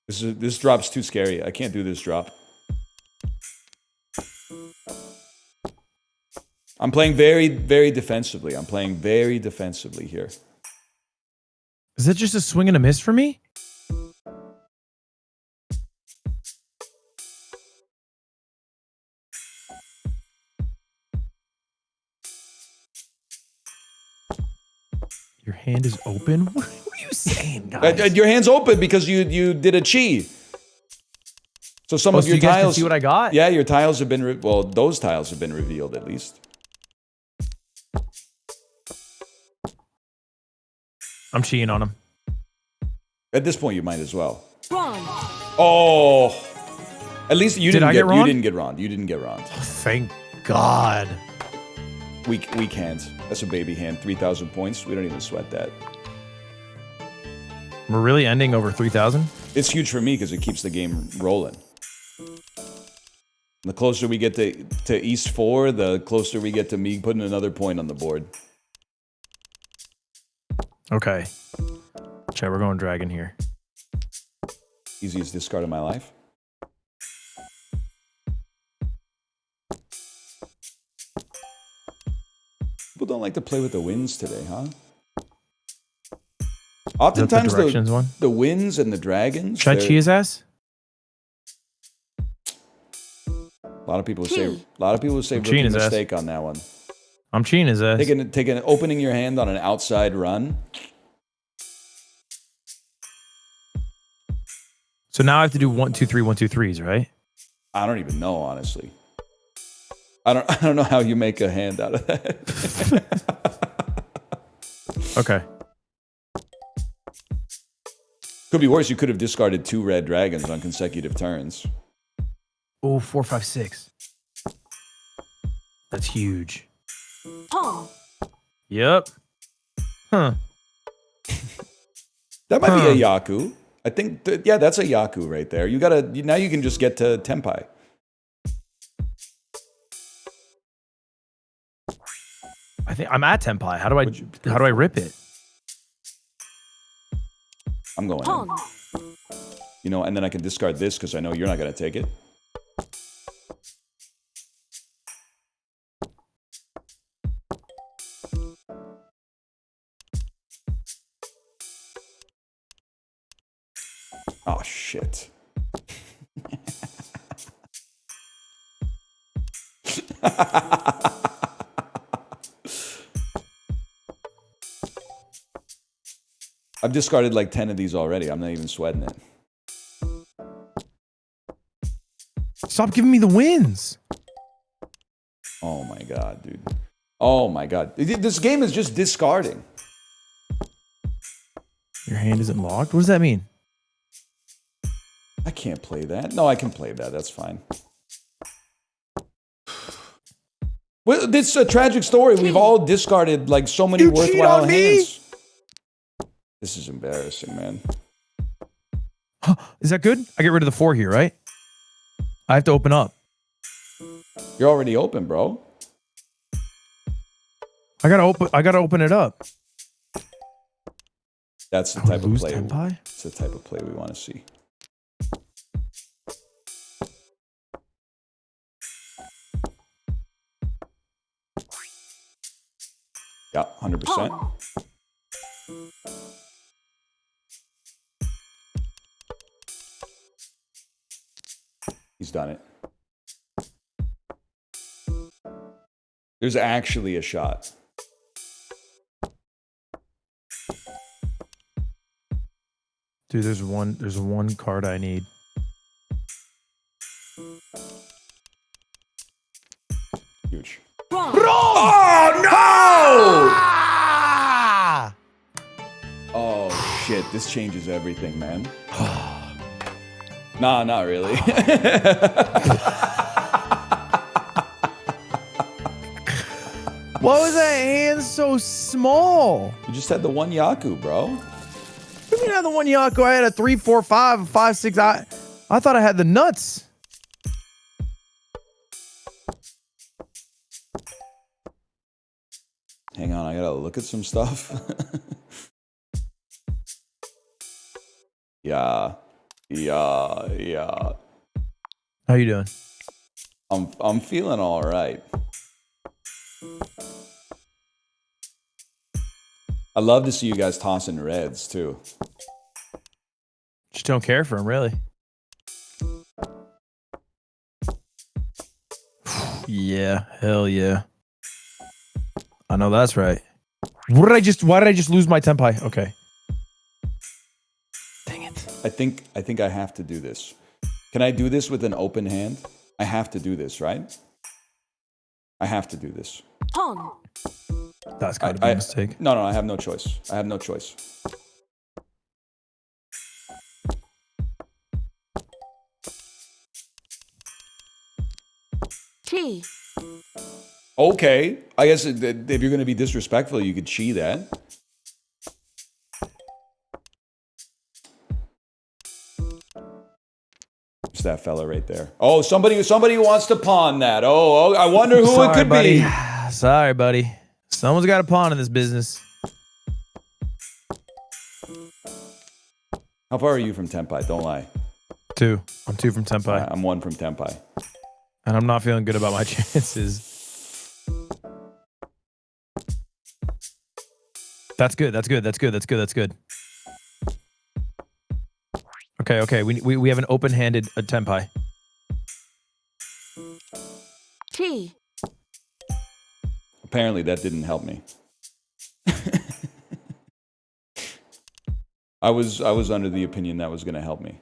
This drop's too scary. I can't do this drop. I'm playing very, very defensively. I'm playing very defensively here. Is that just a swing and a miss for me? Your hand is open? What are you saying, guys? Your hand's open because you did a chi. So some of so your you guys can tiles. see what I got? Yeah, your tiles have been well. Those tiles have been revealed at least. I'm cheating on him. At this point, you might as well. Wrong. Oh, at least you didn't get you wronged? didn't get wronged. You didn't get wronged. Thank God. Weak hands. That's a baby hand. 3,000 points. We don't even sweat that. We're really ending over 3,000? It's huge for me because it keeps the game rolling. The closer we get to East 4, the closer we get to me putting another point on the board. Okay. Chat, we're going dragon here. Easiest discard of my life. People don't like to play with the winds today, huh? Oftentimes the winds and the dragons. Should I cheat his ass? A lot of people say rookie mistake on that one. I'm cheating his ass. Opening your hand on an outside run. So now I have to do 1, 2, 3, 1, 2, 3s, right? I don't even know, honestly. I don't know how you make a hand out of that. Okay. Could be worse. You could have discarded 2 red dragons on consecutive turns. Oh, 4, 5, 6. That's huge. Pawn. Yep. Huh. That might be a Yaku. I think, yeah, that's a Yaku right there. Now you can just get to Tenpai. I think I'm at Tenpai. How do I rip it? I'm going Pawn. in. And then I can discard this because I know you're not going to take it. Oh, shit. I've discarded like 10 of these already. I'm not even sweating it. Stop giving me the wins. Oh my god, dude. Oh my god. This game is just discarding. Your hand isn't locked? What does that mean? I can't play that. No, I can play that. That's fine. Well, this is a tragic story. We've all discarded like so many worthwhile hands. This is embarrassing, man. Is that good? I get rid of the 4 here, right? I have to open up. You're already open, bro. I gotta open it up. That's the type of play. Tenpai? It's the type of play we want to see. 100%. He's done it. There's actually a shot. Dude, there's one card I need. Huge. Wrong. Oh no! Ah! Oh shit, this changes everything, man. Nah, not really. Why was that hand so small? You just had the one Yaku, bro. I mean, I had the one Yaku. I had a 3, 4, 5, 5, 6. I thought I had the nuts. Hang on, I gotta look at some stuff. Yeah. How you doing? I'm feeling all right. I love to see you guys tossing reds too. Just don't care for him, really. Yeah, hell yeah. I know that's right. Why did I just lose my tempai? Okay. Dang it. I think I have to do this. Can I do this with an open hand? I have to do this, right? I have to do this. Pawn. That's gotta be a mistake. No, I have no choice. I have no choice. Chi. Okay. I guess if you're going to be disrespectful, you could chi that. It's that fella right there. Oh, somebody wants to pawn that. Oh, I wonder who it could buddy. be. Sorry, buddy. Someone's got a pawn in this business. How far are you from Tenpai? Don't lie. 2. I'm 2 from tempai. I'm 1 from Tenpai. And I'm not feeling good about my chances. That's good. Okay. We have an open-handed tempai. Chi. Apparently that didn't help me. I was under the opinion that was going to help me.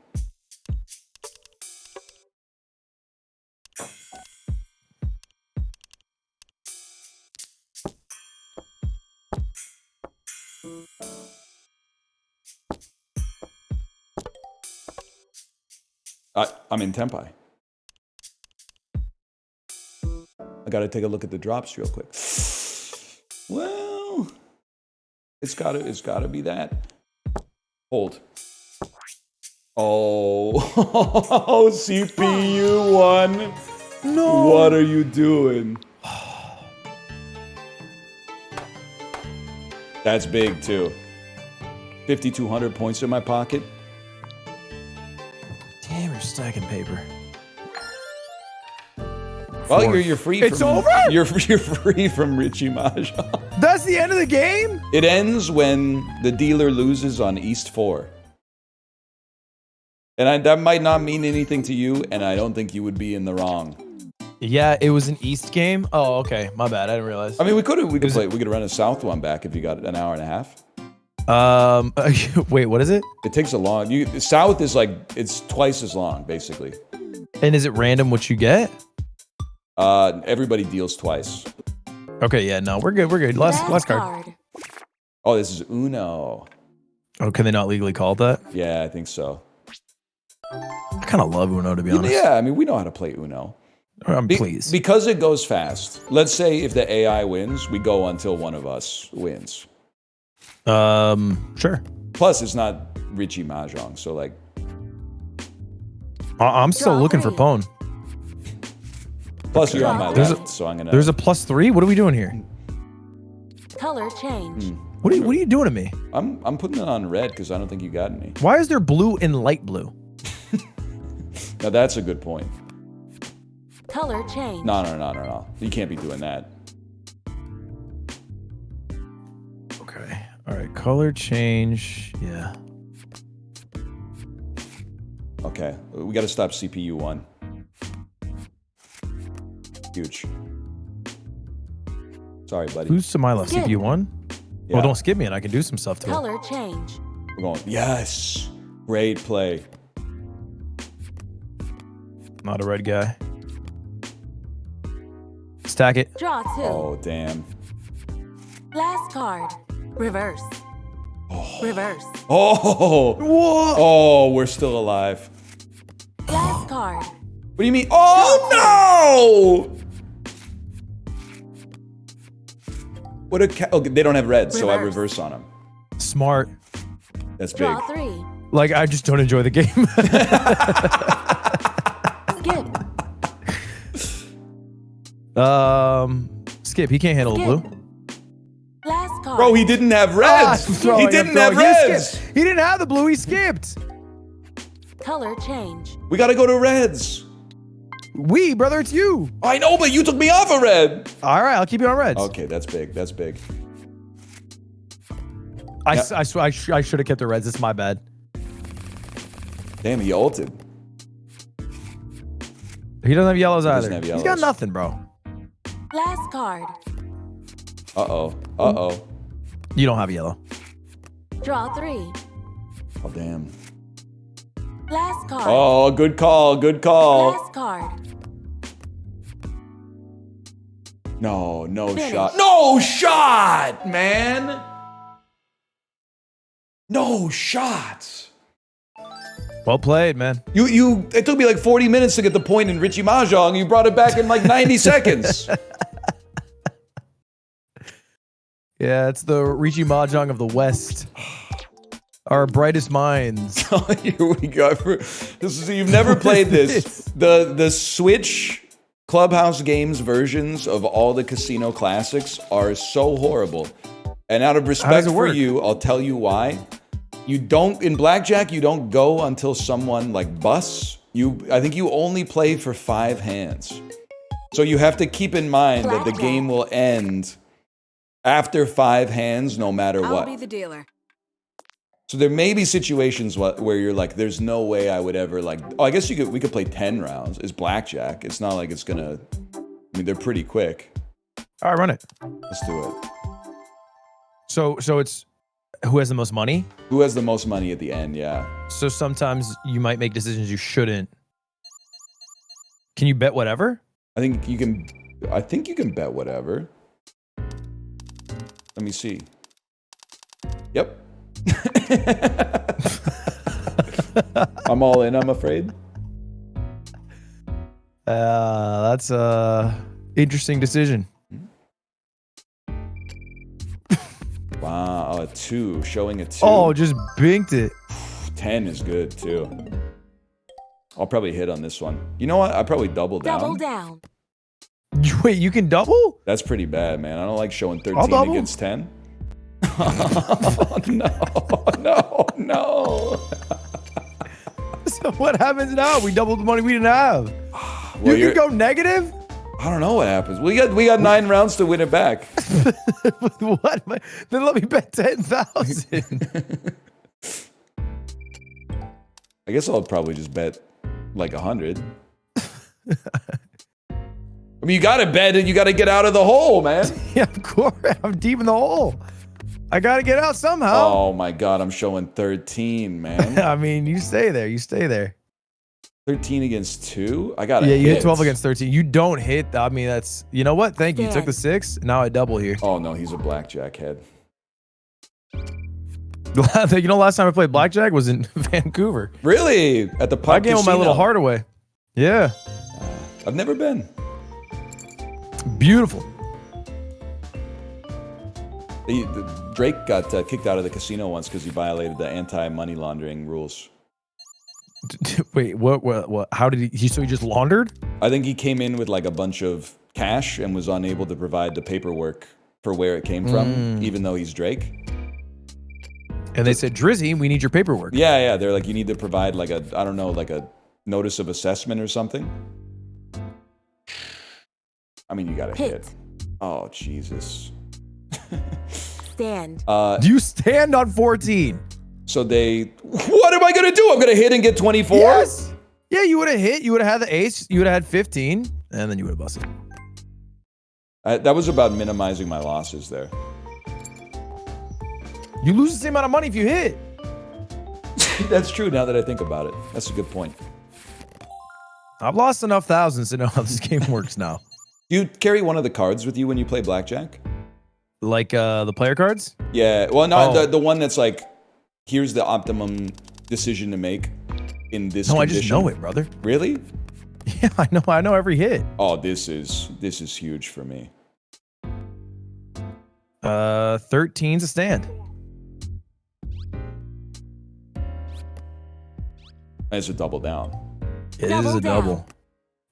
I'm in Tenpai. I got to take a look at the drops real quick. Well, it's gotta be that. Hold. Oh, CPU 1. No. What are you doing? That's big too. 5,200 points in my pocket. Damn, you're stacking paper. Well, 4. you're free. It's from, over? You're free from Richie Mahjong. That's the end of the game? It ends when the dealer loses on East 4. And that might not mean anything to you, and I don't think you would be in the wrong. Yeah, it was an East game. Oh, okay. My bad. I didn't realize. I mean, we could run a South one back if you got an hour and a half. Wait, what is it? It takes a long. South is like it's twice as long, basically. And is it random what you get? Everybody deals twice. Okay, yeah, no, we're good. Last card. Oh, this is Uno. Oh, can they not legally call it that? Yeah, I think so. I kind of love Uno, to be honest. Yeah, I mean, we know how to play Uno. Please. Because it goes fast. Let's say if the AI wins, we go until one of us wins. Sure. Plus, it's not Richie Mahjong, so like... I'm still looking for Pwn. Plus, you're on my left, so I'm gonna... There's a +3? What are we doing here? Color change. What are you doing to me? I'm putting it on red because I don't think you got any. Why is there blue and light blue? Now that's a good point. Color change. No. You can't be doing that. All right, color change. Yeah. Okay, we got to stop CPU 1. Huge. Sorry, buddy. Who's to my left? Skip. CPU 1? Yeah. Well, don't skip me and I can do some stuff to it. Color change. We're going. Yes. Great play. Not a red guy. Stack it. Draw 2. Oh, damn. Last card. Reverse. Reverse. Oh. Whoa. Oh, we're still alive. Last card. What do you mean? Oh, no! What a okay, they don't have red, so I Reverse. reverse on them. Smart. That's big. Draw 3. Like, I just don't enjoy the game. Skip. Skip. He can't handle the Skip. blue. Last card. Bro, he didn't have reds. He didn't have You reds. skipped. He didn't have the blue. He skipped. Color change. We gotta go to reds. We, brother, it's you. I know, but you took me off a red. All right, I'll keep you on reds. Okay, that's big. That's big. I Yep. I should have kept the reds. It's my bad. Damn, he ulted. He doesn't have yellows He doesn't either. have He's got yellows. nothing, bro. Last card. Uh-oh. Uh-oh. You don't have yellow. Draw 3. Oh, damn. Last card. Oh, good call. Good call. Last card. No, no Finish. shot. No shot, man. No shots. Well played, man. It took me like 40 minutes to get the point in Richie Mahjong. You brought it back in like 90 seconds. Yeah, it's the Richie Mahjong of the West. Our brightest minds. Oh, here we go. You've never played this. The Switch Clubhouse games versions of all the casino classics are so horrible. And out of respect it for work? you, I'll tell you why. In blackjack, you don't go until someone like busts. I think you only play for 5 hands. So you have to keep in mind that the Blackjack. game will end after 5 hands, no matter I'll what. be the dealer. So there may be situations where you're like, there's no way I would ever like. Oh, I guess we could play 10 rounds. It's blackjack. It's not like it's gonna. I mean, they're pretty quick. All right, run it. Let's do it. So it's who has the most money? Who has the most money at the end? Yeah. So sometimes you might make decisions you shouldn't. Can you bet whatever? I think you can bet whatever. Let me see. Yep. I'm all in, I'm afraid. That's a interesting decision. Wow, a 2, showing a 2. Oh, just binked it. 10 is good too. I'll probably hit on this one. You know what? I probably double down. Double down. Wait, you can double? That's pretty bad, man. I don't like showing I'll 13 double. against 10. Oh, no. So what happens now? We doubled the money we didn't have. Well, You can go negative? I don't know what happens. We got 9 rounds to win it back. What? Then let me bet 10,000. I guess I'll probably just bet like 100. I mean, you gotta bet and you gotta get out of the hole, man. Yeah, of course. I'm deep in the hole. I gotta get out somehow. Oh my God, I'm showing 13, man. I mean, you stay there. You stay there. 13 against 2? I gotta Yeah, you hit hit 12 against 13. You don't hit. I mean, that's, you know what? Thank you. You took the Dead. 6. Now I double here. Oh no, he's a blackjack head. You know, last time I played blackjack was in Vancouver. Really? At the pub I gave him my little heart away. Yeah. I've never been. Beautiful. Drake got kicked out of the casino once because he violated the anti-money laundering rules. Wait, what? How did he? So he just laundered? I think he came in with like a bunch of cash and was unable to provide the paperwork for where it came from, even though he's Drake. And they said, Drizzy, we need your paperwork. Yeah. They're like, you need to provide like a, I don't know, like a notice of assessment or something. I mean, you gotta hit. Oh, Jesus. Stand. You stand on 14. So what am I gonna do? I'm gonna hit and get 24? Yes. Yeah, you would have hit. You would have had the ace. You would have had 15, and then you would have busted. That was about minimizing my losses there. You lose the same amount of money if you hit. That's true now that I think about it. That's a good point. I've lost enough thousands to know how this game works now. Do you carry one of the cards with you when you play blackjack? Like the player cards? Yeah. Well, no, Oh. the one that's like, here's the optimum decision to make in this No, condition. I just know it, brother. Really? Yeah, I know every hit. Oh, this is huge for me. 13's a stand. It's a double down. It is Double a down. double.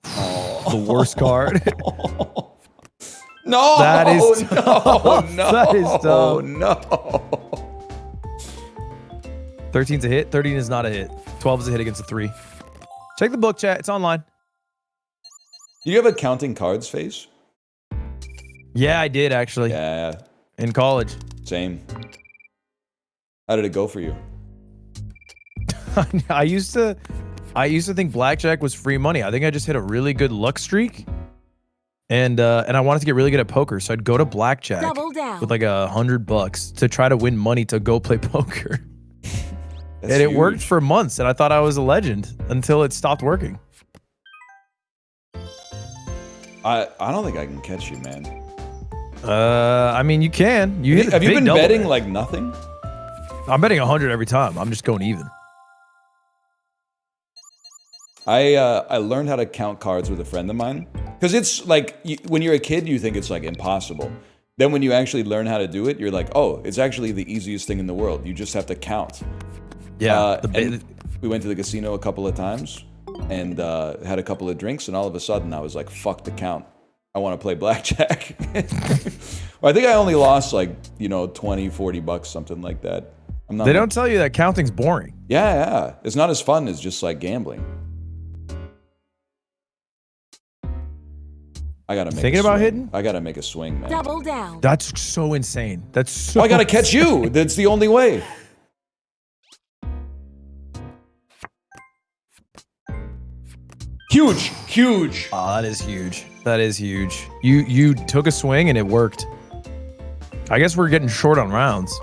Oh. The worst card. No, That is no, tough. no, That is tough. no. 13's a hit. 13 is not a hit. 12 is a hit against a 3. Check the book, chat. It's online. Do you have a counting cards phase? Yeah, I did actually. Yeah, In college. same. How did it go for you? I used to think blackjack was free money. I think I just hit a really good luck streak. And I wanted to get really good at poker, so I'd go to blackjack Double down. with like $100 to try to win money to go play poker. That's And it worked huge. for months, and I thought I was a legend until it stopped working. I don't think I can catch you, man. I mean, you can. You hit a Have you big been double betting there. like nothing? I'm betting 100 every time. I'm just going even. I learned how to count cards with a friend of mine. Because it's like, when you're a kid, you think it's like impossible. Then when you actually learn how to do it, you're like, oh, it's actually the easiest thing in the world. You just have to count. Yeah. And we went to the casino a couple of times and had a couple of drinks, and all of a sudden I was like, fuck the count. I want to play blackjack. Well, I think I only lost like, $20-$40, something like that. I'm not They don't tell you that counting's boring. Yeah. It's not as fun as just like gambling. I gotta make Thinking a swing. about hitting? I gotta make a swing, man. Double down. That's so insane. That's so. Oh, I gotta catch you. That's the only way. Huge. Oh, that is huge. That is huge. You took a swing and it worked. I guess we're getting short on rounds.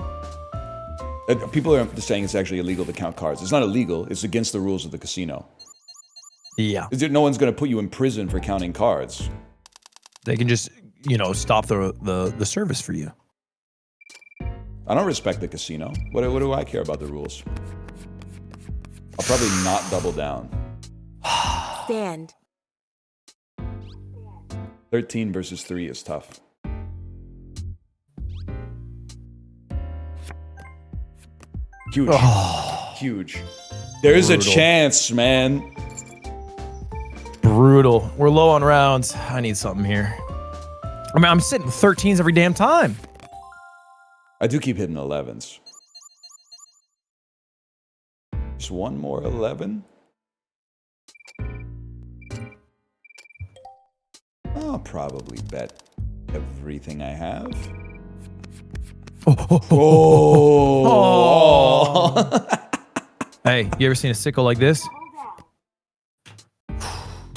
People are saying it's actually illegal to count cards. It's not illegal. It's against the rules of the casino. Yeah. No one's gonna put you in prison for counting cards. They can just, stop the service for you. I don't respect the casino. What do I care about the rules? I'll probably not double down. Stand. 13 versus 3 is tough. Huge. Huge. There's a Brutal. chance, man. Brutal. We're low on rounds. I need something here. I mean, I'm sitting with 13s every damn time. I do keep hitting 11s. Just one more 11. I'll probably bet everything I have. Oh. Hey, you ever seen a sickle like this?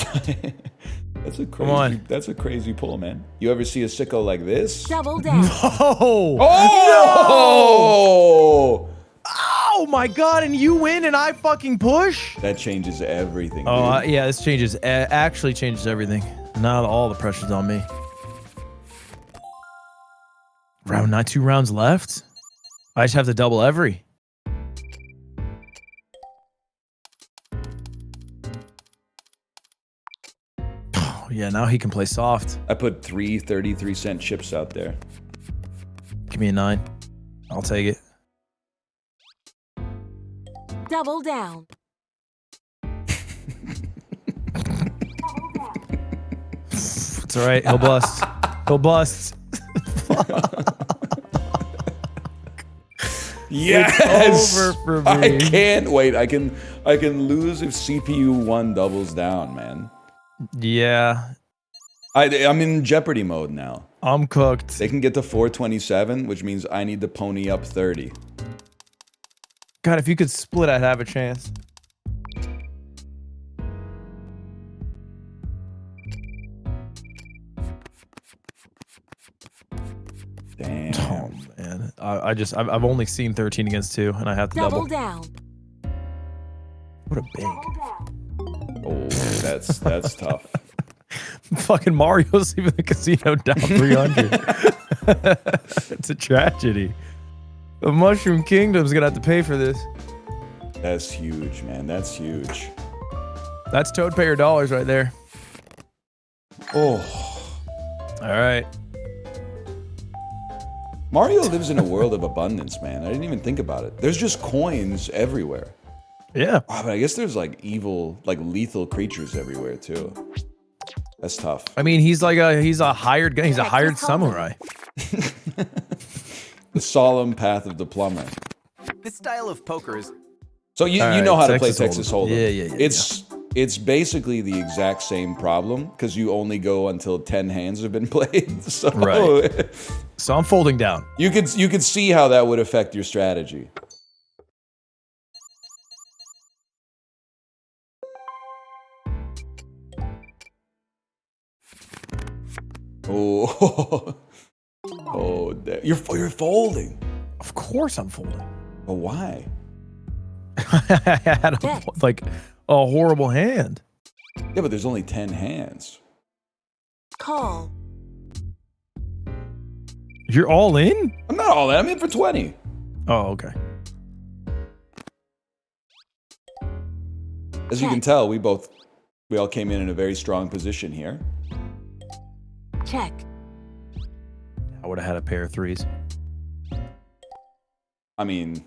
That's a crazy. Come on. That's a crazy pull, man. You ever see a sicko like this? Double down. Oh! Oh! Oh my god, and you win and I fucking push? That changes everything. Oh, dude. yeah, this actually changes everything. Now all the pressure's on me. Round 9, 2 rounds left? I just have to double every. Oh, yeah, now he can play soft. I put 3 33-cent chips out there. Give me a 9. I'll take it. Double down. It's all right. He'll bust. He'll bust. Yes! It's over for me. I can't wait. I can lose if CPU 1 doubles down, man. Yeah. I'm in Jeopardy mode now. I'm cooked. They can get to 427, which means I need to pony up 30. God, if you could split, I'd have a chance. Damn. Oh man, I've only seen 13 against 2, and I have to Double double. down. What a bank. Oh, that's tough. Fucking Mario's leaving the casino down 300. It's a tragedy. The Mushroom Kingdom's gonna have to pay for this. That's huge, man. That's huge. That's Toad Payer dollars right there. Oh. All right. Mario lives in a world of abundance, man. I didn't even think about it. There's just coins everywhere. Yeah. Oh, but I guess there's like evil, like lethal creatures everywhere too. That's tough. I mean, he's a hired guy. He's a hired samurai. The solemn path of the plumber. This style of poker is So you All know right, how to play Texas Texas Hold'em. Hold'em. Yeah. It's basically the exact same problem because you only go until 10 hands have been played. So Right. So I'm folding down. you could see how that would affect your strategy. Oh, oh, you're folding. Of course I'm folding. But why? I had like a horrible hand. Yeah, but there's only 10 hands. Call. You're all in? I'm not all in. I'm in for 20. Oh, okay. As you can tell, we all came in a very strong position here. Check. I would have had a pair of threes. I mean,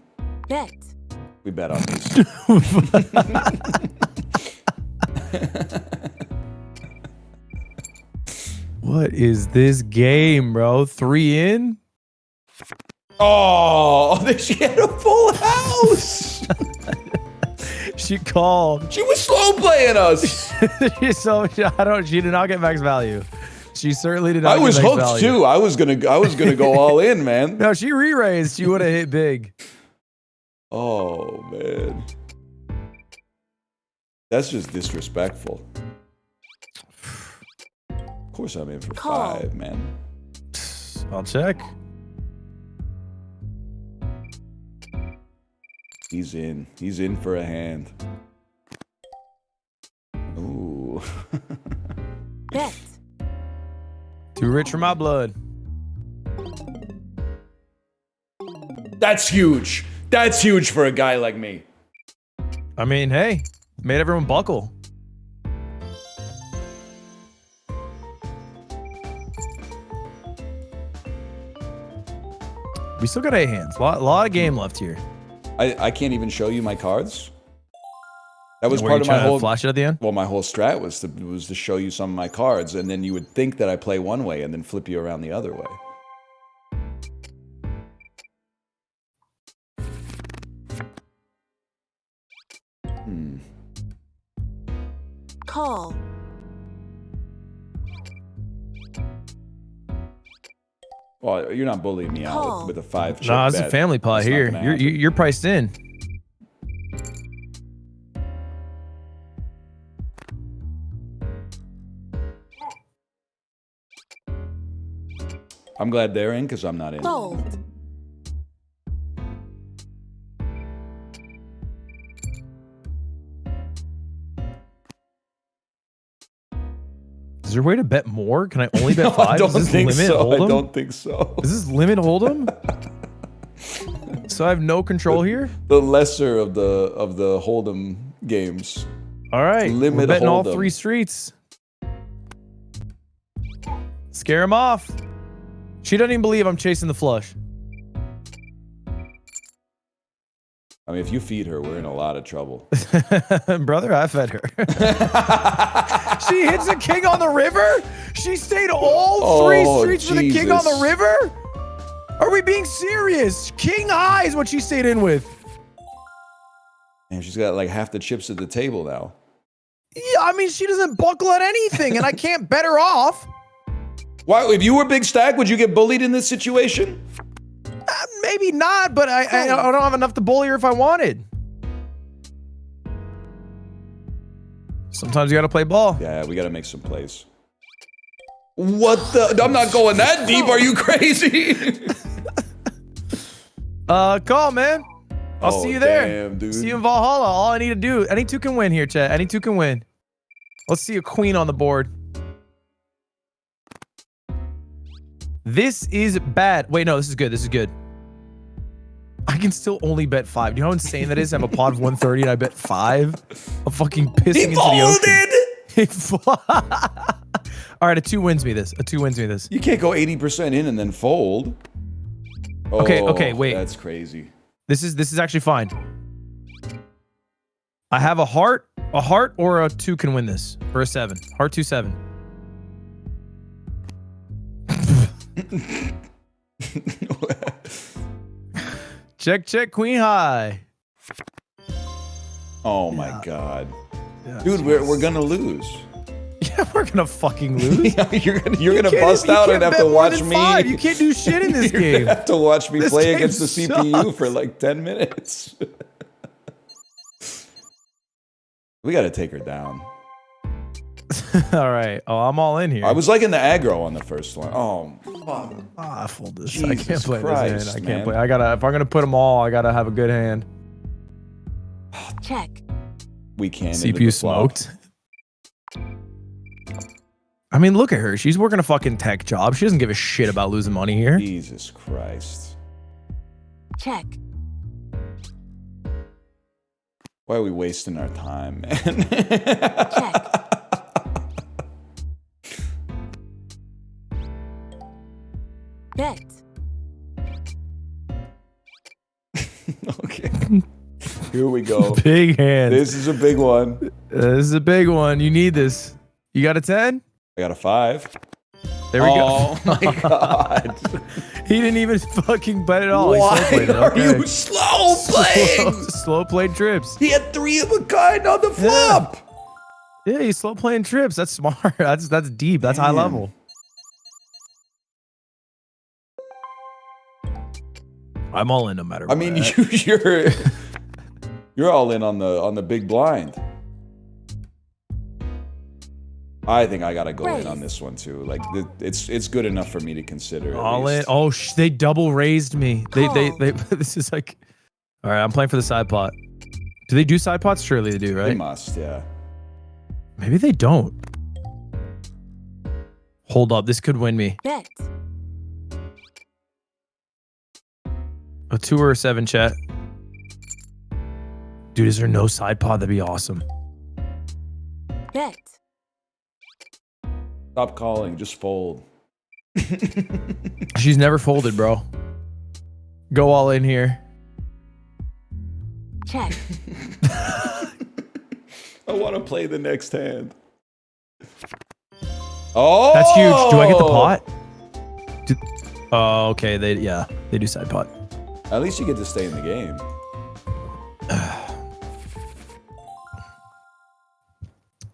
Bet. we bet on these. What is this game, bro? 3 in? Oh, she had a full house. She called. She was slow playing us. She did not get max value. She certainly did not. I was get max hooked value. too. I was gonna go all in, man. No, she re-raised. She would have hit big. Oh man, that's just disrespectful. Of course, I'm in for Call. 5, man. I'll check. He's in. He's in for a hand. Ooh. Bet. Too rich for my blood. That's huge. That's huge for a guy like me. I mean, hey, made everyone buckle. We still got 8 hands. A lot of game left here. I can't even show you my cards. That was Were part you of my trying to whole flash it at the end? Well, my whole strat was to show you some of my cards, and then you would think that I play one way and then flip you around the other way. Call. Well, you're not bullying me out with a 5 chip Nah, it's a bet. family pot That's not here. gonna You're happen. you're priced in. I'm glad they're in because I'm not in. Fold. Is there a way to bet more? Can I only bet No, 5? I don't Is this think limit so. hold'em? I don't think so. Is this limit hold'em? So I have no control here? The lesser of the hold'em games. All right. Limit we're betting all hold'em. 3 streets. Scare him off. She doesn't even believe I'm chasing the flush. I mean, if you feed her, we're in a lot of trouble. Brother, I fed her. She hits a king on the river? She stayed all 3 Oh, streets for the king on the Jesus. river? Are we being serious? King high is what she stayed in with. And she's got like half the chips at the table now. Yeah, I mean, she doesn't buckle at anything, and I can't bet her off. Why? If you were big stack, would you get bullied in this situation? Maybe not, but I don't have enough to bully her if I wanted. Sometimes you gotta play ball. Yeah, we gotta make some plays. What the? I'm not going that deep. Are you crazy? Call, man. I'll see you there. Damn, dude. See you in Valhalla. All I need to do. Any two can win here, chat. Any two can win. Let's see a queen on the board. This is bad. Wait, no, this is good. This is good. I can still only bet 5. Do you know how insane that is? I have a pot of 130 and I bet 5. I'm fucking pissing into the ocean. All right, a 2 wins me this. A 2 wins me this. You can't go 80% in and then fold. Okay, wait. That's crazy. This is actually fine. I have a heart or a 2 can win this. Or a 7. Heart 2 7. Check, queen high. Oh my god. Yeah, dude, we're gonna lose. Yeah, we're gonna fucking lose. you're gonna bust out and have to watch me. 5. You can't do shit in this You're game. gonna have to watch me This play game against the CPU sucks. for like 10 minutes. We gotta take her down. All right. Oh, I'm all in here. I was like in the aggro on the first one. Oh, fuck. I fold this. I Jesus can't play Christ, this hand. I man. can't play. I gotta. If I'm gonna put them all, I gotta have a good hand. Check. We can't. into the CPU flop. smoked. I mean, look at her. She's working a fucking tech job. She doesn't give a shit about losing money here. Jesus Christ. Check. Why are we wasting our time, man? Check. Bet. Okay. Here we go. Big hand. This is a big one. This is a big one. You need this. You got a 10? I got a 5. There we Oh go. my god. He didn't even fucking bet at all. He Why slow played it. are Okay. you slow playing? Slow played trips. He had 3 of a kind on the flop. Yeah, he's slow playing trips. That's smart. That's deep. That's high Damn. level. I'm all in no matter what. I mean, you're all in on the big blind. I think I gotta go in on this one too. Like it's good enough for me to consider. all in. Oh, they double raised me. They Call. this is like. All right, I'm playing for the side pot. Do they do side pots? Surely they do, They right? must, yeah. Maybe they don't. Hold up, this could win me. Bet. A 2 or a 7, chat. Dude, is there no side pod? That'd be awesome. Bet. Stop calling, just fold. She's never folded, bro. Go all in here. Check. I want to play the next hand. Oh, That's huge. Do I get the pot? Oh, okay. They do side pot. At least you get to stay in the game.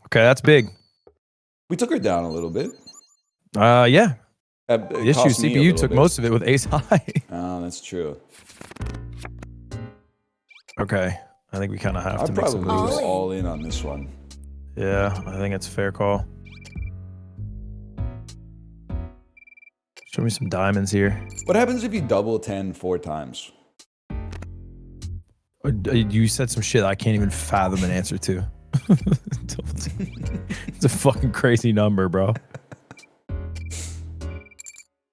Okay, that's big. We took her down a little bit. Yeah. It The issue cost me a CPU little took bit. most of it with ace high. Oh, that's true. Okay. I think we kind of have I'd to make probably some go moves. all in on this one. Yeah, I think it's a fair call. Show me some diamonds here. What happens if you double 10 4 times? You said some shit I can't even fathom an answer to. It's a fucking crazy number, bro.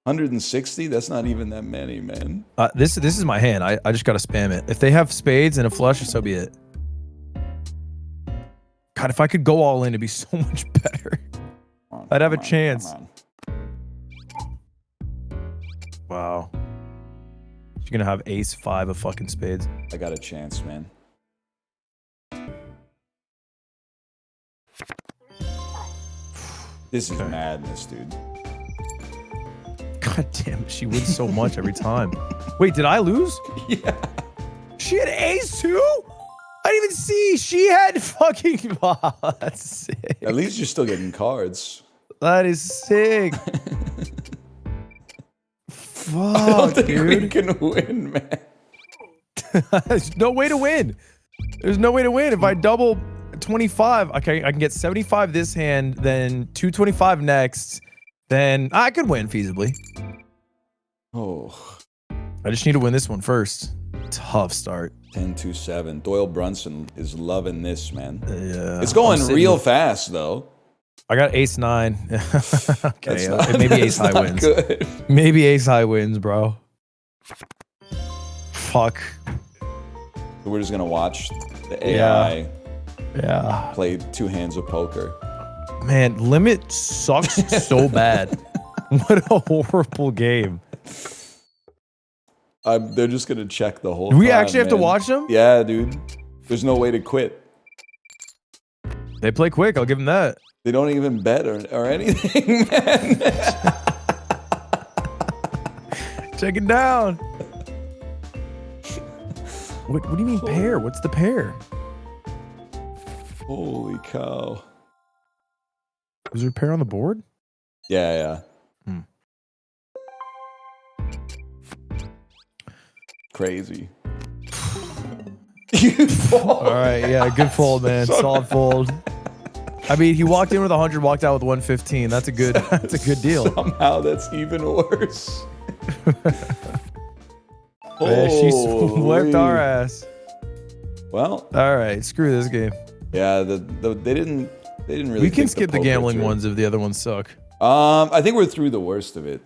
160? That's not even that many, man. This is my hand. I just gotta spam it. If they have spades and a flush, so be it. God, if I could go all in, it'd be so much better. I'd have a chance. Come on. Wow. She's gonna have ace 5 of fucking spades. I got a chance, man. This is Okay. madness, dude. God damn it, she wins so much every time. Wait, did I lose? Yeah. She had ace 2? I didn't even see. She had fucking. Wow, that's sick. At least you're still getting cards. That is sick. I don't Fuck, think we dude. can win, man. There's no way to win. There's no way to win. If I double 25, okay, I can get 75 this hand, then 225 next, then I could win feasibly. Oh, I just need to win this one first. Tough start. 10-2-7. Doyle Brunson is loving this, man. Yeah. It's going I'm sitting real with- fast, though. I got ace 9. Okay, That's maybe ace that's high not wins. good. Maybe ace high wins, bro. Fuck. So we're just gonna watch the AI Yeah. play 2 hands of poker. Man, limit sucks so bad. What a horrible game. They're just gonna check the whole Do we time, actually have to man. watch them? Yeah, dude. There's no way to quit. They play quick, I'll give them that. They don't even bet or anything, man. Check it down. What do you mean pair? What's the pair? Holy cow. Is there a pair on the board? Yeah. Hmm. Crazy. All right, yeah, good fold, man. Solid fold. I mean, he walked in with 100, walked out with 115. That's a good deal. Somehow that's even worse. Man, she Holy. swept our ass. Well, All right, screw this game. yeah, they didn't really. We can think skip the poker gambling through. ones if the other ones suck. I think we're through the worst of it.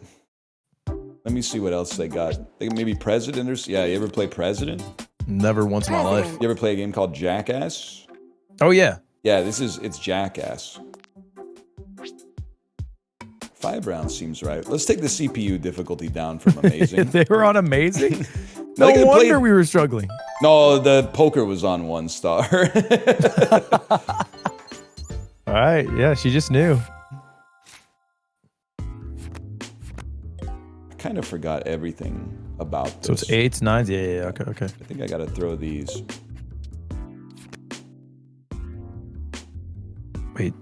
Let me see what else they got. They maybe President or yeah. You ever play President? Never once in my life. President. You ever play a game called Jackass? Oh yeah. Yeah, it's Jackass. 5 rounds seems right. Let's take the CPU difficulty down from amazing. They were on amazing. No, No they could've wonder played- we were struggling. No, the poker was on 1 star. All right, yeah, she just knew. I kind of forgot everything about this. So it's 8s, 9s. Yeah. Okay. I think I gotta throw these. Wait,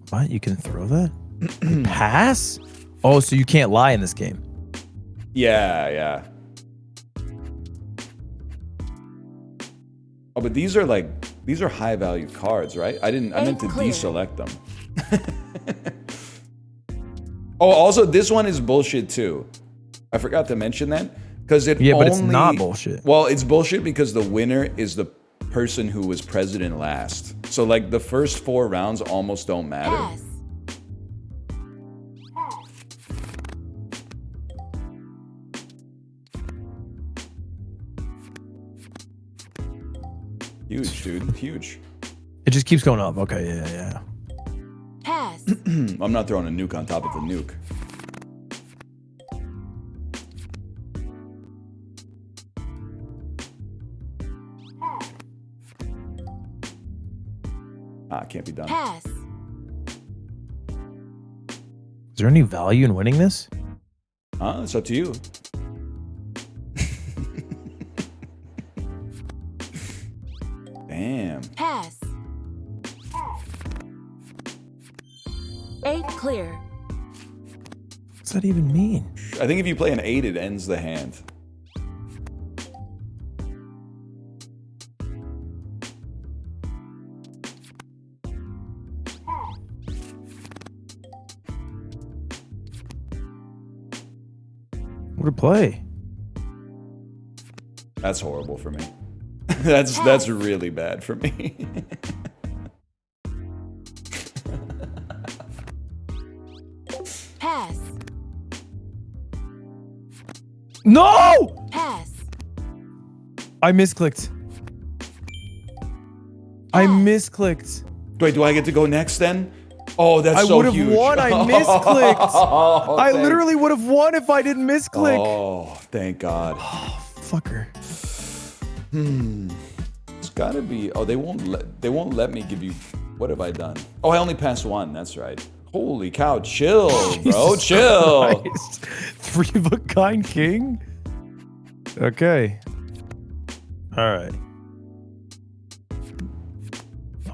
what? You can throw that? You pass? Oh, so you can't lie in this game. Yeah. Oh, but these are high value cards, right? I meant to Clear. deselect them. Oh, also this one is bullshit too. I forgot to mention that because it Yeah, only, but it's not bullshit. Well, it's bullshit because the winner is the person who was president last. So like the first 4 rounds almost don't matter. Pass. Huge, dude, huge. It just keeps going up. Okay, yeah. Pass. I'm not throwing a nuke on top of a nuke. Can't be done. Pass. Is there any value in winning this? It's up to you. Damn. Pass. 8 clear. What's that even mean? I think if you play an 8, it ends the hand. What to play? That's horrible for me. That's really bad for me. Pass. No! Pass. I misclicked. I misclicked. Wait, do I get to go next then? Oh, that's I so would have huge. won. I misclicked. Oh, I thank- literally would have won if I didn't misclick. Oh, thank God. Fucker. It's gotta be. Oh, they won't let me give you. What have I done? Oh, I only passed 1. That's right. Holy cow! Chill, bro. Jesus Chill. Christ. 3 of a kind king. Okay. All right.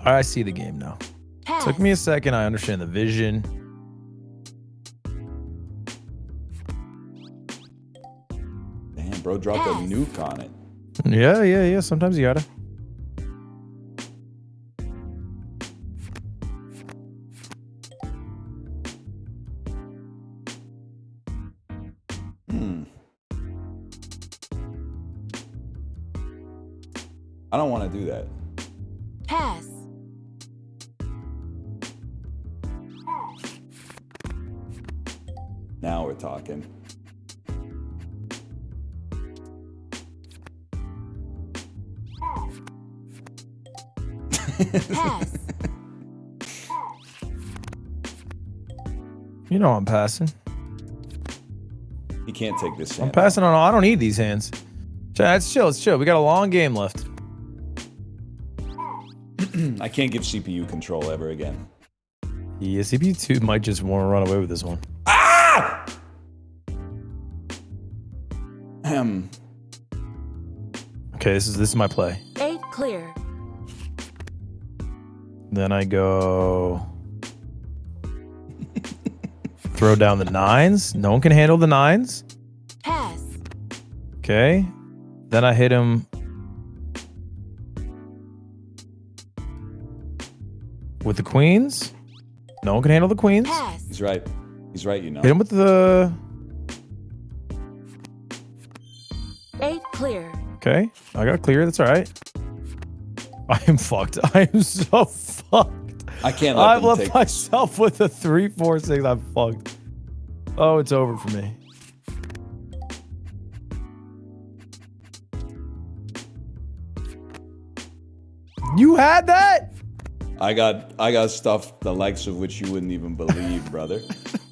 I see the game now. Pass. Took me a second. I understand the vision. bro. Dropped a Pass. nuke on it. Yeah. Sometimes you gotta. I don't want to do that. Pass. Now we're talking. Pass. You know I'm passing. You can't take this. I'm passing on. I don't need these hands. It's chill. It's chill. We got a long game left. I can't give CPU control ever again. Yeah, CPU 2 might just want to run away with this one. Ah! Okay, this is my play. 8 clear. Then I go throw down the 9s. No one can handle the 9s. Pass. Okay. Then I hit him with the queens. No one can handle the queens. Pass. He's right. He's right, you know. Hit him with the... 8 clear. Okay. I got clear. That's all right. I am fucked. I am so fucked. I can't let I've them left take... myself with a 3, 4, 6. I'm fucked. Oh, it's over for me. You had that? I got stuff the likes of which you wouldn't even believe, brother.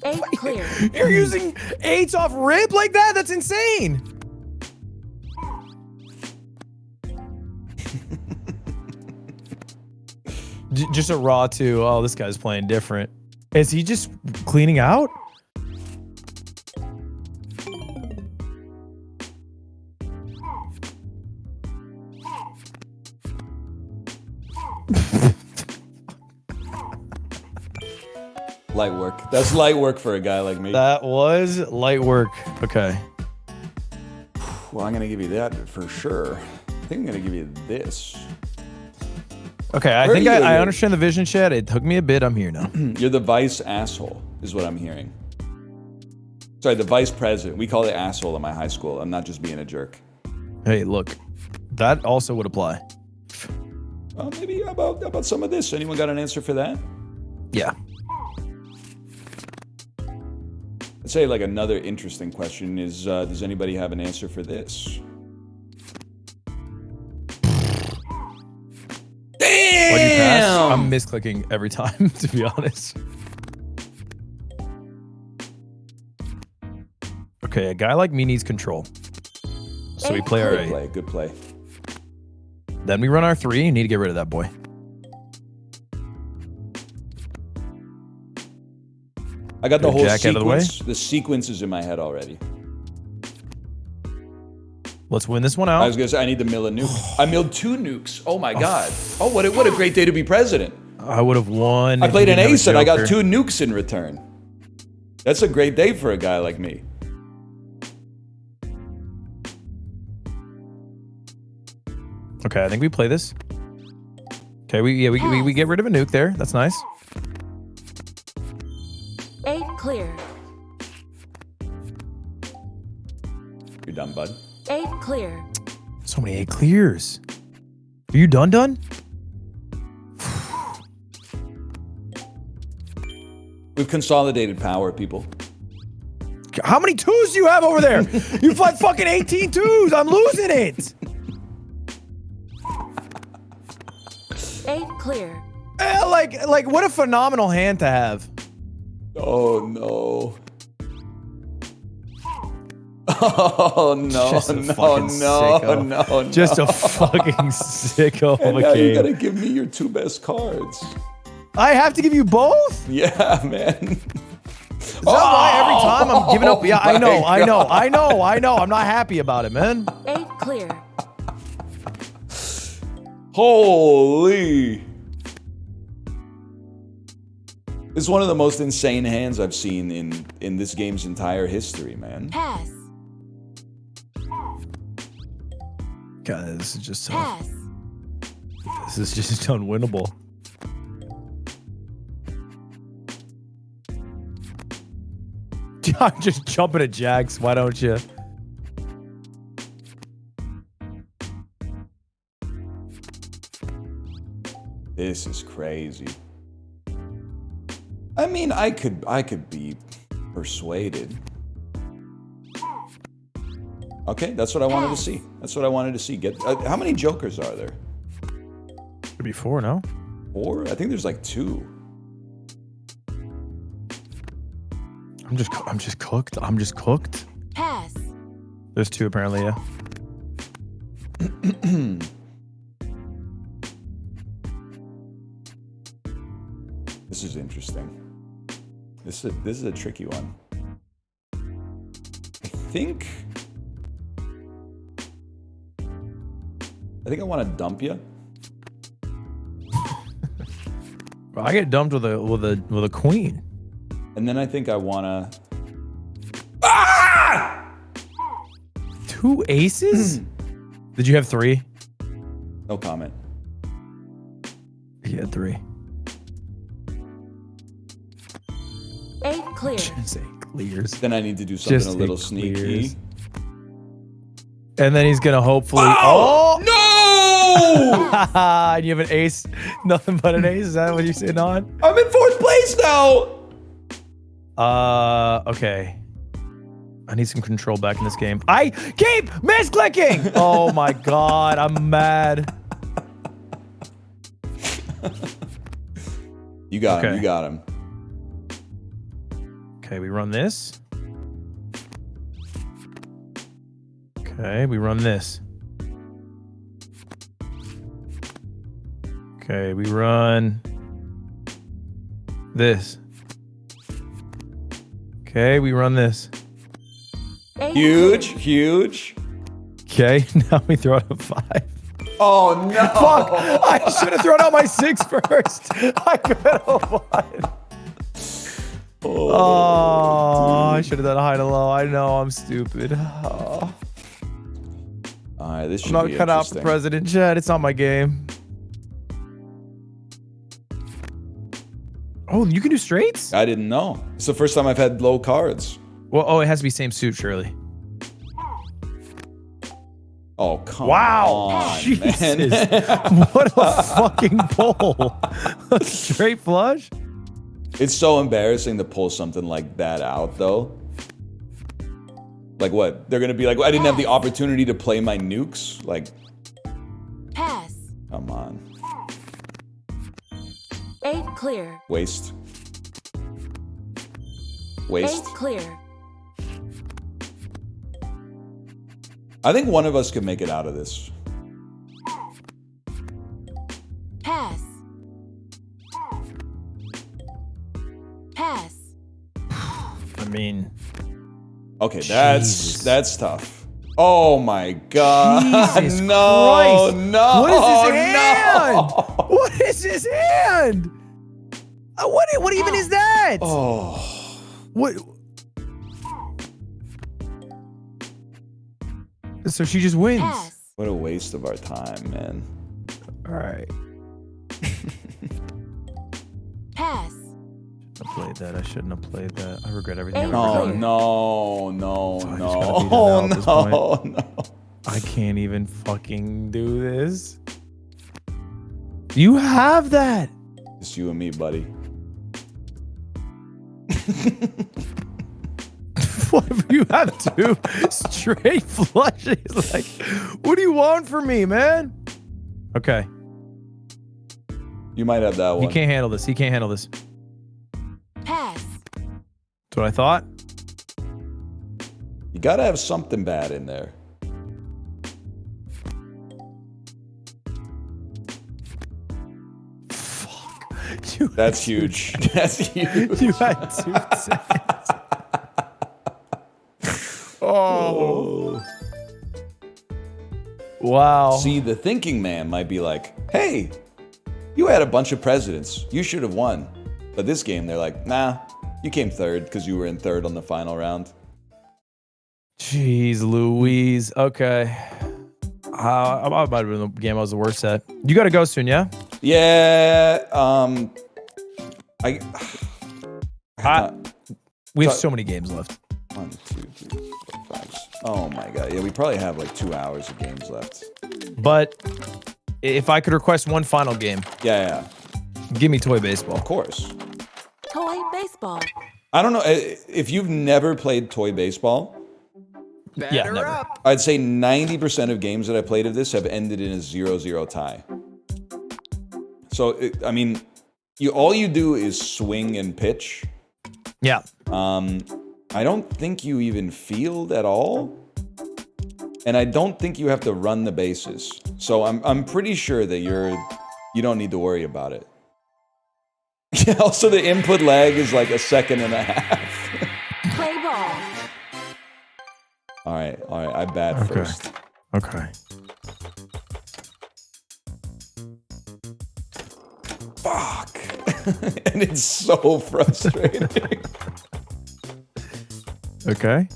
8 clear. You're using 8s off rip like that? That's insane. Just a raw 2. Oh, this guy's playing different. Is he just cleaning out? Light work. That's light work for a guy like me. That was light work. Okay. Well, I'm gonna give you that for sure. I think I'm gonna give you this. Okay, I Where think are you I here? understand the vision, chat. It took me a bit. I'm here now. You're the vice asshole, is what I'm hearing. Sorry, the vice president. We call it asshole in my high school. I'm not just being a jerk. Hey, look. That also would apply. Well, maybe about some of this. Anyone got an answer for that? Yeah. I'd say like another interesting question is, does anybody have an answer for this? Why'd you pass? Damn! I'm misclicking every time, to be honest. Okay, a guy like me needs control. So we play our Good 8. play, good play. Then we run our 3. You need to get rid of that boy. I got the Good whole jack out of the way. sequence. The sequence is in my head already. Let's win this one I out. was gonna say I need to mill a nuke. I milled 2 nukes. Oh my god. Oh, what a great day to be president. I would have won. I if played we an didn't have a ace and I got joker. 2 nukes in return. That's a great day for a guy like me. Okay, I think we play this. Okay, we get rid of a nuke there. That's nice. 8 clear. You're done, bud. 8 clear. So many 8 clears. Are you done? We've consolidated power, people. How many 2s do you have over there? You've had fucking 18 2s. I'm losing it. 8 clear. Like what a phenomenal hand to have. Oh no. Oh no, Just a no, fucking no, sicko. no. Just a fucking sicko And of now a you game. gotta give me your 2 best cards. I have to give you both? Yeah, man. Is that why every time I'm giving up? Yeah, I know, my I know. I'm not happy about it, man. 8 clear. Holy. It's one of the most insane hands I've seen in this game's entire history, man. Pass. God, this is just so. Pass. This is just unwinnable. I'm just jumping at Jax. Why don't you? This is crazy. I mean, I could be persuaded. Okay, that's what I wanted to see. That's what I wanted to see. Get how many jokers are there? Could be 4, no? 4? I think there's like 2. I'm just cooked. I'm just cooked. Pass. There's 2 apparently, yeah. This is interesting. This is a tricky one. I think I want to dump you. I get dumped with a queen. And then I think I want to 2 aces? Did you have 3? no comment. He had 3. 8 clear. Just say clears. Then I need to do something Just a little say sneaky. clears. And then he's gonna hopefully. Oh, no! And you have an ace, nothing but an ace. Is that what you're sitting on? I'm in 4th place now. Okay. I need some control back in this game. I keep misclicking. Oh my god, I'm mad. You got him. Okay. You got him. Okay, we run this. Okay, we run this. Okay, we run this. Okay, we run this. 8 Huge, clear. huge. Okay, now we throw out a 5. Oh no! Fuck! I should have thrown out my 6 first. I could have won. Oh, I should have done a high to low. I know I'm stupid. Oh. All right, this I'm should not be cut out for interesting. president, Chad. It's not my game. Oh, you can do straights? I didn't know. It's the first time I've had low cards. Well, oh, it has to be same suit, surely. Oh, come Wow. on, Jesus. man. What a fucking pull. A straight flush? It's so embarrassing to pull something like that out, though. Like what? They're gonna be like, I didn't have the opportunity to play my nukes? Like, Pass. come on. 8 clear. Waste. 8 Waste. clear. I think one of us could make it out of this. Pass. Pass. I mean, Okay, Jesus. that's tough. Oh my god. Jesus no, Christ. no. What is his hand? no. What is his hand? What even is that? Oh. What? So she just wins. Pass. What a waste of our time, man. All right. Pass. I played that. I shouldn't have played that. I regret everything I've ever No, done. no, So I just no, gotta beat it no, out at this no, point. no. I can't even fucking do this. You have that. It's you and me, buddy. What if you have 2 straight flushes? Like, what do you want from me, man? Okay. You might have that one. He can't handle this. He can't handle this. Pass. That's what I thought. You gotta have something bad in there. You That's huge. That's huge. You had 2 seconds. Oh. Wow. See, the thinking man might be like, hey, you had a bunch of presidents. You should have won. But this game, they're like, nah, you came third because you were in third on the final round. Jeez Louise. Okay. I might have been the game I was the worst at. You got to go soon, yeah? Yeah. We have so many games left. 1, 2, 3, 4, 5. Oh my god. Yeah, we probably have like 2 hours of games left. But if I could request one final game, Yeah. give me Toy Baseball. Of course. Toy baseball. I don't know if you've never played Toy Baseball. Yeah, never. I'd say 90% of games that I played of this have ended in a 0-0 tie. So I mean, all you do is swing and pitch. Yeah. I don't think you even field at all, and I don't think you have to run the bases. So I'm pretty sure that you don't need to worry about it. Yeah. Also, the input lag is like 1.5 seconds. Play ball. All right. I bat first. Okay. Fuck. And it's so frustrating. Okay.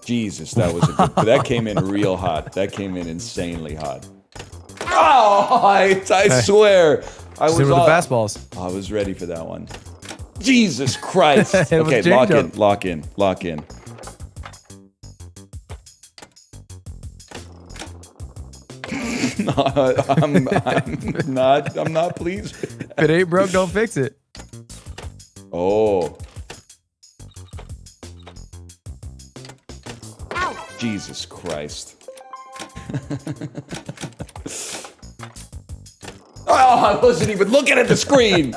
Jesus, that was that came in real hot. That came in insanely hot. Oh, I swear. I was with the fastballs. I was ready for that one. Jesus Christ. It was Okay, change-up. lock in. I'm not pleased with that. If it ain't broke, don't fix it. Oh. Out. Jesus Christ. Oh, I wasn't even looking at the screen.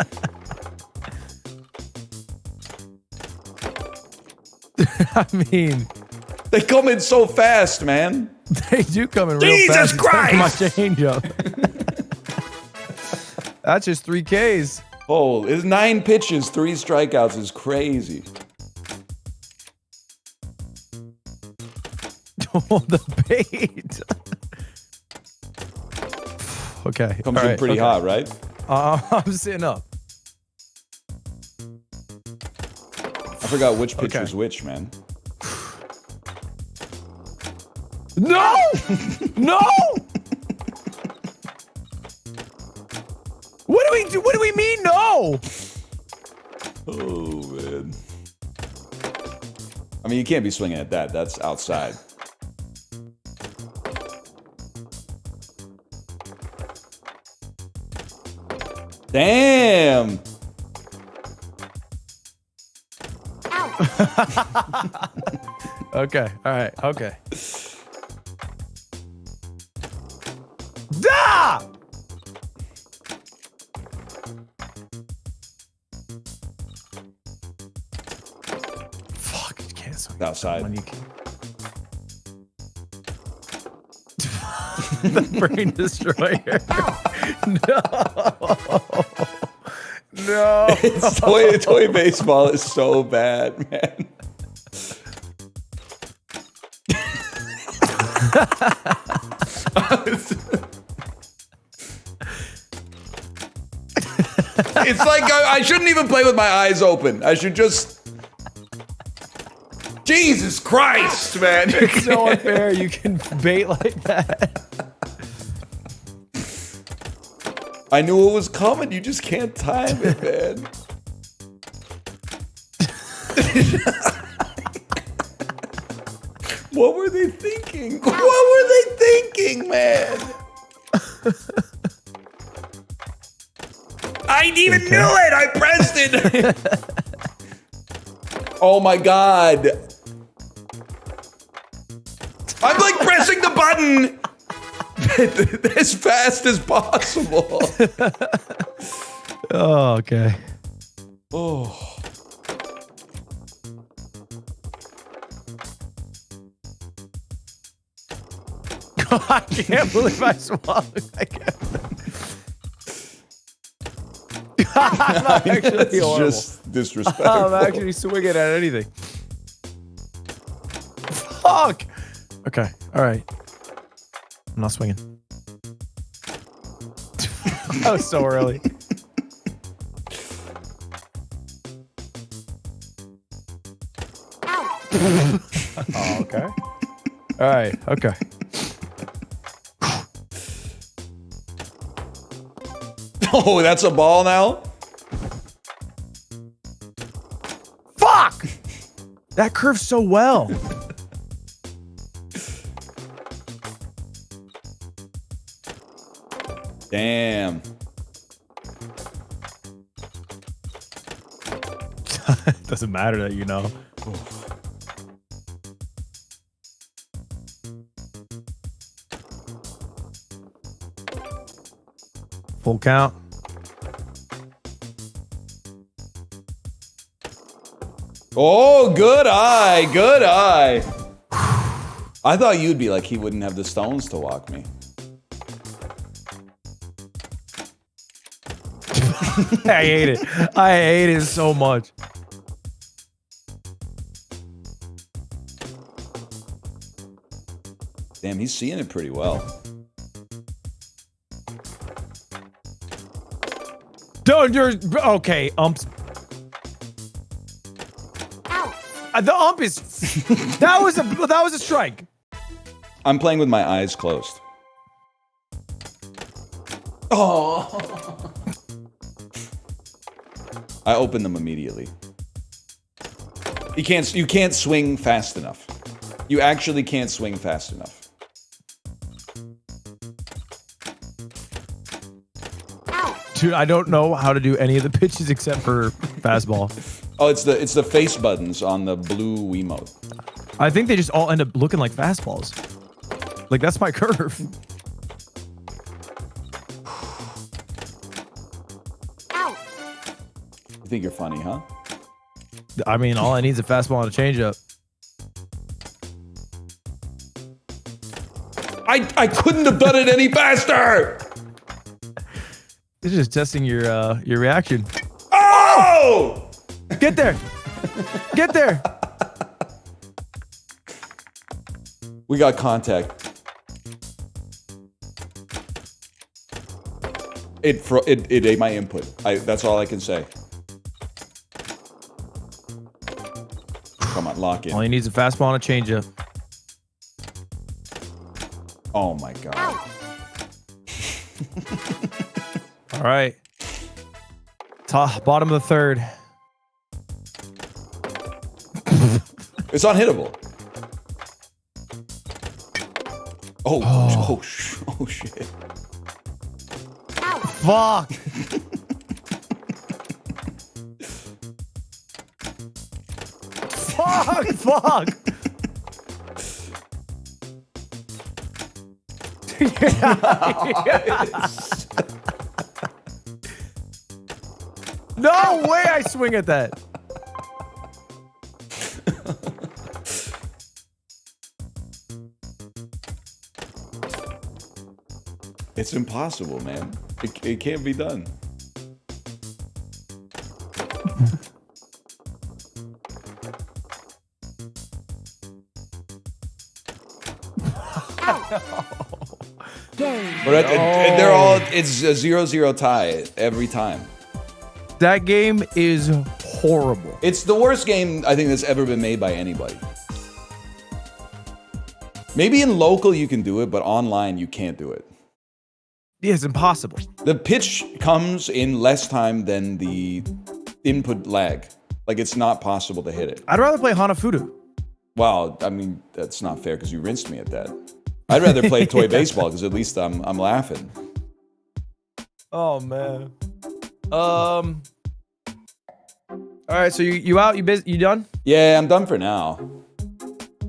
I mean, They come in so fast, man. they do come in real Jesus fast. Christ! My changeup. That's just 3 Ks. Oh, it's 9 pitches, 3 strikeouts is crazy. Oh, the bait. Okay. Comes all in right, pretty okay. hot, right? I'm sitting up. I forgot which pitch was which, man. No! No! What do we do? What do we mean no? Oh, man. I mean, you can't be swinging at that. That's outside. Damn! Okay. All right. Okay. Da! Fuck! You can't swing Outside. when you can. The brain destroyer. No. It's toy baseball is so bad, man. It's like I shouldn't even play with my eyes open. I should just. Jesus Christ, man! It's so unfair. You can bait like that. I knew it was coming. You just can't time it, man. What were they thinking? What were they thinking, man? I even knew it. I pressed it. Oh my god. I'm like pressing the button as fast as possible. Oh, okay. Oh. I can't believe I swallowed. I can't. I'm actually That's horrible. just disrespectful. I'm actually swinging at anything. Fuck. Okay. All right. I'm not swinging. That was so early. Oh, okay. All right. Okay. Oh, that's a ball now? Fuck! That curves so well. Damn. Doesn't matter that you know. Full count. Oh, good eye, good eye. I thought you'd be like, he wouldn't have the stones to walk me. I hate it. I hate it so much. Damn, he's seeing it pretty well. Don't you're okay, umps. The ump is that was a strike. I'm playing with my eyes closed. Oh. I opened them immediately. You can't swing fast enough. You actually can't swing fast enough. Dude, I don't know how to do any of the pitches except for fastball. Oh, it's the face buttons on the blue Wiimote. I think they just all end up looking like fastballs. Like, that's my curve. You think you're funny, huh? I mean, all I need is a fastball and a changeup. I couldn't have done it any faster! It's just testing your reaction. Oh! Get there! Get there! We got contact. It ate my input. That's all I can say. Come on, lock in. All he needs is a fastball and a changeup. Oh my god. All right. Bottom of the third. It's unhittable. Oh shit. Fuck. Fuck. No way I swing at that. It's impossible, man. It can't be done. But they're all, it's a 0-0 tie every time. That game is horrible. It's the worst game I think that's ever been made by anybody. Maybe in local you can do it, but online you can't do it. Yeah, it's impossible. The pitch comes in less time than the input lag. Like, it's not possible to hit it. I'd rather play Hanafuda. Wow, I mean, that's not fair because you rinsed me at that. I'd rather play toy baseball because at least I'm laughing. Oh man. All right, so you out? You busy? You done? Yeah, I'm done for now.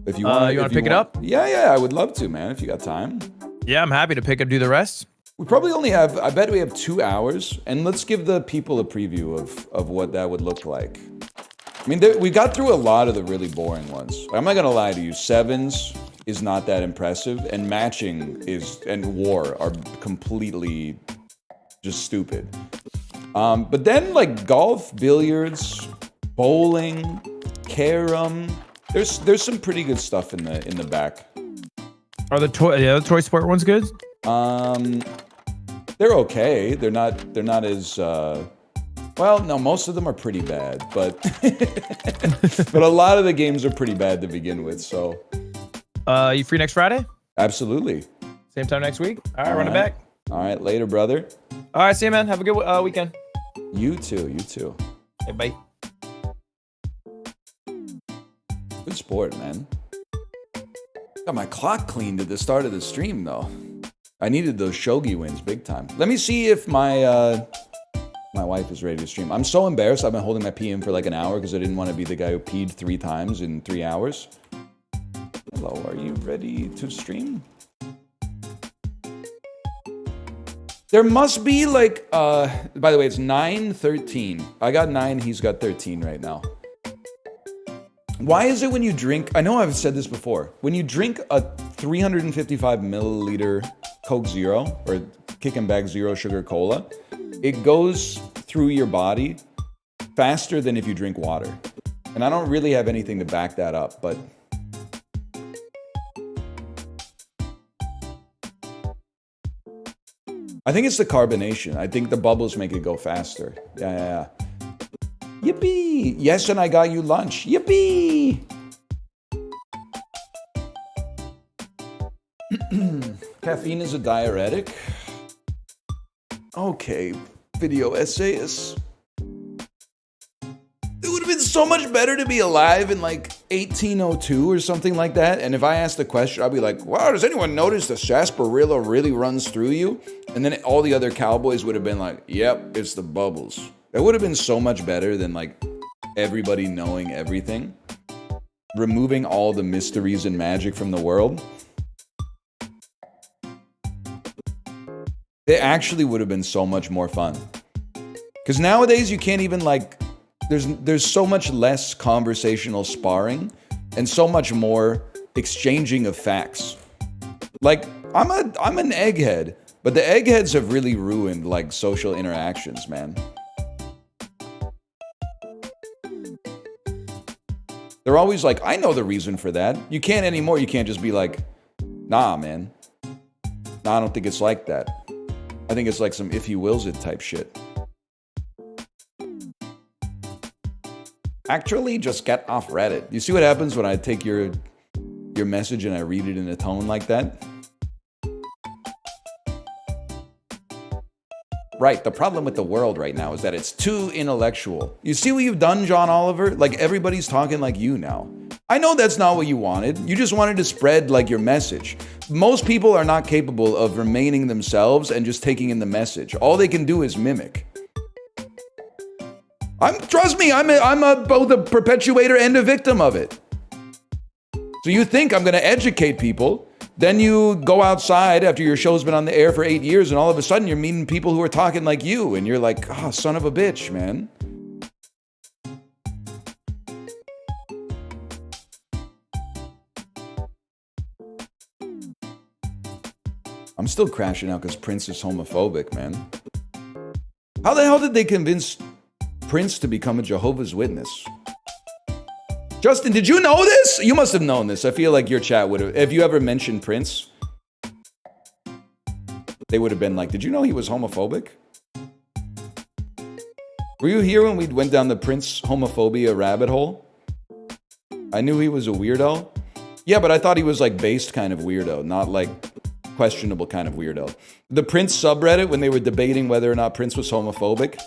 If you want, you want to pick it up? Yeah, I would love to, man. If you got time. Yeah, I'm happy to pick up. Do the rest. We probably only have. I bet we have 2 hours, and let's give the people a preview of what that would look like. I mean, we got through a lot of the really boring ones. I'm not gonna lie to you. Sevens is not that impressive, and matching and war are completely just stupid. But then like golf, billiards, bowling, carom, there's some pretty good stuff in the back. Are the toy sport ones good? They're okay. They're not as well, no, most of them are pretty bad, but but a lot of the games are pretty bad to begin with, so. You free next Friday? Absolutely. Same time next week? All right, run it back. All right, later, brother. All right, see you, man. Have a good weekend. You too. You too. Hey, bye. Good sport, man. Got my clock cleaned at the start of the stream, though. I needed those shogi wins big time. Let me see if my my wife is ready to stream. I'm so embarrassed. I've been holding my pee in for like an hour because I didn't want to be the guy who peed 3 times in 3 hours. Hello, are you ready to stream? There must be like, by the way, it's 9:13. I got 9, he's got 13 right now. Why is it when you drink, I know I've said this before, when you drink a 355 milliliter Coke Zero or Kick and Bag Zero Sugar Cola, it goes through your body faster than if you drink water. And I don't really have anything to back that up, but I think it's the carbonation. I think the bubbles make it go faster. Yeah. Yippee! Yes, and I got you lunch. Yippee! Caffeine is a diuretic. Okay, video essayists. It would have been so much better to be alive in like 1802 or something like that. And if I asked a question, I'd be like, wow, does anyone notice the sarsaparilla really runs through you? And then all the other cowboys would have been like, yep, it's the bubbles. That would have been so much better than like everybody knowing everything. Removing all the mysteries and magic from the world. It actually would have been so much more fun. Because nowadays you can't even like, there's so much less conversational sparring and so much more exchanging of facts. Like, I'm an egghead, but the eggheads have really ruined like social interactions, man. They're always like, I know the reason for that. You can't anymore. You can't just be like, nah, man. Nah, I don't think it's like that. I think it's like some if he wills it type shit. Actually, just get off Reddit. You see what happens when I take your message and I read it in a tone like that? Right, the problem with the world right now is that it's too intellectual. You see what you've done, John Oliver? Like, everybody's talking like you now. I know that's not what you wanted. You just wanted to spread, like, your message. Most people are not capable of remaining themselves and just taking in the message. All they can do is mimic. Trust me, I'm both a perpetuator and a victim of it. So you think I'm going to educate people, then you go outside after your show's been on the air for 8 years, and all of a sudden you're meeting people who are talking like you, and you're like, oh, son of a bitch, man. I'm still crashing out because Prince is homophobic, man. How the hell did they convince Prince to become a Jehovah's Witness? Justin, did you know this? You must have known this. I feel like your chat would have, if you ever mentioned Prince, they would have been like, did you know he was homophobic? Were you here when we went down the Prince homophobia rabbit hole? I knew he was a weirdo. Yeah, but I thought he was like based kind of weirdo, not like questionable kind of weirdo. The Prince subreddit, when they were debating whether or not Prince was homophobic,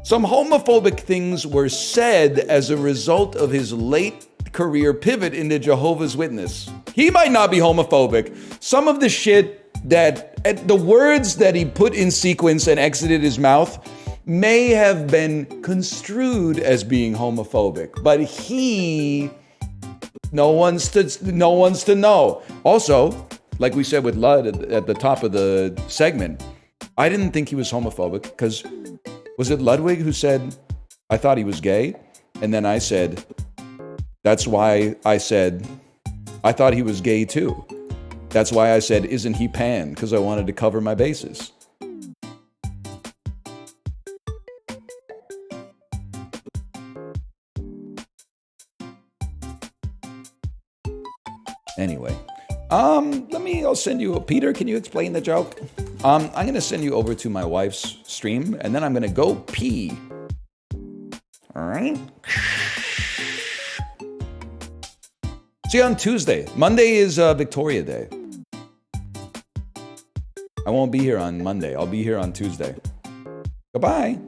some homophobic things were said as a result of his late career pivot into Jehovah's Witness. He might not be homophobic. Some of the shit that, the words that he put in sequence and exited his mouth may have been construed as being homophobic, but no one's to know. Also, like we said with Lud at the top of the segment, I didn't think he was homophobic because was it Ludwig who said, I thought he was gay? And then I said, that's why I said, I thought he was gay too. That's why I said, isn't he pan? Because I wanted to cover my bases. Anyway, I'll send you, Peter, can you explain the joke? I'm going to send you over to my wife's stream, and then I'm going to go pee. All right? See you on Tuesday. Monday is Victoria Day. I won't be here on Monday. I'll be here on Tuesday. Goodbye.